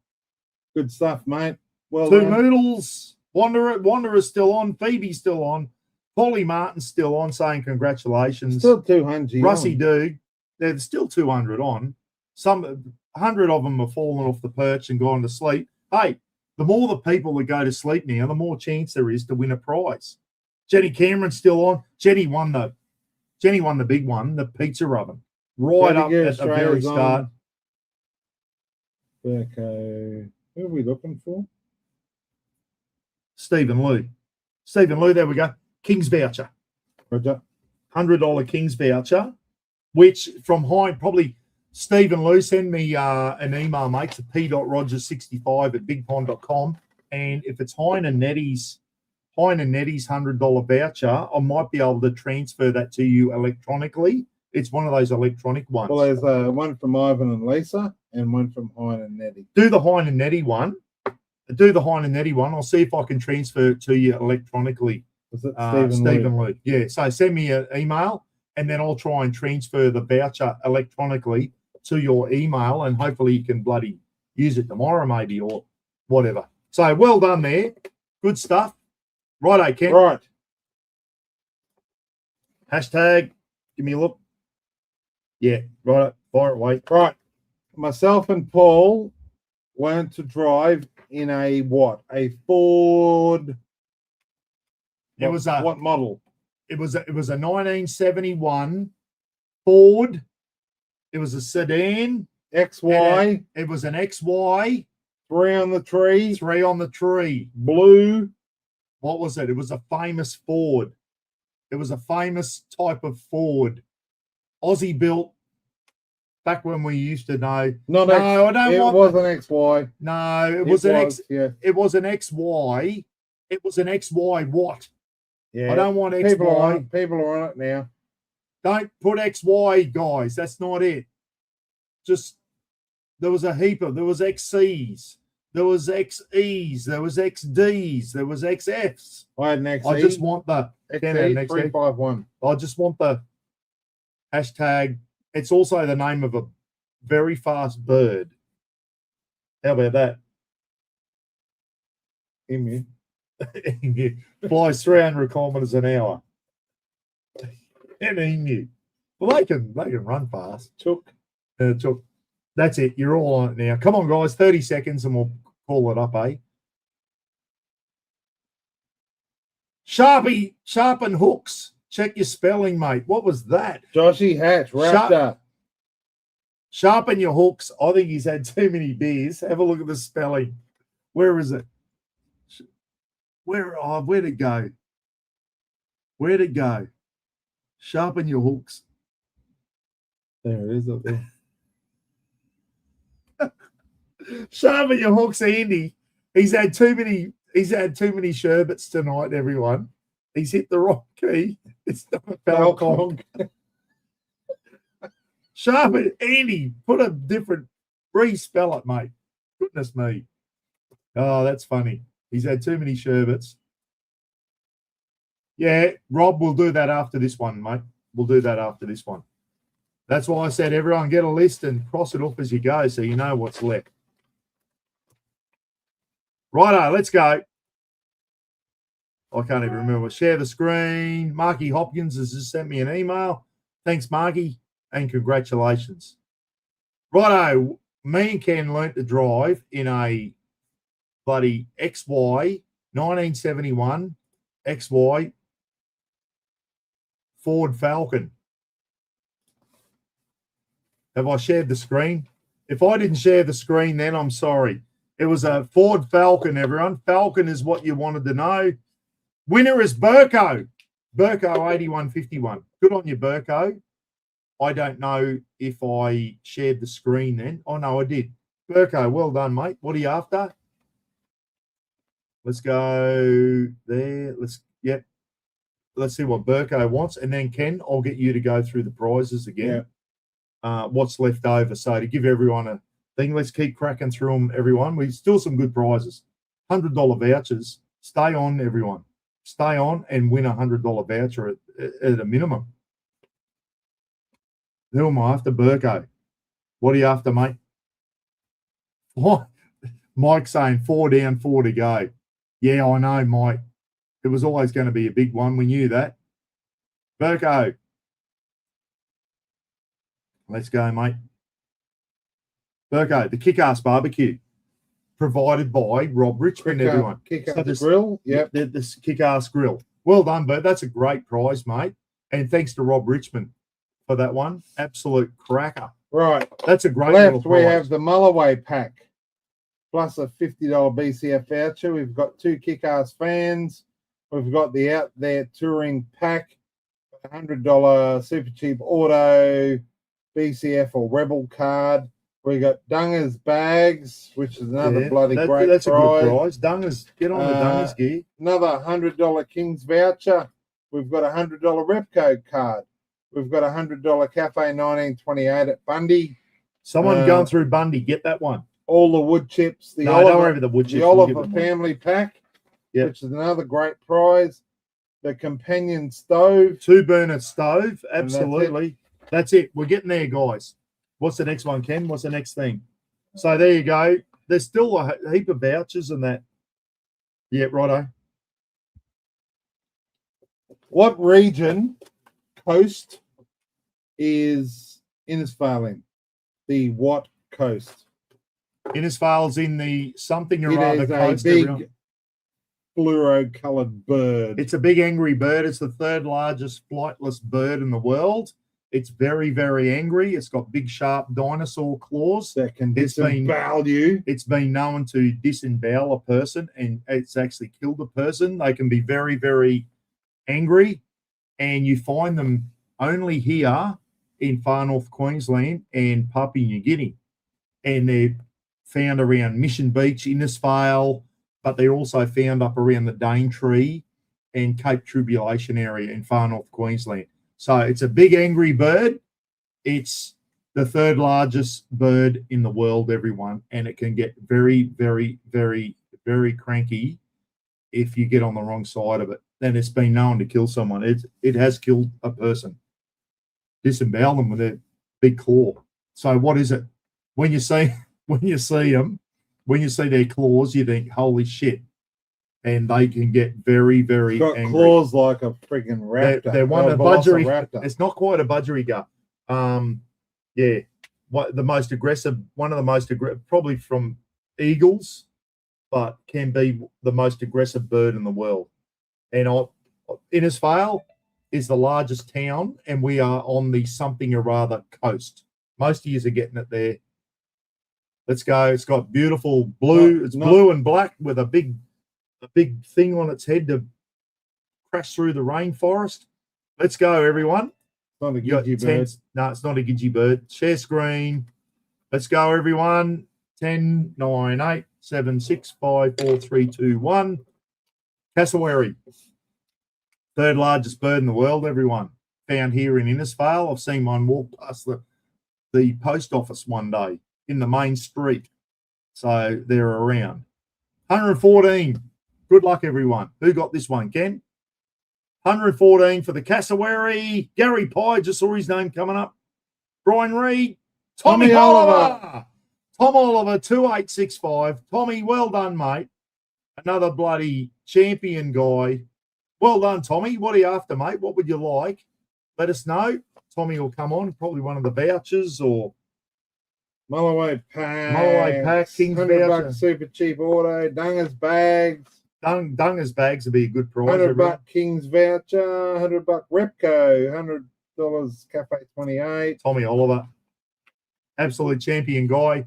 Good stuff, mate. Well Two done. Noodles. Wanderer's still on. Phoebe's still on. Polly Martin's still on, saying congratulations. Still 200. Russie on. Dude, there's still 200 on. 100 of them have fallen off the perch and gone to sleep. Hey, the more the people that go to sleep now, the more chance there is to win a prize. Jenny Cameron's still on. Jenny won the big one, the pizza oven, right up at the very start. Okay, who are we looking for? Stephen Lou. There we go. King's voucher. Roger. $100 King's voucher, which from Hind, probably Stephen Lou, send me an email, mate, to p.rogers65@bigpond.com. And if it's Hind and Nettie's $100 voucher, I might be able to transfer that to you electronically. It's one of those electronic ones. Well, there's one from Ivan and Lisa and one from Hind and Nettie. Do the Hind and Nettie one. I'll see if I can transfer it to you electronically. Was it Stephen Lou? Yeah. So send me an email, and then I'll try and transfer the voucher electronically to your email, and hopefully you can bloody use it tomorrow, maybe, or whatever. So well done there. Good stuff. Righto, Ken. Right. Hashtag. Give me a look. Yeah. Right. Fire it away. Right. Myself and Paul learned to drive in a what? A Ford. What model? It was a 1971 Ford. It was a sedan. XY. It was an XY. 3 on the tree. 3 on the tree. Blue. What was it? It was a famous Ford. It was a famous type of Ford. Aussie built. Back when we used to know. I don't want. It was an XY. No, it was an X. Yeah. It was an XY. It was an XY what? Yeah. I don't want XY. People are on it now. Don't put XY, guys. That's not it. Just there was a heap of. There was XCs. There was XEs. There was XDs. There was XFs. I had an XE. I just want the XE 351. I just want the hashtag. It's also the name of a very fast bird. How about that? Emu. Flies 300 kilometers an hour. An emu. Well, they can run fast. Chook. Chook. That's it. You're all on it now. Come on, guys. 30 seconds and we'll call it up, eh? Sharpen hooks. Check your spelling, mate. What was that? Joshy Hatch, Raptor. Sharpen your hooks. I think he's had too many beers. Have a look at the spelling. Where is it? Where'd it go? Where'd it go? Sharpen your hooks. There it is up there. Sharpen your hooks, Andy. He's had too many sherbets tonight, everyone. He's hit the wrong key. It's not a Falcon. Sharp it, Andy. Put a different respell it, mate. Goodness me. Oh, that's funny. He's had too many sherbets. Yeah, Rob, we'll do that after this one, mate. We'll do that after this one. That's why I said everyone get a list and cross it off as you go so you know what's left. Righto, let's go. I can't even remember. Share the screen. Marky Hopkins has just sent me an email. Thanks, Marky, and congratulations. Righto, me and Ken learnt to drive in a bloody XY 1971 XY Ford Falcon. Have I shared the screen? If I didn't share the screen, then I'm sorry. It was a Ford Falcon, everyone. Falcon is what you wanted to know. Winner is Burko. Burko 8151. Good on you, Burko. I don't know if I shared the screen then. Oh, no, I did. Burko, well done, mate. What are you after? Let's go there. Let's see what Burko wants. And then, Ken, I'll get you to go through the prizes again. Yeah. What's left over. So to give everyone a thing, let's keep cracking through them, everyone. We still some good prizes. $100 vouchers. Stay on, everyone. Stay on and win a $100 voucher at a minimum. Who am I after? Burko. What are you after, mate? What? Mike's saying 4 down, 4 to go. Yeah, I know, Mike. It was always going to be a big one. We knew that. Burko. Let's go, mate. Burko, the Kick-Ass Barbecue, provided by Rob Richmond, everyone. Kick-Ass Grill. Yep. This Kick-Ass Grill. Well done, Bert. That's a great prize, mate. And thanks to Rob Richmond for that one. Absolute cracker. Right. That's a great Left, little prize. we have the Mulloway pack plus a $50 BCF voucher. We've got 2 Kick-Ass fans. We've got the Out There Touring pack, $100 Super Cheap Auto BCF or Rebel card. We got Dunger's bags, which is another bloody great prize. That's a good prize. Dunger's, get on the Dunger's gear. Another $100 King's voucher. We've got a $100 Repco card. We've got a $100 Cafe 1928 at Bundy. Someone going through Bundy, get that one. All the wood chips. Don't worry about the wood chips. The Oliver family pack, yep, which is another great prize. The companion stove. 2-burner stove. Absolutely. That's it. We're getting there, guys. What's the next one, Ken? What's the next thing? So there you go. There's still a heap of vouchers and that. Yeah, righto. What region, coast, is Innisfail in? The what coast? Innisfail's in the something or other coast. It is a big fluoro-coloured bird. It's a big angry bird. It's the 3rd largest flightless bird in the world. It's very, very angry. It's got big, sharp dinosaur claws that can disembowel you. It's been known to disembowel a person, and it's actually killed a person. They can be very, very angry, and you find them only here in far north Queensland and Papua New Guinea. And they're found around Mission Beach, Innisfail, but they're also found up around the Daintree and Cape Tribulation area in far north Queensland. So it's a big angry bird. It's the 3rd largest bird in the world, everyone, and it can get very, very, very, very cranky if you get on the wrong side of it. And it's been known to kill someone. It has killed a person. Disembowel them with a big claw. So what is it? When you see them, when you see their claws, you think, holy shit. And they can get very, very got angry. Claws like a friggin' raptor. They're one of the budgery. It's not quite a budgerigar. Yeah, one of the most aggressive, probably from eagles, but can be the most aggressive bird in the world. And Innisfail is the largest town, and we are on the something or other coast. Most of you are getting it there. Let's go. It's got beautiful blue. It's blue and black with a big thing on its head to crash through the rainforest. Let's go, everyone. Not a gidgee bird. No, it's not a gidgee bird. Share screen. Let's go, everyone. 10, 9, 8, 7, 6, 5, 4, 3, 2, 1. Cassowary. Third largest bird in the world, everyone. Found here in Innisfail. I've seen one walk past the post office one day in the main street. So they're around. 114. Good luck, everyone. Who got this one, Ken? 114 for the cassowary. Gary Pye, just saw his name coming up. Brian Reed. Tommy Oliver. Tom Oliver, 2865. Tommy, well done, mate. Another bloody champion guy. Well done, Tommy. What are you after, mate? What would you like? Let us know. Tommy will come on, probably one of the vouchers or Mulloway Pack. Mulloway Pack, King's $100 voucher. super cheap auto. Dunger's bags. Dunger's bags would be a good price. $100 King's voucher. $100 Repco. $100 Cafe 28. Tommy Oliver, absolute champion guy.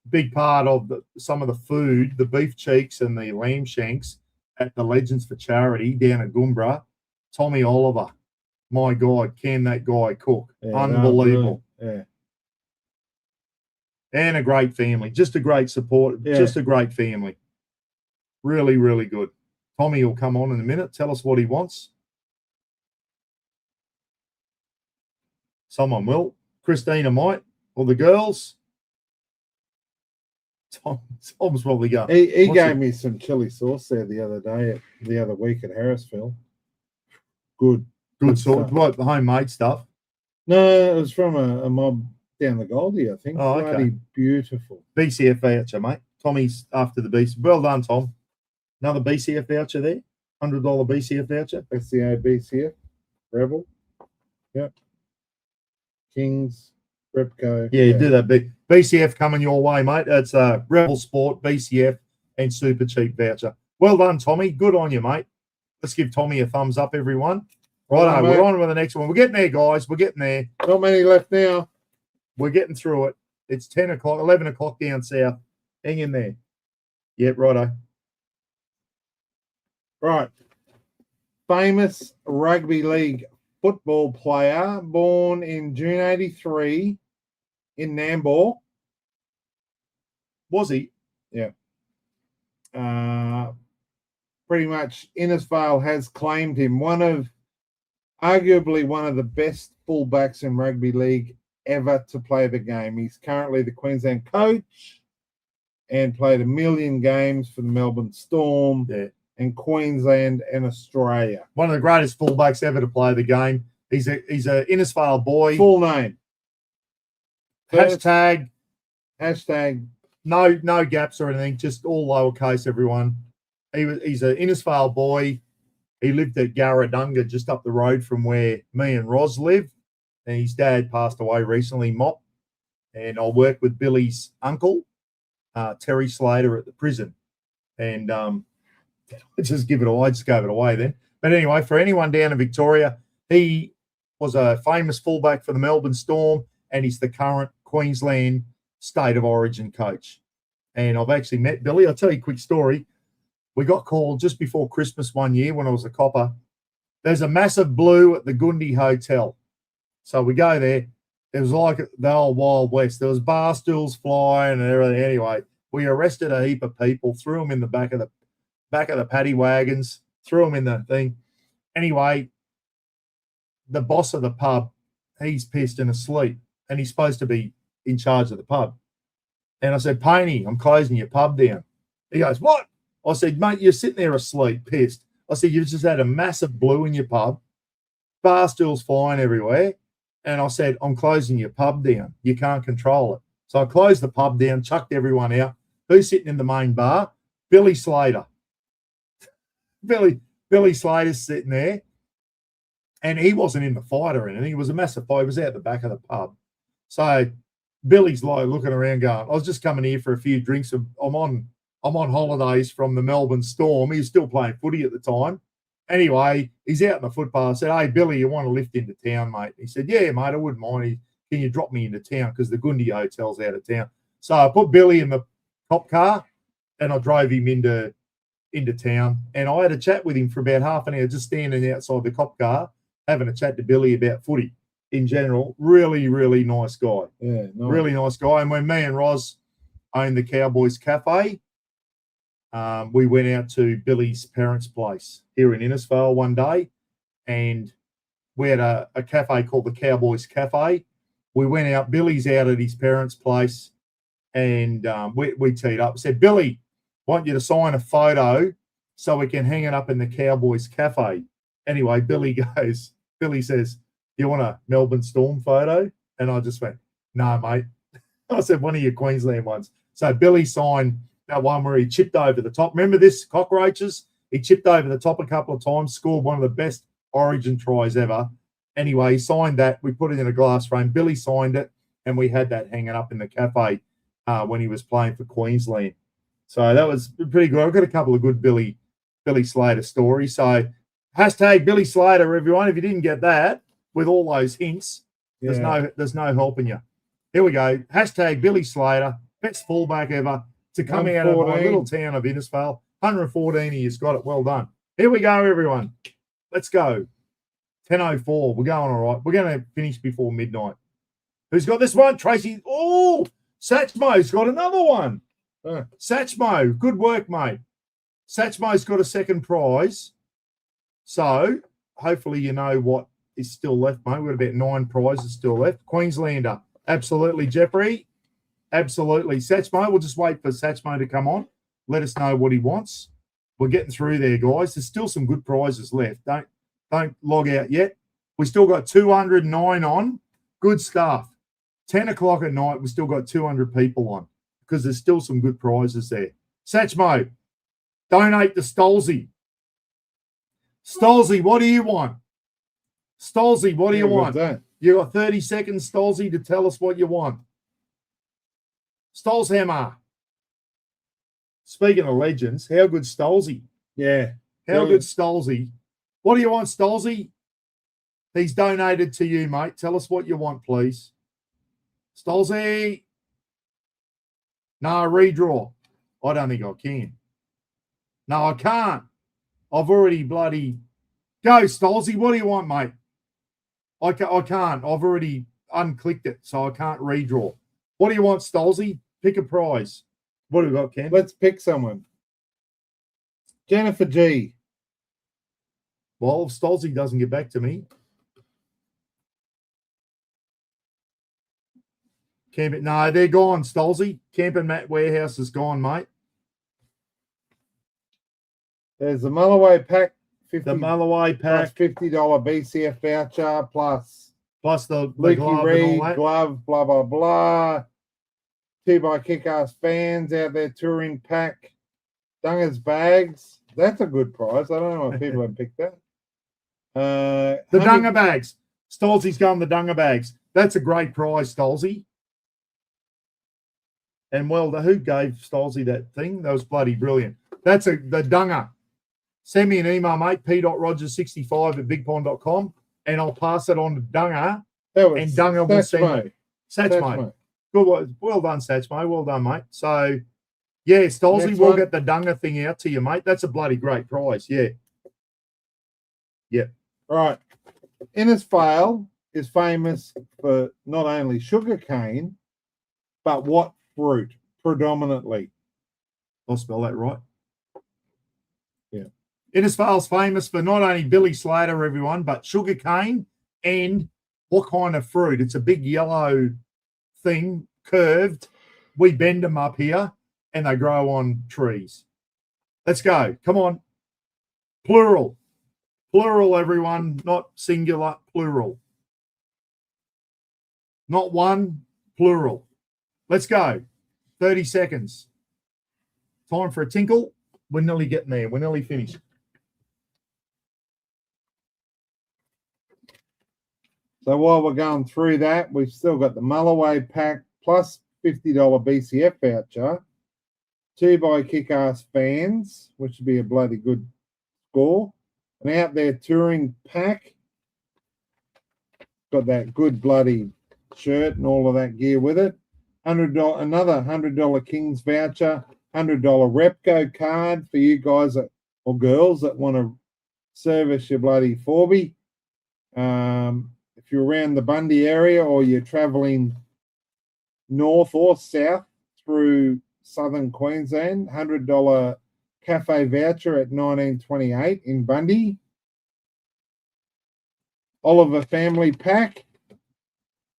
Big part of some of the food, the beef cheeks and the lamb shanks at the Legends for Charity down at Goombra. Tommy Oliver, my God, can that guy cook? Yeah, Unbelievable. Yeah. And a great family, just a great support, just a great family. Really, really good. Tommy will come on in a minute, tell us what he wants. Someone will. Christina might, or the girls. Tom's probably going. He gave me some chili sauce there the other week at Harrisville. Good Sauce. stuff. What, the homemade stuff? No, it was from a mob down the Goldie, I think. Oh, okay. Bloody beautiful. BCF voucher, mate. Tommy's after the BCF. Well done, Tom. Another BCF voucher there. $100 BCF voucher. SCA BCF. Rebel. Yep. Kings. Repco. Yeah, do that. BCF coming your way, mate. That's Rebel Sport, BCF, and Super Cheap voucher. Well done, Tommy. Good on you, mate. Let's give Tommy a thumbs up, everyone. Righto, we're on with the next one. We're getting there, guys. We're getting there. Not many left now. We're getting through it. It's 10 o'clock, 11 o'clock down south. Hang in there. Yep, righto. Right. Famous rugby league football player born in June 83 in Nambour. Was he? Yeah. Pretty much Innisfail has claimed him. Arguably one of the best fullbacks in rugby league ever to play the game. He's currently the Queensland coach and played 1 million games for the Melbourne Storm and Queensland and Australia. One of the greatest fullbacks ever to play the game. He's a Innisfail boy. Full name. Hashtag no gaps or anything, just all lowercase, everyone. He's an Innisfail boy. He lived at Garradunga, just up the road from where me and Roz live. And his dad passed away recently, Mop. And I worked with Billy's uncle, Terry Slater, at the prison. And I just gave it away then. But anyway, for anyone down in Victoria, he was a famous fullback for the Melbourne Storm, and he's the current Queensland State of Origin coach. And I've actually met Billy. I'll tell you a quick story. We got called just before Christmas one year when I was a copper. There's a massive blue at the Gundi Hotel. So we go there. It was like the old Wild West. There was bar stools flying and everything. Anyway, we arrested a heap of people, threw them in the back of the paddy wagons, threw them in the thing. Anyway, the boss of the pub, he's pissed and asleep, and he's supposed to be in charge of the pub. And I said, Painey, I'm closing your pub down. He goes, what? I said, mate, you're sitting there asleep, pissed. I said, you've just had a massive blue in your pub, bar stools flying everywhere. And I said, I'm closing your pub down. You can't control it. So I closed the pub down, chucked everyone out. Who's sitting in the main bar? Billy Slater. Billy Slater's sitting there. And he wasn't in the fight or anything. It was a massive fight. He was out the back of the pub. So Billy's like looking around going, I was just coming here for a few drinks. I'm on holidays from the Melbourne Storm. He was still playing footy at the time. Anyway, he's out in the footpath. I said, hey, Billy, you want to lift into town, mate? He said, yeah, mate, I wouldn't mind. Can you drop me into town? Because the Gundi Hotel's out of town. So I put Billy in the cop car and I drove him into town. And I had a chat with him for about half an hour, just standing outside the cop car, having a chat to Billy about footy in general. Really, really nice guy. Yeah, nice. Really nice guy. And when me and Roz owned the Cowboys Cafe, we went out to Billy's parents' place here in Innisfail one day, and we had a cafe called the Cowboys Cafe. We went out, Billy's out at his parents' place, and we teed up. Said, Billy, want you to sign a photo so we can hang it up in the Cowboys Cafe. Anyway, Billy says, you want a Melbourne Storm photo? And I just went, no, mate. I said, one of your Queensland ones. So Billy signed that one where he chipped over the top. Remember this, cockroaches? He chipped over the top a couple of times, scored one of the best Origin tries ever. Anyway, he signed that. We put it in a glass frame. Billy signed it, and we had that hanging up in the cafe when he was playing for Queensland. So that was pretty good. I've got a couple of good Billy Slater stories. So hashtag Billy Slater, everyone. If you didn't get that with all those hints, there's no helping you. Here we go. Hashtag Billy Slater, best fullback ever to come out of my little town of Innisfail. 114, he has got it. Well done. Here we go, everyone. Let's go. 10:04. We're going all right. We're going to finish before midnight. Who's got this one? Tracy. Oh, Satchmo's got another one. Satchmo, good work, mate. Satchmo's got a second prize. So hopefully you know what is still left, mate. We've got about 9 prizes still left. Queenslander. Absolutely, Jeffrey. Absolutely. Satchmo, we'll just wait for Satchmo to come on. Let us know what he wants. We're getting through there, guys. There's still some good prizes left. Don't log out yet. We still got 209 on. Good stuff. 10 o'clock at night, we still got 200 people on because there's still some good prizes there. Satchmo, donate to Stolzy. Stolzy, what do you want? Stolzy, what do you want? You got 30 seconds, Stolzy, to tell us what you want. Stolzhammer. Speaking of legends, how good Stolzy? Yeah. How good Stolzy? What do you want, Stolzy? He's donated to you, mate. Tell us what you want, please. Stolzy. No, redraw. I don't think I can. No, I can't. I've already bloody... Go, Stolzy. What do you want, mate? I can't. I've already unclicked it, so I can't redraw. What do you want, Stolzy? Pick a prize. What do we got, Ken? Let's pick someone. Jennifer G. Well, if Stolzy doesn't get back to me. No, they're gone, Stolzy. Camp and Matt Warehouse is gone, mate. There's the Mulloway pack. The Mulloway pack. Plus $50 BCF voucher plus the Lukey glove Reed and all that. glove, blah, blah, blah. 2x Kick-Ass fans out there touring pack. Dunger's bags. That's a good prize. I don't know why people have picked that. The Dunger bags. Stolzy's gone the Dunger bags. That's a great prize, Stolzy. And well, who gave Stolzy that thing? That was bloody brilliant. That's the Dunger. Send me an email, mate, p.rogers65@bigpond.com, and I'll pass it on to Dunger. And Dunger will send it. Satchmo. Good, well done, Satchmo. Well done, mate. So, yeah, Stolzy, we'll get the Dunger thing out to you, mate. That's a bloody great prize. Yeah. Yeah. Right. Innisfail is famous for not only sugar cane, but what fruit predominantly? I'll spell that right. Yeah. Innisfail's famous for not only Billy Slater, everyone, but sugar cane and what kind of fruit? It's a big yellow thing, curved. We bend them up here and they grow on trees. Let's go. Come on. Plural. Plural, everyone, not singular, plural. Not one, plural. Let's go. 30 seconds. Time for a tinkle. We're nearly getting there. We're nearly finished. So while we're going through that, we've still got the Mulloway pack plus $50 BCF voucher. 2x Kick-Ass fans, which would be a bloody good score. An out there touring pack. Got that good bloody shirt and all of that gear with it. $100, another $100 Kings voucher. $100 Repco card for you guys or girls that want to service your bloody Forby. If you're around the Bundy area or you're traveling north or south through southern Queensland, $100 cafe voucher at 1928 in Bundy. Oliver family pack,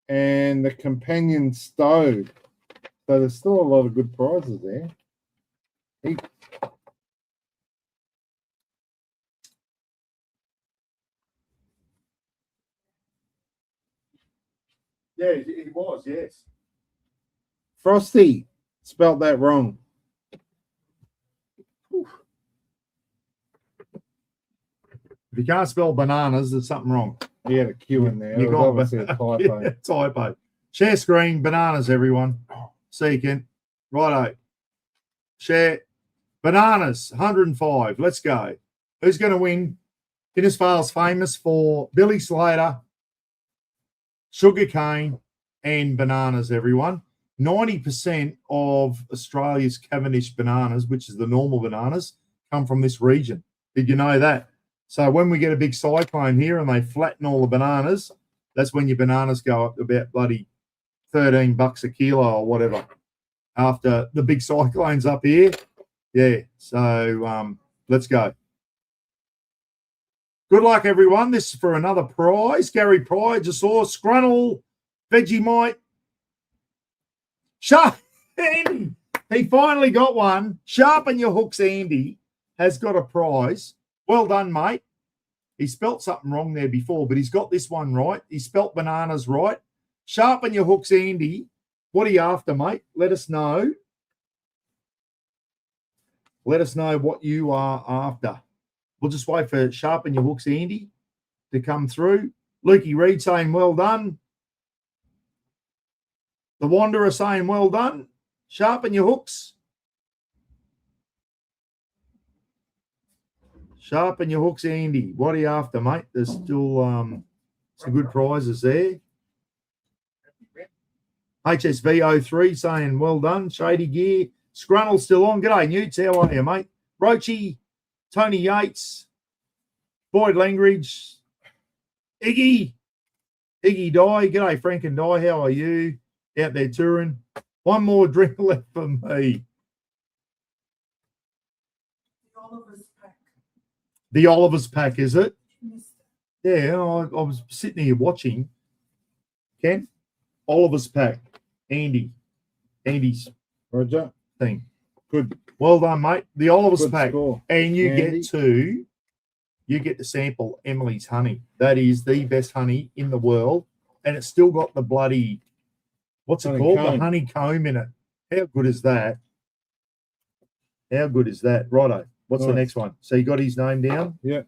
and the companion stove. So there's still a lot of good prizes there. Yeah, it was, yes. Frosty spelt that wrong. If you can't spell bananas, there's something wrong. He had a Q in there. You It got was obviously a typo. typo. Share screen, bananas, everyone. See you, Ken. Righto. Share. Bananas, 105. Let's go. Who's going to win? Guinness Vale's famous for Billy Slater, sugarcane, and bananas, everyone. 90% of Australia's Cavendish bananas, which is the normal bananas, come from this region. Did you know that? So when we get a big cyclone here and they flatten all the bananas, that's when your bananas go up to about bloody $13 a kilo or whatever. After the big cyclones up here. Yeah, so let's go. Good luck, everyone. This is for another prize. Gary Pryor just saw Scrunnel, Vegemite. Sharp Andy. He finally got one. Sharpen your hooks, Andy has got a prize. Well done, mate. He spelt something wrong there before, but he's got this one right. He spelt bananas right. Sharpen your hooks, Andy. What are you after, mate? Let us know. Let us know what you are after. We'll just wait for Sharpen Your Hooks, Andy, to come through. Lukey Reed saying, well done. The Wanderer saying, well done. Sharpen your hooks. Sharpen your hooks, Andy. What are you after, mate? There's still some good prizes there. HSV03 saying, well done. Shady Gear. Scrunnel's still on. G'day, Newts. How are you, mate? Roachy, Tony Yates, Boyd Langridge, Iggy Di. G'day, Frank and Di. How are you? Out there touring. One more drink left for me. The Oliver's pack. The Oliver's pack, is it? Missed Yeah, I was sitting here watching. Ken? Oliver's pack. Andy's Roger. thing. Good. Well done, mate. The Oliver's Good pack. score. And you Andy. get to sample Emily's honey. That is the best honey in the world. And it's still got the bloody, what's it called? The honeycomb in it. How good is that? How good is that? Righto. What's the Nice. next one? So you got his name down? Yeah.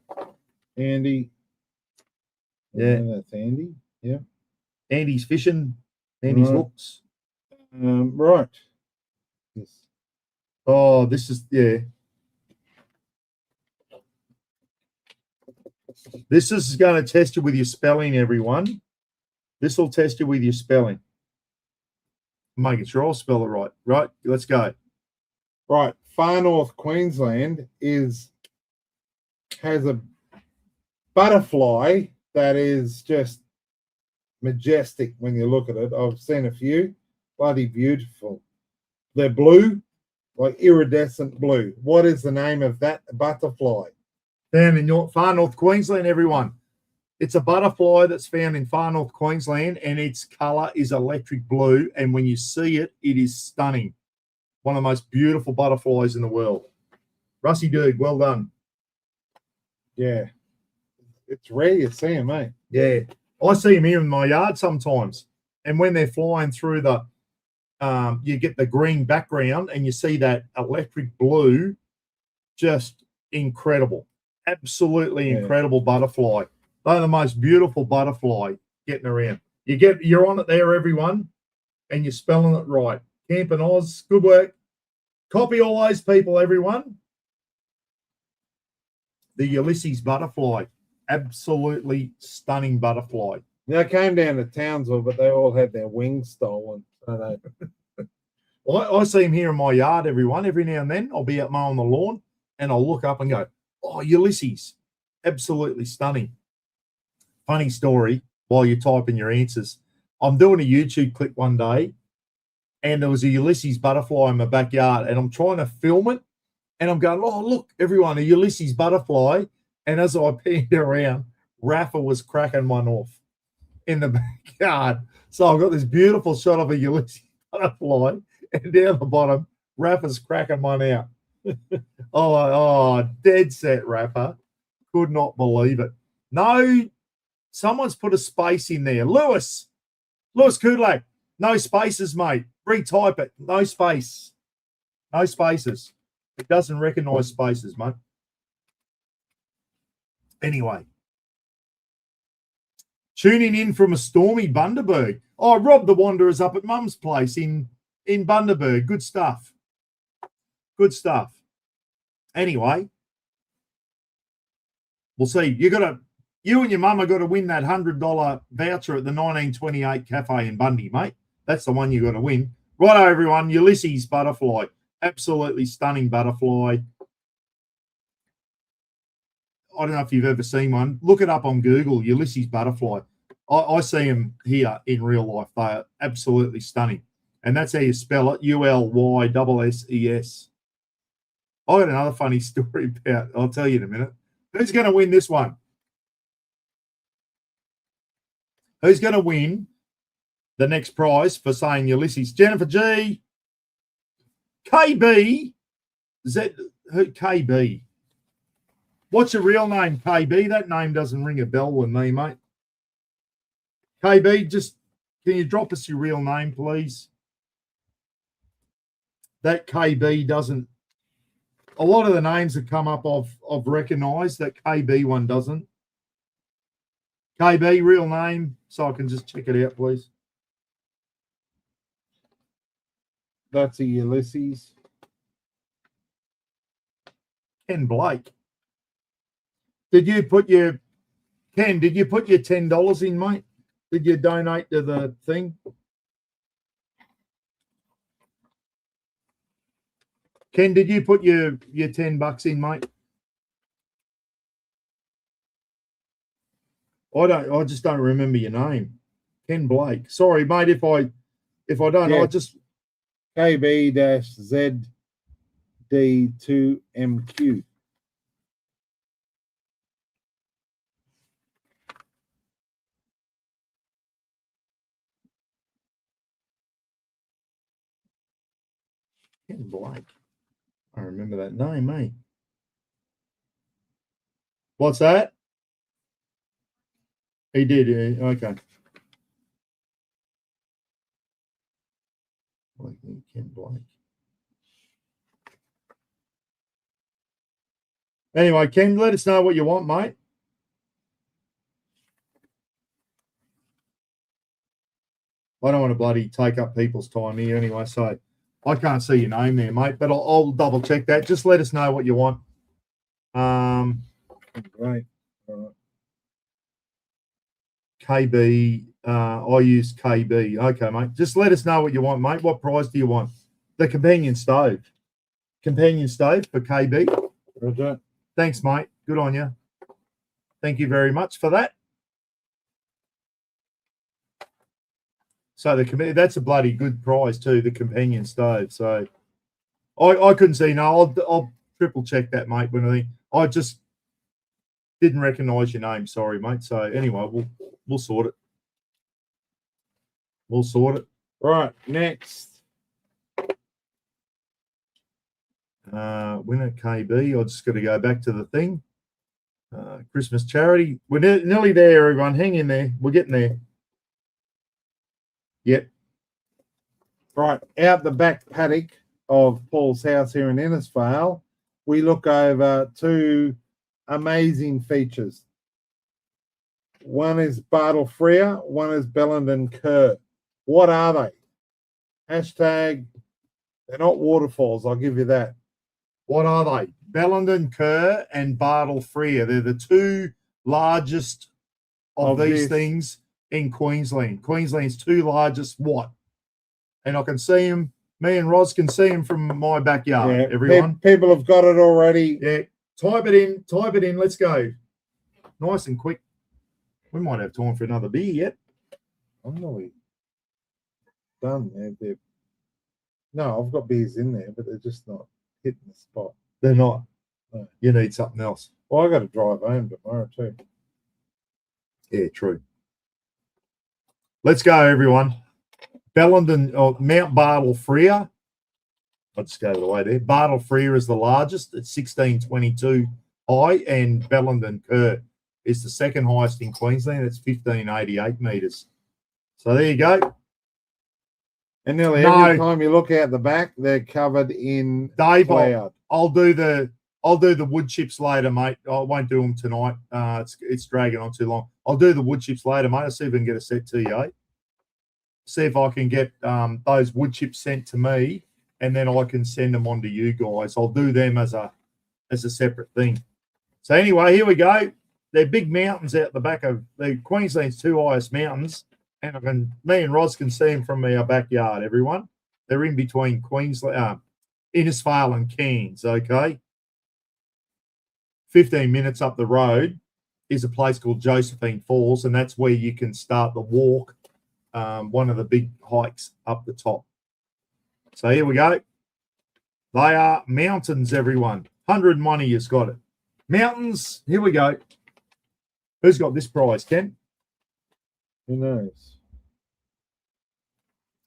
Andy. Yeah. That's Andy. Yeah. Andy's fishing. Andy's Right. hooks. Right. Yes. Oh, this is, yeah. This is going to test you with your spelling, everyone. This will test you with your spelling. Making sure I'll spell it right. Right, let's go. Right. Far North Queensland has a butterfly that is just majestic when you look at it. I've seen a few. Bloody beautiful. They're blue, like iridescent blue. What is the name of that butterfly? Down in your far north Queensland, everyone. It's a butterfly that's found in far north Queensland, and its colour is electric blue. And when you see it, it is stunning. One of the most beautiful butterflies in the world. Rusty dude, well done. Yeah. It's rare you see them, eh? Yeah. I see them here in my yard sometimes. And when they're flying through the you get the green background and you see that electric blue, just incredible. Absolutely incredible butterfly. They're the most beautiful butterfly getting around. You're on it there, everyone, and you're spelling it right. Camp and Oz, good work. Copy all those people, everyone. The Ulysses butterfly, absolutely stunning butterfly. Yeah, I came down to Townsville, but they all had their wings stolen. So Well, I see them here in my yard, everyone. Every now and then I'll be out mowing the lawn and I'll look up and go, oh, Ulysses, absolutely stunning. Funny story while you're typing your answers. I'm doing a YouTube clip one day and there was a Ulysses butterfly in my backyard and I'm trying to film it and I'm going, oh, look, everyone, a Ulysses butterfly. And as I panned around, Raffle was cracking one off in the backyard. So I've got this beautiful shot of a Ulysses butterfly, and down the bottom, Raffle's cracking one out. oh, dead set, Rafa. Could not believe it. No, someone's put a space in there. Lewis Kudlak. No spaces, mate. Retype it. No space. No spaces. It doesn't recognize spaces, mate. Anyway. Tuning in from a stormy Bundaberg. Oh, Rob the Wanderer's up at Mum's place in Bundaberg. Good stuff. Good stuff. Anyway, we'll see. You and your mum have got to win that $100 voucher at the 1928 Cafe in Bundy, mate. That's the one you got to win. Righto, everyone. Ulysses butterfly. Absolutely stunning butterfly. I don't know if you've ever seen one. Look it up on Google, Ulysses butterfly. I see them here in real life. They are absolutely stunning. And that's how you spell it, Ulyses. I got another funny story about, I'll tell you in a minute. Who's going to win this one? Who's going to win the next prize for saying Ulysses? Jennifer G. KB. KB. What's your real name, KB? That name doesn't ring a bell with me, mate. KB, just can you drop us your real name, please? That KB doesn't. A lot of the names that come up I've recognised. That KB one doesn't. KB, real name, so I can just check it out, please. That's a Ulysses. Ken Blake. Did you put your $10 in, mate? Did you donate to the thing? Ken, did you put your $10 in, mate? I just don't remember your name. Ken Blake. Sorry, mate, if I don't, Yeah. I just KB-ZD2MQ. Ken Blake. I remember that name, eh? What's that? He did, yeah. Okay. Ken Blake. Anyway, Ken, let us know what you want, mate. I don't want to bloody take up people's time here anyway, so I can't see your name there, mate, but I'll double check that. Just let us know what you want. Right. KB, I use KB. Okay, mate. Just let us know what you want, mate. What prize do you want? The companion stove. Companion stove for KB. Roger. Thanks, mate. Good on you. Thank you very much for that. So that's a bloody good prize too, the companion stove. So I couldn't see. No, I'll triple check that, mate. When I just didn't recognise your name. Sorry, mate. So anyway, we'll sort it. We'll sort it. Right, next. Winner KB. I just got to go back to the thing. Christmas charity. We're nearly there, everyone. Hang in there. We're getting there. Yep. Right, out the back paddock of Paul's house here in Innisfail, we look over two amazing features. One is Bartle Freer, one is Bellenden Kerr. What are they? Hashtag, they're not waterfalls, I'll give you that. What are they? Bellenden Kerr and Bartle Freer. They're the two largest of these things in Queensland. Queensland's two largest what? And I can see them. Me and Roz can see them from my backyard. Yeah, everyone. People have got it already. Yeah. Type it in. Type it in. Let's go. Nice and quick. We might have time for another beer yet. I'm nearly done. No, I've got beers in there, but they're just not hitting the spot. They're not. No. You need something else. Well, I got to drive home tomorrow too. Yeah, true. Let's go, everyone. Bellenden, Mount Bartle Frere. I'll just go to the way there. Bartle Frere is the largest at 1622 high, and Bellenden Kerr is the second highest in Queensland. It's 1588 metres. So there you go. And nearly every time you look out the back, they're covered in Dave, cloud. I'll do the wood chips later, mate. I won't do them tonight. It's dragging on too long. I'll do the wood chips later, mate. I'll see if I can get a set to you, eh? See if I can get those wood chips sent to me, and then I can send them on to you guys. I'll do them as a separate thing. So anyway, here we go. They're big mountains out the back of the Queensland's two highest mountains, and me and Roz can see them from our backyard. Everyone, they're in between Queensland, Innisfail and Cairns. Okay, 15 minutes up the road is a place called Josephine Falls, and that's where you can start the walk. One of the big hikes up the top. So here we go. They are mountains, everyone. 101 of you's got it. Mountains. Here we go. Who's got this prize, Ken? Who knows?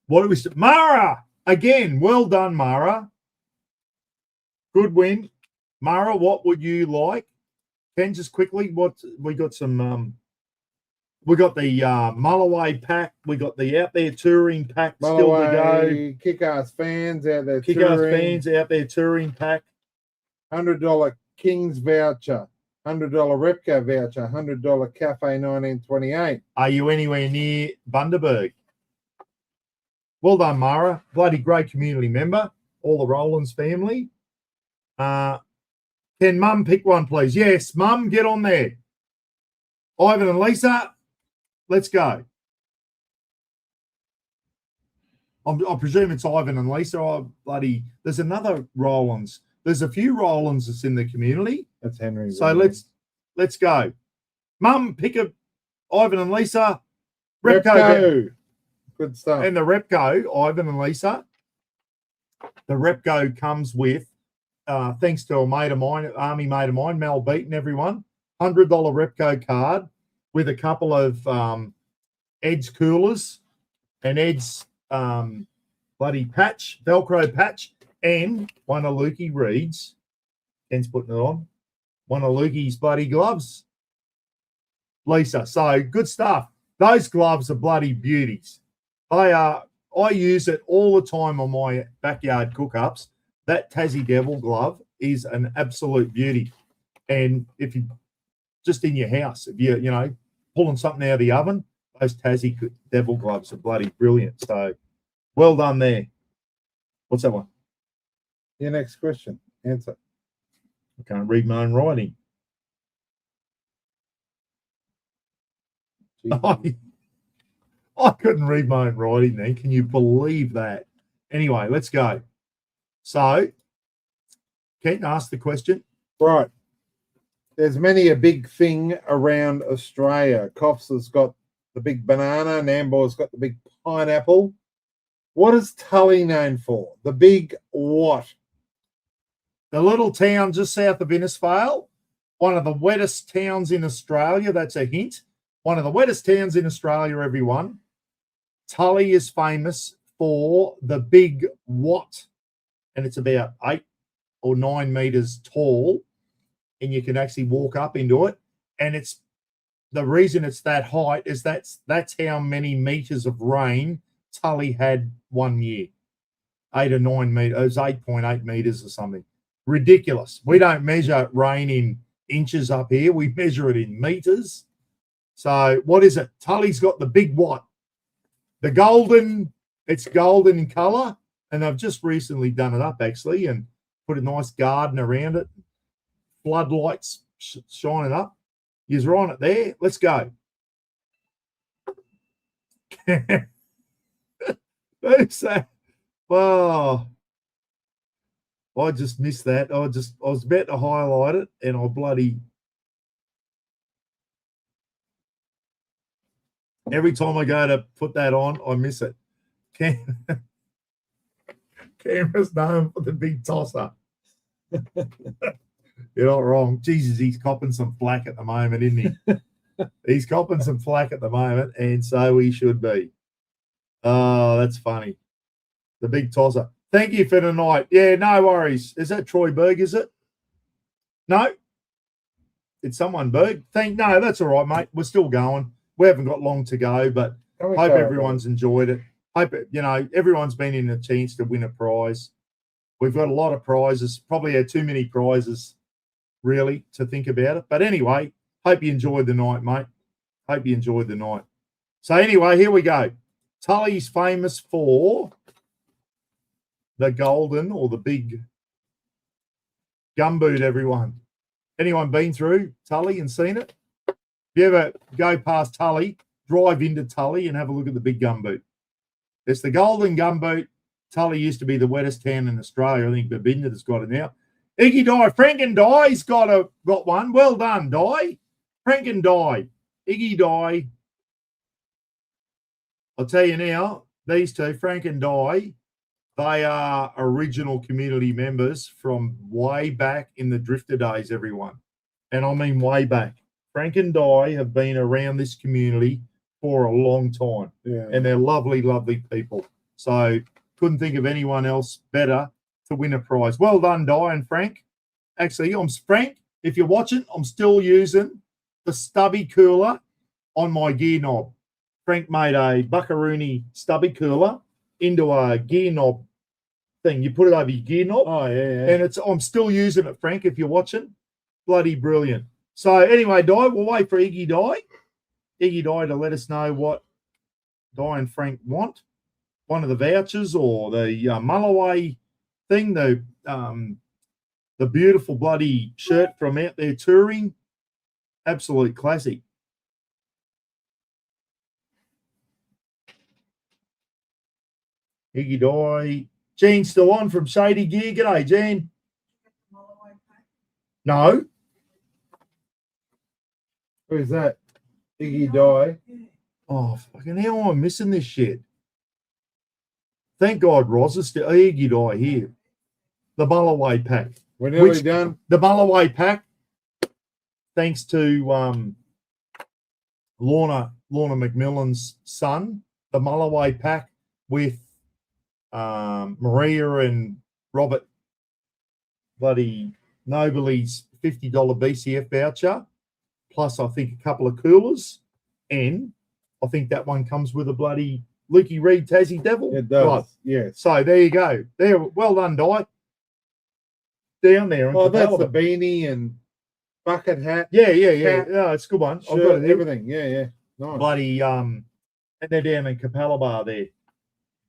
What do we say? Mara! Again, well done, Mara. Good win. Mara, what would you like? Ken, just quickly, what we got some we got the Mulloway pack. We got the Out There Touring pack still to go. Kick-Ass Fans out there Kick-Ass touring. Fans Out There Touring pack. $100 Kings voucher. $100 Repco voucher. $100 Cafe 1928. Are you anywhere near Bundaberg? Well done, Mara. Bloody great community member. All the Rollins family. Can Mum pick one, please? Yes, Mum, get on there. Ivan and Lisa, let's go. I presume it's Ivan and Lisa. Oh, bloody, there's another Rollins. There's a few Rollins that's in the community. That's Henry. So let's go. Mum, pick a Ivan and Lisa. Repco. Good stuff. And the Repco, Ivan and Lisa. The Repco comes with, thanks to a mate of mine, army mate of mine, Mel Beaton, everyone, $100 Repco card with a couple of Ed's coolers and Ed's bloody patch, Velcro patch, and one of Lukey Reed's. Ken's putting it on. One of Lukey's bloody gloves. Lisa, so good stuff. Those gloves are bloody beauties. I use it all the time on my backyard cook-ups. That Tassie Devil glove is an absolute beauty. And if you just in your house, if you're pulling something out of the oven, those Tassie Devil gloves are bloody brilliant. So well done there. What's that one? Your next question. Answer. I can't read my own writing. I couldn't read my own writing then. Can you believe that? Anyway, let's go. So, Ken, ask the question. Right. There's many a big thing around Australia. Coffs has got the big banana. Nambour's got the big pineapple. What is Tully known for? The big what? The little town just south of Innisfail. One of the wettest towns in Australia. That's a hint. One of the wettest towns in Australia, everyone. Tully is famous for the big what? And it's about 8 or 9 meters tall. And you can actually walk up into it. And it's the reason it's that height is that's how many meters of rain Tully had one year. 8 or 9 meters. It was 8.8 meters or something. Ridiculous. We don't measure rain in inches up here. We measure it in meters. So what is it? Tully's got the big what? The golden, it's golden in colour. And I've just recently done it up actually and put a nice garden around it. Floodlights shining up. You're on it there. Let's go. Who's that? Oh, I just missed that. I was about to highlight it and I bloody every time I go to put that on, I miss it. Camera's known for the big tosser. You're not wrong. Jesus, he's copping some flack at the moment, isn't he? He's copping some flack at the moment, and so he should be. Oh, that's funny. The big tosser. Thank you for tonight. Yeah, no worries. Is that Troy Berg, is it? No? It's someone Berg? No, that's all right, mate. We're still going. We haven't got long to go, but hope everyone's enjoyed it. Hope, everyone's been in a chance to win a prize. We've got a lot of prizes. Probably had too many prizes, really, to think about it. But anyway, hope you enjoyed the night, mate. Hope you enjoyed the night. So anyway, here we go. Tully's famous for the golden or the big gumboot, everyone. Anyone been through Tully and seen it? If you ever go past Tully, drive into Tully and have a look at the big gumboot. It's the golden gumboot. Tully used to be the wettest town in Australia. I think Babinda has got it now. Iggy Die, Franken Die's got one. Well done, Die. Franken Die. Iggy Die. I'll tell you now, these two, Frank and Die, they are original community members from way back in the Drifter days, everyone. And I mean way back. Frank and Die have been around this community for a long time. Yeah. And they're lovely, lovely people. So couldn't think of anyone else better to win a prize. Well done, Di and Frank. Actually, Frank, if you're watching, I'm still using the stubby cooler on my gear knob. Frank made a buckaroony stubby cooler into a gear knob thing. You put it over your gear knob. Oh, yeah. And I'm still using it, Frank, if you're watching. Bloody brilliant. So anyway, Di, we'll wait for Iggy Die to let us know what Di and Frank want. One of the vouchers or the Mulloway thing, the beautiful bloody shirt from out there touring. Absolute classic. Iggy Die. Jean's still on from Shady Gear. G'day, Jean. No. Who's that? Iggy Die. Oh, fucking hell, I'm missing this shit. Thank God Roz is still Iggy Die here. The Mulloway pack. We're nearly done. The Mulloway pack, thanks to Lorna McMillan's son, the Mulloway pack with Maria and Robert bloody Nobly's $50 BCF voucher, plus I think a couple of coolers, and I think that one comes with a bloody Lukey Reed Tassie Devil. It does, right. yes. So there you go. There, well done, Di. Down there. Oh, that's the beanie and bucket hat. Yeah. Hat, Yeah, it's a good one. Shirt, I've got it here. everything. Yeah. Nice. Bloody and they're down in Capalaba there,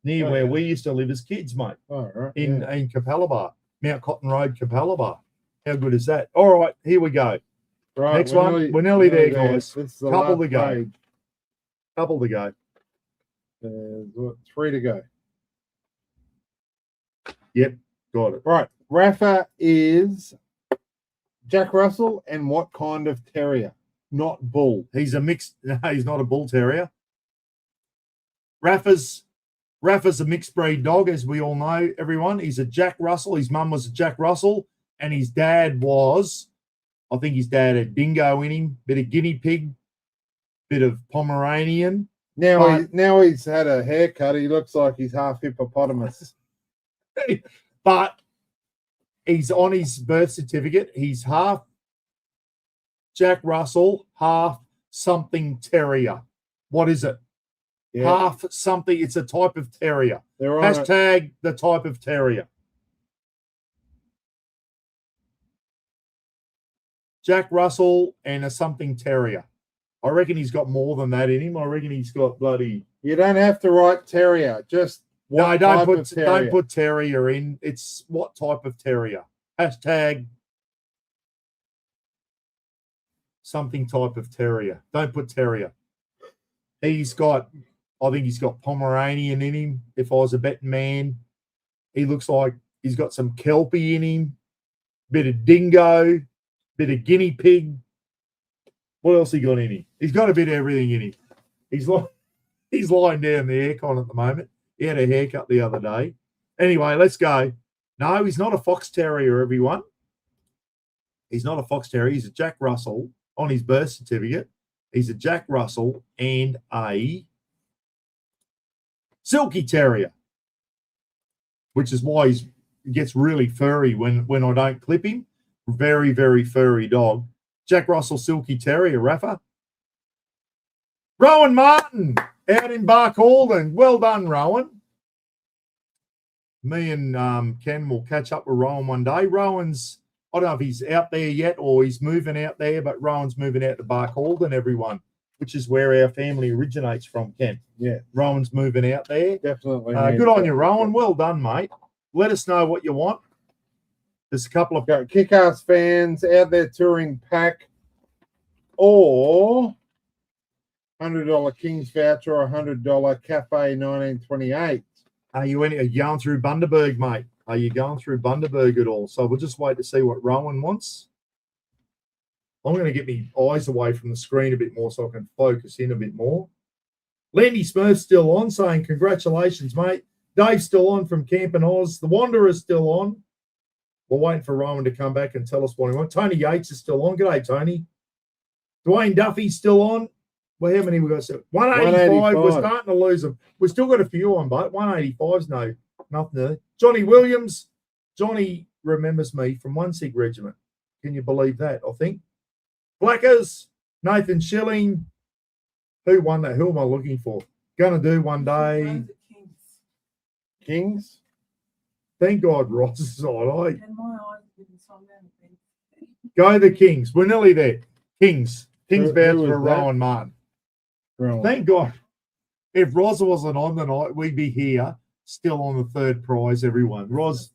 near where we used to live as kids, mate. Oh, right. In Capalaba, Mount Cotton Road, Capalaba. How good is that? All right, here we go. Right, Next one. We're nearly there, guys. This is the Couple last to go. page. Couple to go. There's 3 to go. Yep, got it. Right. Rafa is Jack Russell and what kind of terrier? Not bull. He's a mixed. No, he's not a bull terrier. Rafa's a mixed breed dog, as we all know, everyone. He's a Jack Russell. His mum was a Jack Russell, and his dad was, I think his dad had dingo in him, bit of guinea pig, bit of Pomeranian. Now he's had a haircut. He looks like he's half hippopotamus. But he's on his birth certificate. He's half Jack Russell, half something terrier. What is it? Yeah. Half something. It's a type of terrier. They're on Hashtag the type of terrier. Jack Russell and a something terrier. I reckon he's got more than that in him. I reckon he's got bloody. You don't have to write terrier. Just don't put terrier in. It's what type of terrier. Hashtag something type of terrier. Don't put terrier. I think he's got Pomeranian in him. If I was a betting man, he looks like he's got some Kelpie in him, bit of dingo, bit of guinea pig. What else he got in him? He's got a bit of everything in him. He's lying down the aircon at the moment. He had a haircut the other day. Anyway, let's go. No, he's not a fox terrier, everyone. He's not a fox terrier. He's a Jack Russell on his birth certificate. He's a Jack Russell and a Silky Terrier, which is why he gets really furry when I don't clip him. Very, very furry dog. Jack Russell Silky Terrier, Rafa. Rowan Martin out in Barcaldine. Well done, Rowan. Me and Ken will catch up with Rowan one day. Rowan's, I don't know if he's out there yet or he's moving out there, but Rowan's moving out to Barcaldine, everyone, which is where our family originates from, Ken. Yeah. Rowan's moving out there. Definitely. Good on you, Rowan. Well done, mate. Let us know what you want. There's a couple of Kick-Ass fans out there touring pack or $100 Kings voucher or $100 Cafe 1928. Are you going through Bundaberg, mate? Are you going through Bundaberg at all? So we'll just wait to see what Rowan wants. I'm going to get my eyes away from the screen a bit more so I can focus in a bit more. Landy Smurf's still on, saying congratulations, mate. Dave's still on from Camp and Oz. The Wanderer's still on. We're waiting for Rowan to come back and tell us what he wants. Tony Yates is still on. G'day, Tony. Dwayne Duffy's still on. Well, how many we got? 185. We're starting to lose them. We've still got a few on, but 185's nothing there. Johnny Williams. Johnny remembers me from 1 Sig Regiment. Can you believe that? I think. Blackers. Nathan Schilling. Who won that? Who am I looking for? Gonna do one day. Kings. Thank God Ross is all right. And my eyes didn't so many. Go the Kings. We're nearly there. Kings. Kings Who bounce was for that? Rowan Martin. Rowan. Thank God. If Roz wasn't on the night, we'd be here still on the third prize, everyone. Roz,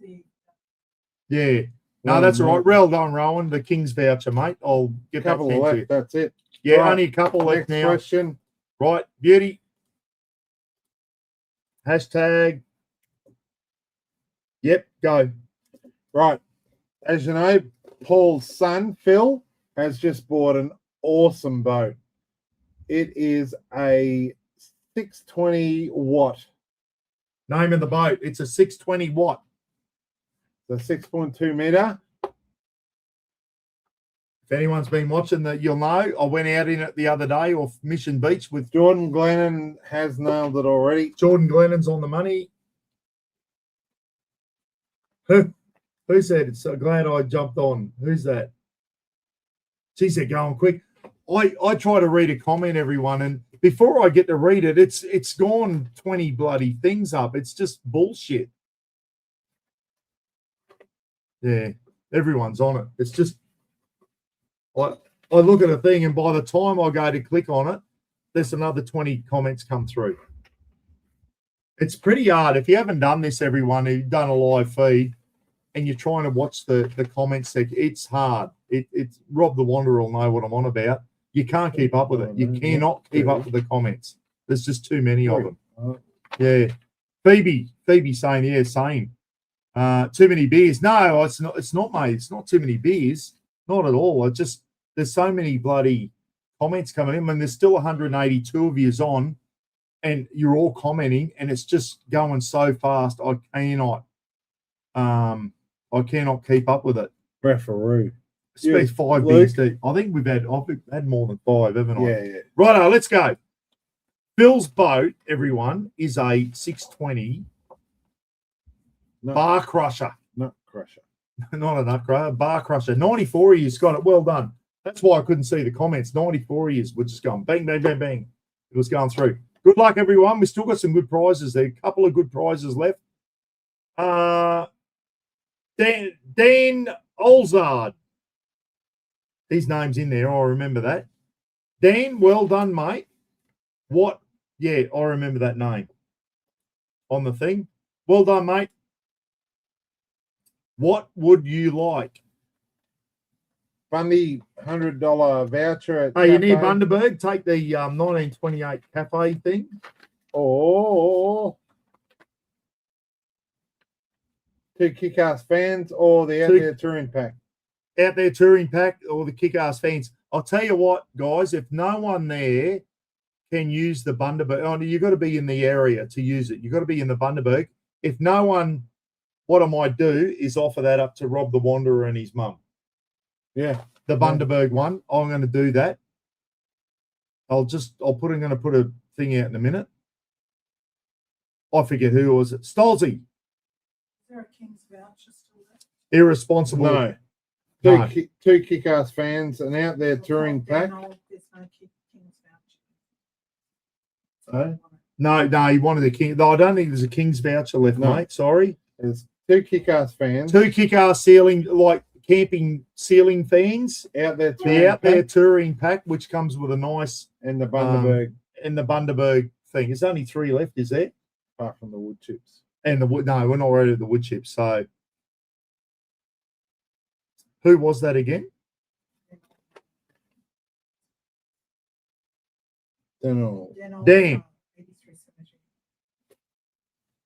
yeah. No, that's all right. Well done, Rowan. The Kings voucher, mate. I'll get A couple that left. to you. That's it. Yeah, Right. only a couple left Next now. question. Right, beauty. Hashtag. Yep, go. Right. As you know, Paul's son, Phil, has just bought an awesome boat. It is a 620 watt. Name of the boat. It's a 620 watt. The 6.2 meter. If anyone's been watching that, you'll know. I went out in it the other day off Mission Beach with Jordan Glennon has nailed it already. Jordan Glennon's on the money. Who said it's so glad I jumped on? Who's that? She said going quick. I try to read a comment, everyone, and before I get to read it, it's gone 20 bloody things up. It's just bullshit. Yeah, everyone's on it. It's just I look at a thing, and by the time I go to click on it, there's another 20 comments come through. It's pretty hard. If you haven't done this, everyone, who've done a live feed and you're trying to watch the comments section, it's hard. It's Rob the Wanderer will know what I'm on about. You can't keep up with it. You cannot keep up with the comments. There's just too many of them. Yeah. Phoebe saying, yeah, same. Too many beers. No, it's not, mate. It's not too many beers. Not at all. There's so many bloody comments coming in, and there's still 182 of yous on, and you're all commenting, and it's just going so fast. I cannot keep up with it. Referee. It's 5 beers deep. I think I've had more than 5, haven't I? Yeah. Righto, let's go. Phil's boat, everyone, is a 620 bar crusher. Nut crusher. Not a nut crusher, bar crusher. 94 years, got it. Well done. That's why I couldn't see the comments. 94 years. We're just going bang, bang, bang, bang. It was going through. Good luck, everyone. We still got some good prizes there. A couple of good prizes left. Dan Olzard. His name's in there. I remember that. Dan, well done, mate. What? Yeah, I remember that name on the thing. Well done, mate. What would you like? Bundy $100 voucher at Hey, you near Cafe. Bundaberg? Take the 1928 cafe thing. Or two Kick-Ass fans or the Out There Touring Pack. Out There Touring Pack or the Kick-Ass fans. I'll tell you what, guys, if no one there can use the Bundaberg, you've got to be in the area to use it. You've got to be in the Bundaberg. If no one, what I might do is offer that up to Rob the Wanderer and his mum. Yeah. The Bundaberg one. I'm going to do that. I'm going to put a thing out in a minute. I forget who was it. Stolzy. Is there a King's voucher still there? Irresponsible. No. No. Two kick-ass fans and out there touring pack. There's no King's voucher. No? No, he wanted a King. No, I don't think there's a King's voucher left, No. mate. Sorry. There's two kick-ass fans Two kick-ass ceiling, like camping ceiling fans. out there touring The out there pack touring pack, which comes with a nice and the Bundaberg, in the Bundaberg thing. There's only 3 left, is there? apart from the wood chips. And the wood. No, we're not ready to the wood chips. So, who was that again? Don't know. Dan.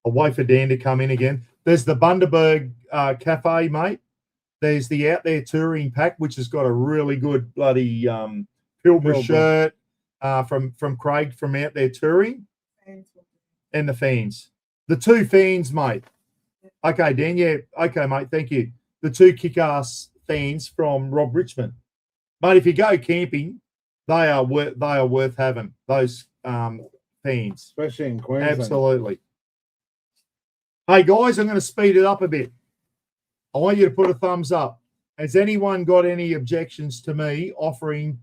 I'll wait for Dan to come in again. There's the Bundaberg Cafe, mate. There's the Out There Touring Pack, which has got a really good bloody Pilbara shirt from Craig from Out There Touring. And the fans. The 2 fans, mate. Okay, Dan. Yeah. Okay, mate. Thank you. The 2 kick-ass fans from Rob Richmond. Mate, if you go camping, they are worth having, those fans. Especially in Queensland. Absolutely. Hey, guys, I'm going to speed it up a bit. I want you to put a thumbs up. Has anyone got any objections to me offering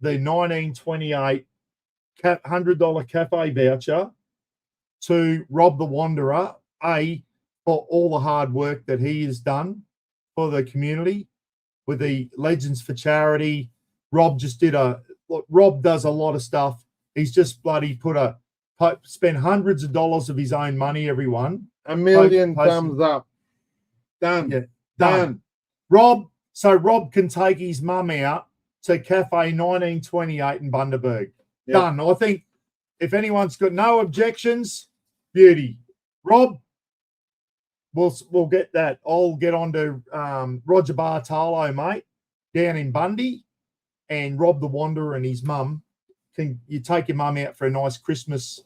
the 1928 $100 cafe voucher to Rob the Wanderer, for all the hard work that he has done for the community with the Legends for Charity? Rob just did Rob does a lot of stuff. He's just bloody spent hundreds of dollars of his own money, everyone. A million thumbs up. Done. Yeah, Done. Rob can take his mum out to Cafe 1928 in Bundaberg. Yep. Done. I think if anyone's got no objections, beauty. Rob, we'll get that. I'll get on to Roger Bartolo, mate, down in Bundy, and Rob the Wanderer and his mum. Can you take your mum out for a nice Christmas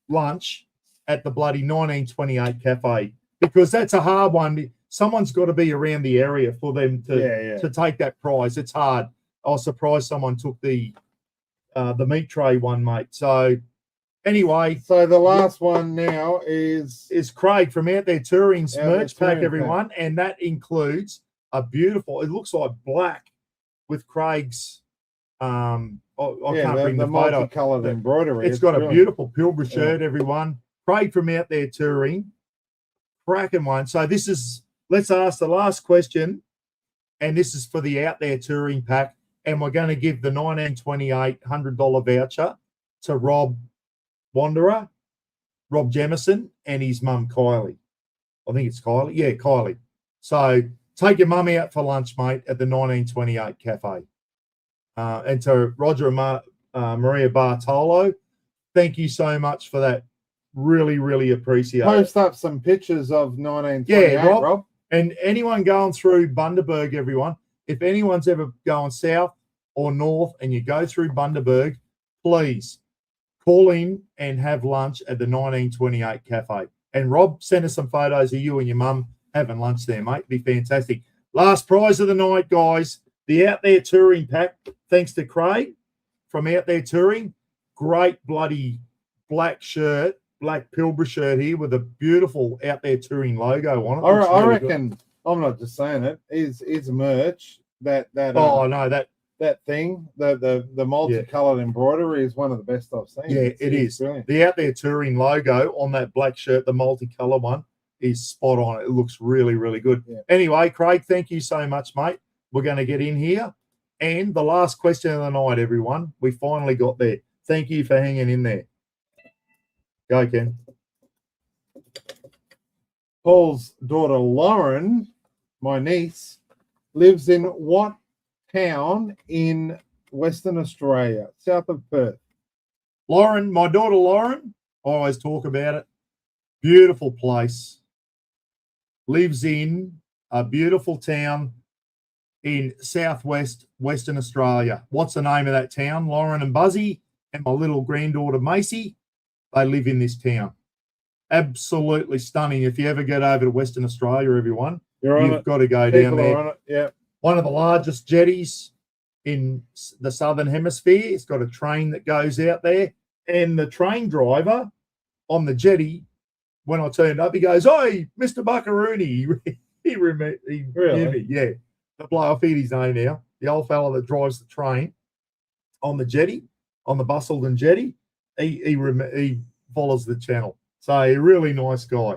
lunch at the bloody 1928 cafe? Because that's a hard one. Someone's got to be around the area for them to take that prize. It's hard. I was surprised someone took the meat tray one, mate. So anyway, So the last one now is Craig from Out There Touring's Out There merch pack, Touring everyone, and that includes a beautiful. It looks like black with Craig's. I can't bring the photo. multicolored embroidery. It's got a brilliant. beautiful Pilbara shirt, everyone. Craig from Out There Touring, cracking one. So let's ask the last question, and this is for the Out There Touring pack, and we're going to give the 1928 $100 voucher to Rob Wanderer, Rob Jemison, and his mum Kylie. I think it's Kylie. Yeah, Kylie. So take your mum out for lunch, mate, at the 1928 cafe. And to Roger and Maria Bartolo, thank you so much for that. Really, really appreciate it. Post up some pictures of 1928, Yeah, Rob. Rob. And anyone going through Bundaberg, everyone, if anyone's ever going south or north and you go through Bundaberg, please call in and have lunch at the 1928 cafe. And Rob, send us some photos of you and your mum having lunch there, mate. Be fantastic. Last prize of the night, guys. The Out There Touring pack, thanks to Craig from Out There Touring. Great bloody black shirt, black Pilbara shirt here with a beautiful Out There Touring logo on it. Looks I really reckon, good. I'm not just saying it, is merch that Oh, no, that thing, the multicolored embroidery is one of the best I've seen. Yeah, It's is. brilliant. The Out There Touring logo on that black shirt, the multicolour one, is spot on. It looks really, really good. Yeah. Anyway, Craig, thank you so much, mate. We're going to get in here. And the last question of the night, everyone. We finally got there. Thank you for hanging in there. Go, Ken. Paul's daughter Lauren, my niece, lives in what town in Western Australia, south of Perth? Lauren, my daughter Lauren, I always talk about it. Beautiful place. Lives in a beautiful town in southwest Western Australia. What's the name of that town? Lauren and Buzzy and my little granddaughter Macy, they live in this town. Absolutely stunning. If you ever get over to Western Australia, everyone, You're on you've it. got to go People down there. are on it. Yeah. One of the largest jetties in the Southern Hemisphere. It's got a train that goes out there. And the train driver on the jetty, when I turned up, he goes, "Oi, Mr. Buckaroony." He knew me. Yeah. The bloke, I forget his name now. The old fella that drives the train on the jetty, on the Bustleton jetty. He follows the channel. So a really nice guy.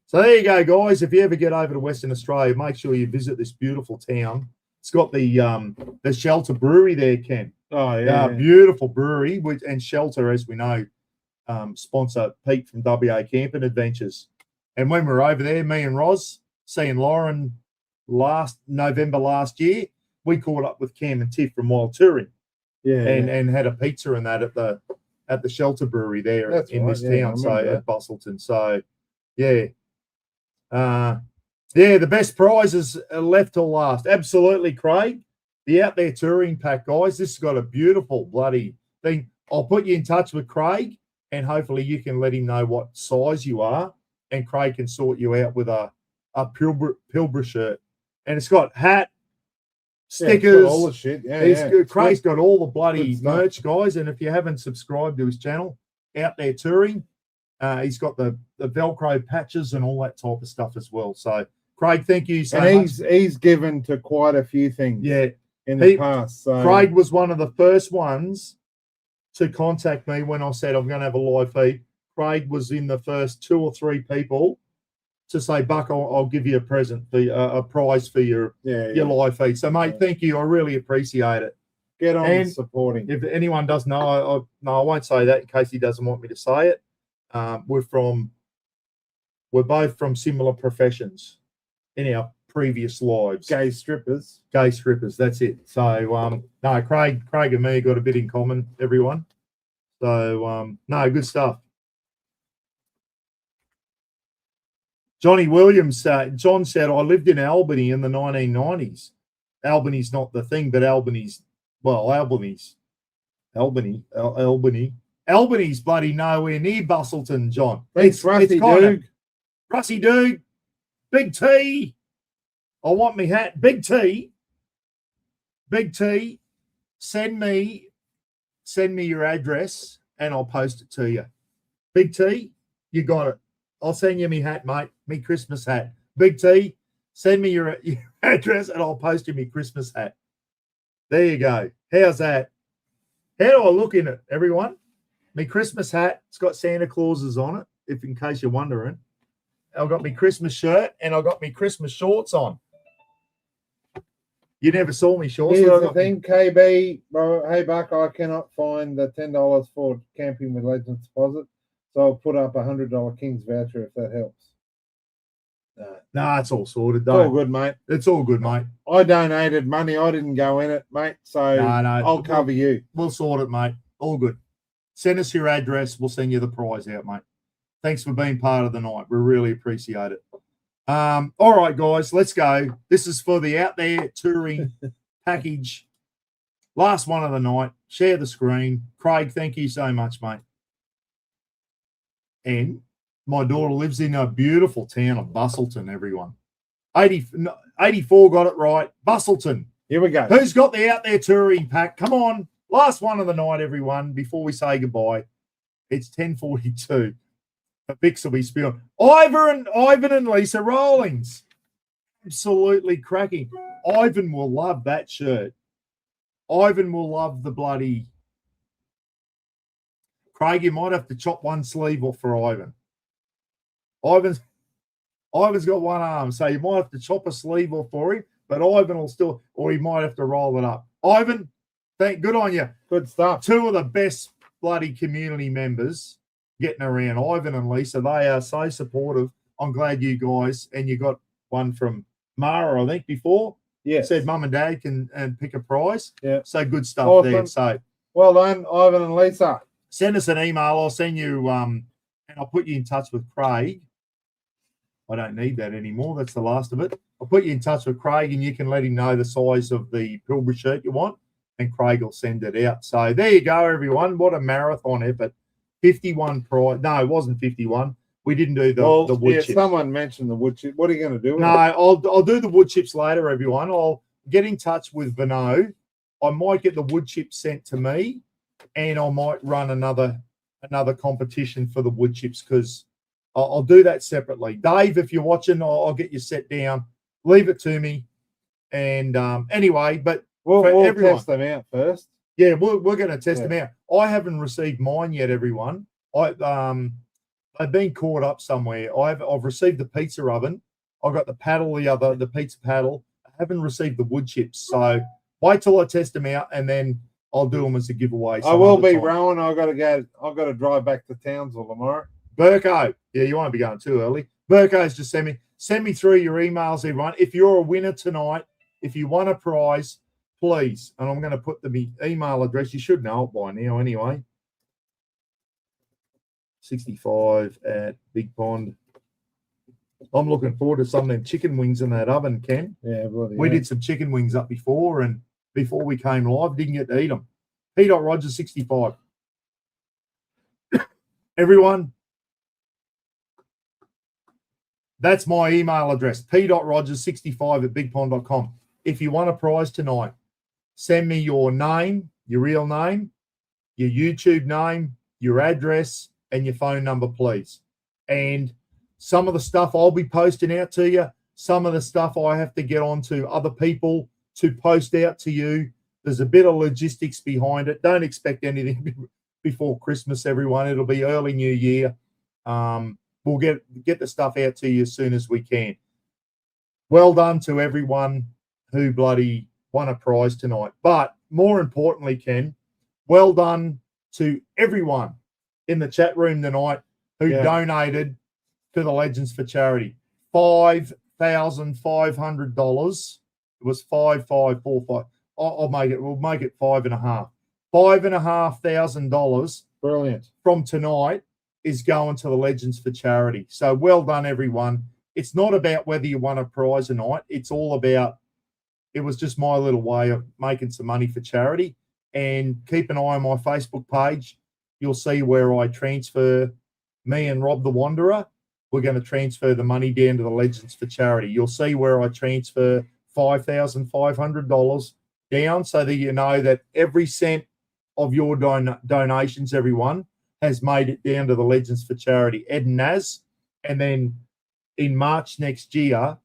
So there you go, guys. If you ever get over to Western Australia, make sure you visit this beautiful town. It's got the Shelter Brewery there, Ken. Oh, yeah. Beautiful brewery. And Shelter, as we know, sponsor Pete from WA Camping Adventures. And when we were over there, me and Roz, seeing Lauren November last year, we caught up with Cam and Tiff from Wild Touring. Yeah. And had a pizza and that at the Shelter Brewery there this town, so at Bustleton. So yeah. The best prizes are left till last. Absolutely, Craig. The Out There Touring Pack, guys. This has got a beautiful bloody thing. I'll put you in touch with Craig, and hopefully you can let him know what size you are, and Craig can sort you out with a Pilbara shirt. And it's got hat, stickers, all the shit. Craig's got all the bloody merch, guys. And if you haven't subscribed to his channel, Out There Touring, he's got the Velcro patches and all that type of stuff as well. So, Craig, thank you so much. He's given to quite a few things. Yeah. In the past. So. Craig was one of the first ones to contact me when I said I'm going to have a live feed. Craig was in the first 2 or 3 people to say, Buck, I'll give you a present, a prize for your live feed. So, mate, thank you. I really appreciate it. Get on supporting. If anyone does know, I won't say that in case he doesn't want me to say it. We're both from similar professions in our previous lives. Gay strippers, that's it. So no, Craig and me got a bit in common, everyone. So no, good stuff. Johnny Williams, John said, I lived in Albany in the 1990s. Albany's not the thing, but Albany's bloody nowhere near Bustleton, John. Thanks, Rusty Dude. Rusty Dude, Big T. I want me hat. Big T, send me your address and I'll post it to you. Big T, you got it. I'll send you me hat, mate, me Christmas hat. Big T, send me your address and I'll post you me Christmas hat. There you go. How's that? How do I look in it, everyone? Me Christmas hat. It's got Santa Clauses on it, if in case you're wondering. I've got me Christmas shirt and I've got me Christmas shorts on. You never saw me shorts. Here's the thing, KB. Hey, Buck, I cannot find the $10 for camping with Legends deposit, so I'll put up $100 King's voucher if that helps. No, it's all sorted. It's all good, mate. It's all good, mate. I donated money. I didn't go in it, mate. So no, I'll cover you. We'll sort it, mate. All good. Send us your address. We'll send you the prize out, mate. Thanks for being part of the night. We really appreciate it. All right, guys, let's go. This is for the Out There Touring package. Last one of the night. Share the screen. Craig, thank you so much, mate. And my daughter lives in a beautiful town of Bustleton, everyone. 84 got it right. Bustleton. Here we go. Who's got the Out There Touring pack? Come on. Last one of the night, everyone, before we say goodbye. It's 10:42. The Bix will be spewing. Ivan and Lisa Rawlings. Absolutely cracking. Ivan will love that shirt. Ivan will love the bloody... Craig, you might have to chop one sleeve off for Ivan. Ivan's got one arm, so you might have to chop a sleeve off for him, but Ivan will still... Or he might have to roll it up. Ivan, good on you. Good stuff. 2 of the best bloody community members getting around. Ivan and Lisa, they are so supportive. I'm glad you guys, and you got one from Mara, I think, before. Yeah. Said mum and dad can pick a prize. Yeah. So good stuff awesome. there. So well done, Ivan and Lisa. Send us an email. I'll send you and I'll put you in touch with Craig. I don't need that anymore. That's the last of it. I'll put you in touch with Craig and you can let him know the size of the Pilbara shirt you want, and Craig will send it out. So there you go, everyone. What a marathon effort. 51 prize. No, it wasn't 51. We didn't do the wood chips. Someone mentioned the wood chip. What are you going to do? No, I'll do the wood chips later, everyone. I'll get in touch with Vino I might get the wood chips sent to me, and I might run another competition for the wood chips, because I'll do that separately. Dave, if you're watching, I'll get you set down. Leave it to me. And anyway, but We'll everyone, test them out first. yeah, we're going to test them out. I haven't received mine yet, everyone. They've been caught up somewhere. I've received the pizza oven. I got the paddle, the pizza paddle. I haven't received the wood chips. So wait till I test them out, and then I'll do them as a giveaway. I will be rowing. I've got to drive back to Townsville tomorrow. Burko, yeah, you won't be going too early. Burko's just send me through your emails, everyone. If you're a winner tonight, if you want a prize, please. And I'm going to put the email address. You should know it by now anyway. 65 at Big Pond. I'm looking forward to some of them chicken wings in that oven, Ken. Yeah, we did some chicken wings up before, and before we came live, didn't get to eat them. P.Rogers 65. Everyone, that's my email address, p.rogers65 at bigpond.com. If you want a prize tonight, send me your name, your real name, your YouTube name, your address, and your phone number, please. And some of the stuff I'll be posting out to you, some of the stuff I have to get on to other people to post out to you. There's a bit of logistics behind it. Don't expect anything before Christmas, everyone. It'll be early New Year. We'll get the stuff out to you as soon as we can. Well done to everyone who bloody won a prize tonight. But more importantly, Ken, well done to everyone in the chat room tonight who donated to the Legends for Charity. $5,500. It was 5,545. We'll make it 5.5. $5,500. Brilliant. From tonight is going to the Legends for Charity. So well done, everyone. It's not about whether you won a prize or not. It's all about, it was just my little way of making some money for charity. And keep an eye on my Facebook page. You'll see where I transfer, me and Rob the Wanderer. We're going to transfer the money down to the Legends for Charity. You'll see where I transfer $5,500 down, so that you know that every cent of your donations, everyone, has made it down to the Legends for Charity. Ed and Naz. And then in March next year,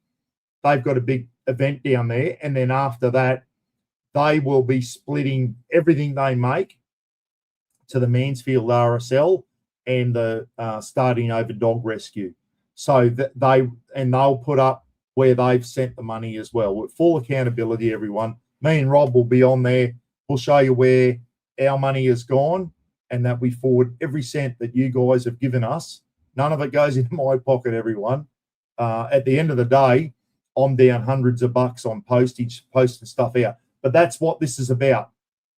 they've got a big event down there. And then after that, they will be splitting everything they make to the Mansfield RSL and the Starting Over Dog Rescue. So that they'll put up where they've sent the money as well. With full accountability, everyone. Me and Rob will be on there. We'll show you where our money has gone, and that we forward every cent that you guys have given us. None of it goes into my pocket, everyone. At the end of the day, I'm down hundreds of bucks on postage, posting stuff out. But that's what this is about.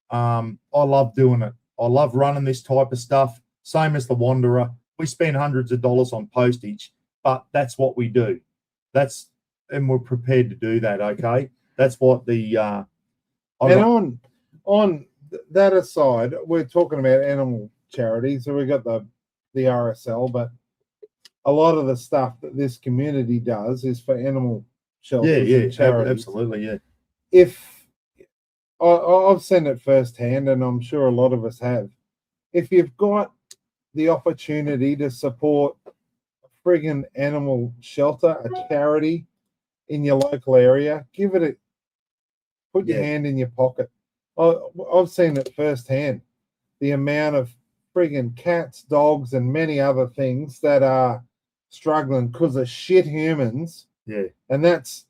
I love doing it. I love running this type of stuff. Same as the Wanderer. We spend hundreds of dollars on postage, but that's what we do. And we're prepared to do that, okay? That's what the... on that aside, we're talking about animal charities, so we got the RSL, but a lot of the stuff that this community does is for animal shelters and charities. Absolutely, yeah. If I've seen it firsthand, and I'm sure a lot of us have, if you've got the opportunity to support a friggin' animal shelter, a charity in your local area, put your hand in your pocket. I've seen it firsthand, the amount of friggin' cats, dogs, and many other things that are struggling because of shit humans. Yeah. And there's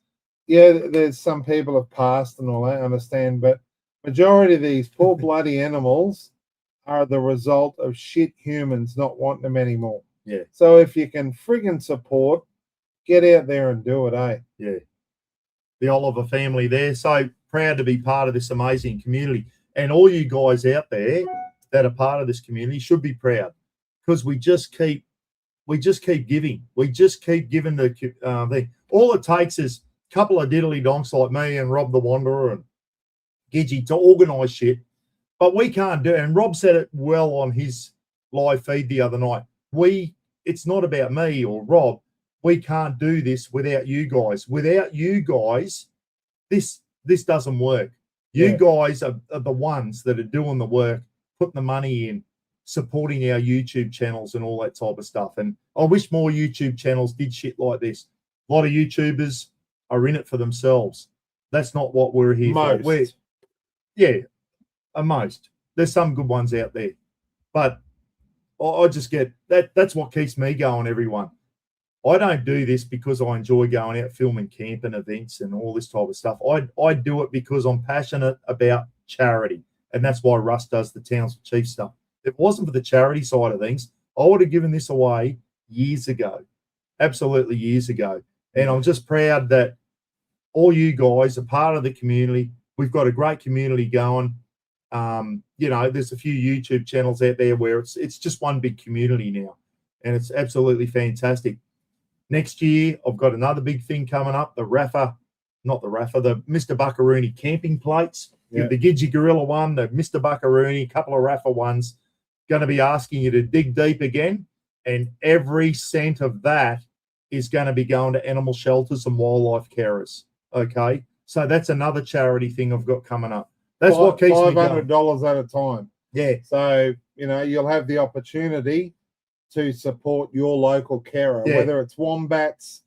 some people have passed and all that, I understand, but majority of these poor bloody animals are the result of shit humans not wanting them anymore. Yeah. So if you can friggin' support, get out there and do it, eh? Yeah. The Oliver family there. So proud to be part of this amazing community. And all you guys out there that are part of this community should be proud, because we just keep giving. We just keep giving the thing. All it takes is a couple of diddly donks like me and Rob the Wanderer and Gidgy to organise shit. But we can't do it. And Rob said it well on his live feed the other night. It's not about me or Rob. We can't do this without you guys. Without you guys, this doesn't work. You Yeah. guys are the ones that are doing the work, putting the money in, supporting our YouTube channels and all that type of stuff. And I wish more YouTube channels did shit like this. A lot of YouTubers are in it for themselves. That's not what we're here for. Most. Most. There's some good ones out there. But I just get that's what keeps me going, everyone. I don't do this because I enjoy going out filming camping events and all this type of stuff. I do it because I'm passionate about charity. And that's why Russ does the Towns Chief stuff. If it wasn't for the charity side of things, I would have given this away years ago. Absolutely years ago. And I'm just proud that all you guys are part of the community. We've got a great community going. There's a few YouTube channels out there where it's just one big community now. And it's absolutely fantastic. Next year, I've got another big thing coming up, the Mr. Buckaroony camping plates. Yeah. The Gidgee Gorilla one, the Mr. Buckaroony, a couple of Raffle ones. Going to be asking you to dig deep again. And every cent of that is going to be going to animal shelters and wildlife carers. Okay? So that's another charity thing I've got coming up. That's what keeps me going. $500 at a time. Yeah. So, you'll have the opportunity to support your local carer, Yeah. whether it's wombats,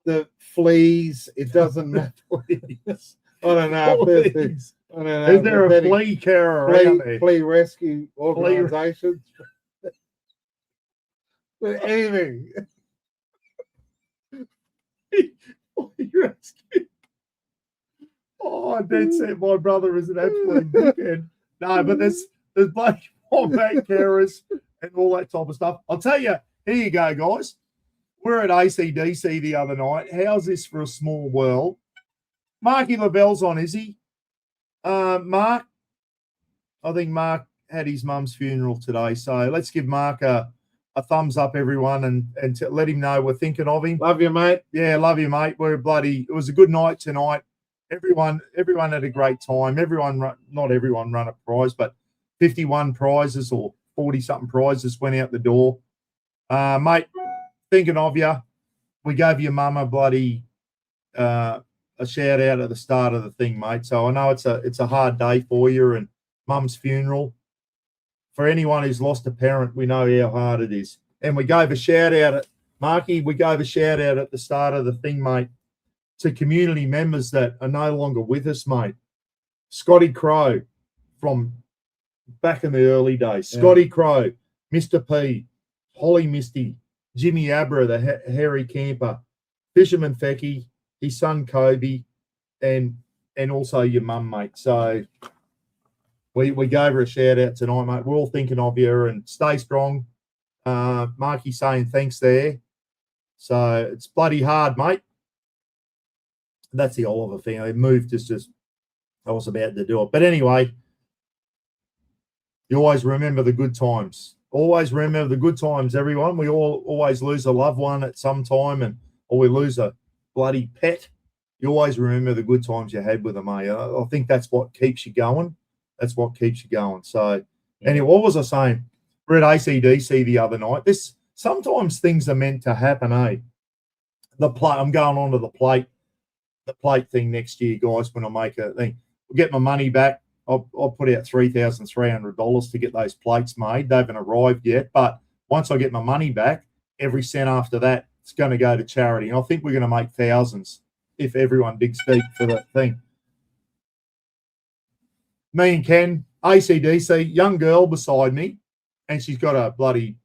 the fleas, it doesn't matter. Please. I don't know. If Please. I don't know. Is there if a any flea carer around there? flea rescue organisations? But anything. Flea rescue. Oh, Dad said my brother is an absolute dickhead. No, but there's bloody wombat carers and all that type of stuff. I'll tell you, here you go, guys. We're at ACDC the other night. How's this for a small world? Marky Lavelle's on, is he? Mark, I think Mark had his mum's funeral today. So let's give Mark a thumbs up, everyone, and to let him know we're thinking of him. Love you, mate. Yeah, love you, mate. It was a good night tonight. Everyone had a great time. Not everyone run a prize, but 51 prizes or 40-something prizes went out the door. Mate, thinking of you. We gave your mum a bloody a shout out at the start of the thing, mate. So I know it's a hard day for you and mum's funeral. For anyone who's lost a parent, we know how hard it is. And we gave a shout out at Marky. We gave a shout out at the start of the thing, mate, to community members that are no longer with us, mate. Scotty Crow from back in the early days. Yeah. Scotty Crow, Mr. P, Holly Misty, Jimmy Abra, the hairy camper, Fisherman Fecky, his son Kobe, and also your mum, mate. So we gave her a shout out tonight, mate. We're all thinking of you and stay strong. Marky saying thanks there. So it's bloody hard, mate. That's the Oliver thing. I moved just I was about to do it. But anyway, you always remember the good times. Always remember the good times, everyone. We all always lose a loved one at some time, or we lose a bloody pet. You always remember the good times you had with them, mate. I think that's what keeps you going. That's what keeps you going. So, anyway, what was I saying? We're at ACDC the other night. Sometimes things are meant to happen, eh? I'm going on to the plate thing next year, guys, when I make a thing. We'll get my money back. I'll put out $3,300 to get those plates made. They haven't arrived yet, but once I get my money back, every cent after that, it's going to go to charity. And I think we're going to make thousands if everyone digs deep for that thing. Me and Ken, ACDC, young girl beside me, and she's got a bloody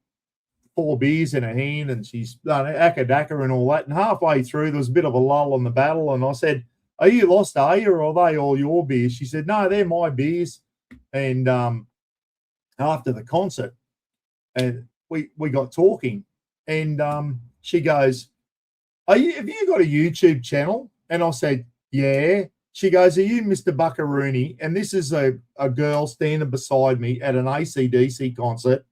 4 beers in her hand, and she's done akadaka and all that. And halfway through, there was a bit of a lull in the battle, and I said, "Are you lost, are you, or are they all your beers?" She said, "No, they're my beers." And after the concert, and we got talking, and she goes, have you got a YouTube channel? And I said, "Yeah." She goes, "Are you Mr. Buckaroony?" And this is a girl standing beside me at an ACDC concert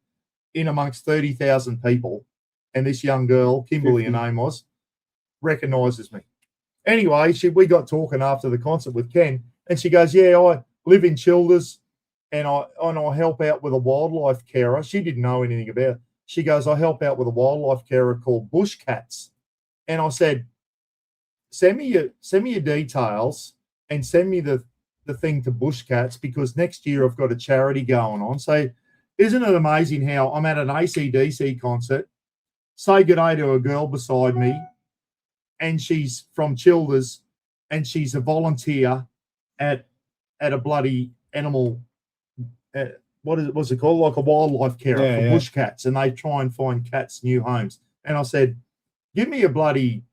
in amongst 30,000 people. And this young girl, Kimberly, her name was, recognises me. Anyway, we got talking after the concert with Ken, and she goes, "Yeah, I live in Childers, and I help out with a wildlife carer." She didn't know anything about it. She goes, "I help out with a wildlife carer called Bush Cats." And I said, send me your details and send me the the thing to bush cats because next year I've got a charity going on. So isn't it amazing how I'm at an AC/DC concert, say good day to a girl beside me, and she's from Childers, and she's a volunteer at a bloody animal, what's it called? Like a wildlife carer for bush cats, and they try and find cats new homes. And I said, give me a bloody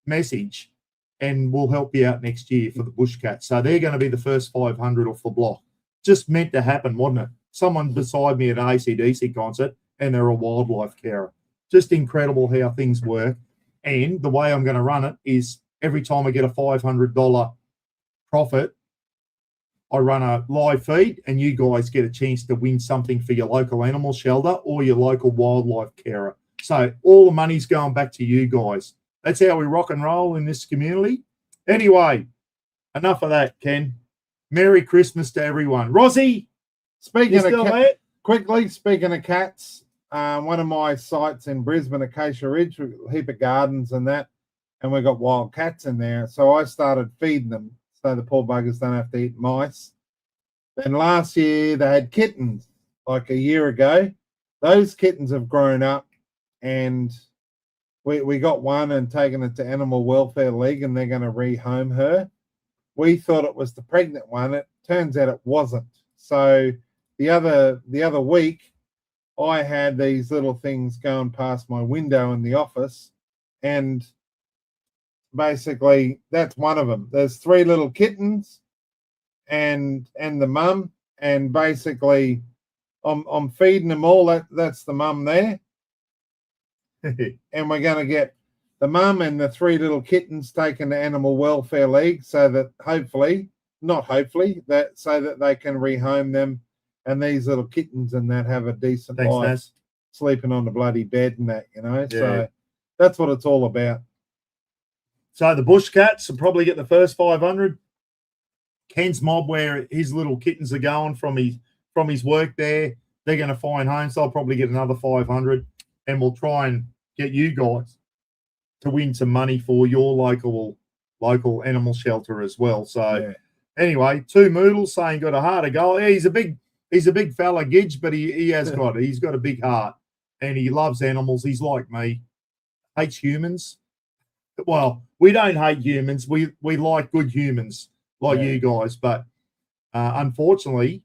message and we'll help you out next year for the bush cats. So they're going to be the first 500 off the block. Just meant to happen, wasn't it? Someone beside me at an AC/DC concert and they're a wildlife carer. Just incredible how things work. And the way I'm going to run it is every time I get a $500 profit, I run a live feed and you guys get a chance to win something for your local animal shelter or your local wildlife carer. So all the money's going back to you guys. That's how we rock and roll in this community. Anyway, enough of that, Ken. Merry Christmas to everyone. Rosie, Speaking you still of there? quickly, speaking of cats, one of my sites in Brisbane, Acacia Ridge, with a heap of gardens and that, and we got wild cats in there. So I started feeding them so the poor buggers don't have to eat mice. Then last year they had kittens, like a year ago. Those kittens have grown up, and we got one and taken it to Animal Welfare League, and they're going to rehome her. We thought it was the pregnant one. It turns out it wasn't. So the other week, I had these little things going past my window in the office, and basically that's one of them. There's 3 little kittens and the mum, and basically I'm feeding them all. That's the mum there. And we're going to get the mum and the 3 little kittens taken to Animal Welfare League so that so that they can rehome them, and these little kittens and that have a decent life, Naz. sleeping on the bloody bed and that, you know. Yeah. So that's what it's all about. So the bush cats will probably get the first 500. Ken's mob, where his little kittens are going from his work there, they're going to find homes. So I'll probably get another 500, and we'll try and get you guys to win some money for your local animal shelter as well. So anyway, 2 Moodles saying got a heart of gold. Yeah, he's a big fella, Gidge, but he's got a big heart, and he loves animals. He's like me, hates humans. Well, we don't hate humans. We like good humans like you guys. But unfortunately,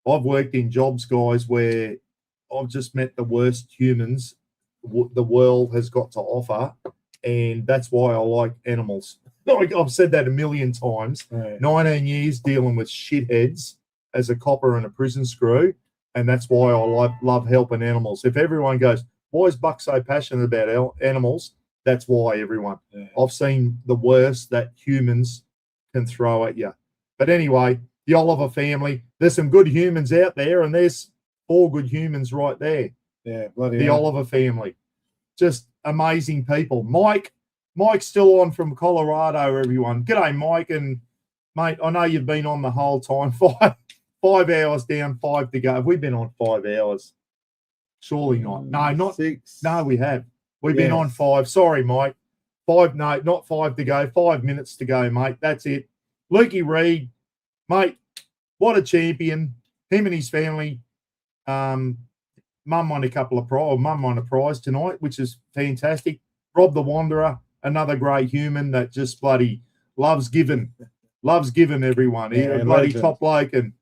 I've worked in jobs, guys, where I've just met the worst humans the world has got to offer. And that's why I like animals. Like I've said that a million times. 19 years dealing with shitheads as a copper and a prison screw. And that's why I love helping animals. If everyone goes, why is Buck so passionate about animals? That's why, everyone. I've seen the worst that humans can throw at you. But anyway, the Oliver family, there's some good humans out there, and there's 4 good humans right there. Yeah, bloody the hell. Oliver family. Just amazing people. Mike's still on from Colorado, everyone. G'day, Mike. And, mate, I know you've been on the whole time. 5 hours down, 5 to go. Have we been on 5 hours? Surely not. No, not 6. No, we have. We've been on 5. Sorry, Mike. 5, no, not 5 to go. 5 minutes to go, mate. That's it. Lukey Reed, mate, what a champion. Him and his family. Mum won a prize tonight, which is fantastic. Rob the Wanderer, another great human that just bloody loves giving. Loves giving, everyone. He's a bloody top bloke. And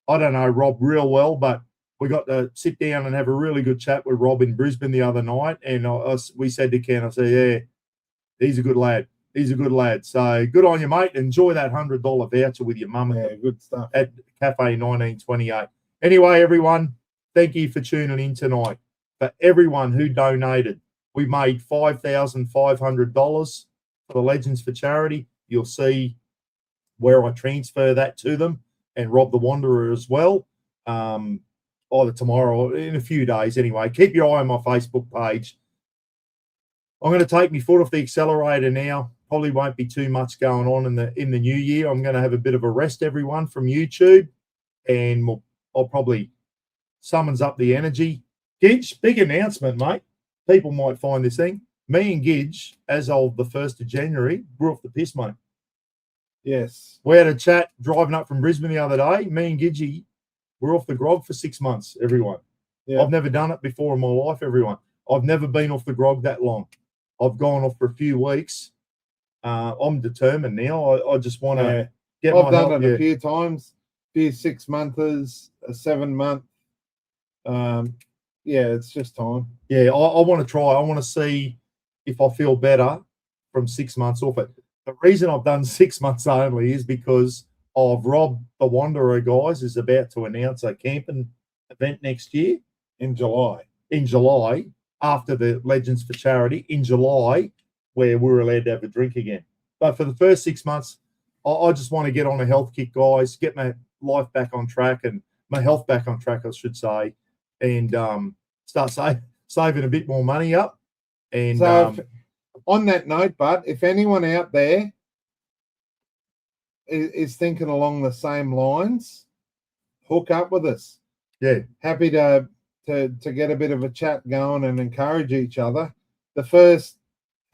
I don't know Rob real well, but we got to sit down and have a really good chat with Rob in Brisbane the other night. And we said to Ken, I said, yeah, he's a good lad. He's a good lad. So good on you, mate. Enjoy that $100 voucher with your mum good stuff at Cafe 1928. Anyway, everyone, thank you for tuning in tonight. For everyone who donated, we made $5,500 for the Legends for Charity. You'll see where I transfer that to them, and Rob the Wanderer as well. Either tomorrow or in a few days anyway. Keep your eye on my Facebook page. I'm going to take my foot off the accelerator now. Probably won't be too much going on in the new year. I'm going to have a bit of a rest, everyone, from YouTube, and I'll probably summons up the energy. Gidge, big announcement, mate. People might find this thing. Me and Gidge, as of the 1st of January, grew off the piss, mate. Yes. We had a chat driving up from Brisbane the other day. Me and Gidgey, we're off the grog for 6 months, everyone. Yeah. I've never done it before in my life, everyone. I've never been off the grog that long. I've gone off for a few weeks. I'm determined now. I just want to get I've my done health. it a few times, few 6 monthers, a 7 month. It's just time. Yeah, I want to try. I want to see if I feel better from 6 months off it. The reason I've done 6 months only is because of Rob, the Wanderer guys, is about to announce a camping event next year In July. in July, after the Legends for Charity in July, where we're allowed to have a drink again. But for the first 6 months, I just want to get on a health kick, guys, get my life back on track and my health back on track, I should say, and start saving a bit more money up. And So on that note, Bud, if anyone out there is thinking along the same lines, hook up with us. yeah, Happy to get a bit of a chat going and encourage each other.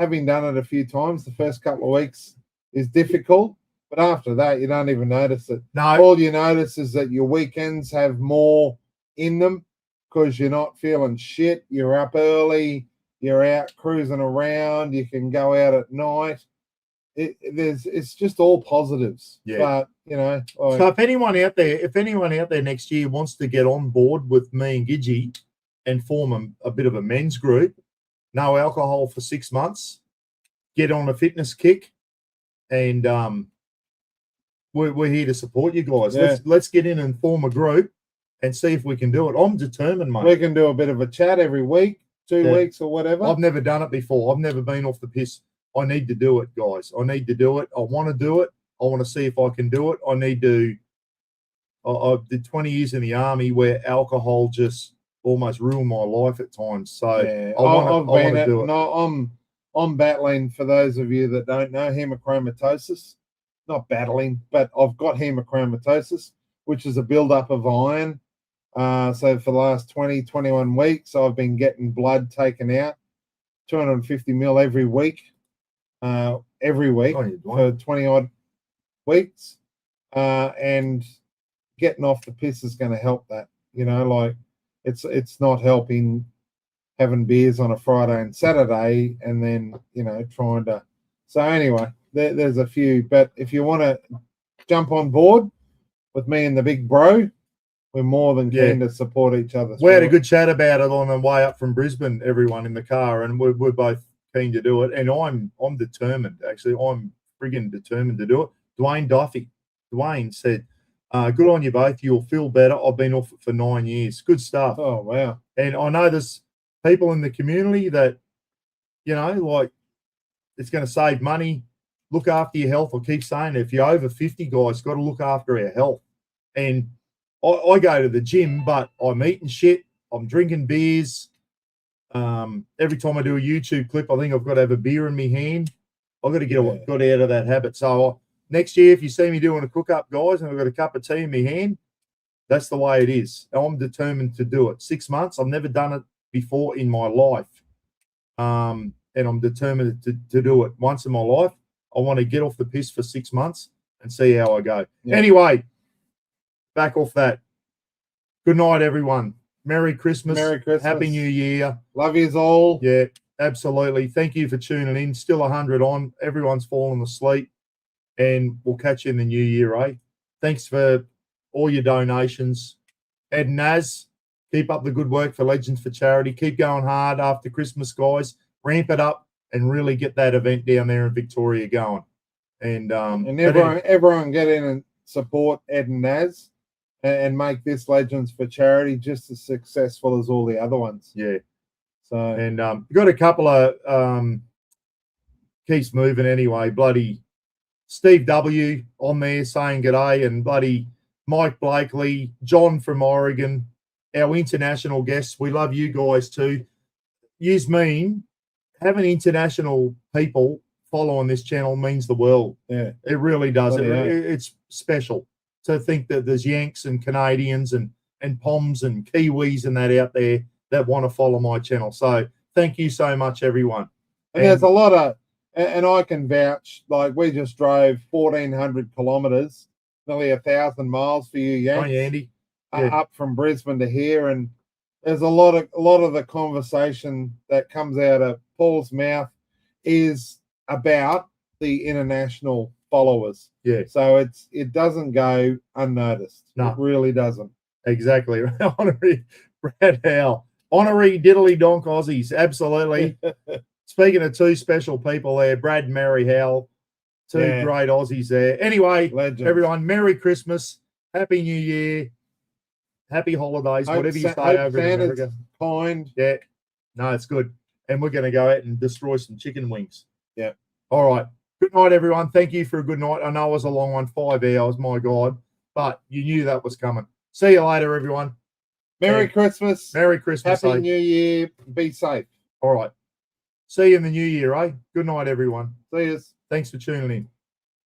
Having done it a few times, the first couple of weeks is difficult, but after that, you don't even notice it. no, All you notice is that your weekends have more in them because you're not feeling shit. You're up early, you're out cruising around, you can go out at night. It's just all positives. Yeah. But so if anyone out there next year wants to get on board with me and Gidgey and form a bit of a men's group, no alcohol for 6 months, get on a fitness kick, and we're here to support you guys. Yeah. Let's get in and form a group and see if we can do it. I'm determined, mate. we can do a bit of a chat every week, 2 weeks or whatever. I've never done it before. I've never been off the piss. I need to do it, guys. I need to do it. I want to do it. I want to see if I can do it. I did 20 years in the army where alcohol just almost ruined my life at times. So I want to do it. No, I'm battling, for those of you that don't know, hemochromatosis. Not battling, but I've got hemochromatosis, which is a buildup of iron. So for the last 21 weeks, I've been getting blood taken out, 250 mil every week for 20 odd weeks. And getting off the piss is going to help that. It's not helping having beers on a Friday and Saturday and then, trying to. So anyway, there's a few. But if you want to jump on board with me and the big bro, we're more than keen to support each other. We had a good chat about it on the way up from Brisbane, everyone in the car, and we're both keen to do it. And I'm determined, actually. I'm friggin' determined to do it. Dwayne said, good on you both. You'll feel better. I've been off it for 9 years. Good stuff. Oh, wow. And I know there's people in the community that, it's going to save money. Look after your health. I keep saying it. If you're over 50, guys, got to look after our health. And I go to the gym, but I'm eating shit. I'm drinking beers. Every time I do a YouTube clip, I think I've got to have a beer in my hand. I've got to get out of that habit. So next year, if you see me doing a cook-up, guys, and I've got a cup of tea in my hand, that's the way it is. I'm determined to do it. 6 months. I've never done it before in my life. And I'm determined to do it once in my life. I want to get off the piss for 6 months and see how I go. Yeah. Anyway, back off that. Good night, everyone. Merry Christmas. Merry Christmas. Happy New Year. Love yous all. Yeah, absolutely. Thank you for tuning in. Still 100 on. Everyone's fallen asleep. And we'll catch you in the new year, eh? Thanks for all your donations. Ed and Naz, keep up the good work for Legends for Charity. Keep going hard after Christmas, guys. Ramp it up and really get that event down there in Victoria going. And everyone get in and support Ed and Naz and make this Legends for Charity just as successful as all the other ones. Yeah. So and got a couple of keeps moving anyway. Bloody Steve W on there saying g'day, and bloody Mike Blakely, John from Oregon, our international guests. We love you guys too. Yous mean having international people following this channel means the world. Yeah, it really does. It's special to think that there's Yanks and Canadians and Poms and Kiwis and that out there that want to follow my channel. So thank you so much, everyone. And there's a lot And I can vouch, like we just drove 1,400 kilometres, nearly 1,000 miles for you, Oh, Yanks, yeah, Andy. Yeah. up from Brisbane to here, and there's a lot of the conversation that comes out of Paul's mouth is about the international followers. Yeah, So it doesn't go unnoticed. No. It really doesn't. exactly. Honorary Brad Howe. Honorary diddly donk Aussies. Absolutely. Speaking of two special people there, Brad and Mary Howell, two Yeah. great Aussies there. Anyway, Legends. everyone, Merry Christmas, Happy New Year, Happy Holidays, whatever you say over in Santa's America. kind. Yeah, no, it's good. And we're going to go out and destroy some chicken wings. Yeah. All right. Good night, everyone. Thank you for a good night. I know it was a long one, 5 hours, my God, but you knew that was coming. See you later, everyone. Merry Yeah. Christmas. Merry Christmas. Happy eh? New Year. Be safe. All right. See you in the new year, eh? Good night, everyone. See yous. Thanks for tuning in.